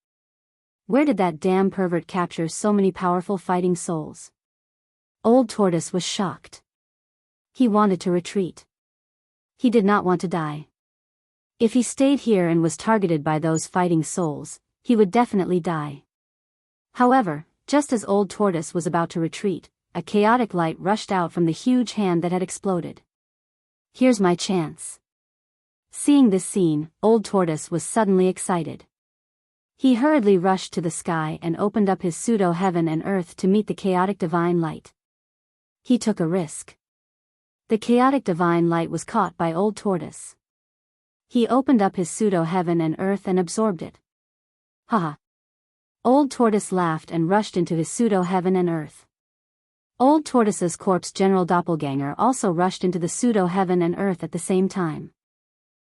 Where did that damn pervert capture so many powerful fighting souls? Old Tortoise was shocked. He wanted to retreat. He did not want to die. If he stayed here and was targeted by those fighting souls, he would definitely die. However, just as Old Tortoise was about to retreat, a chaotic light rushed out from the huge hand that had exploded. Here's my chance. Seeing this scene, Old Tortoise was suddenly excited. He hurriedly rushed to the sky and opened up his pseudo-heaven and earth to meet the chaotic divine light. He took a risk. The chaotic divine light was caught by Old Tortoise. He opened up his pseudo-heaven and earth and absorbed it. Haha. Old Tortoise laughed and rushed into his pseudo-heaven and earth. Old Tortoise's corpse general doppelganger also rushed into the pseudo-heaven and earth at the same time.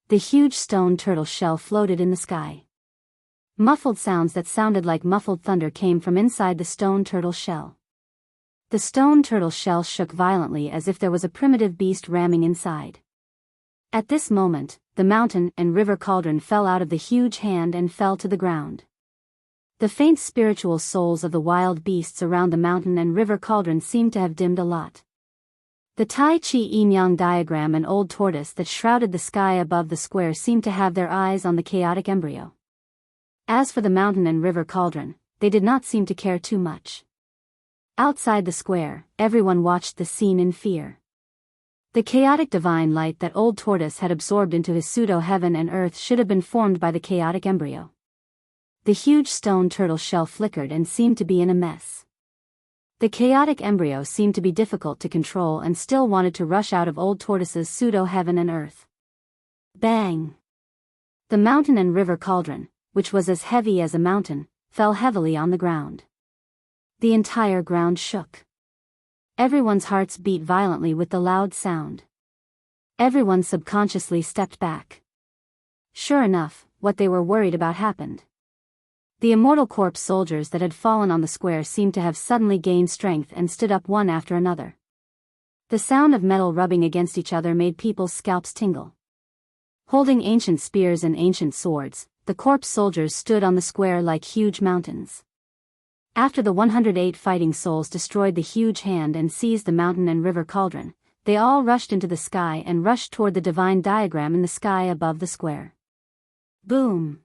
The huge stone turtle shell floated in the sky. Muffled sounds that sounded like muffled thunder came from inside the stone turtle shell. The stone turtle shell shook violently as if there was a primitive beast ramming inside. At this moment, the mountain and river cauldron fell out of the huge hand and fell to the ground. The faint spiritual souls of the wild beasts around the mountain and river cauldron seemed to have dimmed a lot. The Tai Chi yin-yang diagram and Old Tortoise that shrouded the sky above the square seemed to have their eyes on the chaotic embryo. As for the mountain and river cauldron, they did not seem to care too much. Outside the square, everyone watched the scene in fear. The chaotic divine light that Old Tortoise had absorbed into his pseudo-heaven and earth should have been formed by the chaotic embryo. The huge stone turtle shell flickered and seemed to be in a mess. The chaotic embryo seemed to be difficult to control and still wanted to rush out of Old Tortoise's pseudo-heaven and earth. Bang! The mountain and river cauldron, which was as heavy as a mountain, fell heavily on the ground. The entire ground shook. Everyone's hearts beat violently with the loud sound. Everyone subconsciously stepped back. Sure enough, what they were worried about happened. The immortal corpse soldiers that had fallen on the square seemed to have suddenly gained strength and stood up one after another. The sound of metal rubbing against each other made people's scalps tingle. Holding ancient spears and ancient swords, the corpse soldiers stood on the square like huge mountains. After the 108 fighting souls destroyed the huge hand and seized the mountain and river cauldron, they all rushed into the sky and rushed toward the divine diagram in the sky above the square. Boom!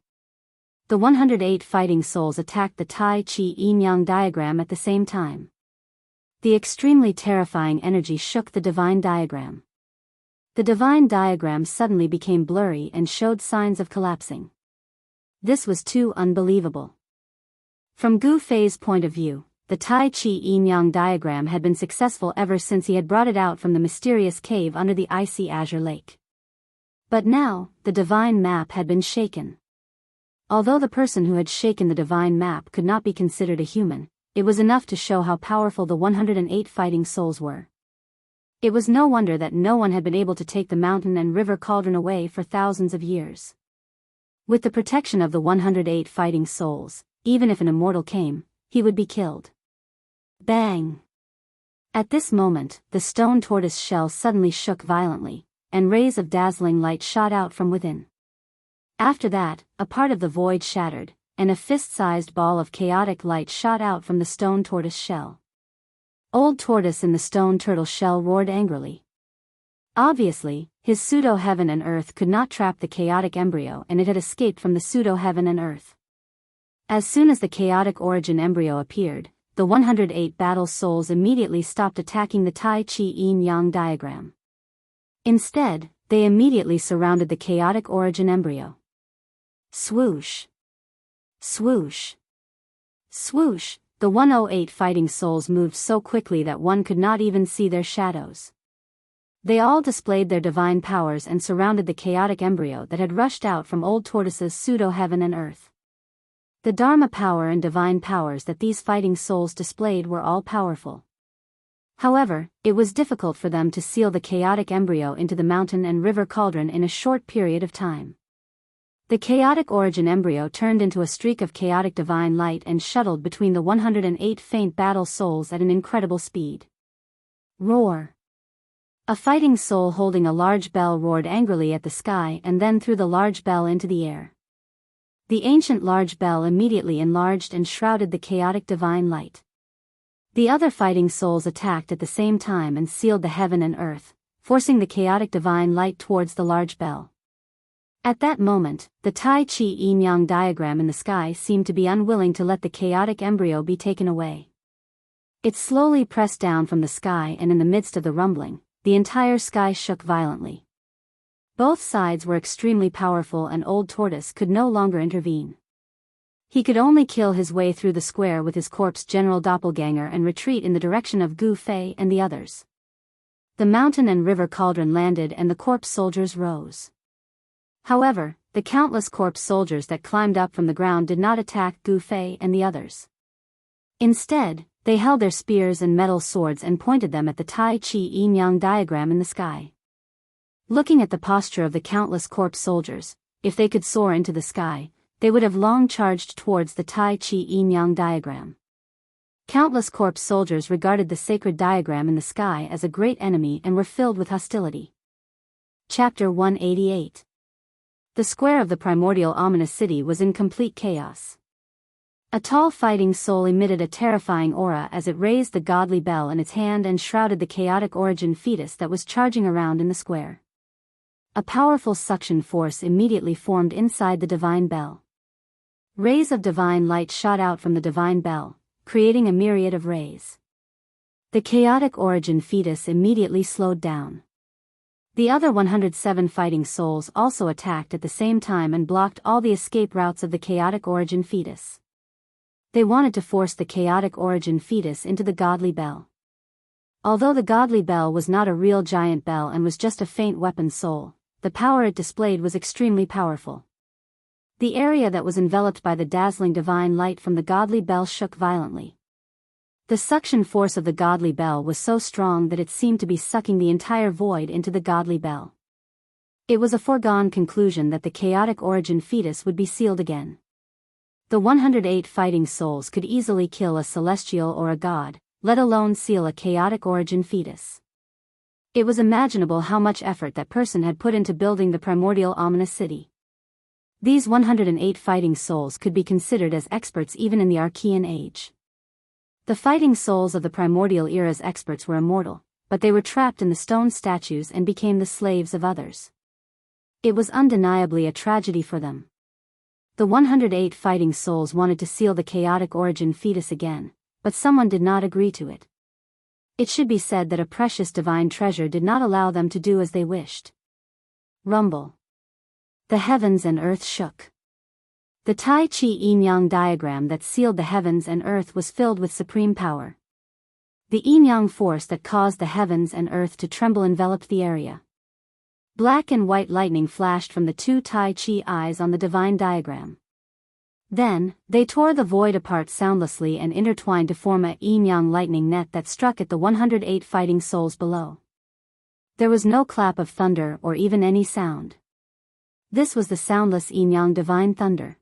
The 108 fighting souls attacked the Tai Chi yin-yang diagram at the same time. The extremely terrifying energy shook the divine diagram. The divine diagram suddenly became blurry and showed signs of collapsing. This was too unbelievable. From Gu Fei's point of view, the Tai Chi yin-yang diagram had been successful ever since he had brought it out from the mysterious cave under the icy azure lake. But now, the divine map had been shaken. Although the person who had shaken the divine map could not be considered a human, it was enough to show how powerful the 108 fighting souls were. It was no wonder that no one had been able to take the mountain and river cauldron away for thousands of years. With the protection of the 108 fighting souls, even if an immortal came, he would be killed. Bang! At this moment, the stone tortoise shell suddenly shook violently, and rays of dazzling light shot out from within. After that, a part of the void shattered, and a fist-sized ball of chaotic light shot out from the stone tortoise shell. Old Tortoise in the stone turtle shell roared angrily. Obviously, his pseudo-heaven and earth could not trap the chaotic embryo and it had escaped from the pseudo-heaven and earth. As soon as the chaotic origin embryo appeared, the 108 battle souls immediately stopped attacking the Tai Chi yin-yang diagram. Instead, they immediately surrounded the chaotic origin embryo. Swoosh! Swoosh! Swoosh! The 108 fighting souls moved so quickly that one could not even see their shadows. They all displayed their divine powers and surrounded the chaotic embryo that had rushed out from Old Tortoise's pseudo-heaven and earth. The Dharma power and divine powers that these fighting souls displayed were all powerful. However, it was difficult for them to seal the chaotic embryo into the mountain and river cauldron in a short period of time. The chaotic origin embryo turned into a streak of chaotic divine light and shuttled between the 108 faint battle souls at an incredible speed. Roar! A fighting soul holding a large bell roared angrily at the sky and then threw the large bell into the air. The ancient large bell immediately enlarged and shrouded the chaotic divine light. The other fighting souls attacked at the same time and sealed the heaven and earth, forcing the chaotic divine light towards the large bell. At that moment, the Tai Chi yin-yang diagram in the sky seemed to be unwilling to let the chaotic embryo be taken away. It slowly pressed down from the sky and in the midst of the rumbling, the entire sky shook violently. Both sides were extremely powerful and Old Tortoise could no longer intervene. He could only kill his way through the square with his corpse general doppelganger and retreat in the direction of Gu Fei and the others. The mountain and river cauldron landed and the corpse soldiers rose. However, the countless corpse soldiers that climbed up from the ground did not attack Gu Fei and the others. Instead, they held their spears and metal swords and pointed them at the Tai Chi yin-yang diagram in the sky. Looking at the posture of the countless corpse soldiers, if they could soar into the sky, they would have long charged towards the Tai Chi yin-yang diagram. Countless corpse soldiers regarded the sacred diagram in the sky as a great enemy and were filled with hostility. Chapter 188. The square of the primordial ominous city was in complete chaos. A tall fighting soul emitted a terrifying aura as it raised the godly bell in its hand and shrouded the chaotic origin fetus that was charging around in the square. A powerful suction force immediately formed inside the divine bell. Rays of divine light shot out from the divine bell, creating a myriad of rays. The chaotic origin fetus immediately slowed down. The other 107 fighting souls also attacked at the same time and blocked all the escape routes of the chaotic origin fetus. They wanted to force the chaotic origin fetus into the godly bell. Although the godly bell was not a real giant bell and was just a faint weapon soul, the power it displayed was extremely powerful. The area that was enveloped by the dazzling divine light from the godly bell shook violently. The suction force of the godly bell was so strong that it seemed to be sucking the entire void into the godly bell. It was a foregone conclusion that the chaotic origin fetus would be sealed again. The 108 fighting souls could easily kill a celestial or a god, let alone seal a chaotic origin fetus. It was imaginable how much effort that person had put into building the primordial ominous city. These 108 fighting souls could be considered as experts even in the Archean age. The fighting souls of the primordial era's experts were immortal, but they were trapped in the stone statues and became the slaves of others. It was undeniably a tragedy for them. The 108 fighting souls wanted to seal the chaotic origin fetus again, but someone did not agree to it. It should be said that a precious divine treasure did not allow them to do as they wished. Rumble. The heavens and earth shook. The Tai Chi yin-yang diagram that sealed the heavens and earth was filled with supreme power. The yin-yang force that caused the heavens and earth to tremble enveloped the area. Black and white lightning flashed from the two Tai Chi eyes on the divine diagram. Then, they tore the void apart soundlessly and intertwined to form a yin-yang lightning net that struck at the 108 fighting souls below. There was no clap of thunder or even any sound. This was the soundless yin-yang divine thunder.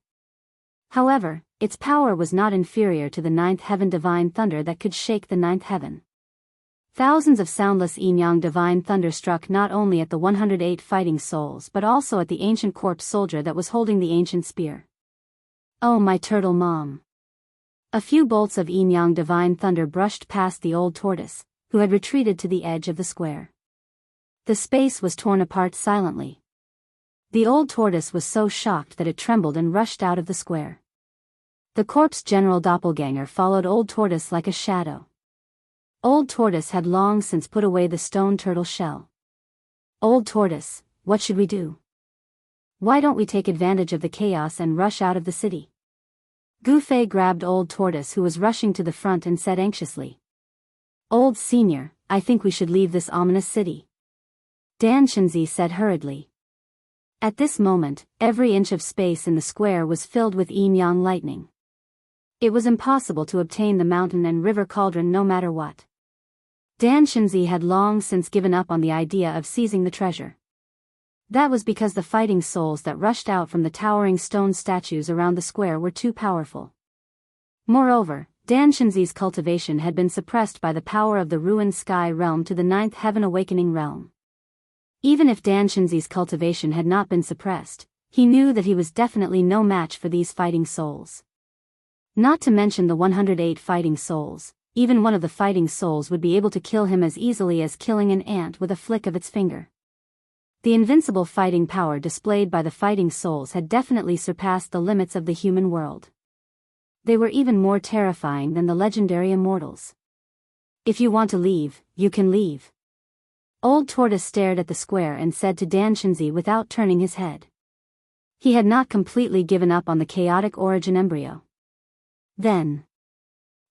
However, its power was not inferior to the ninth heaven divine thunder that could shake the ninth heaven. Thousands of soundless yin-yang divine thunder struck not only at the 108 fighting souls but also at the ancient corpse soldier that was holding the ancient spear. Oh my turtle mom! A few bolts of yin-yang divine thunder brushed past the old tortoise, who had retreated to the edge of the square. The space was torn apart silently. The old tortoise was so shocked that it trembled and rushed out of the square. The corpse general doppelganger followed old tortoise like a shadow. Old tortoise had long since put away the stone turtle shell. Old tortoise, what should we do? Why don't we take advantage of the chaos and rush out of the city? Gu Fei grabbed old tortoise who was rushing to the front and said anxiously. Old senior, I think we should leave this ominous city. Dan Shenzi said hurriedly. At this moment, every inch of space in the square was filled with yin-yang lightning. It was impossible to obtain the mountain and river cauldron no matter what. Dan Shenzi had long since given up on the idea of seizing the treasure. That was because the fighting souls that rushed out from the towering stone statues around the square were too powerful. Moreover, Dan Shenzi's cultivation had been suppressed by the power of the ruined sky realm to the ninth heaven awakening realm. Even if Dan Shenzi's cultivation had not been suppressed, he knew that he was definitely no match for these fighting souls. Not to mention the 108 fighting souls, even one of the fighting souls would be able to kill him as easily as killing an ant with a flick of its finger. The invincible fighting power displayed by the fighting souls had definitely surpassed the limits of the human world. They were even more terrifying than the legendary immortals. If you want to leave, you can leave. Old Tortoise stared at the square and said to Dan Shenzi without turning his head. He had not completely given up on the chaotic origin embryo. Then,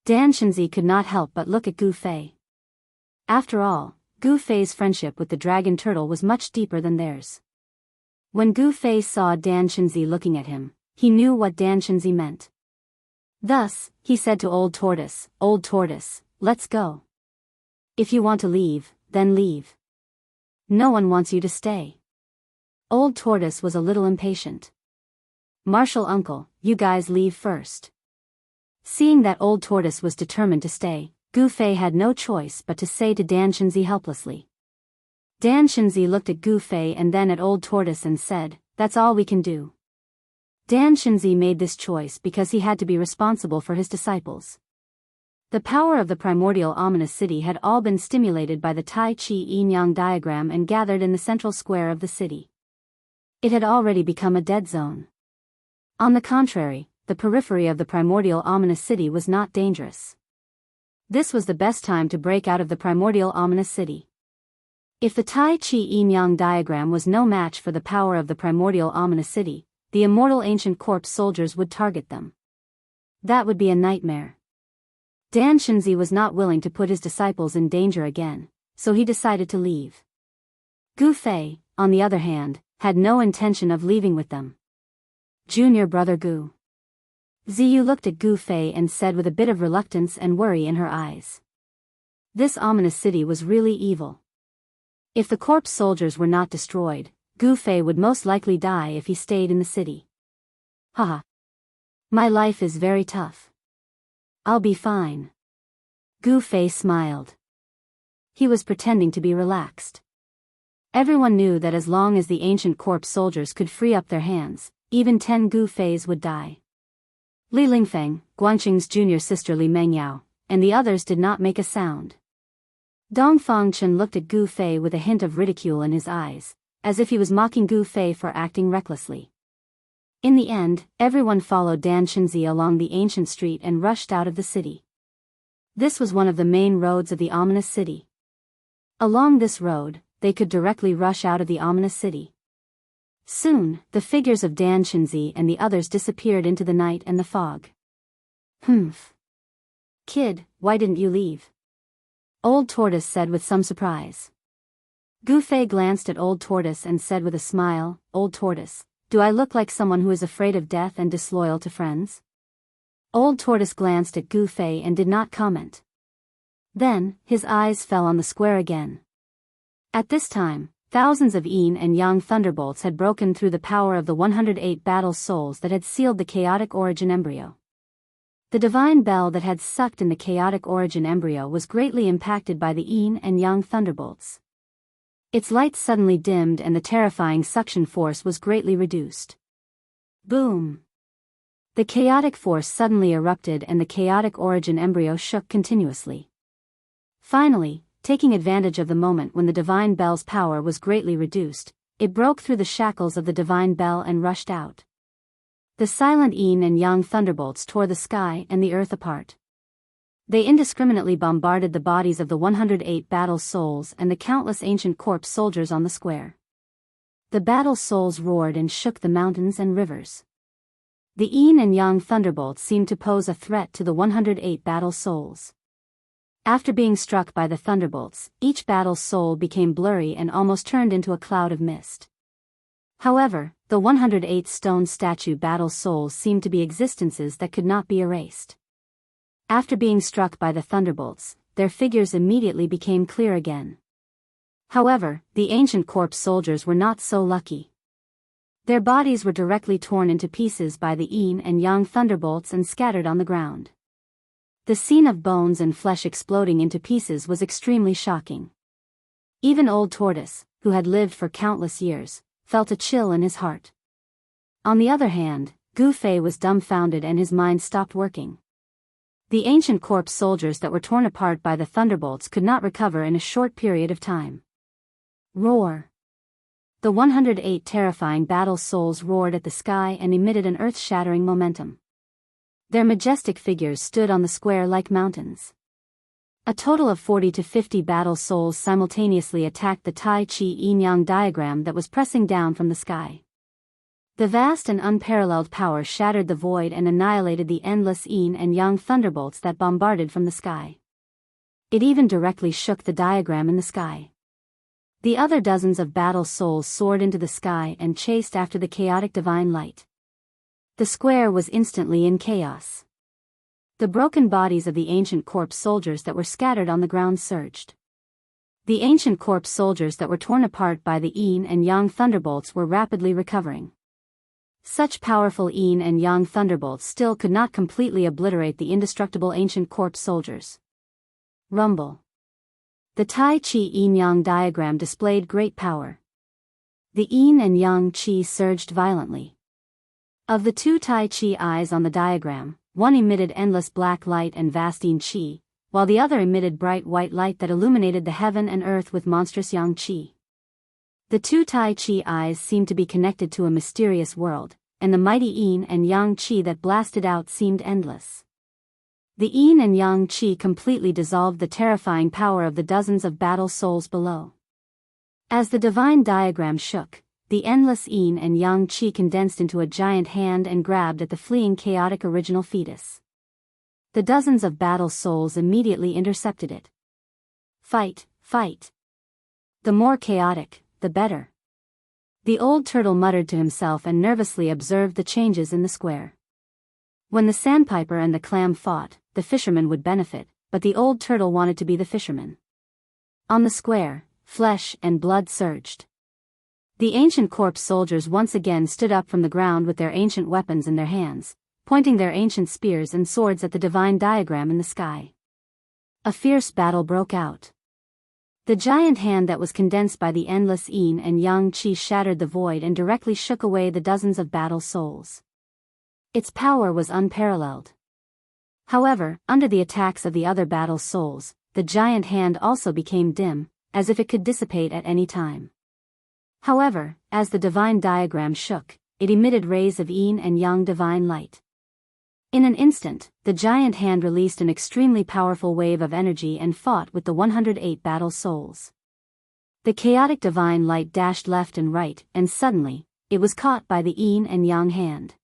Dan Shenzi could not help but look at Gu Fei. After all, Gu Fei's friendship with the dragon turtle was much deeper than theirs. When Gu Fei saw Dan Chenzi looking at him, he knew what Dan Chenzi meant. Thus, he said to Old Tortoise, "Old Tortoise, let's go. If you want to leave, then leave. No one wants you to stay." Old Tortoise was a little impatient. "Martial uncle, you guys leave first." Seeing that Old Tortoise was determined to stay, Gu Fei had no choice but to say to Dan Chenzi helplessly. Dan Chenzi looked at Gu Fei and then at Old Tortoise and said, "That's all we can do." Dan Chenzi made this choice because he had to be responsible for his disciples. The power of the primordial ominous city had all been stimulated by the Tai Chi Yin-Yang diagram and gathered in the central square of the city. It had already become a dead zone. On the contrary, the periphery of the primordial ominous city was not dangerous. This was the best time to break out of the primordial ominous city. If the Tai Chi Yin-Yang diagram was no match for the power of the primordial ominous city, the immortal ancient corpse soldiers would target them. That would be a nightmare. Dan Chenzi was not willing to put his disciples in danger again, so he decided to leave. Gu Fei, on the other hand, had no intention of leaving with them. "Junior brother Gu." Ziyu looked at Gu Fei and said with a bit of reluctance and worry in her eyes. This ominous city was really evil. If the corpse soldiers were not destroyed, Gu Fei would most likely die if he stayed in the city. "Haha. My life is very tough. I'll be fine." Gu Fei smiled. He was pretending to be relaxed. Everyone knew that as long as the ancient corpse soldiers could free up their hands, even 10 Gu Feis would die. Li Lingfeng, Guangqing's junior sister Li Mengyao, and the others did not make a sound. Dong Fangchen looked at Gu Fei with a hint of ridicule in his eyes, as if he was mocking Gu Fei for acting recklessly. In the end, everyone followed Dan Chenzi along the ancient street and rushed out of the city. This was one of the main roads of the ominous city. Along this road, they could directly rush out of the ominous city. Soon, the figures of Dan Chenzi and the others disappeared into the night and the fog. "Humph. Kid, why didn't you leave?" Old Tortoise said with some surprise. Gu Fei glanced at Old Tortoise and said with a smile, "Old Tortoise, do I look like someone who is afraid of death and disloyal to friends?" Old Tortoise glanced at Gu Fei and did not comment. Then, his eyes fell on the square again. At this time, thousands of yin and yang thunderbolts had broken through the power of the 108 battle souls that had sealed the chaotic origin embryo. The divine bell that had sucked in the chaotic origin embryo was greatly impacted by the yin and yang thunderbolts. Its light suddenly dimmed and the terrifying suction force was greatly reduced. Boom! The chaotic force suddenly erupted and the chaotic origin embryo shook continuously. Finally, taking advantage of the moment when the divine bell's power was greatly reduced, it broke through the shackles of the divine bell and rushed out. The silent yin and yang thunderbolts tore the sky and the earth apart. They indiscriminately bombarded the bodies of the 108 battle souls and the countless ancient corpse soldiers on the square. The battle souls roared and shook the mountains and rivers. The yin and yang thunderbolts seemed to pose a threat to the 108 battle souls. After being struck by the thunderbolts, each battle soul became blurry and almost turned into a cloud of mist. However, the 108 stone statue battle souls seemed to be existences that could not be erased. After being struck by the thunderbolts, their figures immediately became clear again. However, the ancient corpse soldiers were not so lucky. Their bodies were directly torn into pieces by the yin and yang thunderbolts and scattered on the ground. The scene of bones and flesh exploding into pieces was extremely shocking. Even Old Tortoise, who had lived for countless years, felt a chill in his heart. On the other hand, Gu Fei was dumbfounded and his mind stopped working. The ancient corpse soldiers that were torn apart by the thunderbolts could not recover in a short period of time. Roar! The 108 terrifying battle souls roared at the sky and emitted an earth-shattering momentum. Their majestic figures stood on the square like mountains. A total of 40 to 50 battle souls simultaneously attacked the Tai Chi Yin-Yang diagram that was pressing down from the sky. The vast and unparalleled power shattered the void and annihilated the endless yin and yang thunderbolts that bombarded from the sky. It even directly shook the diagram in the sky. The other dozens of battle souls soared into the sky and chased after the chaotic divine light. The square was instantly in chaos. The broken bodies of the ancient corpse soldiers that were scattered on the ground surged. The ancient corpse soldiers that were torn apart by the yin and yang thunderbolts were rapidly recovering. Such powerful yin and yang thunderbolts still could not completely obliterate the indestructible ancient corpse soldiers. Rumble. The Tai Chi yin-yang diagram displayed great power. The yin and yang chi surged violently. Of the two Tai Chi eyes on the diagram, one emitted endless black light and vast yin chi, while the other emitted bright white light that illuminated the heaven and earth with monstrous yang chi. The two Tai Chi eyes seemed to be connected to a mysterious world, and the mighty yin and yang chi that blasted out seemed endless. The yin and yang chi completely dissolved the terrifying power of the dozens of battle souls below. As the divine diagram shook, the endless yin and yang chi condensed into a giant hand and grabbed at the fleeing chaotic original fetus. The dozens of battle souls immediately intercepted it. Fight, fight. The more chaotic, the better. The old turtle muttered to himself and nervously observed the changes in the square. When the sandpiper and the clam fought, the fisherman would benefit, but the old turtle wanted to be the fisherman. On the square, flesh and blood surged. The ancient corpse soldiers once again stood up from the ground with their ancient weapons in their hands, pointing their ancient spears and swords at the divine diagram in the sky. A fierce battle broke out. The giant hand that was condensed by the endless yin and yang chi shattered the void and directly shook away the dozens of battle souls. Its power was unparalleled. However, under the attacks of the other battle souls, the giant hand also became dim, as if it could dissipate at any time. However, as the divine diagram shook, it emitted rays of yin and yang divine light. In an instant, the giant hand released an extremely powerful wave of energy and fought with the 108 battle souls. The chaotic divine light dashed left and right, and suddenly, it was caught by the yin and yang hand.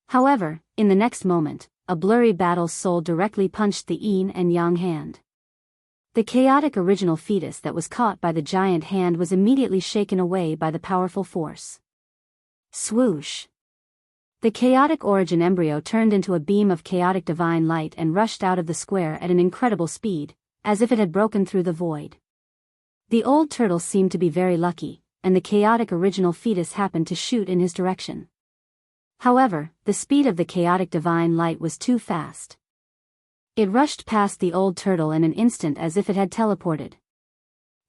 However, in the next moment, a blurry battle soul directly punched the yin and yang hand. The chaotic original fetus that was caught by the giant hand was immediately shaken away by the powerful force. Swoosh! The chaotic origin embryo turned into a beam of chaotic divine light and rushed out of the square at an incredible speed, as if it had broken through the void. The old turtle seemed to be very lucky, and the chaotic original fetus happened to shoot in his direction. However, the speed of the chaotic divine light was too fast. It rushed past the old turtle in an instant as if it had teleported.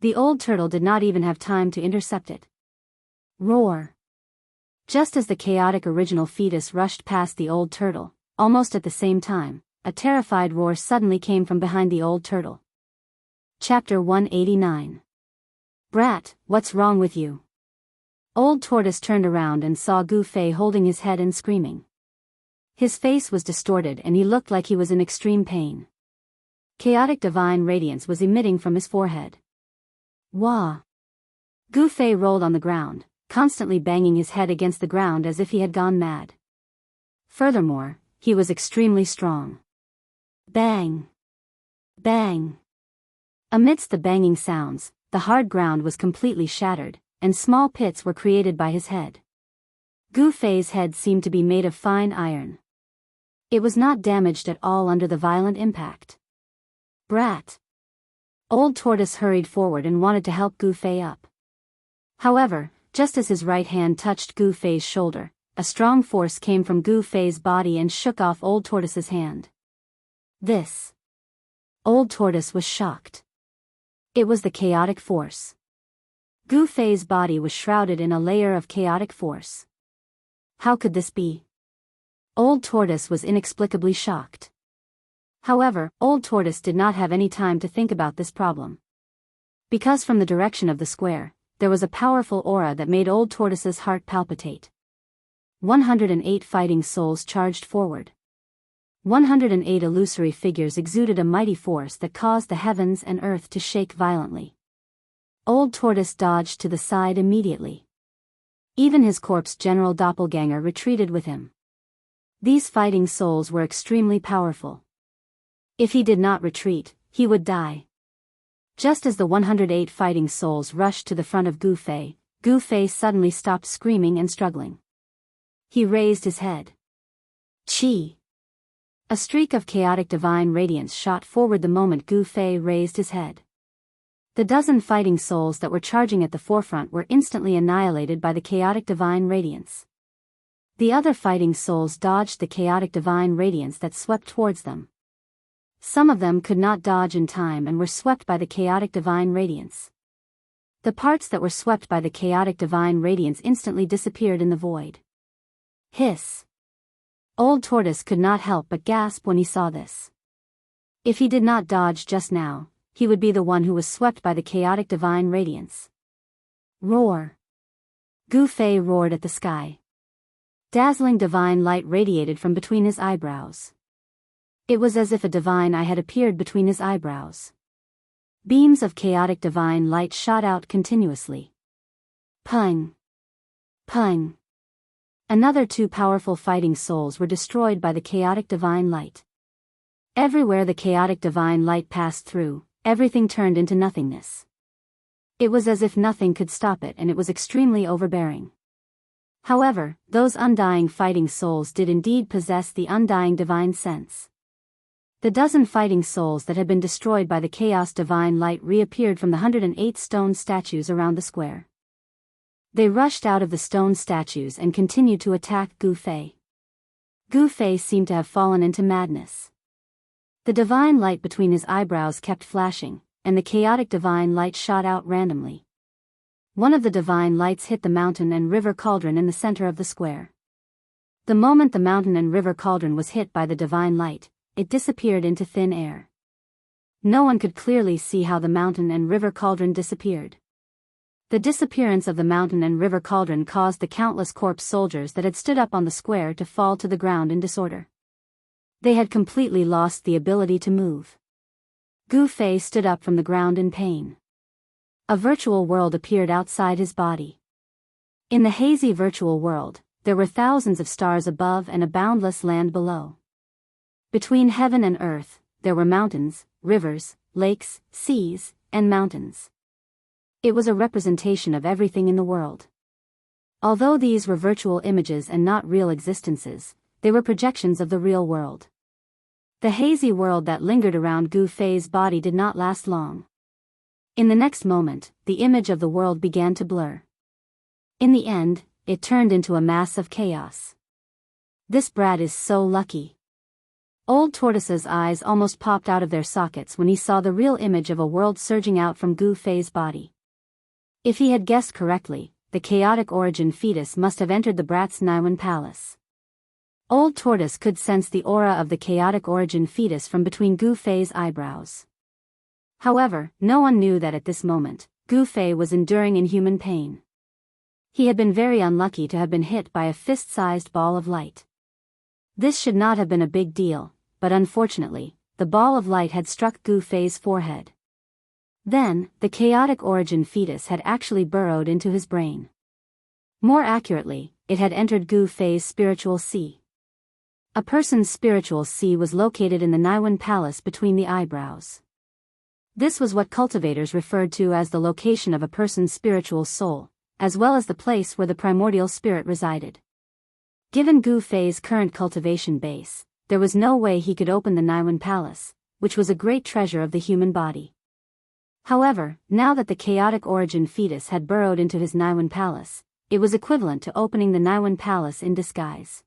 The old turtle did not even have time to intercept it. Roar! Just as the chaotic original fetus rushed past the old turtle, almost at the same time, a terrified roar suddenly came from behind the old turtle. Chapter 189. Brat, what's wrong with you? Old Tortoise turned around and saw Gu Fei holding his head and screaming. His face was distorted and he looked like he was in extreme pain. Chaotic divine radiance was emitting from his forehead. Wah! Gu Fei rolled on the ground, constantly banging his head against the ground as if he had gone mad. Furthermore, he was extremely strong. Bang! Bang! Amidst the banging sounds, the hard ground was completely shattered, and small pits were created by his head. Gu Fei's head seemed to be made of fine iron. It was not damaged at all under the violent impact. Brat! Old Tortoise hurried forward and wanted to help Gu Fei up. However, just as his right hand touched Gu Fei's shoulder, a strong force came from Gu Fei's body and shook off Old Tortoise's hand. This! Old Tortoise was shocked. It was the chaotic force. Gu Fei's body was shrouded in a layer of chaotic force. How could this be? Old Tortoise was inexplicably shocked. However, Old Tortoise did not have any time to think about this problem. Because from the direction of the square, there was a powerful aura that made Old Tortoise's heart palpitate. 108 fighting souls charged forward. 108 illusory figures exuded a mighty force that caused the heavens and earth to shake violently. Old Tortoise dodged to the side immediately. Even his corpse general doppelganger retreated with him. These fighting souls were extremely powerful. If he did not retreat, he would die. Just as the 108 fighting souls rushed to the front of Gu Fei suddenly stopped screaming and struggling. He raised his head. Chi! A streak of chaotic divine radiance shot forward the moment Gu Fei raised his head. The dozen fighting souls that were charging at the forefront were instantly annihilated by the chaotic divine radiance. The other fighting souls dodged the chaotic divine radiance that swept towards them. Some of them could not dodge in time and were swept by the chaotic divine radiance. The parts that were swept by the chaotic divine radiance instantly disappeared in the void. Hiss! Old Tortoise could not help but gasp when he saw this. If he did not dodge just now, he would be the one who was swept by the chaotic divine radiance. Roar! Gu Fei roared at the sky. Dazzling divine light radiated from between his eyebrows. It was as if a divine eye had appeared between his eyebrows. Beams of chaotic divine light shot out continuously. Pung! Pung! Another two powerful fighting souls were destroyed by the chaotic divine light. Everywhere the chaotic divine light passed through, everything turned into nothingness. It was as if nothing could stop it, and it was extremely overbearing. However, those undying fighting souls did indeed possess the undying divine sense. The dozen fighting souls that had been destroyed by the chaos divine light reappeared from the 108 stone statues around the square. They rushed out of the stone statues and continued to attack Gu Fei. Gu Fei seemed to have fallen into madness. The divine light between his eyebrows kept flashing, and the chaotic divine light shot out randomly. One of the divine lights hit the mountain and river cauldron in the center of the square. The moment the mountain and river cauldron was hit by the divine light, it disappeared into thin air. No one could clearly see how the mountain and river cauldron disappeared. The disappearance of the mountain and river cauldron caused the countless corpse soldiers that had stood up on the square to fall to the ground in disorder. They had completely lost the ability to move. Gu Fei stood up from the ground in pain. A virtual world appeared outside his body. In the hazy virtual world, there were thousands of stars above and a boundless land below. Between heaven and earth, there were mountains, rivers, lakes, seas, and mountains. It was a representation of everything in the world. Although these were virtual images and not real existences, they were projections of the real world. The hazy world that lingered around Gu Fei's body did not last long. In the next moment, the image of the world began to blur. In the end, it turned into a mass of chaos. This brat is so lucky. Old Tortoise's eyes almost popped out of their sockets when he saw the real image of a world surging out from Gu Fei's body. If he had guessed correctly, the chaotic origin fetus must have entered the brat's Niwen palace. Old Tortoise could sense the aura of the chaotic origin fetus from between Gu Fei's eyebrows. However, no one knew that at this moment, Gu Fei was enduring inhuman pain. He had been very unlucky to have been hit by a fist-sized ball of light. This should not have been a big deal, but unfortunately, the ball of light had struck Gu Fei's forehead. Then, the chaotic origin fetus had actually burrowed into his brain. More accurately, it had entered Gu Fei's spiritual sea. A person's spiritual sea was located in the Niwen palace between the eyebrows. This was what cultivators referred to as the location of a person's spiritual soul, as well as the place where the primordial spirit resided. Given Gu Fei's current cultivation base, there was no way he could open the Niwen palace, which was a great treasure of the human body. However, now that the chaotic origin fetus had burrowed into his Niwen palace, it was equivalent to opening the Niwen palace in disguise.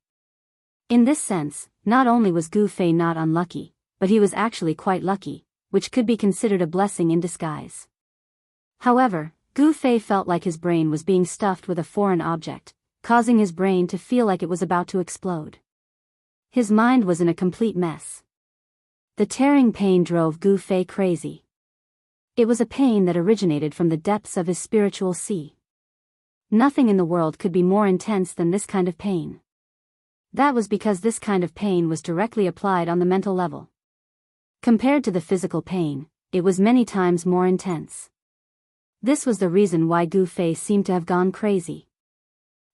In this sense, not only was Gu Fei not unlucky, but he was actually quite lucky, which could be considered a blessing in disguise. However, Gu Fei felt like his brain was being stuffed with a foreign object, causing his brain to feel like it was about to explode. His mind was in a complete mess. The tearing pain drove Gu Fei crazy. It was a pain that originated from the depths of his spiritual sea. Nothing in the world could be more intense than this kind of pain. That was because this kind of pain was directly applied on the mental level. Compared to the physical pain, it was many times more intense. This was the reason why Gu Fei seemed to have gone crazy.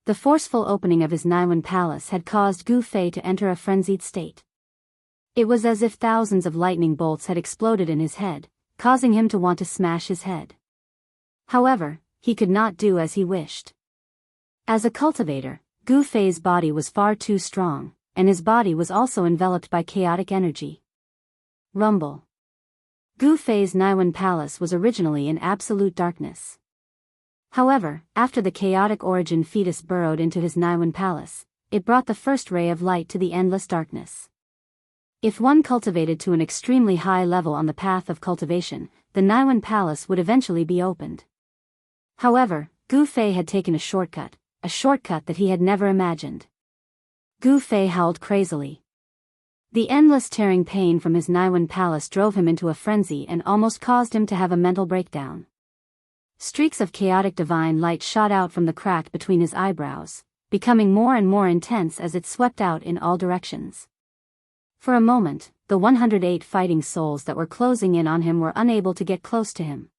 The forceful opening of his Niwen palace had caused Gu Fei to enter a frenzied state. It was as if thousands of lightning bolts had exploded in his head, causing him to want to smash his head. However, he could not do as he wished. As a cultivator, Gu Fei's body was far too strong, and his body was also enveloped by chaotic energy. Rumble. Gu Fei's Naiwen Palace was originally in absolute darkness. However, after the chaotic origin fetus burrowed into his Naiwen Palace, it brought the first ray of light to the endless darkness. If one cultivated to an extremely high level on the path of cultivation, the Naiwen Palace would eventually be opened. However, Gu Fei had taken a shortcut that he had never imagined. Gu Fei howled crazily. The endless tearing pain from his Naiwen Palace drove him into a frenzy and almost caused him to have a mental breakdown. Streaks of chaotic divine light shot out from the crack between his eyebrows, becoming more and more intense as it swept out in all directions. For a moment, the 108 fighting souls that were closing in on him were unable to get close to him.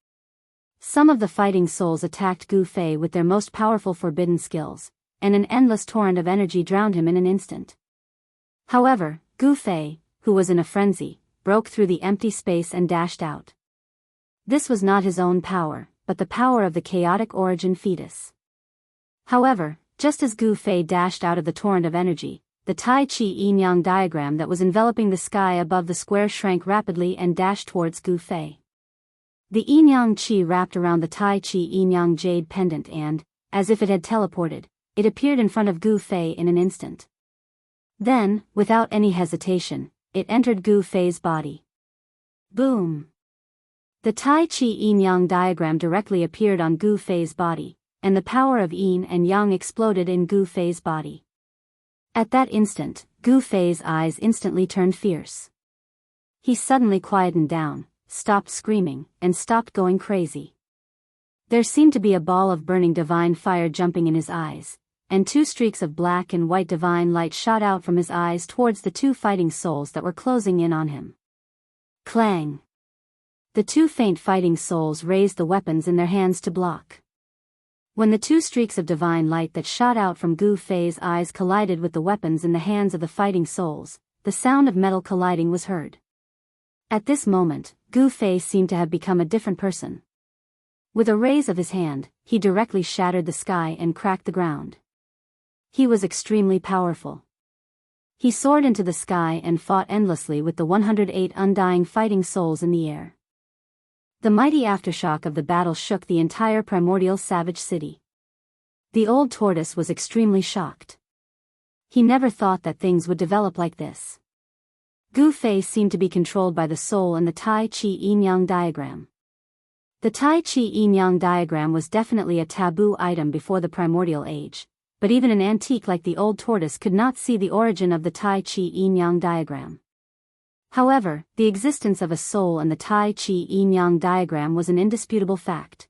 Some of the fighting souls attacked Gu Fei with their most powerful forbidden skills, and an endless torrent of energy drowned him in an instant. However, Gu Fei, who was in a frenzy, broke through the empty space and dashed out. This was not his own power, but the power of the chaotic origin fetus. However, just as Gu Fei dashed out of the torrent of energy, the Tai Chi yin-yang diagram that was enveloping the sky above the square shrank rapidly and dashed towards Gu Fei. The yin-yang chi wrapped around the Tai Chi yin-yang jade pendant and, as if it had teleported, it appeared in front of Gu Fei in an instant. Then, without any hesitation, it entered Gu Fei's body. Boom! The Tai Chi yin-yang diagram directly appeared on Gu Fei's body, and the power of yin and yang exploded in Gu Fei's body. At that instant, Gu Fei's eyes instantly turned fierce. He suddenly quietened down, stopped screaming, and stopped going crazy. There seemed to be a ball of burning divine fire jumping in his eyes, and two streaks of black and white divine light shot out from his eyes towards the two fighting souls that were closing in on him. Clang! The two faint fighting souls raised the weapons in their hands to block. When the two streaks of divine light that shot out from Gu Fei's eyes collided with the weapons in the hands of the fighting souls, the sound of metal colliding was heard. At this moment, Gu Fei seemed to have become a different person. With a raise of his hand, he directly shattered the sky and cracked the ground. He was extremely powerful. He soared into the sky and fought endlessly with the 108 undying fighting souls in the air. The mighty aftershock of the battle shook the entire primordial savage city. The old tortoise was extremely shocked. He never thought that things would develop like this. Gu Fei seemed to be controlled by the soul in the Tai Chi yin-yang diagram. The Tai Chi yin-yang diagram was definitely a taboo item before the primordial age, but even an antique like the old tortoise could not see the origin of the Tai Chi yin-yang diagram. However, the existence of a soul in the Tai Chi yin-yang diagram was an indisputable fact.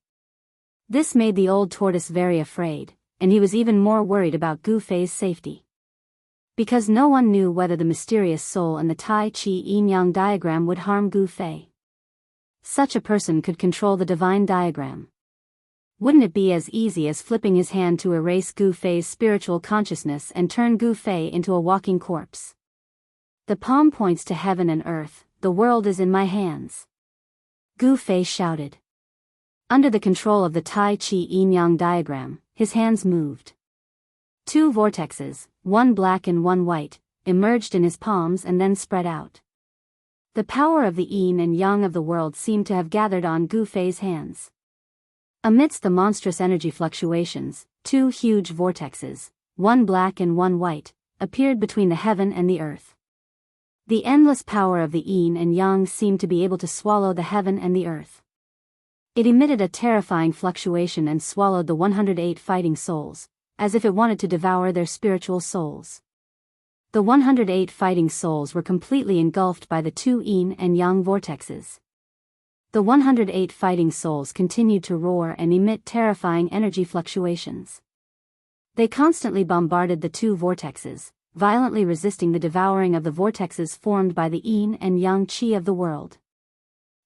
This made the old tortoise very afraid, and he was even more worried about Gu Fei's safety. Because no one knew whether the mysterious soul in the Tai Chi yin-yang diagram would harm Gu Fei. Such a person could control the divine diagram. Wouldn't it be as easy as flipping his hand to erase Gu Fei's spiritual consciousness and turn Gu Fei into a walking corpse? The palm points to heaven and earth, the world is in my hands. Gu Fei shouted. Under the control of the Tai Chi yin-yang diagram, his hands moved. Two vortexes, one black and one white, emerged in his palms and then spread out. The power of the yin and yang of the world seemed to have gathered on Gu Fei's hands. Amidst the monstrous energy fluctuations, two huge vortexes, one black and one white, appeared between the heaven and the earth. The endless power of the yin and yang seemed to be able to swallow the heaven and the earth. It emitted a terrifying fluctuation and swallowed the 108 fighting souls, as if it wanted to devour their spiritual souls. The 108 fighting souls were completely engulfed by the two yin and yang vortexes. The 108 fighting souls continued to roar and emit terrifying energy fluctuations. They constantly bombarded the two vortexes, violently resisting the devouring of the vortexes formed by the yin and yang qi of the world.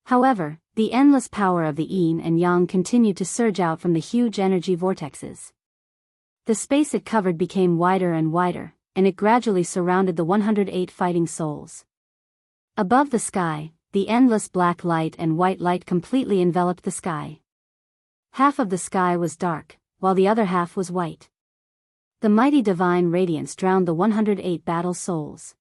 However, the endless power of the yin and yang continued to surge out from the huge energy vortexes. The space it covered became wider and wider, and it gradually surrounded the 108 fighting souls. Above the sky, the endless black light and white light completely enveloped the sky. Half of the sky was dark, while the other half was white. The mighty divine radiance drowned the 108 battle souls.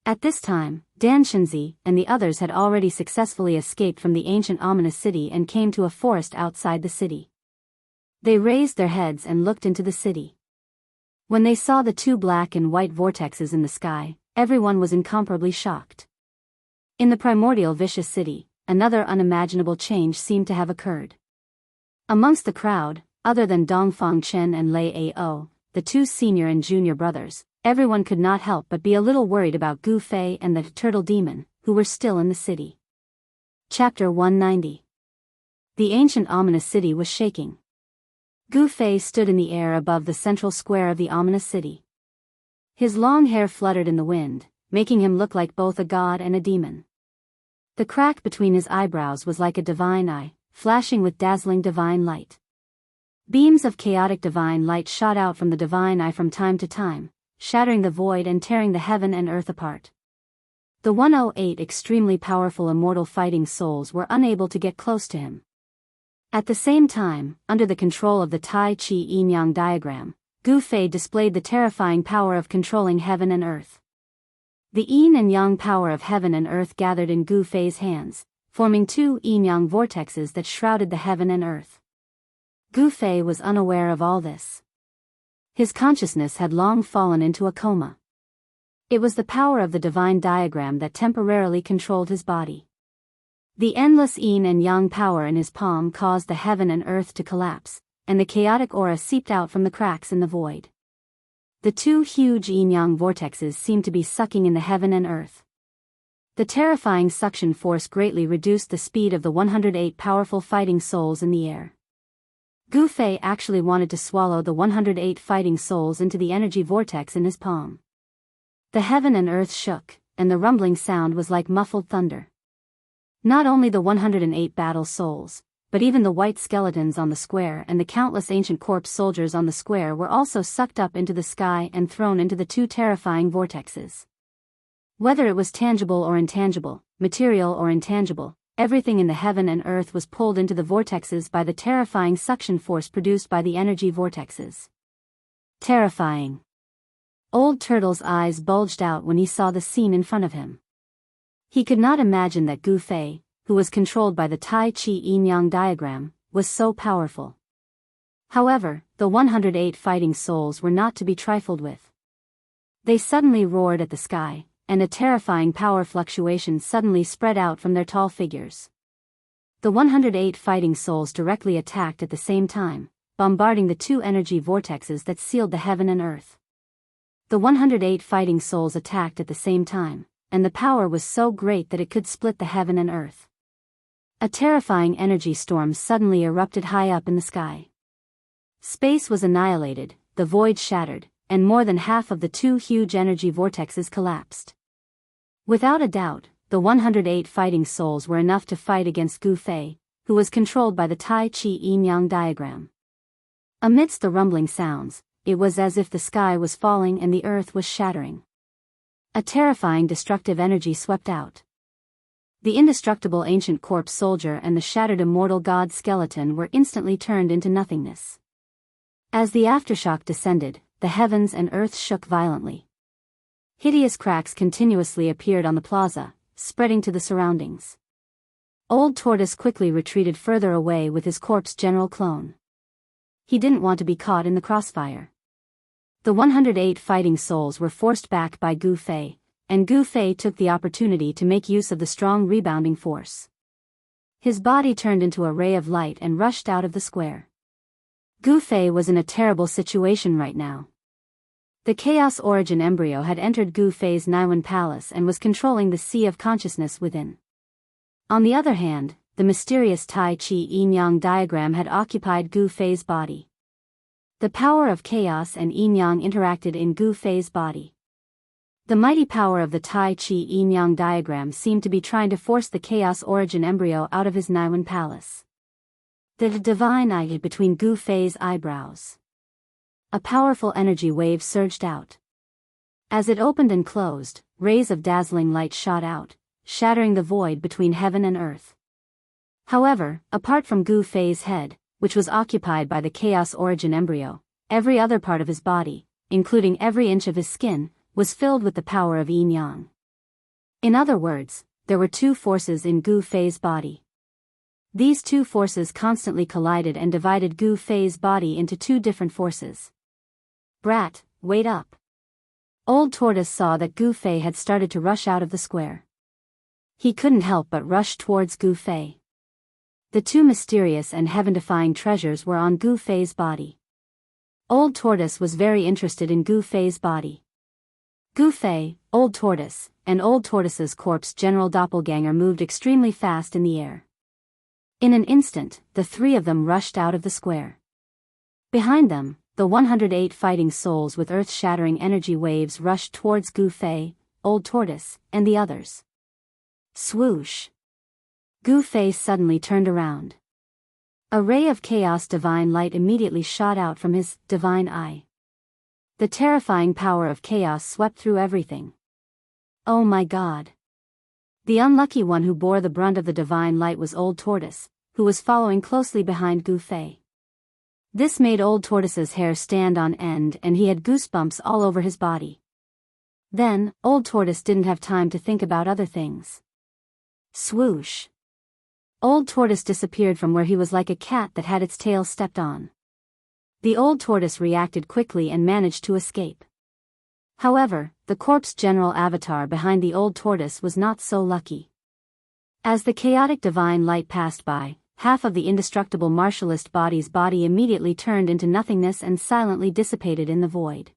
At this time, Dan Shinzi and the others had already successfully escaped from the ancient ominous city and came to a forest outside the city. They raised their heads and looked into the city. When they saw the two black and white vortexes in the sky, everyone was incomparably shocked. In the primordial vicious city, another unimaginable change seemed to have occurred. Amongst the crowd, other than Dongfang Chen and Lei Ao, the two senior and junior brothers, everyone could not help but be a little worried about Gu Fei and the turtle demon, who were still in the city. Chapter 190. The ancient ominous city was shaking. Gu Fei stood in the air above the central square of the ominous city. His long hair fluttered in the wind, making him look like both a god and a demon. The crack between his eyebrows was like a divine eye, flashing with dazzling divine light. Beams of chaotic divine light shot out from the divine eye from time to time, shattering the void and tearing the heaven and earth apart. The 108 extremely powerful immortal fighting souls were unable to get close to him. At the same time, under the control of the Tai Chi Yin-Yang diagram, Gu Fei displayed the terrifying power of controlling heaven and earth. The yin and yang power of heaven and earth gathered in Gu Fei's hands, forming two yin-yang vortexes that shrouded the heaven and earth. Gu Fei was unaware of all this. His consciousness had long fallen into a coma. It was the power of the divine diagram that temporarily controlled his body. The endless yin and yang power in his palm caused the heaven and earth to collapse, and the chaotic aura seeped out from the cracks in the void. The two huge yin-yang vortexes seemed to be sucking in the heaven and earth. The terrifying suction force greatly reduced the speed of the 108 powerful fighting souls in the air. Gu Fei actually wanted to swallow the 108 fighting souls into the energy vortex in his palm. The heaven and earth shook, and the rumbling sound was like muffled thunder. Not only the 108 battle souls, but even the white skeletons on the square and the countless ancient corpse soldiers on the square were also sucked up into the sky and thrown into the two terrifying vortexes. Whether it was tangible or intangible, material or intangible, everything in the heaven and earth was pulled into the vortexes by the terrifying suction force produced by the energy vortexes. Terrifying. Old Turtle's eyes bulged out when he saw the scene in front of him. He could not imagine that Gu Fei, who was controlled by the Tai Chi Yin-Yang diagram, was so powerful. However, the 108 fighting souls were not to be trifled with. They suddenly roared at the sky, and a terrifying power fluctuation suddenly spread out from their tall figures. The 108 fighting souls directly attacked at the same time, bombarding the two energy vortexes that sealed the heaven and earth. The 108 fighting souls attacked at the same time, and the power was so great that it could split the heaven and earth. A terrifying energy storm suddenly erupted high up in the sky. Space was annihilated, the void shattered, and more than half of the two huge energy vortexes collapsed. Without a doubt, the 108 fighting souls were enough to fight against Gu Fei, who was controlled by the Tai Chi Yin-Yang diagram. Amidst the rumbling sounds, it was as if the sky was falling and the earth was shattering. A terrifying destructive energy swept out. The indestructible ancient corpse soldier and the shattered immortal god skeleton were instantly turned into nothingness. As the aftershock descended, the heavens and earth shook violently. Hideous cracks continuously appeared on the plaza, spreading to the surroundings. Old Tortoise quickly retreated further away with his corpse general clone. He didn't want to be caught in the crossfire. The 108 fighting souls were forced back by Gu Fei, and Gu Fei took the opportunity to make use of the strong rebounding force. His body turned into a ray of light and rushed out of the square. Gu Fei was in a terrible situation right now. The Chaos Origin embryo had entered Gu Fei's Naiwen Palace and was controlling the sea of consciousness within. On the other hand, the mysterious Tai Chi Yin-Yang diagram had occupied Gu Fei's body. The power of chaos and yin-yang interacted in Gu Fei's body. The mighty power of the Tai Chi Yin-Yang diagram seemed to be trying to force the Chaos Origin embryo out of his Naiwen Palace. The divine eye between Gu Fei's eyebrows. A powerful energy wave surged out. As it opened and closed, rays of dazzling light shot out, shattering the void between heaven and earth. However, apart from Gu Fei's head, which was occupied by the chaos origin embryo, every other part of his body, including every inch of his skin, was filled with the power of yin-yang. In other words, there were two forces in Gu Fei's body. These two forces constantly collided and divided Gu Fei's body into two different forces. "Brat, wait up." Old Tortoise saw that Gu Fei had started to rush out of the square. He couldn't help but rush towards Gu Fei. The two mysterious and heaven-defying treasures were on Gu Fei's body. Old Tortoise was very interested in Gu Fei's body. Gu Fei, Old Tortoise, and Old Tortoise's corpse general doppelganger moved extremely fast in the air. In an instant, the three of them rushed out of the square. Behind them, the 108 fighting souls with earth-shattering energy waves rushed towards Gu Fei, Old Tortoise, and the others. Swoosh! Gu Fei suddenly turned around. A ray of chaos divine light immediately shot out from his divine eye. The terrifying power of chaos swept through everything. Oh my God! The unlucky one who bore the brunt of the divine light was Old Tortoise, who was following closely behind Gu Fei. This made Old Tortoise's hair stand on end and he had goosebumps all over his body. Then, Old Tortoise didn't have time to think about other things. Swoosh! Old Tortoise disappeared from where he was like a cat that had its tail stepped on. The Old Tortoise reacted quickly and managed to escape. However, the corpse general avatar behind the Old Tortoise was not so lucky. As the chaotic divine light passed by, half of the indestructible martialist body's body immediately turned into nothingness and silently dissipated in the void.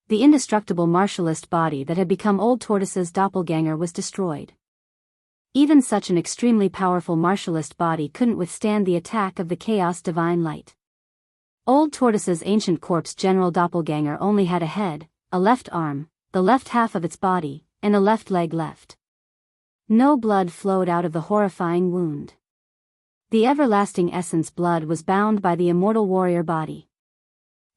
The indestructible martialist body that had become Old Tortoise's doppelganger was destroyed. Even such an extremely powerful martialist body couldn't withstand the attack of the chaos divine light. Old Tortoise's ancient corpse general doppelganger only had a head, a left arm, the left half of its body, and a left leg left. No blood flowed out of the horrifying wound. The everlasting essence blood was bound by the immortal warrior body.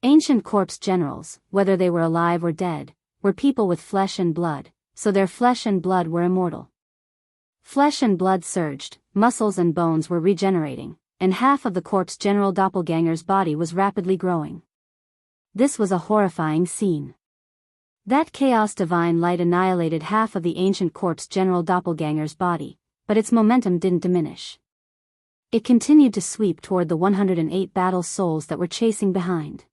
Ancient corpse generals, whether they were alive or dead, were people with flesh and blood, so their flesh and blood were immortal. Flesh and blood surged, muscles and bones were regenerating, and half of the corpse general doppelganger's body was rapidly growing. This was a horrifying scene. That chaos divine light annihilated half of the ancient corpse general doppelganger's body, but its momentum didn't diminish. It continued to sweep toward the 108 battle souls that were chasing behind.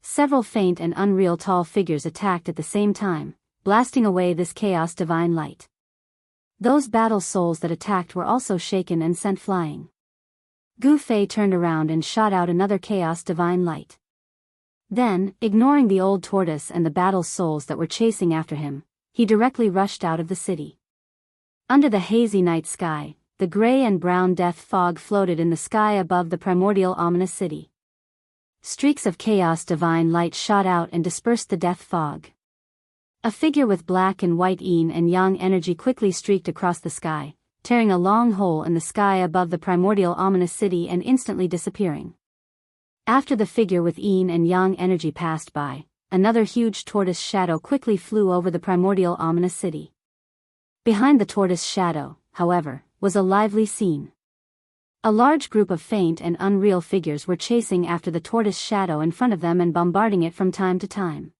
Several faint and unreal tall figures attacked at the same time, blasting away this chaos divine light. Those battle souls that attacked were also shaken and sent flying. Gu Fei turned around and shot out another chaos divine light. Then, ignoring the Old Tortoise and the battle souls that were chasing after him, he directly rushed out of the city. Under the hazy night sky, the gray and brown death fog floated in the sky above the primordial ominous city. Streaks of chaos divine light shot out and dispersed the death fog. A figure with black and white yin and yang energy quickly streaked across the sky, tearing a long hole in the sky above the primordial ominous city and instantly disappearing. After the figure with yin and yang energy passed by, another huge tortoise shadow quickly flew over the primordial ominous city. Behind the tortoise shadow, however, was a lively scene. A large group of faint and unreal figures were chasing after the tortoise shadow in front of them and bombarding it from time to time.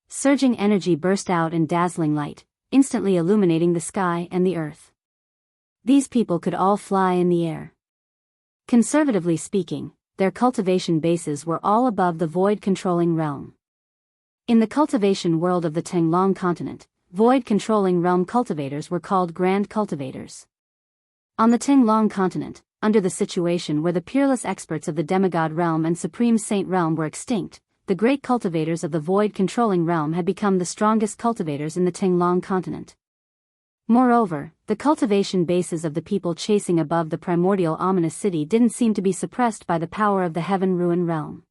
Surging energy burst out in dazzling light, instantly illuminating the sky and the earth. These people could all fly in the air. Conservatively speaking, their cultivation bases were all above the void-controlling realm. In the cultivation world of the Tenglong continent, void-controlling realm cultivators were called grand cultivators. On the Tenglong continent, under the situation where the peerless experts of the demigod realm and supreme saint realm were extinct, the great cultivators of the void-controlling realm had become the strongest cultivators in the Tenglong continent. Moreover, the cultivation bases of the people chasing above the primordial ominous city didn't seem to be suppressed by the power of the heaven ruin realm.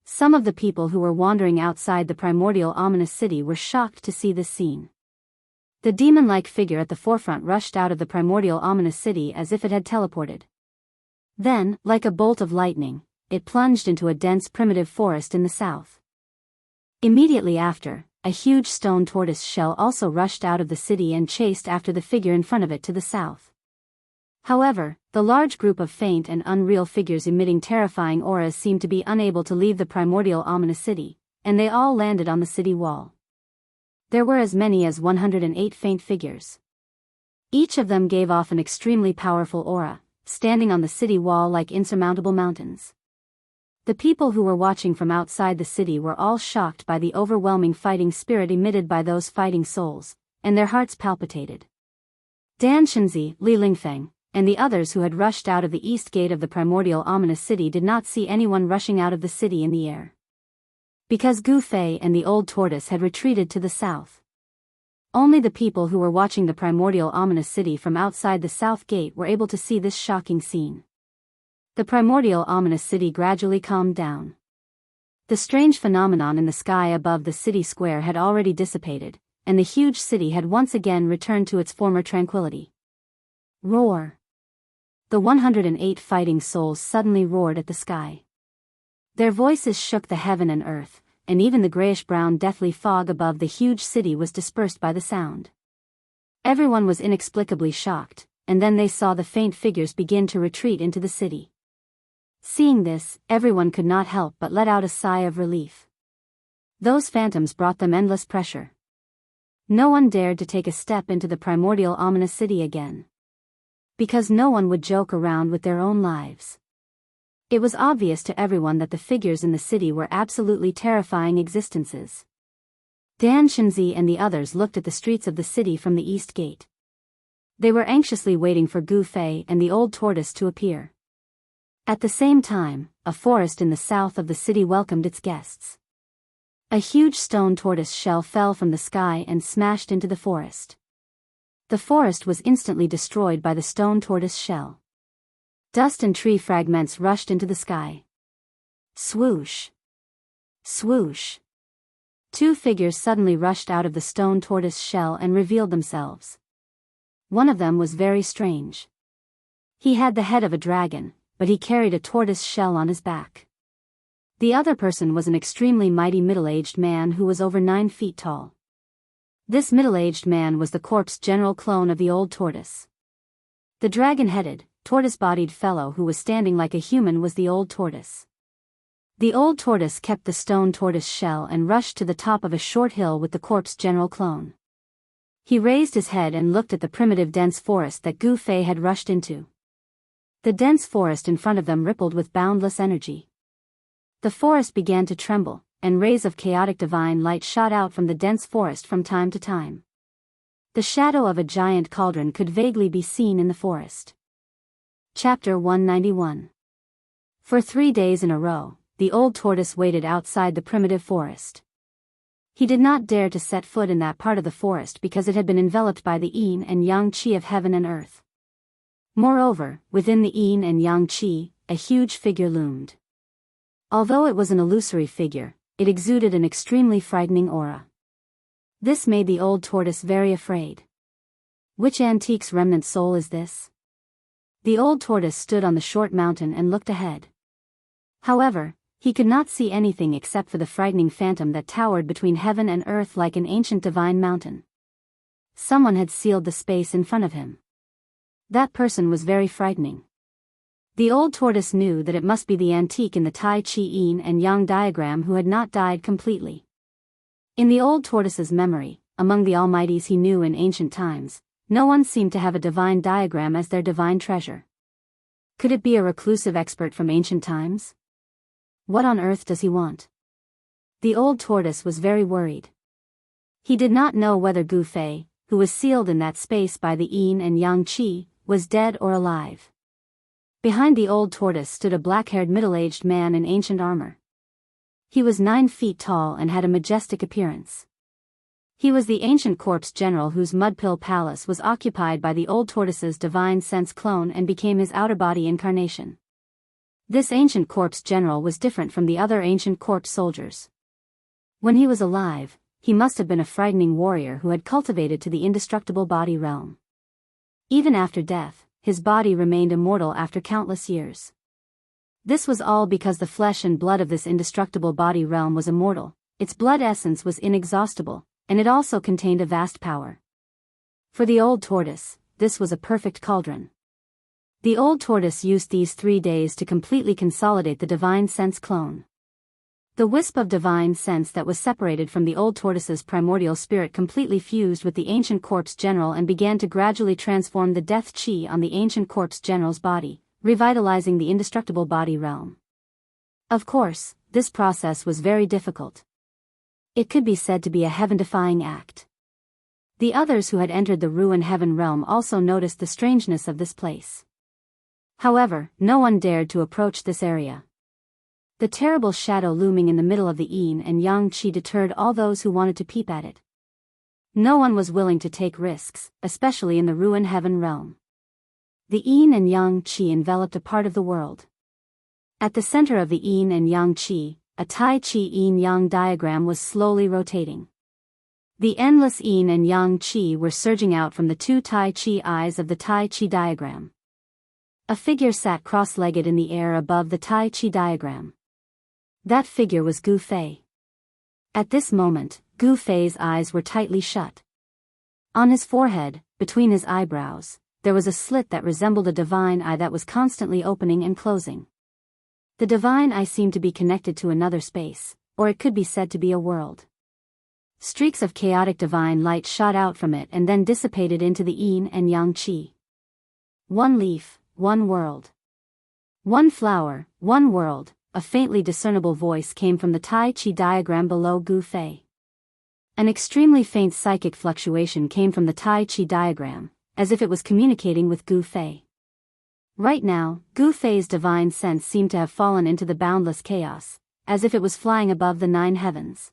Some of the people who were wandering outside the primordial ominous city were shocked to see this scene. The demon-like figure at the forefront rushed out of the primordial ominous city as if it had teleported. Then, like a bolt of lightning, it plunged into a dense primitive forest in the south. Immediately after, a huge stone tortoise shell also rushed out of the city and chased after the figure in front of it to the south. However, the large group of faint and unreal figures emitting terrifying auras seemed to be unable to leave the primordial ominous city, and they all landed on the city wall. There were as many as 108 faint figures. Each of them gave off an extremely powerful aura, standing on the city wall like insurmountable mountains. The people who were watching from outside the city were all shocked by the overwhelming fighting spirit emitted by those fighting souls, and their hearts palpitated. Dan Shenzi, Li Lingfeng, and the others who had rushed out of the east gate of the primordial ominous city did not see anyone rushing out of the city in the air. Because Gu Fei and the old tortoise had retreated to the south. Only the people who were watching the primordial ominous city from outside the south gate were able to see this shocking scene. The primordial ominous city gradually calmed down. The strange phenomenon in the sky above the city square had already dissipated, and the huge city had once again returned to its former tranquility. Roar! The 108 fighting souls suddenly roared at the sky. Their voices shook the heaven and earth, and even the grayish-brown deathly fog above the huge city was dispersed by the sound. Everyone was inexplicably shocked, and then they saw the faint figures begin to retreat into the city. Seeing this, everyone could not help but let out a sigh of relief. Those phantoms brought them endless pressure. No one dared to take a step into the primordial ominous city again. Because no one would joke around with their own lives. It was obvious to everyone that the figures in the city were absolutely terrifying existences. Dan Shenzi and the others looked at the streets of the city from the east gate. They were anxiously waiting for Gu Fei and the old tortoise to appear. At the same time, a forest in the south of the city welcomed its guests. A huge stone tortoise shell fell from the sky and smashed into the forest. The forest was instantly destroyed by the stone tortoise shell. Dust and tree fragments rushed into the sky. Swoosh! Swoosh! Two figures suddenly rushed out of the stone tortoise shell and revealed themselves. One of them was very strange. He had the head of a dragon, but he carried a tortoise shell on his back. The other person was an extremely mighty middle-aged man who was over 9 feet tall. This middle-aged man was the corpse general clone of the old tortoise. The dragon-headed, tortoise-bodied fellow who was standing like a human was the old tortoise. The old tortoise kept the stone tortoise shell and rushed to the top of a short hill with the corpse general clone. He raised his head and looked at the primitive dense forest that Gu Fei had rushed into. The dense forest in front of them rippled with boundless energy. The forest began to tremble, and rays of chaotic divine light shot out from the dense forest from time to time. The shadow of a giant cauldron could vaguely be seen in the forest. Chapter 191. For 3 days in a row, the old tortoise waited outside the primitive forest. He did not dare to set foot in that part of the forest because it had been enveloped by the yin and yang qi of heaven and earth. Moreover, within the yin and yang qi, a huge figure loomed. Although it was an illusory figure, it exuded an extremely frightening aura. This made the old tortoise very afraid. Which antique's remnant soul is this? The old tortoise stood on the short mountain and looked ahead. However, he could not see anything except for the frightening phantom that towered between heaven and earth like an ancient divine mountain. Someone had sealed the space in front of him. That person was very frightening. The old tortoise knew that it must be the antique in the Tai Chi Yin and Yang diagram who had not died completely. In the old tortoise's memory, among the almighties he knew in ancient times, no one seemed to have a divine diagram as their divine treasure. Could it be a reclusive expert from ancient times? What on earth does he want? The old tortoise was very worried. He did not know whether Gu Fei, who was sealed in that space by the yin and yang qi, was dead or alive. Behind the old tortoise stood a black-haired middle-aged man in ancient armor. He was 9 feet tall and had a majestic appearance. He was the ancient corpse general whose mudpill palace was occupied by the old tortoise's divine sense clone and became his outer body incarnation. This ancient corpse general was different from the other ancient corpse soldiers. When he was alive, he must have been a frightening warrior who had cultivated to the indestructible body realm. Even after death, his body remained immortal after countless years. This was all because the flesh and blood of this indestructible body realm was immortal, its blood essence was inexhaustible, and it also contained a vast power. For the old tortoise, this was a perfect cauldron. The old tortoise used these 3 days to completely consolidate the divine sense clone. The wisp of divine sense that was separated from the old tortoise's primordial spirit completely fused with the ancient corpse general and began to gradually transform the death chi on the ancient corpse general's body, revitalizing the indestructible body realm. Of course, this process was very difficult. It could be said to be a heaven-defying act. The others who had entered the ruined heaven realm also noticed the strangeness of this place. However, no one dared to approach this area. The terrible shadow looming in the middle of the yin and yang chi deterred all those who wanted to peep at it. No one was willing to take risks, especially in the ruined heaven realm. The yin and yang chi enveloped a part of the world. At the center of the yin and yang chi, a Tai Chi yin-yang diagram was slowly rotating. The endless yin and yang chi were surging out from the 2 Tai Chi eyes of the Tai Chi diagram. A figure sat cross-legged in the air above the Tai Chi diagram. That figure was Gu Fei. At this moment, Gu Fei's eyes were tightly shut. On his forehead, between his eyebrows, there was a slit that resembled a divine eye that was constantly opening and closing. The divine eye seemed to be connected to another space, or it could be said to be a world. Streaks of chaotic divine light shot out from it and then dissipated into the yin and yang chi. One leaf, one world. One flower, one world. A faintly discernible voice came from the Tai Chi diagram below Gu Fei. An extremely faint psychic fluctuation came from the Tai Chi diagram, as if it was communicating with Gu Fei. Right now, Gu Fei's divine sense seemed to have fallen into the boundless chaos, as if it was flying above the 9 heavens.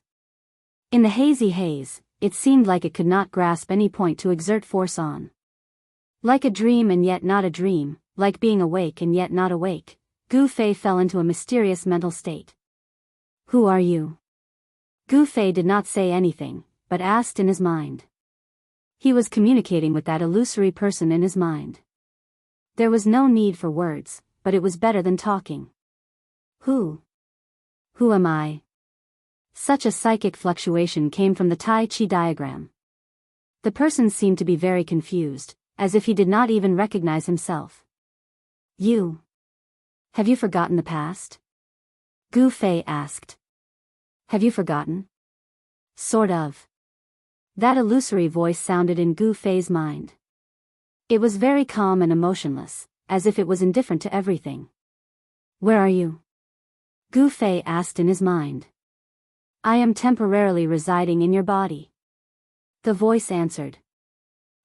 In the hazy haze, it seemed like it could not grasp any point to exert force on. Like a dream and yet not a dream, like being awake and yet not awake, Gu Fei fell into a mysterious mental state. Who are you? Gu Fei did not say anything, but asked in his mind. He was communicating with that illusory person in his mind. There was no need for words, but it was better than talking. Who? Who am I? Such a psychic fluctuation came from the Tai Chi diagram. The person seemed to be very confused, as if he did not even recognize himself. You. Have you forgotten the past? Gu Fei asked. Have you forgotten? Sort of. That illusory voice sounded in Gu Fei's mind. It was very calm and emotionless, as if it was indifferent to everything. Where are you? Gu Fei asked in his mind. I am temporarily residing in your body. The voice answered.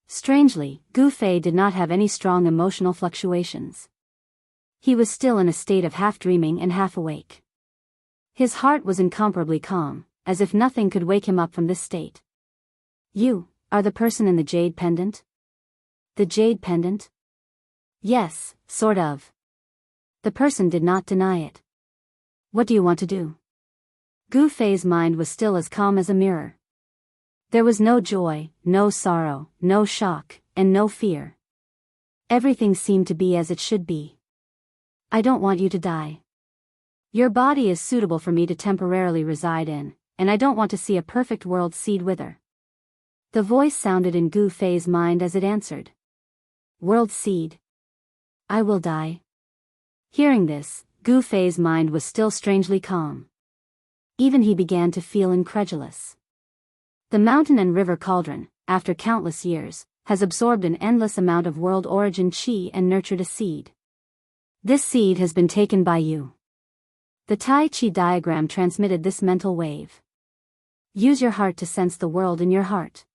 Strangely, Gu Fei did not have any strong emotional fluctuations. He was still in a state of half dreaming and half awake. His heart was incomparably calm, as if nothing could wake him up from this state. You are the person in the jade pendant? The jade pendant? Yes, sort of. The person did not deny it. What do you want to do? Gu Fei's mind was still as calm as a mirror. There was no joy, no sorrow, no shock, and no fear. Everything seemed to be as it should be. I don't want you to die. Your body is suitable for me to temporarily reside in, and I don't want to see a perfect world seed wither. The voice sounded in Gu Fei's mind as it answered. World seed. I will die. Hearing this, Gu Fei's mind was still strangely calm. Even he began to feel incredulous. The mountain and river cauldron, after countless years, has absorbed an endless amount of world origin chi and nurtured a seed. This seed has been taken by you. The Tai Chi diagram transmitted this mental wave. Use your heart to sense the world in your heart.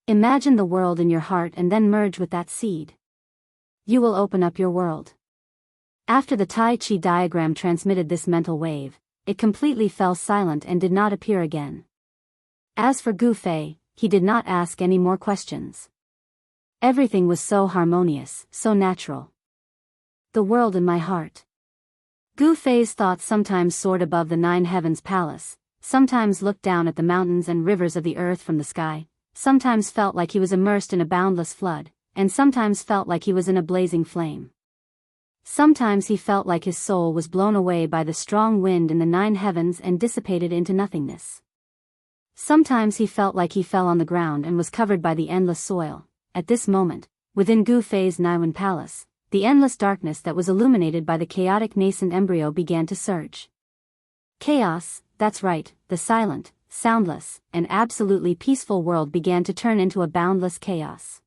Imagine the world in your heart and then merge with that seed. You will open up your world. After the Tai Chi diagram transmitted this mental wave, it completely fell silent and did not appear again. As for Gu Fei, he did not ask any more questions. Everything was so harmonious, so natural. The world in my heart. Gu Fei's thoughts sometimes soared above the 9 heavens palace, sometimes looked down at the mountains and rivers of the earth from the sky, sometimes felt like he was immersed in a boundless flood, and sometimes felt like he was in a blazing flame. Sometimes he felt like his soul was blown away by the strong wind in the 9 heavens and dissipated into nothingness. Sometimes he felt like he fell on the ground and was covered by the endless soil. At this moment, within Gu Fei's Niwen palace, the endless darkness that was illuminated by the chaotic nascent embryo began to surge. Chaos, that's right, the silent, soundless, and absolutely peaceful world began to turn into a boundless chaos.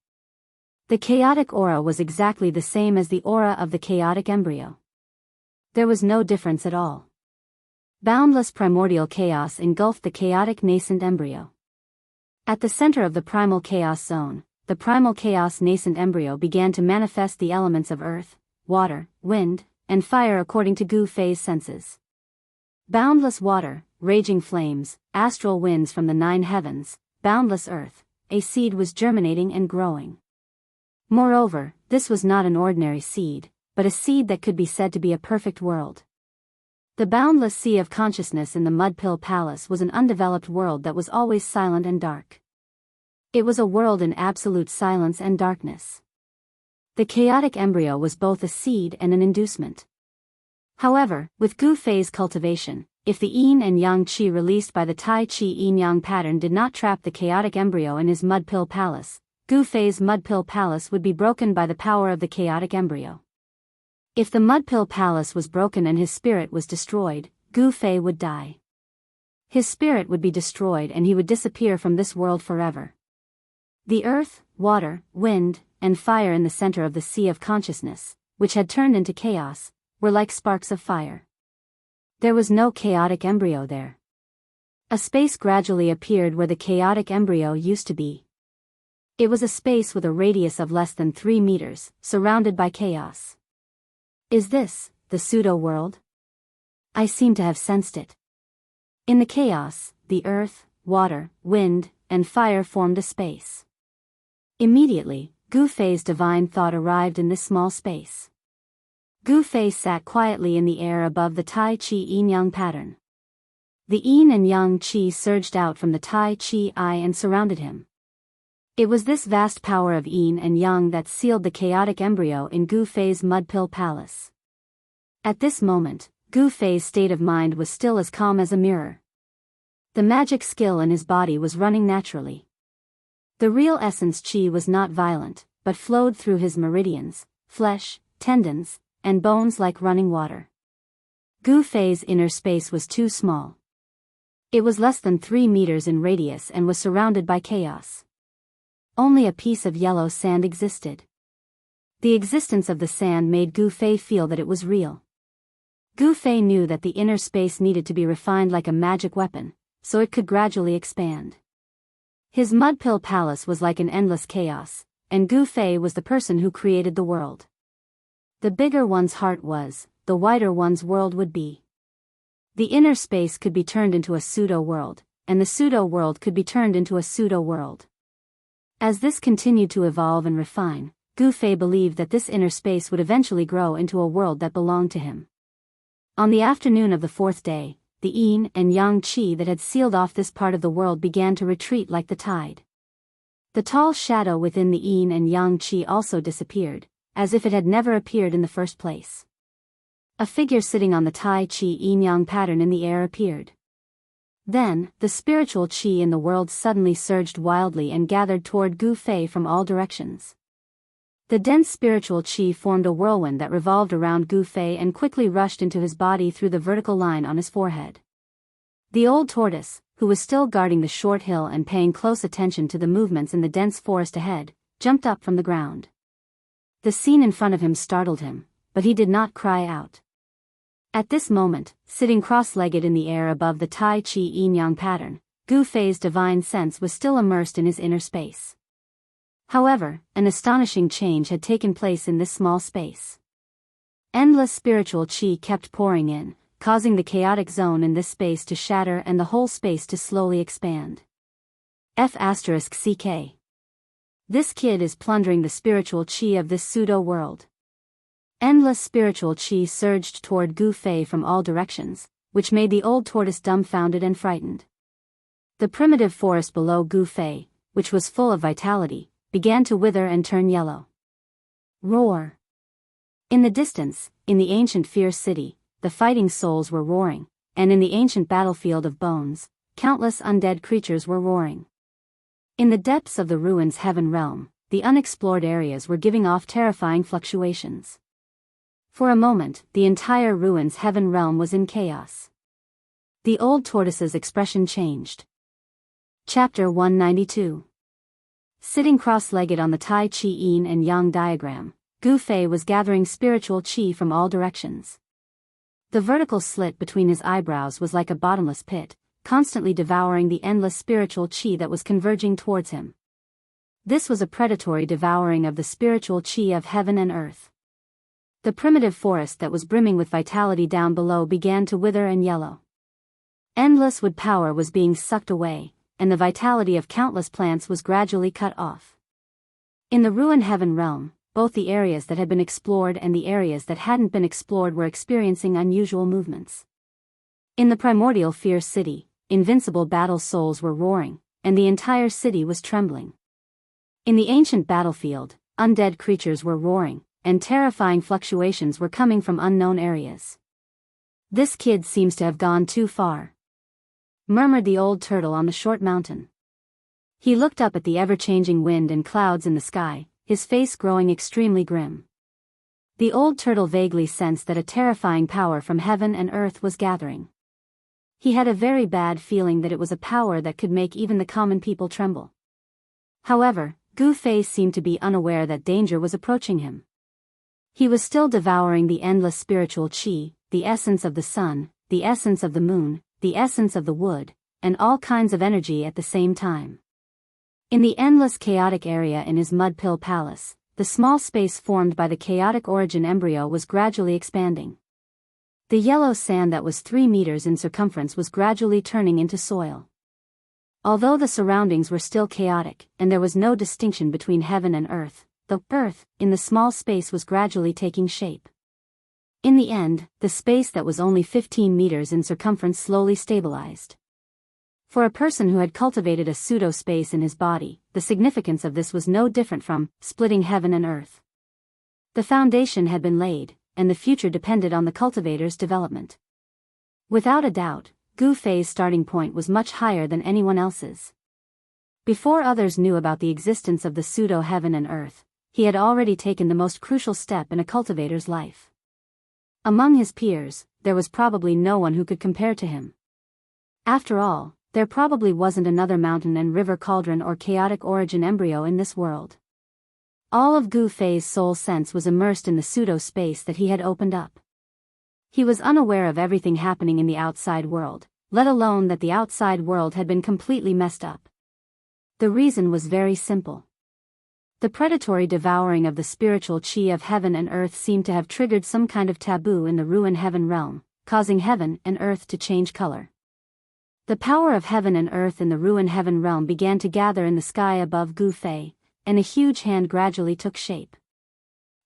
The chaotic aura was exactly the same as the aura of the chaotic embryo. There was no difference at all. Boundless primordial chaos engulfed the chaotic nascent embryo. At the center of the primal chaos zone, the primal chaos nascent embryo began to manifest the elements of earth, water, wind, and fire according to Gu Fei's senses. Boundless water, raging flames, astral winds from the 9 heavens, boundless earth, a seed was germinating and growing. Moreover, this was not an ordinary seed, but a seed that could be said to be a perfect world. The boundless sea of consciousness in the Mudpill Palace was an undeveloped world that was always silent and dark. It was a world in absolute silence and darkness. The chaotic embryo was both a seed and an inducement. However, with Gu Fei's cultivation, if the yin and yang qi released by the Tai Chi yin-yang pattern did not trap the chaotic embryo in his Mudpill Palace, Gu Fei's Mudpill Palace would be broken by the power of the chaotic embryo. If the Mudpill Palace was broken and his spirit was destroyed, Gu Fei would die. His spirit would be destroyed and he would disappear from this world forever. The earth, water, wind, and fire in the center of the sea of consciousness, which had turned into chaos, were like sparks of fire. There was no chaotic embryo there. A space gradually appeared where the chaotic embryo used to be. It was a space with a radius of less than 3 meters, surrounded by chaos. Is this the pseudo-world? I seem to have sensed it. In the chaos, the earth, water, wind, and fire formed a space. Immediately, Gu Fei's divine thought arrived in this small space. Gu Fei sat quietly in the air above the Tai Chi yin-yang pattern. The yin and yang qi surged out from the Tai Chi eye and surrounded him. It was this vast power of yin and yang that sealed the chaotic embryo in Gu Fei's Mudpill Palace. At this moment, Gu Fei's state of mind was still as calm as a mirror. The magic skill in his body was running naturally. The real essence qi was not violent, but flowed through his meridians, flesh, tendons, and bones like running water. Gu Fei's inner space was too small. It was less than 3 meters in radius and was surrounded by chaos. Only a piece of yellow sand existed. The existence of the sand made Gu Fei feel that it was real. Gu Fei knew that the inner space needed to be refined like a magic weapon, so it could gradually expand. His Mudpill Palace was like an endless chaos, and Gu Fei was the person who created the world. The bigger one's heart was, the wider one's world would be. The inner space could be turned into a pseudo-world, and the pseudo-world could be turned into a pseudo-world. As this continued to evolve and refine, Gu Fei believed that this inner space would eventually grow into a world that belonged to him. On the afternoon of the 4th day, the yin and yang qi that had sealed off this part of the world began to retreat like the tide. The tall shadow within the yin and yang qi also disappeared, as if it had never appeared in the first place. A figure sitting on the Tai Chi yin-yang pattern in the air appeared. Then, the spiritual qi in the world suddenly surged wildly and gathered toward Gu Fei from all directions. The dense spiritual qi formed a whirlwind that revolved around Gu Fei and quickly rushed into his body through the vertical line on his forehead. The old tortoise, who was still guarding the short hill and paying close attention to the movements in the dense forest ahead, jumped up from the ground. The scene in front of him startled him, but he did not cry out. At this moment, sitting cross-legged in the air above the Tai Chi yin-yang pattern, Gu Fei's divine sense was still immersed in his inner space. However, an astonishing change had taken place in this small space. Endless spiritual qi kept pouring in, causing the chaotic zone in this space to shatter and the whole space to slowly expand. F***CK. This kid is plundering the spiritual qi of this pseudo-world. Endless spiritual qi surged toward Gu Fei from all directions, which made the old tortoise dumbfounded and frightened. The primitive forest below Gu Fei, which was full of vitality, began to wither and turn yellow. Roar! In the distance, in the ancient fierce city, the fighting souls were roaring, and in the ancient battlefield of bones, countless undead creatures were roaring. In the depths of the ruins' heaven realm, the unexplored areas were giving off terrifying fluctuations. For a moment, the entire ruins' heaven realm was in chaos. The old tortoise's expression changed. Chapter 192. Sitting cross-legged on the Tai Chi Yin and Yang diagram, Gu Fei was gathering spiritual qi from all directions. The vertical slit between his eyebrows was like a bottomless pit, constantly devouring the endless spiritual qi that was converging towards him. This was a predatory devouring of the spiritual qi of heaven and earth. The primitive forest that was brimming with vitality down below began to wither and yellow. Endless wood power was being sucked away, and the vitality of countless plants was gradually cut off. In the ruined heaven realm, both the areas that had been explored and the areas that hadn't been explored were experiencing unusual movements. In the primordial fierce city, invincible battle souls were roaring, and the entire city was trembling. In the ancient battlefield, undead creatures were roaring, and terrifying fluctuations were coming from unknown areas. "This kid seems to have gone too far," murmured the old turtle on the short mountain. He looked up at the ever-changing wind and clouds in the sky, his face growing extremely grim. The old turtle vaguely sensed that a terrifying power from heaven and earth was gathering. He had a very bad feeling that it was a power that could make even the common people tremble. However, Gu Fei seemed to be unaware that danger was approaching him. He was still devouring the endless spiritual qi, the essence of the sun, the essence of the moon, the essence of the wood, and all kinds of energy at the same time. In the endless chaotic area in his mud pill palace, the small space formed by the chaotic origin embryo was gradually expanding. The yellow sand that was 3 meters in circumference was gradually turning into soil. Although the surroundings were still chaotic, and there was no distinction between heaven and earth, the earth, in the small space was gradually taking shape. In the end, the space that was only 15 meters in circumference slowly stabilized. For a person who had cultivated a pseudo-space in his body, the significance of this was no different from splitting heaven and earth. The foundation had been laid, and the future depended on the cultivator's development. Without a doubt, Gu Fei's starting point was much higher than anyone else's. Before others knew about the existence of the pseudo-heaven and earth, he had already taken the most crucial step in a cultivator's life. Among his peers, there was probably no one who could compare to him. After all, there probably wasn't another mountain and river cauldron or chaotic origin embryo in this world. All of Gu Fei's soul sense was immersed in the pseudo-space that he had opened up. He was unaware of everything happening in the outside world, let alone that the outside world had been completely messed up. The reason was very simple. The predatory devouring of the spiritual qi of heaven and earth seemed to have triggered some kind of taboo in the ruined heaven realm, causing heaven and earth to change color. The power of heaven and earth in the ruined heaven realm began to gather in the sky above Gu Fei, and a huge hand gradually took shape.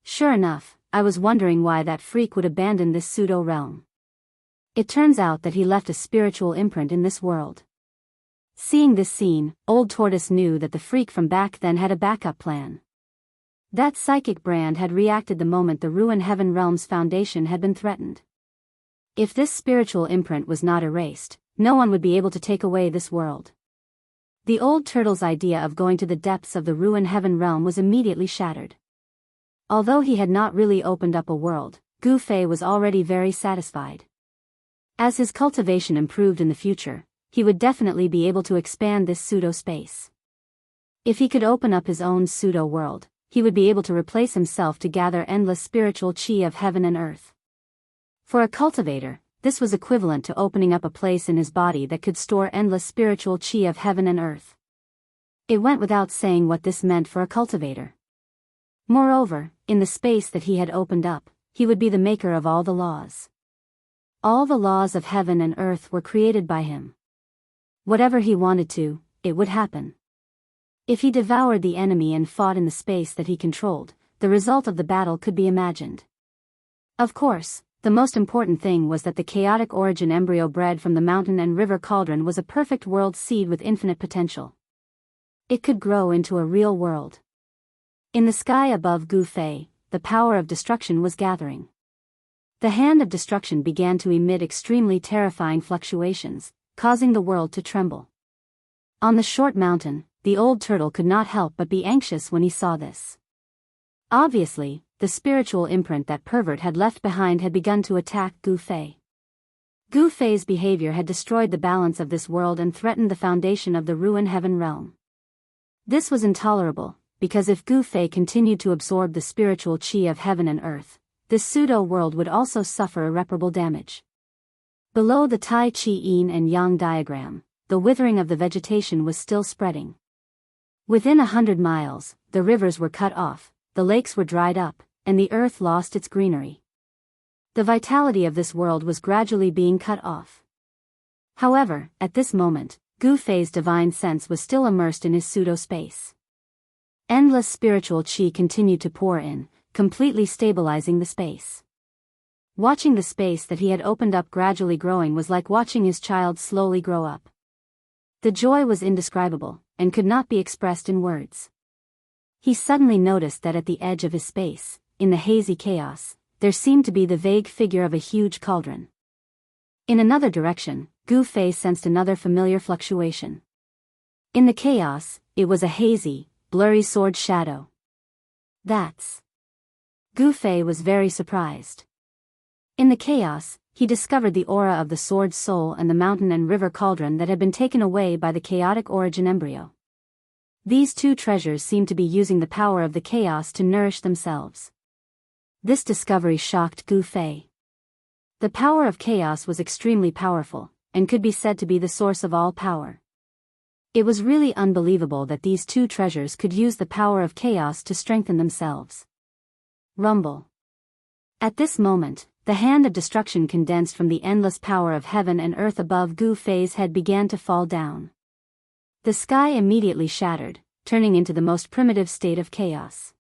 Sure enough, I was wondering why that freak would abandon this pseudo-realm. It turns out that he left a spiritual imprint in this world. Seeing this scene, Old Tortoise knew that the freak from back then had a backup plan. That psychic brand had reacted the moment the ruined heaven realm's foundation had been threatened. If this spiritual imprint was not erased, no one would be able to take away this world. The old turtle's idea of going to the depths of the ruined heaven realm was immediately shattered. Although he had not really opened up a world, Gu Fei was already very satisfied. As his cultivation improved in the future, he would definitely be able to expand this pseudo-space. If he could open up his own pseudo-world, he would be able to replace himself to gather endless spiritual qi of heaven and earth. For a cultivator, this was equivalent to opening up a place in his body that could store endless spiritual qi of heaven and earth. It went without saying what this meant for a cultivator. Moreover, in the space that he had opened up, he would be the maker of all the laws. All the laws of heaven and earth were created by him. Whatever he wanted to, it would happen. If he devoured the enemy and fought in the space that he controlled, the result of the battle could be imagined. Of course, the most important thing was that the chaotic origin embryo bred from the mountain and river cauldron was a perfect world seed with infinite potential. It could grow into a real world. In the sky above Gu Fei, the power of destruction was gathering. The hand of destruction began to emit extremely terrifying fluctuations, causing the world to tremble. On the short mountain, the old turtle could not help but be anxious when he saw this. Obviously, the spiritual imprint that pervert had left behind had begun to attack Gu Fei. Gu Fei's behavior had destroyed the balance of this world and threatened the foundation of the ruined heaven realm. This was intolerable, because if Gu Fei continued to absorb the spiritual qi of heaven and earth, this pseudo-world would also suffer irreparable damage. Below the Tai Chi Yin and Yang diagram, the withering of the vegetation was still spreading. Within 100 miles, the rivers were cut off, the lakes were dried up, and the earth lost its greenery. The vitality of this world was gradually being cut off. However, at this moment, Gu Fei's divine sense was still immersed in his pseudo-space. Endless spiritual qi continued to pour in, completely stabilizing the space. Watching the space that he had opened up gradually growing was like watching his child slowly grow up. The joy was indescribable, and could not be expressed in words. He suddenly noticed that at the edge of his space, in the hazy chaos, there seemed to be the vague figure of a huge cauldron. In another direction, Gu Fei sensed another familiar fluctuation. In the chaos, it was a hazy, blurry sword shadow. That's... Gu Fei was very surprised. In the chaos, he discovered the aura of the sword's soul and the mountain and river cauldron that had been taken away by the chaotic origin embryo. These two treasures seemed to be using the power of the chaos to nourish themselves. This discovery shocked Gu Fei. The power of chaos was extremely powerful, and could be said to be the source of all power. It was really unbelievable that these two treasures could use the power of chaos to strengthen themselves. Rumble. At this moment, the hand of destruction condensed from the endless power of heaven and earth above Gu Fei's head began to fall down. The sky immediately shattered, turning into the most primitive state of chaos.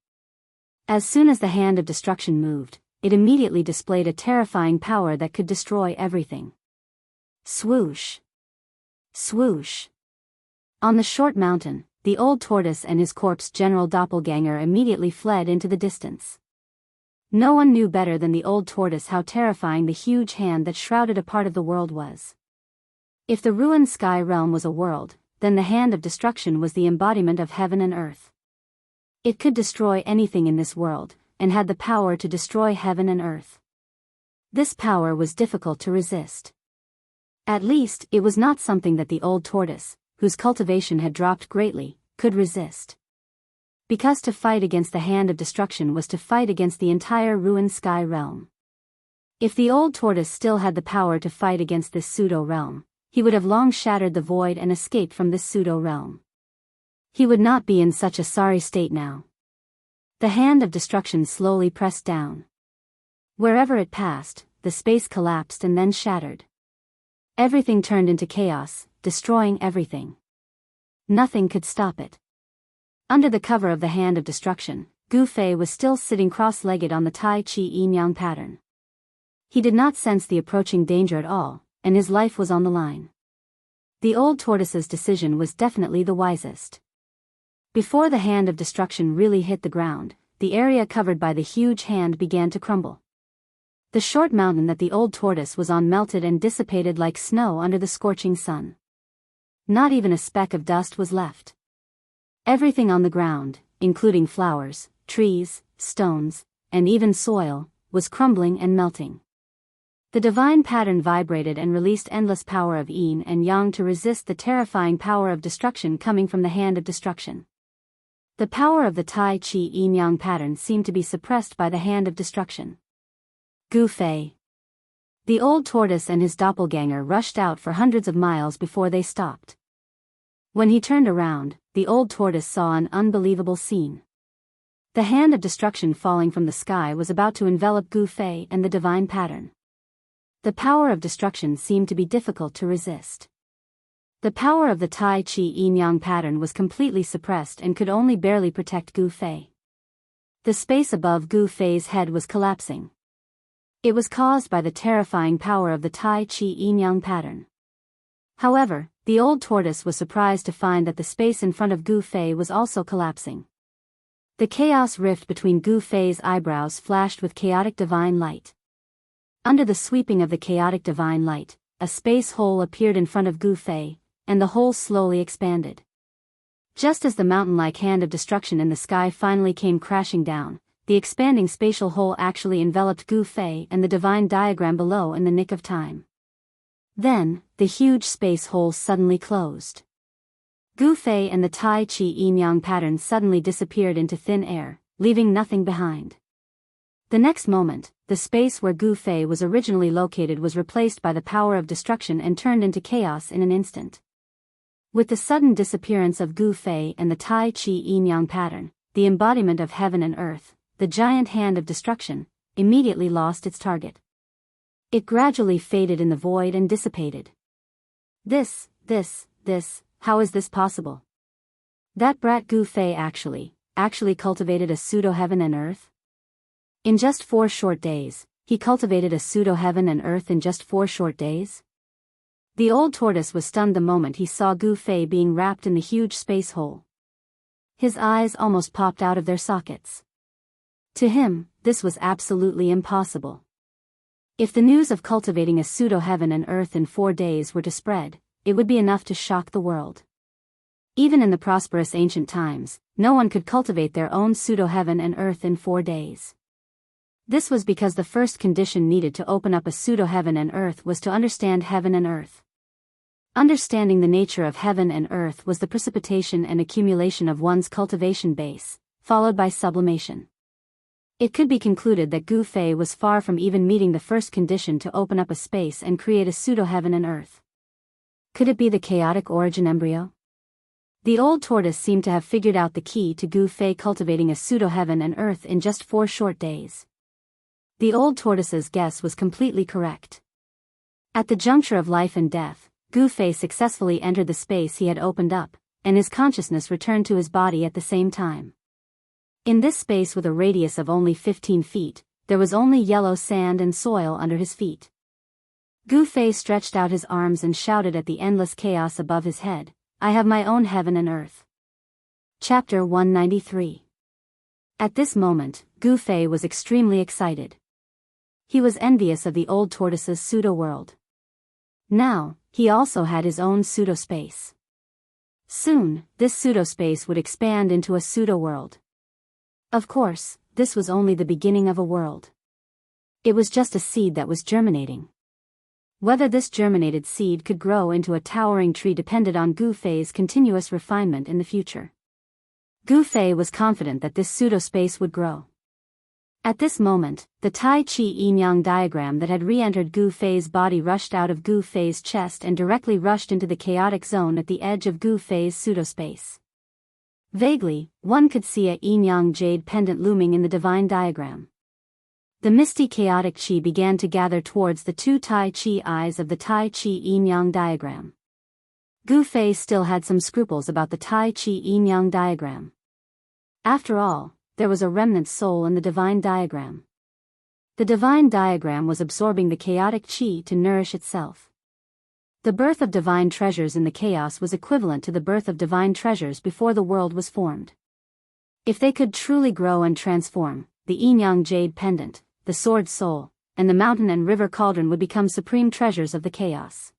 As soon as the hand of destruction moved, it immediately displayed a terrifying power that could destroy everything. Swoosh! Swoosh! On the short mountain, the old tortoise and his corpse general doppelganger immediately fled into the distance. No one knew better than the old tortoise how terrifying the huge hand that shrouded a part of the world was. If the ruined sky realm was a world, then the hand of destruction was the embodiment of heaven and earth. It could destroy anything in this world, and had the power to destroy heaven and earth. This power was difficult to resist. At least, it was not something that the old tortoise, whose cultivation had dropped greatly, could resist. Because to fight against the hand of destruction was to fight against the entire ruined sky realm. If the old tortoise still had the power to fight against this pseudo-realm, he would have long shattered the void and escaped from this pseudo-realm. He would not be in such a sorry state now. The hand of destruction slowly pressed down. Wherever it passed, the space collapsed and then shattered. Everything turned into chaos, destroying everything. Nothing could stop it. Under the cover of the hand of destruction, Gu Fei was still sitting cross-legged on the Tai Chi Yin-Yang pattern. He did not sense the approaching danger at all, and his life was on the line. The old tortoise's decision was definitely the wisest. Before the hand of destruction really hit the ground, the area covered by the huge hand began to crumble. The short mountain that the old tortoise was on melted and dissipated like snow under the scorching sun. Not even a speck of dust was left. Everything on the ground, including flowers, trees, stones, and even soil, was crumbling and melting. The divine pattern vibrated and released endless power of yin and yang to resist the terrifying power of destruction coming from the hand of destruction. The power of the Tai Chi Yin-Yang pattern seemed to be suppressed by the hand of destruction. Gu Fei. The old tortoise and his doppelganger rushed out for hundreds of miles before they stopped. When he turned around, the old tortoise saw an unbelievable scene. The hand of destruction falling from the sky was about to envelop Gu Fei and the divine pattern. The power of destruction seemed to be difficult to resist. The power of the Tai Chi Yin-Yang pattern was completely suppressed and could only barely protect Gu Fei. The space above Gu Fei's head was collapsing. It was caused by the terrifying power of the Tai Chi Yin-Yang pattern. However, the old tortoise was surprised to find that the space in front of Gu Fei was also collapsing. The chaos rift between Gu Fei's eyebrows flashed with chaotic divine light. Under the sweeping of the chaotic divine light, a space hole appeared in front of Gu Fei, and the hole slowly expanded. Just as the mountain-like hand of destruction in the sky finally came crashing down, the expanding spatial hole actually enveloped Gu Fei and the divine diagram below in the nick of time. Then, the huge space hole suddenly closed. Gu Fei and the Tai Chi yin-yang pattern suddenly disappeared into thin air, leaving nothing behind. The next moment, the space where Gu Fei was originally located was replaced by the power of destruction and turned into chaos in an instant. With the sudden disappearance of Gu Fei and the Tai Chi yin-yang pattern, the embodiment of heaven and earth, the giant hand of destruction, immediately lost its target. It gradually faded in the void and dissipated. This, how is this possible? That brat Gu Fei actually cultivated a pseudo-heaven and earth? In just 4 short days, he cultivated a pseudo-heaven and earth in just 4 short days? The old tortoise was stunned the moment he saw Gu Fei being wrapped in the huge space hole. His eyes almost popped out of their sockets. To him, this was absolutely impossible. If the news of cultivating a pseudo-heaven and earth in 4 days were to spread, it would be enough to shock the world. Even in the prosperous ancient times, no one could cultivate their own pseudo-heaven and earth in 4 days. This was because the first condition needed to open up a pseudo-heaven and earth was to understand heaven and earth. Understanding the nature of heaven and earth was the precipitation and accumulation of one's cultivation base, followed by sublimation. It could be concluded that Gu Fei was far from even meeting the first condition to open up a space and create a pseudo-heaven and earth. Could it be the chaotic origin embryo? The old tortoise seemed to have figured out the key to Gu Fei cultivating a pseudo-heaven and earth in just 4 short days. The old tortoise's guess was completely correct. At the juncture of life and death, Gu Fei successfully entered the space he had opened up, and his consciousness returned to his body at the same time. In this space with a radius of only 15 feet, there was only yellow sand and soil under his feet. Gu Fei stretched out his arms and shouted at the endless chaos above his head, "I have my own heaven and earth." Chapter 193. At this moment, Gu Fei was extremely excited. He was envious of the old tortoise's pseudo-world. Now, he also had his own pseudo-space. Soon, this pseudo-space would expand into a pseudo-world. Of course, this was only the beginning of a world. It was just a seed that was germinating. Whether this germinated seed could grow into a towering tree depended on Gu Fei's continuous refinement in the future. Gu Fei was confident that this pseudo-space would grow. At this moment, the Tai Chi yin-yang diagram that had re-entered Gu Fei's body rushed out of Gu Fei's chest and directly rushed into the chaotic zone at the edge of Gu Fei's pseudo-space. Vaguely, one could see a yin-yang jade pendant looming in the divine diagram. The misty chaotic chi began to gather towards the 2 Tai Chi eyes of the Tai Chi yin-yang diagram. Gu Fei still had some scruples about the Tai Chi yin-yang diagram. After all, there was a remnant soul in the divine diagram. The divine diagram was absorbing the chaotic chi to nourish itself. The birth of divine treasures in the chaos was equivalent to the birth of divine treasures before the world was formed. If they could truly grow and transform, the yin-yang jade pendant, the sword soul, and the mountain and river cauldron would become supreme treasures of the chaos.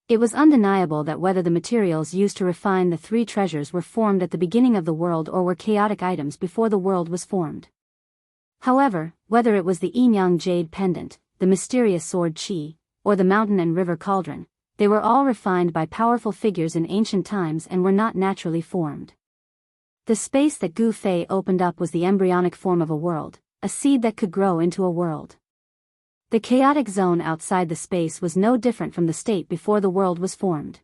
It was undeniable that whether the materials used to refine the 3 treasures were formed at the beginning of the world or were chaotic items before the world was formed. However, whether it was the yin-yang jade pendant, the mysterious sword chi, or the mountain and river cauldron, they were all refined by powerful figures in ancient times and were not naturally formed. The space that Gu Fei opened up was the embryonic form of a world, a seed that could grow into a world. The chaotic zone outside the space was no different from the state before the world was formed.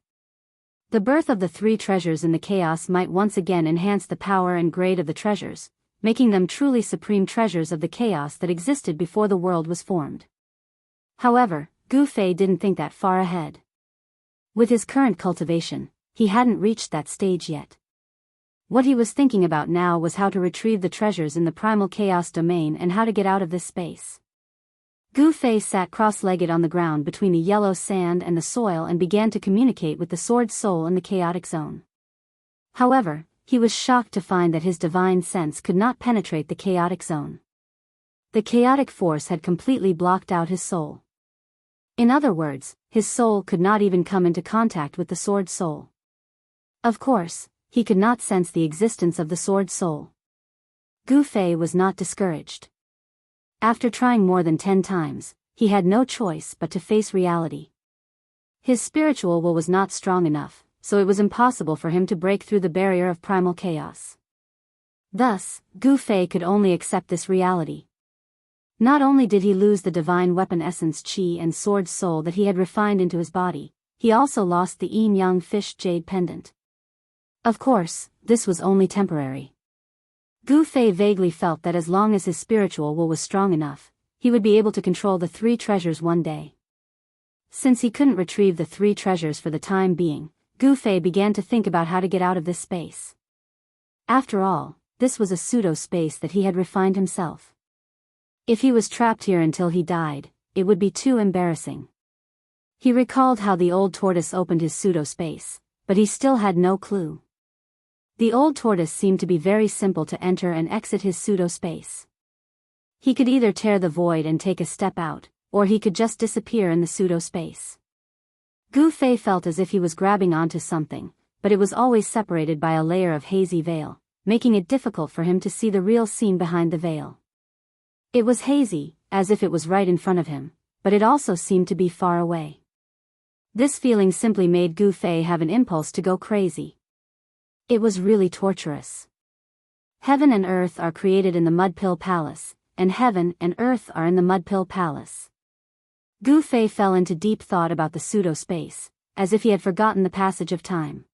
The birth of the 3 treasures in the chaos might once again enhance the power and grade of the treasures, making them truly supreme treasures of the chaos that existed before the world was formed. However, Gu Fei didn't think that far ahead. With his current cultivation, he hadn't reached that stage yet. What he was thinking about now was how to retrieve the treasures in the primal chaos domain and how to get out of this space. Gu Fei sat cross-legged on the ground between the yellow sand and the soil and began to communicate with the sword soul in the chaotic zone. However, he was shocked to find that his divine sense could not penetrate the chaotic zone. The chaotic force had completely blocked out his soul. In other words, his soul could not even come into contact with the sword soul. Of course, he could not sense the existence of the sword soul. Gu Fei was not discouraged. After trying more than 10 times, he had no choice but to face reality. His spiritual will was not strong enough, so it was impossible for him to break through the barrier of primal chaos. Thus, Gu Fei could only accept this reality. Not only did he lose the divine weapon essence Qi and sword soul that he had refined into his body, he also lost the yin-yang fish jade pendant. Of course, this was only temporary. Gu Fei vaguely felt that as long as his spiritual will was strong enough, he would be able to control the 3 treasures one day. Since he couldn't retrieve the 3 treasures for the time being, Gu Fei began to think about how to get out of this space. After all, this was a pseudo-space that he had refined himself. If he was trapped here until he died, it would be too embarrassing. He recalled how the old tortoise opened his pseudo-space, but he still had no clue. The old tortoise seemed to be very simple to enter and exit his pseudo-space. He could either tear the void and take a step out, or he could just disappear in the pseudo-space. Gu Fei felt as if he was grabbing onto something, but it was always separated by a layer of hazy veil, making it difficult for him to see the real scene behind the veil. It was hazy, as if it was right in front of him, but it also seemed to be far away. This feeling simply made Gu Fei have an impulse to go crazy. It was really torturous. Heaven and earth are created in the Mudpill Palace, and heaven and earth are in the Mudpill Palace. Gu Fei fell into deep thought about the pseudo-space, as if he had forgotten the passage of time.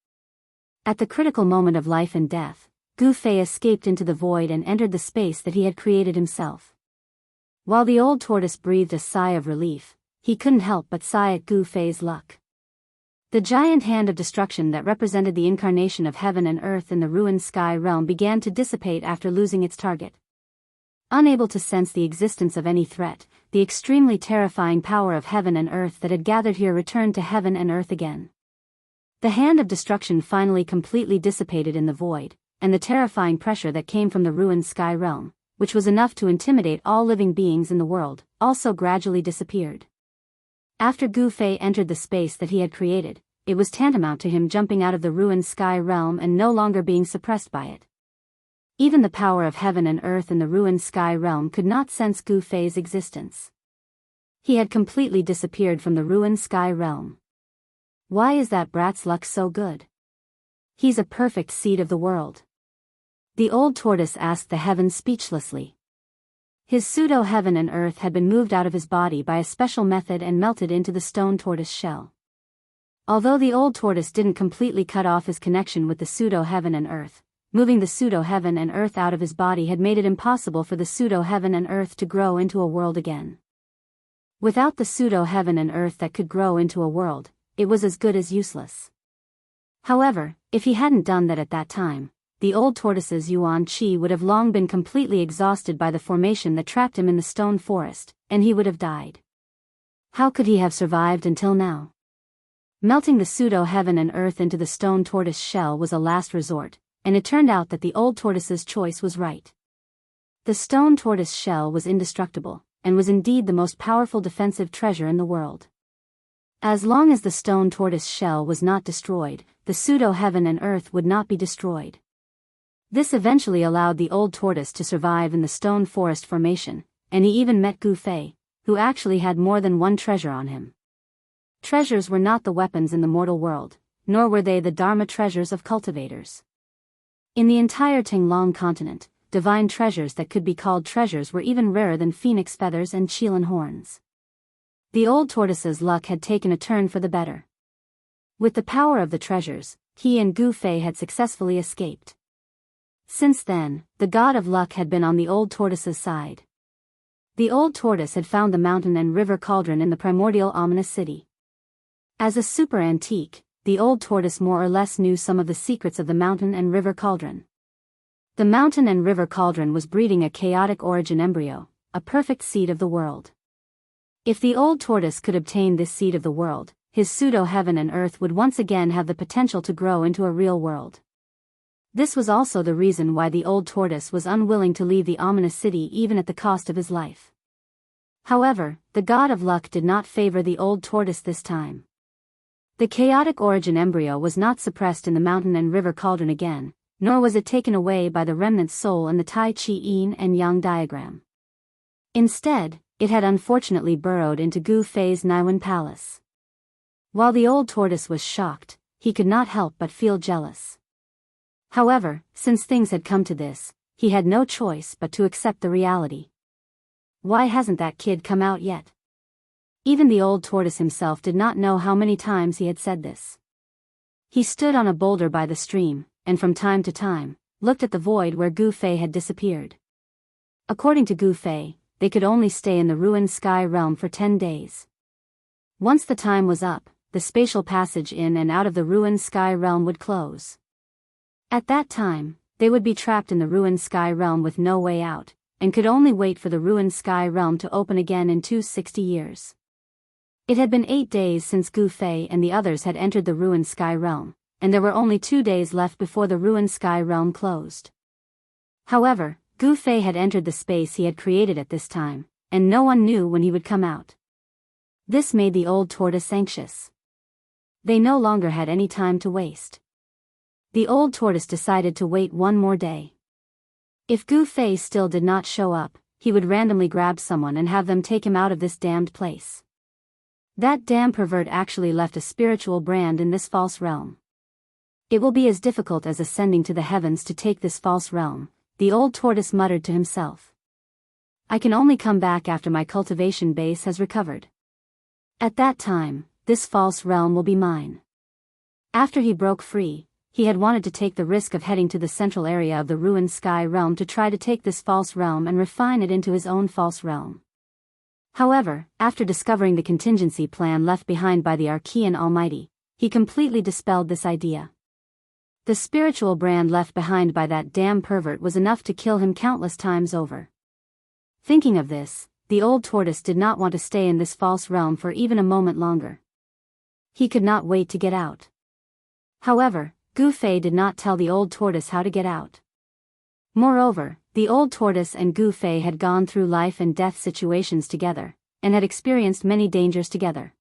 At the critical moment of life and death, Gu Fei escaped into the void and entered the space that he had created himself. While the old tortoise breathed a sigh of relief, he couldn't help but sigh at Gu Fei's luck. The giant hand of destruction that represented the incarnation of heaven and earth in the ruined sky realm began to dissipate after losing its target. Unable to sense the existence of any threat, the extremely terrifying power of heaven and earth that had gathered here returned to heaven and earth again. The hand of destruction finally completely dissipated in the void, and the terrifying pressure that came from the ruined sky realm, which was enough to intimidate all living beings in the world, also gradually disappeared. After Gu Fei entered the space that he had created, it was tantamount to him jumping out of the ruined sky realm and no longer being suppressed by it. Even the power of heaven and earth in the ruined sky realm could not sense Gu Fei's existence. He had completely disappeared from the ruined sky realm. Why is that brat's luck so good? He's a perfect seed of the world. The old tortoise asked the heavens speechlessly. His pseudo-heaven and earth had been moved out of his body by a special method and melted into the stone tortoise shell. Although the old tortoise didn't completely cut off his connection with the pseudo-heaven and earth, moving the pseudo-heaven and earth out of his body had made it impossible for the pseudo-heaven and earth to grow into a world again. Without the pseudo-heaven and earth that could grow into a world, it was as good as useless. However, if he hadn't done that at that time, the old tortoise's yuan qi would have long been completely exhausted by the formation that trapped him in the stone forest, and he would have died. How could he have survived until now? Melting the pseudo-heaven and earth into the stone tortoise shell was a last resort, and it turned out that the old tortoise's choice was right. The stone tortoise shell was indestructible, and was indeed the most powerful defensive treasure in the world. As long as the stone tortoise shell was not destroyed, the pseudo-heaven and earth would not be destroyed. This eventually allowed the old tortoise to survive in the stone forest formation, and he even met Gu Fei, who actually had more than one treasure on him. Treasures were not the weapons in the mortal world, nor were they the Dharma treasures of cultivators. In the entire Tinglong continent, divine treasures that could be called treasures were even rarer than phoenix feathers and qilin horns. The old tortoise's luck had taken a turn for the better. With the power of the treasures, he and Gu Fei had successfully escaped. Since then, the god of luck had been on the old tortoise's side. The old tortoise had found the mountain and river cauldron in the primordial ominous city. As a super antique, the old tortoise more or less knew some of the secrets of the mountain and river cauldron. The mountain and river cauldron was breeding a chaotic origin embryo, a perfect seed of the world. If the old tortoise could obtain this seed of the world, his pseudo-heaven and earth would once again have the potential to grow into a real world. This was also the reason why the old tortoise was unwilling to leave the ominous city even at the cost of his life. However, the god of luck did not favor the old tortoise this time. The chaotic origin embryo was not suppressed in the mountain and river cauldron again, nor was it taken away by the remnant soul in the Tai Chi yin and yang diagram. Instead, it had unfortunately burrowed into Gu Fei's Niwen palace. While the old tortoise was shocked, he could not help but feel jealous. However, since things had come to this, he had no choice but to accept the reality. Why hasn't that kid come out yet? Even the old tortoise himself did not know how many times he had said this. He stood on a boulder by the stream, and from time to time, looked at the void where Gu Fei had disappeared. According to Gu Fei, they could only stay in the ruined sky realm for 10 days. Once the time was up, the spatial passage in and out of the ruined sky realm would close. At that time, they would be trapped in the ruined sky realm with no way out, and could only wait for the ruined sky realm to open again in 260 years. It had been 8 days since Gu Fei and the others had entered the ruined sky realm, and there were only 2 days left before the ruined sky realm closed. However, Gu Fei had entered the space he had created at this time, and no one knew when he would come out. This made the old tortoise anxious. They no longer had any time to waste. The old tortoise decided to wait one more day. If Gu Fei still did not show up, he would randomly grab someone and have them take him out of this damned place. That damn pervert actually left a spiritual brand in this false realm. It will be as difficult as ascending to the heavens to take this false realm, the old tortoise muttered to himself. I can only come back after my cultivation base has recovered. At that time, this false realm will be mine. After he broke free, he had wanted to take the risk of heading to the central area of the ruined sky realm to try to take this false realm and refine it into his own false realm. However, after discovering the contingency plan left behind by the Archean Almighty, he completely dispelled this idea. The spiritual brand left behind by that damn pervert was enough to kill him countless times over. Thinking of this, the old tortoise did not want to stay in this false realm for even a moment longer. He could not wait to get out. However, Gu Fei did not tell the old tortoise how to get out. Moreover, the old tortoise and Gu Fei had gone through life and death situations together, and had experienced many dangers together.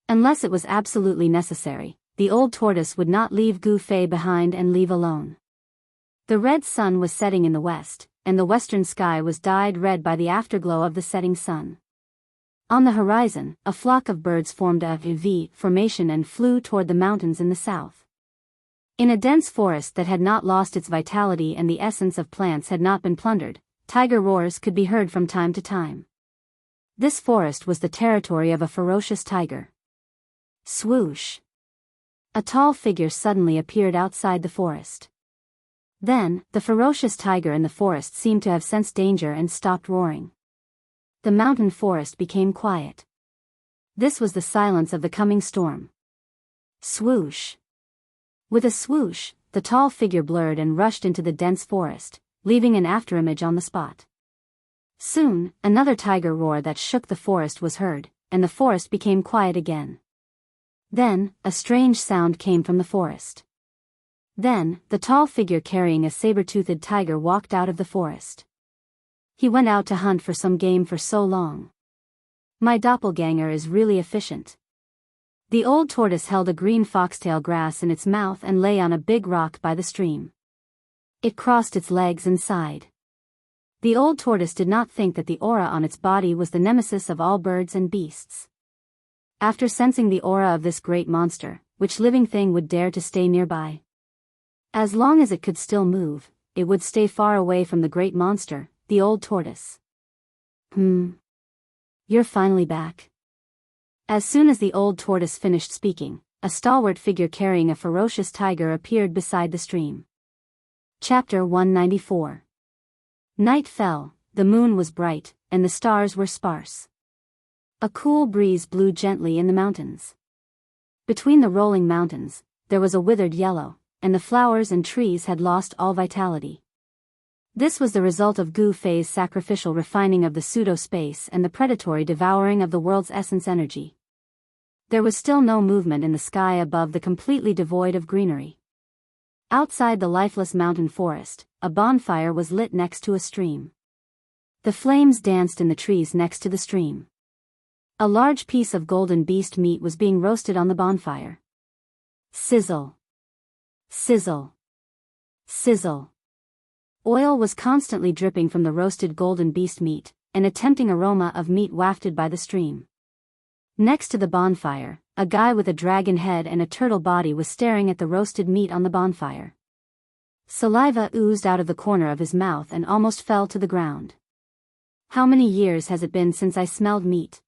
Unless it was absolutely necessary, the old tortoise would not leave Gu Fei behind and leave alone. The red sun was setting in the west, and the western sky was dyed red by the afterglow of the setting sun. On the horizon, a flock of birds formed a V formation and flew toward the mountains in the south. In a dense forest that had not lost its vitality and the essence of plants had not been plundered, tiger roars could be heard from time to time. This forest was the territory of a ferocious tiger. Swoosh! A tall figure suddenly appeared outside the forest. Then, the ferocious tiger in the forest seemed to have sensed danger and stopped roaring. The mountain forest became quiet. This was the silence of the coming storm. Swoosh! With a swoosh, the tall figure blurred and rushed into the dense forest, leaving an afterimage on the spot. Soon, another tiger roar that shook the forest was heard, and the forest became quiet again. Then, a strange sound came from the forest. Then, the tall figure carrying a saber-toothed tiger walked out of the forest. He went out to hunt for some game for so long. My doppelganger is really efficient. The old tortoise held a green foxtail grass in its mouth and lay on a big rock by the stream. It crossed its legs and sighed. The old tortoise did not think that the aura on its body was the nemesis of all birds and beasts. After sensing the aura of this great monster, which living thing would dare to stay nearby? As long as it could still move, it would stay far away from the great monster, the old tortoise. You're finally back. As soon as the old tortoise finished speaking, a stalwart figure carrying a ferocious tiger appeared beside the stream. Chapter 194. Night fell, the moon was bright, and the stars were sparse. A cool breeze blew gently in the mountains. Between the rolling mountains, there was a withered yellow, and the flowers and trees had lost all vitality. This was the result of Gu Fei's sacrificial refining of the pseudo-space and the predatory devouring of the world's essence energy. There was still no movement in the sky above the completely devoid of greenery. Outside the lifeless mountain forest, a bonfire was lit next to a stream. The flames danced in the trees next to the stream. A large piece of golden beast meat was being roasted on the bonfire. Sizzle. Sizzle. Sizzle. Oil was constantly dripping from the roasted golden beast meat, and a tempting aroma of meat wafted by the stream. Next to the bonfire, a guy with a dragon head and a turtle body was staring at the roasted meat on the bonfire. Saliva oozed out of the corner of his mouth and almost fell to the ground. How many years has it been since I smelled meat?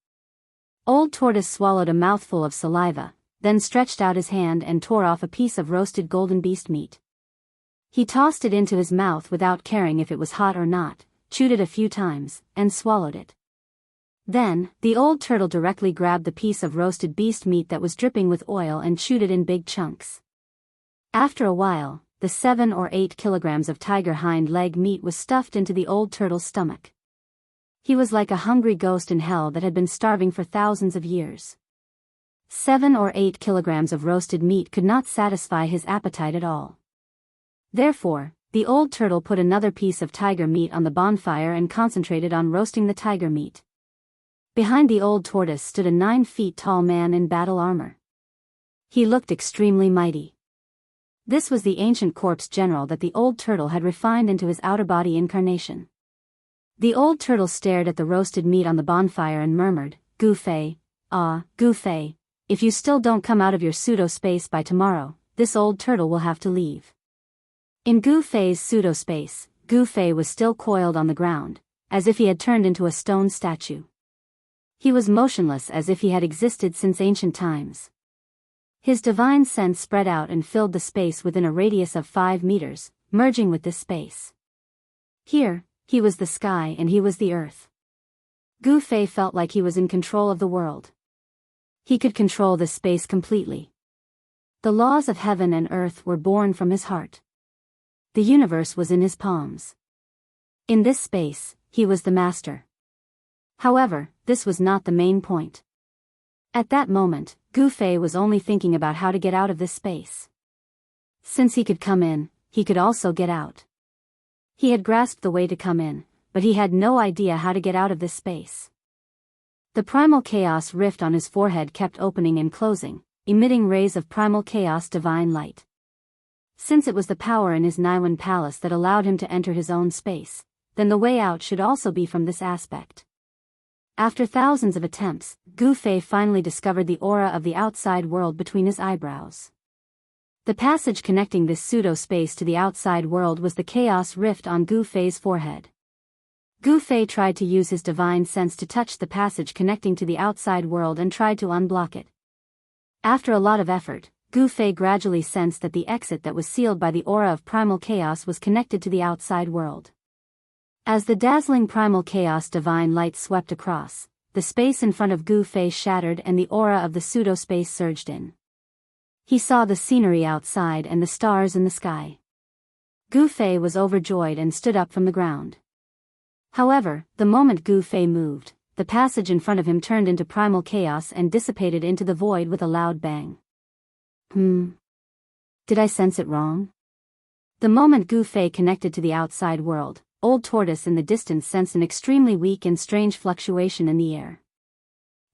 Old Tortoise swallowed a mouthful of saliva, then stretched out his hand and tore off a piece of roasted golden beast meat. He tossed it into his mouth without caring if it was hot or not, chewed it a few times, and swallowed it. Then, the old turtle directly grabbed the piece of roasted beast meat that was dripping with oil and chewed it in big chunks. After a while, the 7 or 8 kilograms of tiger hind leg meat was stuffed into the old turtle's stomach. He was like a hungry ghost in hell that had been starving for thousands of years. 7 or 8 kilograms of roasted meat could not satisfy his appetite at all. Therefore, the old turtle put another piece of tiger meat on the bonfire and concentrated on roasting the tiger meat. Behind the old tortoise stood a 9 feet tall man in battle armor. He looked extremely mighty. This was the ancient corpse general that the old turtle had refined into his outer body incarnation. The old turtle stared at the roasted meat on the bonfire and murmured, "Goofei, Goofei, if you still don't come out of your pseudo-space by tomorrow, this old turtle will have to leave." In Goofei's pseudo-space, Goofei was still coiled on the ground, as if he had turned into a stone statue. He was motionless as if he had existed since ancient times. His divine sense spread out and filled the space within a radius of 5 meters, merging with this space. Here, he was the sky and he was the earth. Goofei felt like he was in control of the world. He could control this space completely. The laws of heaven and earth were born from his heart. The universe was in his palms. In this space, he was the master. However, this was not the main point. At that moment, Goofei was only thinking about how to get out of this space. Since he could come in, he could also get out. He had grasped the way to come in, but he had no idea how to get out of this space. The primal chaos rift on his forehead kept opening and closing, emitting rays of primal chaos divine light. Since it was the power in his Niwan palace that allowed him to enter his own space, then the way out should also be from this aspect. After thousands of attempts, Goofei finally discovered the aura of the outside world between his eyebrows. The passage connecting this pseudo-space to the outside world was the chaos rift on Goofei's forehead. Goofei tried to use his divine sense to touch the passage connecting to the outside world and tried to unblock it. After a lot of effort, Goofei gradually sensed that the exit that was sealed by the aura of primal chaos was connected to the outside world. As the dazzling primal chaos divine light swept across, the space in front of Goofei shattered and the aura of the pseudo-space surged in. He saw the scenery outside and the stars in the sky. Goofei was overjoyed and stood up from the ground. However, the moment Goofei moved, the passage in front of him turned into primal chaos and dissipated into the void with a loud bang. Did I sense it wrong? The moment Goofei connected to the outside world, Old Tortoise in the distance sensed an extremely weak and strange fluctuation in the air.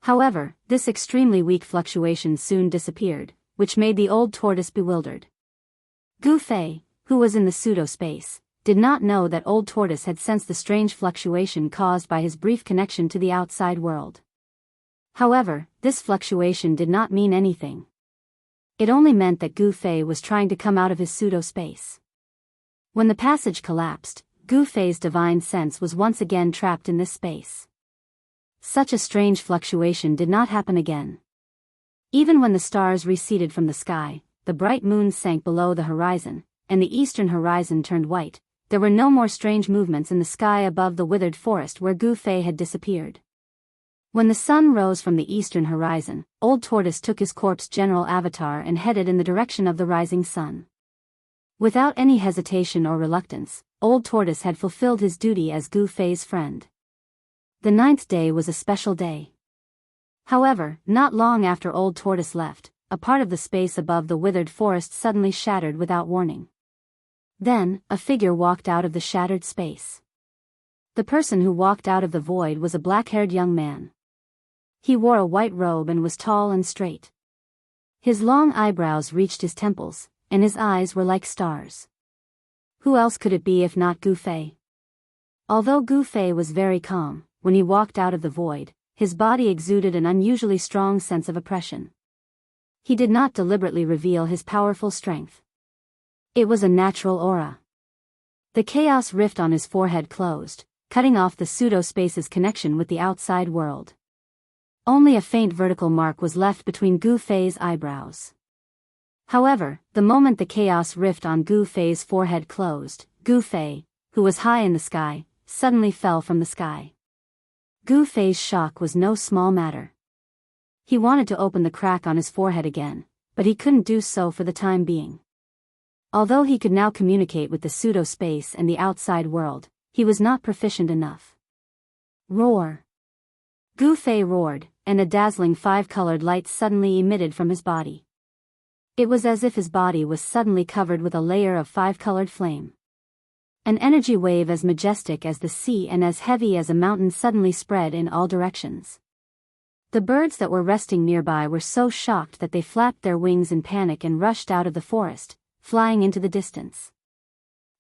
However, this extremely weak fluctuation soon disappeared, which made the Old Tortoise bewildered. Goofei, who was in the pseudo-space, did not know that Old Tortoise had sensed the strange fluctuation caused by his brief connection to the outside world. However, this fluctuation did not mean anything. It only meant that Goofei was trying to come out of his pseudo-space. When the passage collapsed, Goofei's divine sense was once again trapped in this space. Such a strange fluctuation did not happen again. Even when the stars receded from the sky, the bright moon sank below the horizon, and the eastern horizon turned white, there were no more strange movements in the sky above the withered forest where Goofei had disappeared. When the sun rose from the eastern horizon, Old Tortoise took his corpse general avatar and headed in the direction of the rising sun. Without any hesitation or reluctance, Old Tortoise had fulfilled his duty as Goofei's friend. The 9th day was a special day. However, not long after Old Tortoise left, a part of the space above the withered forest suddenly shattered without warning. Then, a figure walked out of the shattered space. The person who walked out of the void was a black-haired young man. He wore a white robe and was tall and straight. His long eyebrows reached his temples, and his eyes were like stars. Who else could it be if not Gu Fei? Although Gu Fei was very calm, when he walked out of the void, his body exuded an unusually strong sense of oppression. He did not deliberately reveal his powerful strength. It was a natural aura. The chaos rift on his forehead closed, cutting off the pseudo-space's connection with the outside world. Only a faint vertical mark was left between Gu Fei's eyebrows. However, the moment the chaos rift on Gu Fei's forehead closed, Gu Fei, who was high in the sky, suddenly fell from the sky. Gu Fei's shock was no small matter. He wanted to open the crack on his forehead again, but he couldn't do so for the time being. Although he could now communicate with the pseudo-space and the outside world, he was not proficient enough. Roar! Gu Fei roared, and a dazzling 5-colored light suddenly emitted from his body. It was as if his body was suddenly covered with a layer of 5-colored flame. An energy wave as majestic as the sea and as heavy as a mountain suddenly spread in all directions. The birds that were resting nearby were so shocked that they flapped their wings in panic and rushed out of the forest, flying into the distance.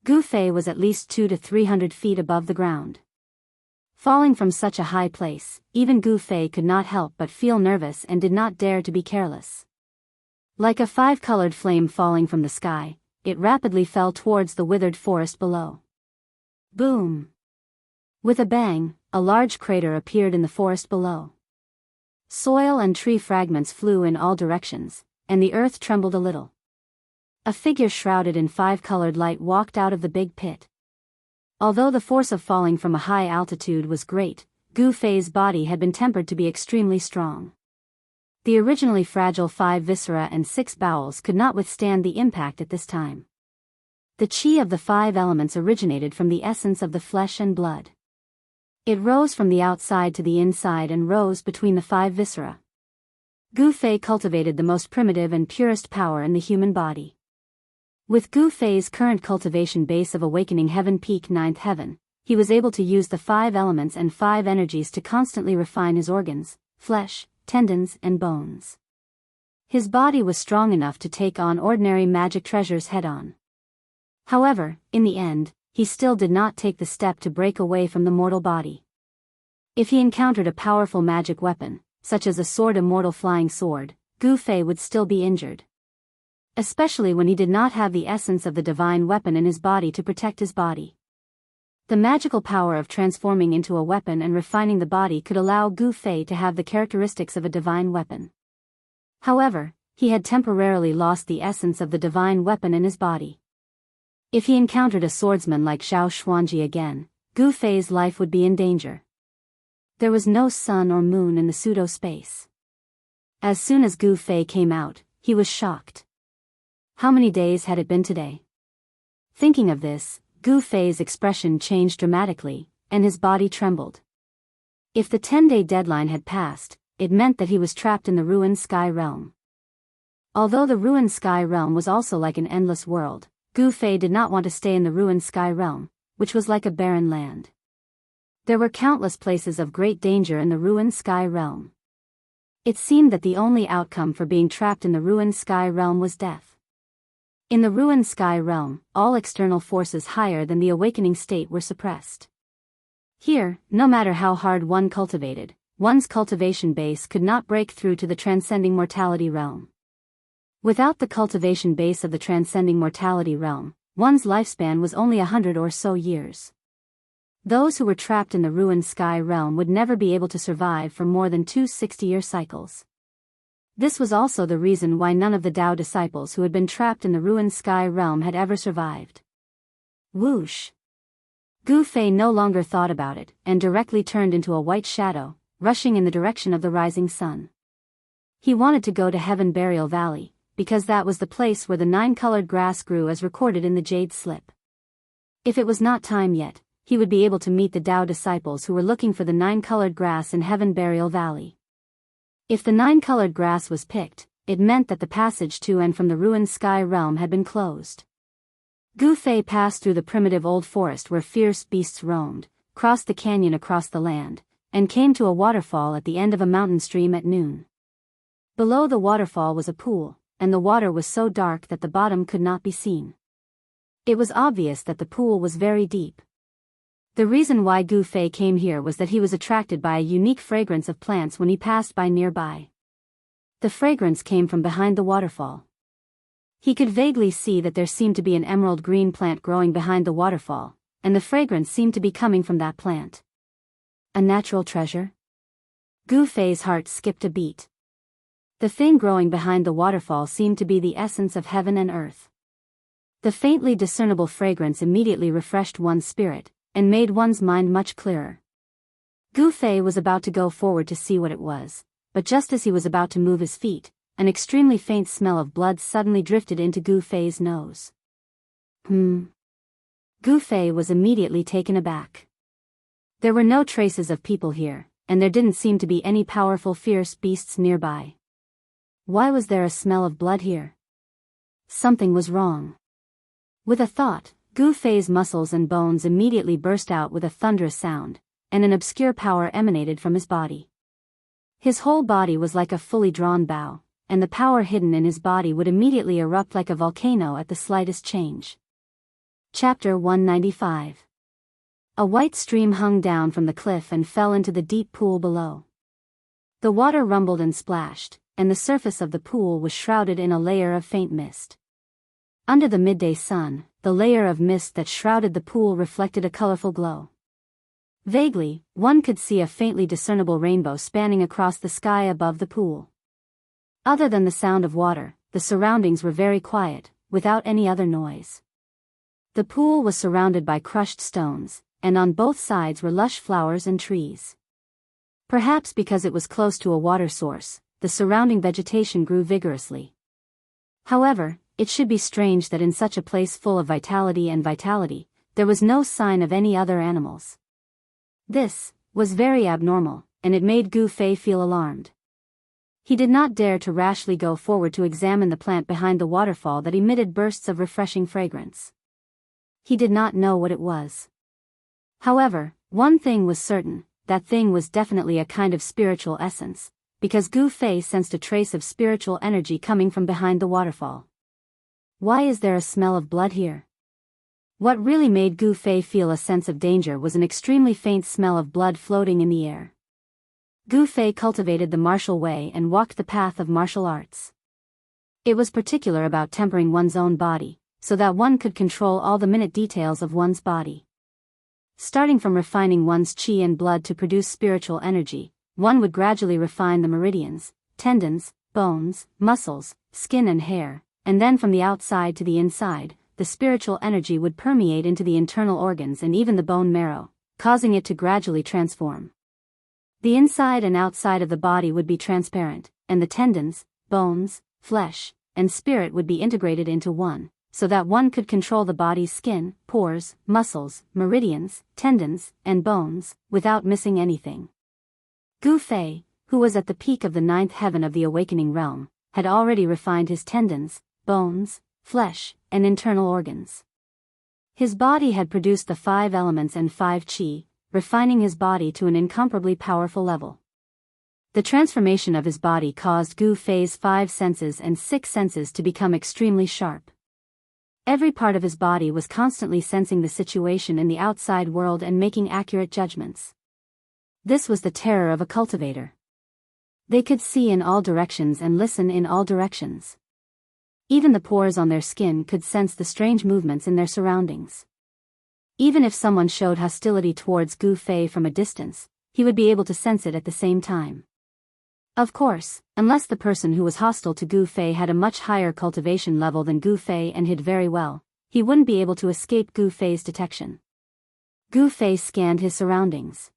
Gu Fei was at least 200 to 300 feet above the ground. Falling from such a high place, even Gu Fei could not help but feel nervous and did not dare to be careless. Like a 5-colored flame falling from the sky, it rapidly fell towards the withered forest below. Boom! With a bang, a large crater appeared in the forest below. Soil and tree fragments flew in all directions, and the earth trembled a little. A figure shrouded in 5-colored light walked out of the big pit. Although the force of falling from a high altitude was great, Gu Fei's body had been tempered to be extremely strong. The originally fragile 5 viscera and 6 bowels could not withstand the impact at this time. The chi of the 5 elements originated from the essence of the flesh and blood. It rose from the outside to the inside and rose between the 5 viscera. Gu Fei cultivated the most primitive and purest power in the human body. With Gu Fei's current cultivation base of awakening heaven peak 9th heaven, he was able to use the 5 elements and 5 energies to constantly refine his organs, flesh, tendons and bones. His body was strong enough to take on ordinary magic treasures head-on. However, in the end, he still did not take the step to break away from the mortal body. If he encountered a powerful magic weapon, such as a sword, immortal flying sword, Gu Fei would still be injured. Especially when he did not have the essence of the divine weapon in his body to protect his body. The magical power of transforming into a weapon and refining the body could allow Gu Fei to have the characteristics of a divine weapon. However, he had temporarily lost the essence of the divine weapon in his body. If he encountered a swordsman like Zhao Xuanji again, Gu Fei's life would be in danger. There was no sun or moon in the pseudo-space. As soon as Gu Fei came out, he was shocked. How many days had it been today? Thinking of this, Gu Fei's expression changed dramatically, and his body trembled. If the 10-day deadline had passed, it meant that he was trapped in the ruined sky realm. Although the ruined sky realm was also like an endless world, Gu Fei did not want to stay in the ruined sky realm, which was like a barren land. There were countless places of great danger in the ruined sky realm. It seemed that the only outcome for being trapped in the ruined sky realm was death. In the ruined sky realm, all external forces higher than the awakening state were suppressed. Here, no matter how hard one cultivated, one's cultivation base could not break through to the transcending mortality realm. Without the cultivation base of the transcending mortality realm, one's lifespan was only 100 or so years. Those who were trapped in the ruined sky realm would never be able to survive for more than 2 60-year cycles. This was also the reason why none of the Tao disciples who had been trapped in the ruined sky realm had ever survived. Whoosh! Gu Fei no longer thought about it, and directly turned into a white shadow, rushing in the direction of the rising sun. He wanted to go to Heaven Burial Valley, because that was the place where the 9-colored grass grew as recorded in the jade slip. If it was not time yet, he would be able to meet the Tao disciples who were looking for the 9-colored grass in Heaven Burial Valley. If the 9-colored grass was picked, it meant that the passage to and from the ruined sky realm had been closed. Gu Fei passed through the primitive old forest where fierce beasts roamed, crossed the canyon across the land, and came to a waterfall at the end of a mountain stream at noon. Below the waterfall was a pool, and the water was so dark that the bottom could not be seen. It was obvious that the pool was very deep. The reason why Gu Fei came here was that he was attracted by a unique fragrance of plants when he passed by nearby. The fragrance came from behind the waterfall. He could vaguely see that there seemed to be an emerald green plant growing behind the waterfall, and the fragrance seemed to be coming from that plant. A natural treasure? Gu Fei's heart skipped a beat. The thing growing behind the waterfall seemed to be the essence of heaven and earth. The faintly discernible fragrance immediately refreshed one's spirit, and made one's mind much clearer. Gu Fei was about to go forward to see what it was, but just as he was about to move his feet, an extremely faint smell of blood suddenly drifted into Gu Fei's nose. Gu Fei was immediately taken aback. There were no traces of people here, and there didn't seem to be any powerful fierce beasts nearby. Why was there a smell of blood here? Something was wrong. With a thought, Gu Fei's muscles and bones immediately burst out with a thunderous sound, and an obscure power emanated from his body. His whole body was like a fully drawn bow, and the power hidden in his body would immediately erupt like a volcano at the slightest change. Chapter 195. A white stream hung down from the cliff and fell into the deep pool below. The water rumbled and splashed, and the surface of the pool was shrouded in a layer of faint mist. Under the midday sun, the layer of mist that shrouded the pool reflected a colorful glow. Vaguely, one could see a faintly discernible rainbow spanning across the sky above the pool. Other than the sound of water, the surroundings were very quiet, without any other noise. The pool was surrounded by crushed stones, and on both sides were lush flowers and trees. Perhaps because it was close to a water source, the surrounding vegetation grew vigorously. However, it should be strange that in such a place full of vitality, there was no sign of any other animals. This was very abnormal, and it made Gu Fei feel alarmed. He did not dare to rashly go forward to examine the plant behind the waterfall that emitted bursts of refreshing fragrance. He did not know what it was. However, one thing was certain, that thing was definitely a kind of spiritual essence, because Gu Fei sensed a trace of spiritual energy coming from behind the waterfall. Why is there a smell of blood here? What really made Gu Fei feel a sense of danger was an extremely faint smell of blood floating in the air. Gu Fei cultivated the martial way and walked the path of martial arts. It was particular about tempering one's own body, so that one could control all the minute details of one's body. Starting from refining one's qi and blood to produce spiritual energy, one would gradually refine the meridians, tendons, bones, muscles, skin and hair, and then from the outside to the inside, the spiritual energy would permeate into the internal organs and even the bone marrow, causing it to gradually transform. The inside and outside of the body would be transparent, and the tendons, bones, flesh, and spirit would be integrated into one, so that one could control the body's skin, pores, muscles, meridians, tendons, and bones, without missing anything. Gu Fei, who was at the peak of the ninth heaven of the awakening realm, had already refined his tendons, bones, flesh, and internal organs. His body had produced the 5 elements and 5 qi, refining his body to an incomparably powerful level. The transformation of his body caused Gu Fei's 5 senses and 6 senses to become extremely sharp. Every part of his body was constantly sensing the situation in the outside world and making accurate judgments. This was the terror of a cultivator. They could see in all directions and listen in all directions. Even the pores on their skin could sense the strange movements in their surroundings. Even if someone showed hostility towards Gu Fei from a distance, he would be able to sense it at the same time. Of course, unless the person who was hostile to Gu Fei had a much higher cultivation level than Gu Fei and hid very well, he wouldn't be able to escape Gu Fei's detection. Gu Fei scanned his surroundings.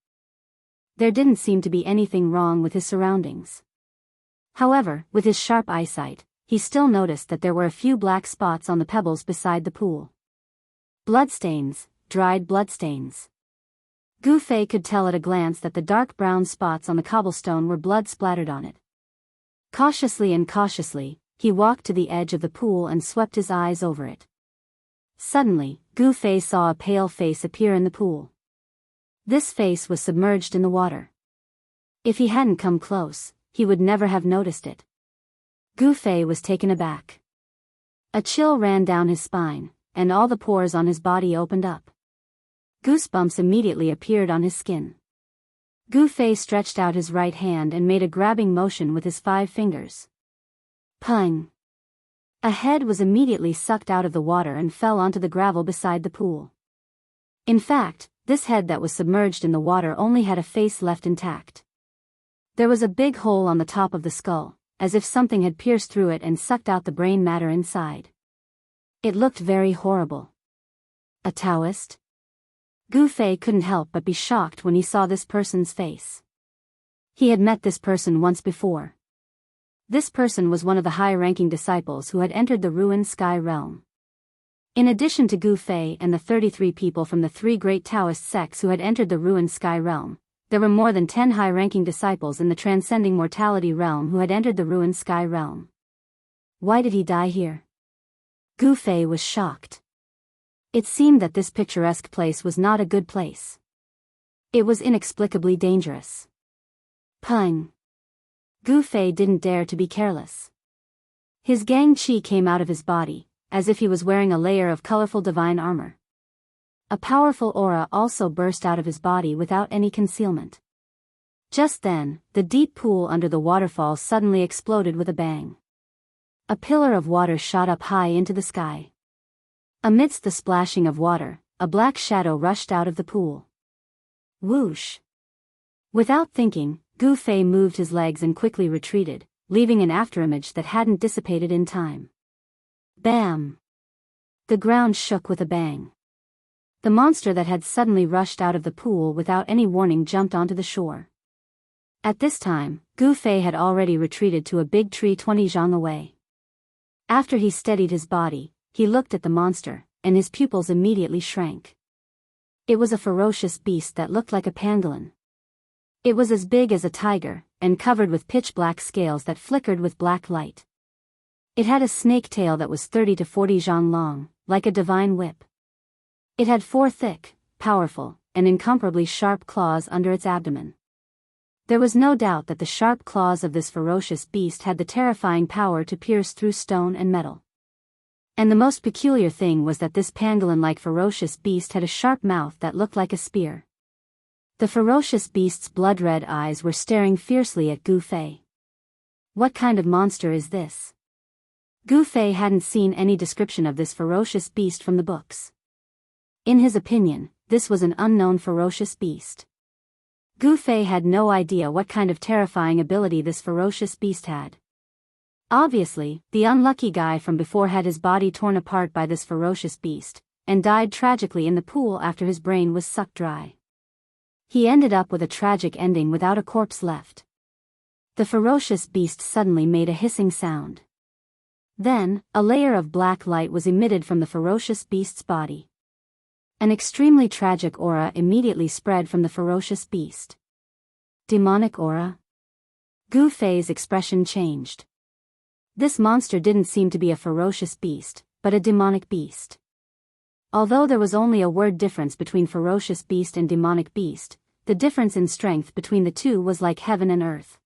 There didn't seem to be anything wrong with his surroundings. However, with his sharp eyesight, he still noticed that there were a few black spots on the pebbles beside the pool. Bloodstains, dried bloodstains. Gu Fei could tell at a glance that the dark brown spots on the cobblestone were blood splattered on it. Cautiously, he walked to the edge of the pool and swept his eyes over it. Suddenly, Gu Fei saw a pale face appear in the pool. This face was submerged in the water. If he hadn't come close, he would never have noticed it. Gu Fei was taken aback. A chill ran down his spine, and all the pores on his body opened up. Goosebumps immediately appeared on his skin. Gu Fei stretched out his right hand and made a grabbing motion with his 5 fingers. Pung! A head was immediately sucked out of the water and fell onto the gravel beside the pool. In fact, this head that was submerged in the water only had a face left intact. There was a big hole on the top of the skull, as if something had pierced through it and sucked out the brain matter inside. It looked very horrible. A Taoist? Gu Fei couldn't help but be shocked when he saw this person's face. He had met this person once before. This person was one of the high-ranking disciples who had entered the ruined sky realm. In addition to Gu Fei and the 33 people from the 3 great Taoist sects who had entered the ruined sky realm, there were more than 10 high-ranking disciples in the transcending mortality realm who had entered the ruined sky realm. Why did he die here? Gu Fei was shocked. It seemed that this picturesque place was not a good place. It was inexplicably dangerous. Pung! Gu Fei didn't dare to be careless. His gang chi came out of his body, as if he was wearing a layer of colorful divine armor. A powerful aura also burst out of his body without any concealment. Just then, the deep pool under the waterfall suddenly exploded with a bang. A pillar of water shot up high into the sky. Amidst the splashing of water, a black shadow rushed out of the pool. Whoosh! Without thinking, Gu Fei moved his legs and quickly retreated, leaving an afterimage that hadn't dissipated in time. Bam! The ground shook with a bang. The monster that had suddenly rushed out of the pool without any warning jumped onto the shore. At this time, Gu Fei had already retreated to a big tree 20 zhang away. After he steadied his body, he looked at the monster, and his pupils immediately shrank. It was a ferocious beast that looked like a pangolin. It was as big as a tiger, and covered with pitch-black scales that flickered with black light. It had a snake tail that was 30 to 40 zhang long, like a divine whip. It had 4 thick, powerful, and incomparably sharp claws under its abdomen. There was no doubt that the sharp claws of this ferocious beast had the terrifying power to pierce through stone and metal. And the most peculiar thing was that this pangolin-like ferocious beast had a sharp mouth that looked like a spear. The ferocious beast's blood-red eyes were staring fiercely at Gu Fei. What kind of monster is this? Gu Fei hadn't seen any description of this ferocious beast from the books. In his opinion, this was an unknown ferocious beast. Gu Fei had no idea what kind of terrifying ability this ferocious beast had. Obviously, the unlucky guy from before had his body torn apart by this ferocious beast, and died tragically in the pool after his brain was sucked dry. He ended up with a tragic ending without a corpse left. The ferocious beast suddenly made a hissing sound. Then, a layer of black light was emitted from the ferocious beast's body. An extremely tragic aura immediately spread from the ferocious beast. Demonic aura? Gu Fei's expression changed. This monster didn't seem to be a ferocious beast, but a demonic beast. Although there was only a word difference between ferocious beast and demonic beast, the difference in strength between the two was like heaven and earth.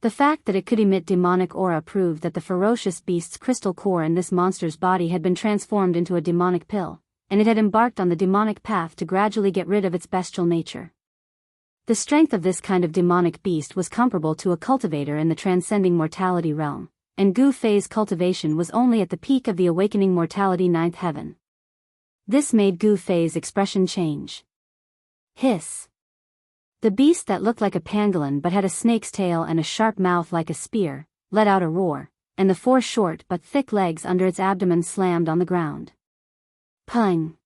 The fact that it could emit demonic aura proved that the ferocious beast's crystal core in this monster's body had been transformed into a demonic pill, and it had embarked on the demonic path to gradually get rid of its bestial nature. The strength of this kind of demonic beast was comparable to a cultivator in the transcending mortality realm, and Gu Fei's cultivation was only at the peak of the awakening mortality 9th heaven. This made Gu Fei's expression change. Hiss. The beast that looked like a pangolin but had a snake's tail and a sharp mouth like a spear, let out a roar, and the 4 short but thick legs under its abdomen slammed on the ground. Pung!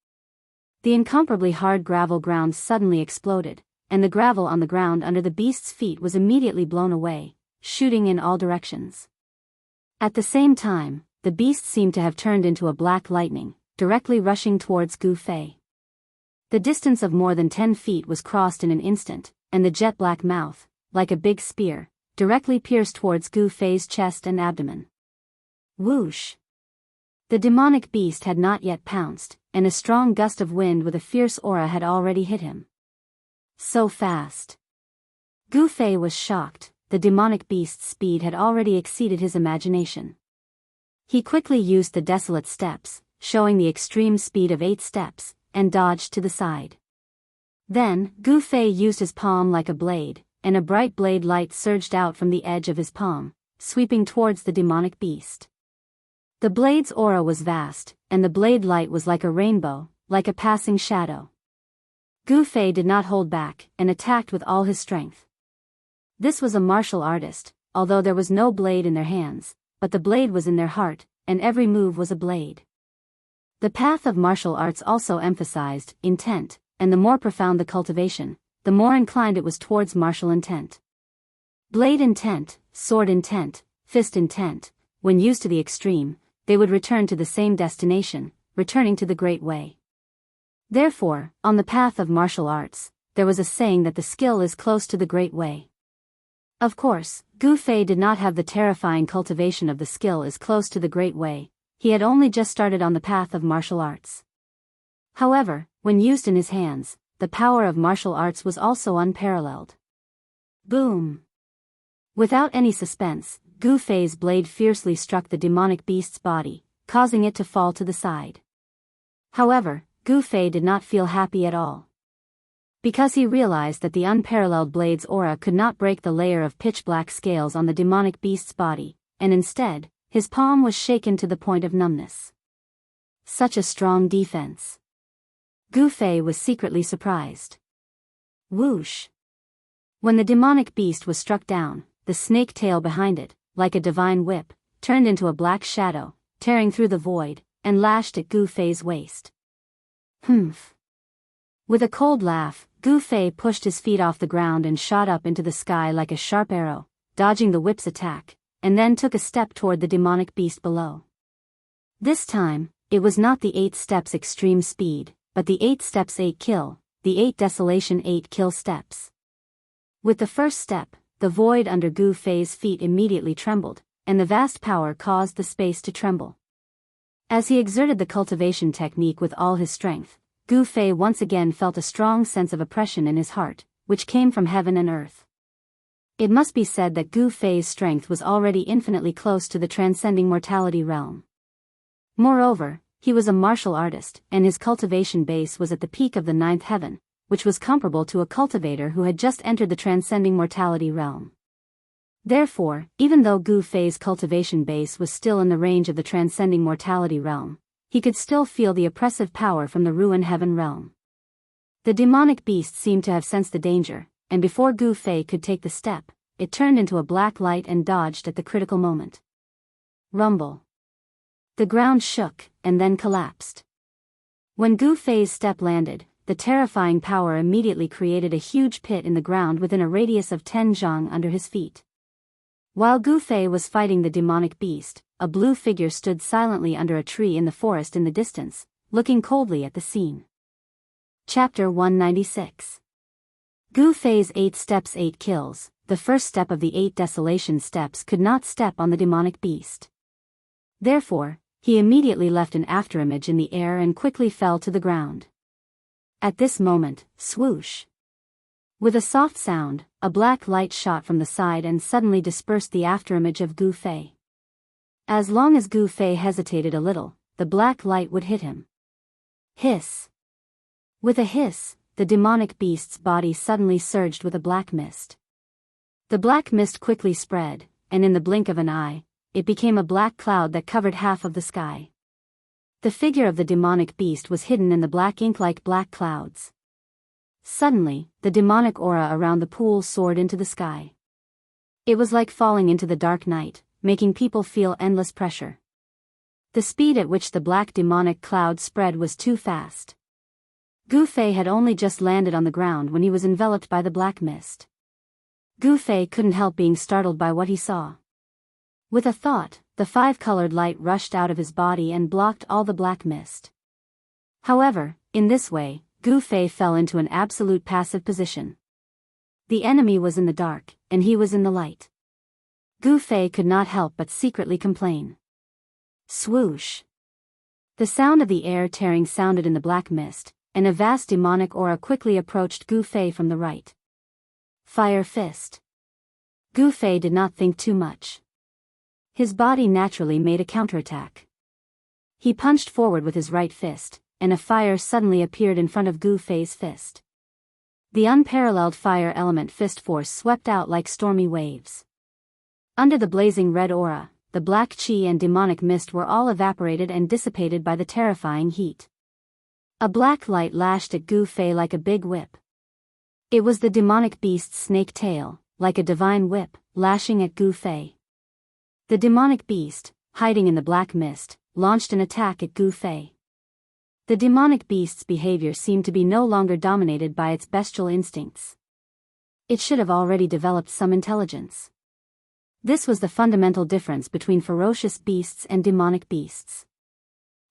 The incomparably hard gravel ground suddenly exploded, and the gravel on the ground under the beast's feet was immediately blown away, shooting in all directions. At the same time, the beast seemed to have turned into a black lightning, directly rushing towards Gu Fei. The distance of more than 10 feet was crossed in an instant, and the jet-black mouth, like a big spear, directly pierced towards Gu Fei's chest and abdomen. Whoosh! The demonic beast had not yet pounced, and a strong gust of wind with a fierce aura had already hit him. So fast. Gu Fei was shocked. The demonic beast's speed had already exceeded his imagination. He quickly used the desolate steps, showing the extreme speed of 8 steps, and dodged to the side. Then, Gu Fei used his palm like a blade, and a bright blade light surged out from the edge of his palm, sweeping towards the demonic beast. The blade's aura was vast, and the blade light was like a rainbow, like a passing shadow. Gu Fei did not hold back, and attacked with all his strength. This was a martial artist, although there was no blade in their hands, but the blade was in their heart, and every move was a blade. The path of martial arts also emphasized intent, and the more profound the cultivation, the more inclined it was towards martial intent. Blade intent, sword intent, fist intent, when used to the extreme, they would return to the same destination, returning to the Great Way. Therefore, on the path of martial arts, there was a saying that the skill is close to the Great Way. Of course, Gu Fei did not have the terrifying cultivation of the skill is close to the Great Way. He had only just started on the path of martial arts. However, when used in his hands, the power of martial arts was also unparalleled. Boom! Without any suspense, Gu Fei's blade fiercely struck the demonic beast's body, causing it to fall to the side. However, Gu Fei did not feel happy at all. Because he realized that the unparalleled blade's aura could not break the layer of pitch-black scales on the demonic beast's body, and instead, his palm was shaken to the point of numbness. Such a strong defense. Gu Fei was secretly surprised. Whoosh! When the demonic beast was struck down, the snake tail behind it, like a divine whip, turned into a black shadow, tearing through the void, and lashed at Gu Fei's waist. Humph! With a cold laugh, Gu Fei pushed his feet off the ground and shot up into the sky like a sharp arrow, dodging the whip's attack, and then took a step toward the demonic beast below. This time, it was not the 8 steps extreme speed, but the 8 steps 8 kill, the 8 desolation 8 kill steps. With the first step, the void under Gu Fei's feet immediately trembled, and the vast power caused the space to tremble. As he exerted the cultivation technique with all his strength, Gu Fei once again felt a strong sense of oppression in his heart, which came from heaven and earth. It must be said that Gu Fei's strength was already infinitely close to the transcending mortality realm. Moreover, he was a martial artist, and his cultivation base was at the peak of the 9th heaven, which was comparable to a cultivator who had just entered the transcending mortality realm. Therefore, even though Gu Fei's cultivation base was still in the range of the transcending mortality realm, he could still feel the oppressive power from the ruin heaven realm. The demonic beast seemed to have sensed the danger, and before Gu Fei could take the step, it turned into a black light and dodged at the critical moment. Rumble. The ground shook, and then collapsed. When Gu Fei's step landed, the terrifying power immediately created a huge pit in the ground within a radius of 10 zhang under his feet. While Gu Fei was fighting the demonic beast, a blue figure stood silently under a tree in the forest in the distance, looking coldly at the scene. Chapter 196. Gu Fei's 8 steps 8 kills. The first step of the 8 desolation steps could not step on the demonic beast. Therefore, he immediately left an afterimage in the air and quickly fell to the ground. At this moment, swoosh! With a soft sound, a black light shot from the side and suddenly dispersed the afterimage of Gu Fei. As long as Gu Fei hesitated a little, the black light would hit him. Hiss! With a hiss, the demonic beast's body suddenly surged with a black mist. The black mist quickly spread, and in the blink of an eye, it became a black cloud that covered half of the sky. The figure of the demonic beast was hidden in the black ink like black clouds. Suddenly, the demonic aura around the pool soared into the sky. It was like falling into the dark night, making people feel endless pressure. The speed at which the black demonic cloud spread was too fast. Gu Fei had only just landed on the ground when he was enveloped by the black mist. Gu Fei couldn't help being startled by what he saw. With a thought, the 5-colored light rushed out of his body and blocked all the black mist. However, in this way, Gu Fei fell into an absolute passive position. The enemy was in the dark, and he was in the light. Gu Fei could not help but secretly complain. Swoosh! The sound of the air tearing sounded in the black mist, and a vast demonic aura quickly approached Gu Fei from the right. Fire fist. Gu Fei did not think too much. His body naturally made a counterattack. He punched forward with his right fist, and a fire suddenly appeared in front of Gu Fei's fist. The unparalleled fire element fist force swept out like stormy waves. Under the blazing red aura, the black chi and demonic mist were all evaporated and dissipated by the terrifying heat. A black light lashed at Gu Fei like a big whip. It was the demonic beast's snake tail, like a divine whip, lashing at Gu Fei. The demonic beast, hiding in the black mist, launched an attack at Gu Fei. The demonic beast's behavior seemed to be no longer dominated by its bestial instincts. It should have already developed some intelligence. This was the fundamental difference between ferocious beasts and demonic beasts.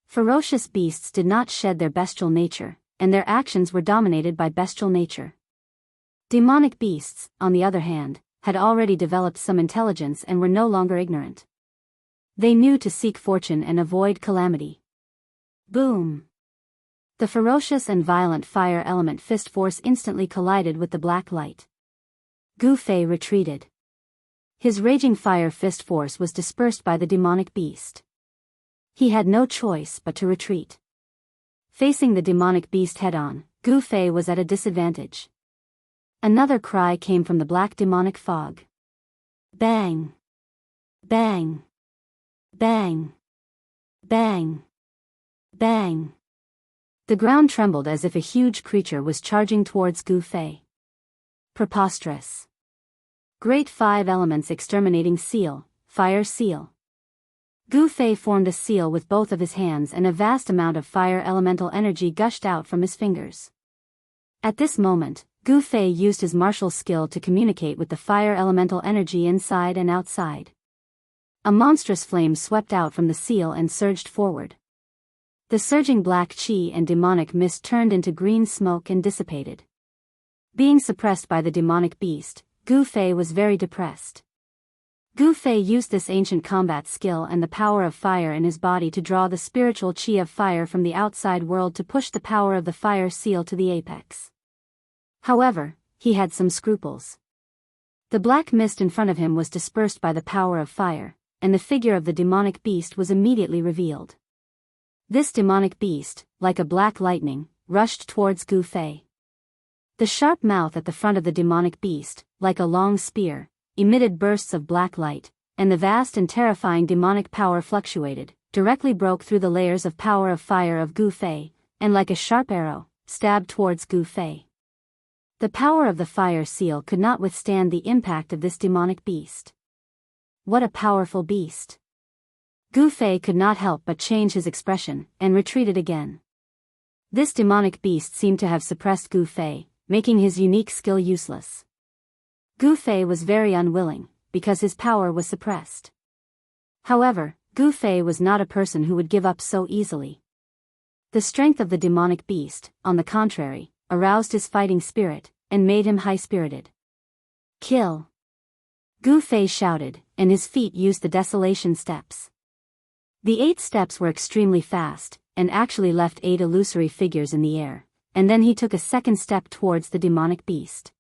Ferocious beasts did not shed their bestial nature, and their actions were dominated by bestial nature. Demonic beasts, on the other hand, had already developed some intelligence and were no longer ignorant. They knew to seek fortune and avoid calamity. Boom! The ferocious and violent fire element fist force instantly collided with the black light. Gu Fei retreated. His raging fire fist force was dispersed by the demonic beast. He had no choice but to retreat. Facing the demonic beast head-on, Gu Fei was at a disadvantage. Another cry came from the black demonic fog. Bang! Bang! Bang! Bang! Bang! The ground trembled as if a huge creature was charging towards Gu Fei. Preposterous. Great Five Elements exterminating seal, fire seal. Gu Fei formed a seal with both of his hands and a vast amount of fire elemental energy gushed out from his fingers. At this moment, Gu Fei used his martial skill to communicate with the fire elemental energy inside and outside. A monstrous flame swept out from the seal and surged forward. The surging black chi and demonic mist turned into green smoke and dissipated. Being suppressed by the demonic beast, Gu Fei was very depressed. Gu Fei used this ancient combat skill and the power of fire in his body to draw the spiritual chi of fire from the outside world to push the power of the fire seal to the apex. However, he had some scruples. The black mist in front of him was dispersed by the power of fire, and the figure of the demonic beast was immediately revealed. This demonic beast, like a black lightning, rushed towards Gu Fei. The sharp mouth at the front of the demonic beast, like a long spear, emitted bursts of black light, and the vast and terrifying demonic power fluctuated, directly broke through the layers of power of fire of Gu Fei, and like a sharp arrow, stabbed towards Gu Fei. The power of the fire seal could not withstand the impact of this demonic beast. What a powerful beast! Gu Fei could not help but change his expression, and retreated again. This demonic beast seemed to have suppressed Gu Fei, making his unique skill useless. Gu Fei was very unwilling, because his power was suppressed. However, Gu Fei was not a person who would give up so easily. The strength of the demonic beast, on the contrary, aroused his fighting spirit, and made him high-spirited. Kill! Gu Fei shouted, and his feet used the desolation steps. The 8 steps were extremely fast, and actually left 8 illusory figures in the air, and then he took a second step towards the demonic beast.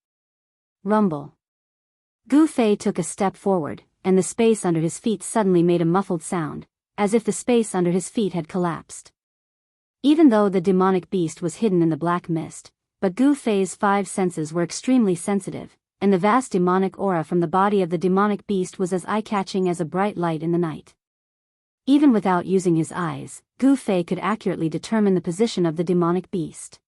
Rumble. Gu Fei took a step forward, and the space under his feet suddenly made a muffled sound, as if the space under his feet had collapsed. Even though the demonic beast was hidden in the black mist, but Gu Fei's 5 senses were extremely sensitive, and the vast demonic aura from the body of the demonic beast was as eye-catching as a bright light in the night. Even without using his eyes, Gu Fei could accurately determine the position of the demonic beast.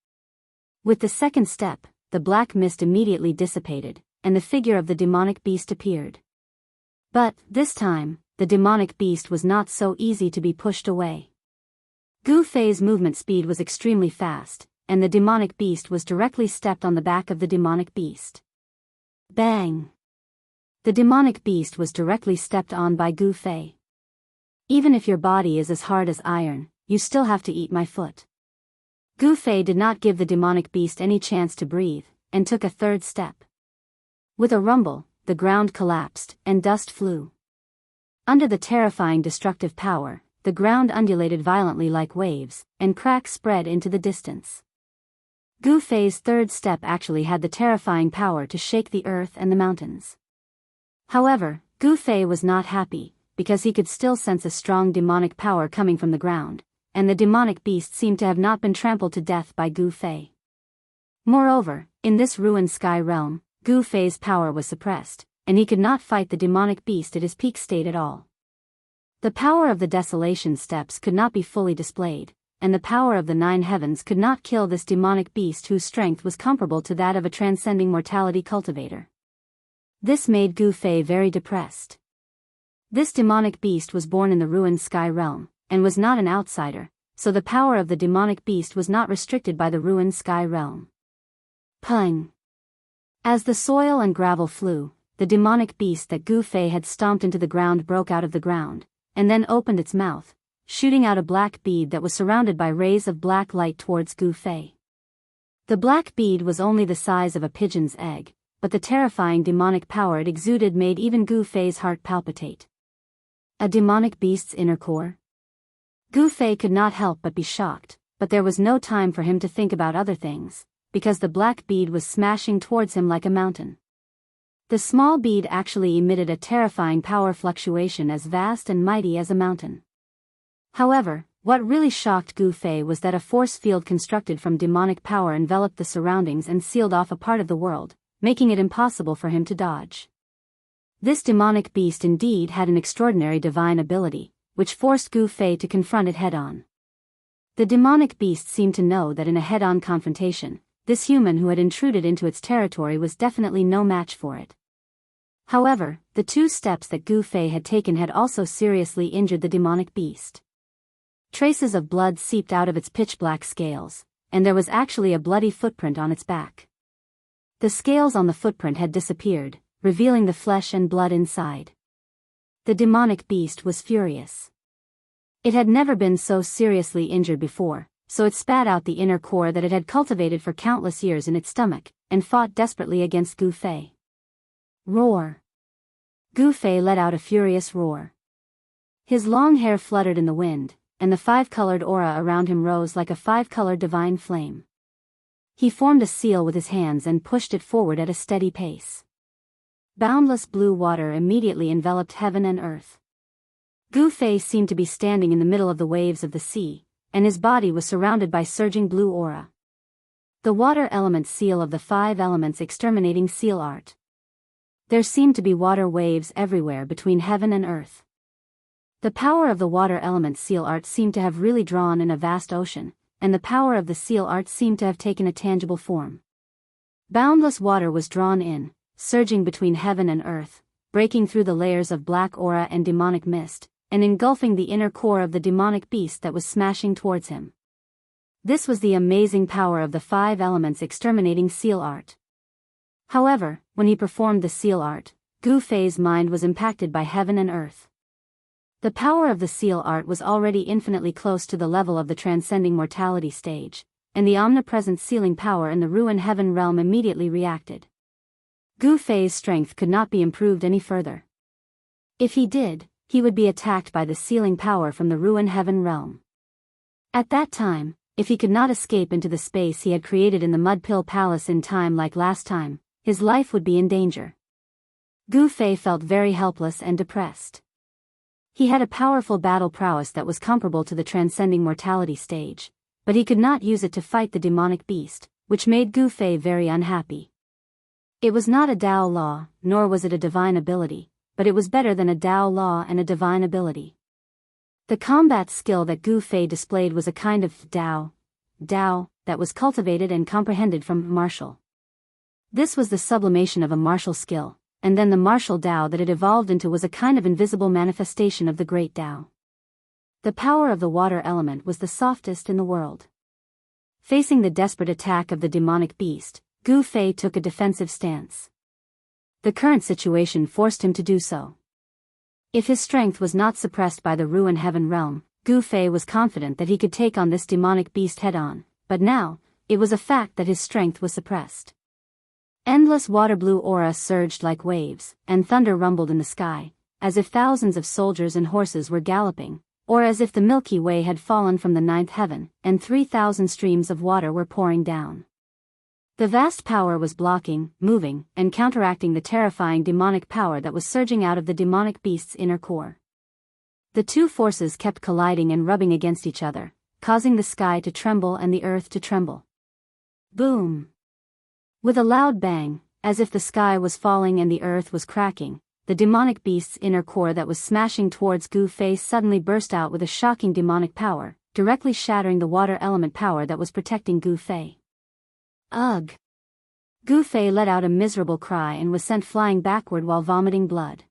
With the second step, the black mist immediately dissipated, and the figure of the demonic beast appeared. But, this time, the demonic beast was not so easy to be pushed away. Gu Fei's movement speed was extremely fast, and the demonic beast was directly stepped on the back of the demonic beast. Bang! The demonic beast was directly stepped on by Gu Fei. Even if your body is as hard as iron, you still have to eat my foot. Gu Fei did not give the demonic beast any chance to breathe, and took a third step. With a rumble, the ground collapsed, and dust flew. Under the terrifying destructive power, the ground undulated violently like waves, and cracks spread into the distance. Gu Fei's third step actually had the terrifying power to shake the earth and the mountains. However, Gu Fei was not happy, because he could still sense a strong demonic power coming from the ground, and the demonic beast seemed to have not been trampled to death by Gu Fei. Moreover, in this ruined sky realm, Gu Fei's power was suppressed, and he could not fight the demonic beast at his peak state at all. The power of the desolation steps could not be fully displayed, and the power of the 9 heavens could not kill this demonic beast whose strength was comparable to that of a transcending mortality cultivator. This made Gu Fei very depressed. This demonic beast was born in the ruined sky realm, and was not an outsider, so the power of the demonic beast was not restricted by the ruined sky realm. Pung! As the soil and gravel flew, the demonic beast that Gu Fei had stomped into the ground broke out of the ground, and then opened its mouth, shooting out a black bead that was surrounded by rays of black light towards Gu Fei. The black bead was only the size of a pigeon's egg, but the terrifying demonic power it exuded made even Gu Fei's heart palpitate. A demonic beast's inner core? Gu Fei could not help but be shocked, but there was no time for him to think about other things, because the black bead was smashing towards him like a mountain. The small bead actually emitted a terrifying power fluctuation as vast and mighty as a mountain. However, what really shocked Gu Fei was that a force field constructed from demonic power enveloped the surroundings and sealed off a part of the world, making it impossible for him to dodge. This demonic beast indeed had an extraordinary divine ability, which forced Gu Fei to confront it head-on. The demonic beast seemed to know that in a head-on confrontation, this human who had intruded into its territory was definitely no match for it. However, the 2 steps that Gu Fei had taken had also seriously injured the demonic beast. Traces of blood seeped out of its pitch-black scales, and there was actually a bloody footprint on its back. The scales on the footprint had disappeared, revealing the flesh and blood inside. The demonic beast was furious. It had never been so seriously injured before, so it spat out the inner core that it had cultivated for countless years in its stomach, and fought desperately against Gu Fei. Roar! Gu Fei let out a furious roar. His long hair fluttered in the wind, and the 5-colored aura around him rose like a 5-colored divine flame. He formed a seal with his hands and pushed it forward at a steady pace. Boundless blue water immediately enveloped heaven and earth. Gu Fei seemed to be standing in the middle of the waves of the sea, and his body was surrounded by surging blue aura. The water element seal of the 5 elements exterminating seal art. There seemed to be water waves everywhere between heaven and earth. The power of the water element seal art seemed to have really drawn in a vast ocean, and the power of the seal art seemed to have taken a tangible form. Boundless water was drawn in, surging between heaven and earth, breaking through the layers of black aura and demonic mist, and engulfing the inner core of the demonic beast that was smashing towards him. This was the amazing power of the 5 elements exterminating seal art. However, when he performed the seal art, Gu Fei's mind was impacted by heaven and earth. The power of the seal art was already infinitely close to the level of the transcending mortality stage, and the omnipresent sealing power in the ruined heaven realm immediately reacted. Gu Fei's strength could not be improved any further. If he did, he would be attacked by the sealing power from the ruined heaven realm. At that time, if he could not escape into the space he had created in the Mudpill Palace in time like last time, his life would be in danger. Gu Fei felt very helpless and depressed. He had a powerful battle prowess that was comparable to the transcending mortality stage, but he could not use it to fight the demonic beast, which made Gu Fei very unhappy. It was not a Tao law, nor was it a divine ability, but it was better than a Tao law and a divine ability. The combat skill that Gu Fei displayed was a kind of Tao that was cultivated and comprehended from martial. This was the sublimation of a martial skill, and then the martial Tao that it evolved into was a kind of invisible manifestation of the great Tao. The power of the water element was the softest in the world. Facing the desperate attack of the demonic beast, Gu Fei took a defensive stance. The current situation forced him to do so. If his strength was not suppressed by the ruined heaven realm, Gu Fei was confident that he could take on this demonic beast head-on, but now, it was a fact that his strength was suppressed. Endless water-blue aura surged like waves, and thunder rumbled in the sky, as if thousands of soldiers and horses were galloping, Or as if the Milky Way had fallen from the ninth heaven, and 3,000 streams of water were pouring down. The vast power was blocking, moving, and counteracting the terrifying demonic power that was surging out of the demonic beast's inner core. The two forces kept colliding and rubbing against each other, causing the sky to tremble and the earth to tremble. Boom! With a loud bang, as if the sky was falling and the earth was cracking, the demonic beast's inner core that was smashing towards Gu Fei suddenly burst out with a shocking demonic power, directly shattering the water element power that was protecting Gu Fei. Ugh! Gu Fei let out a miserable cry and was sent flying backward while vomiting blood.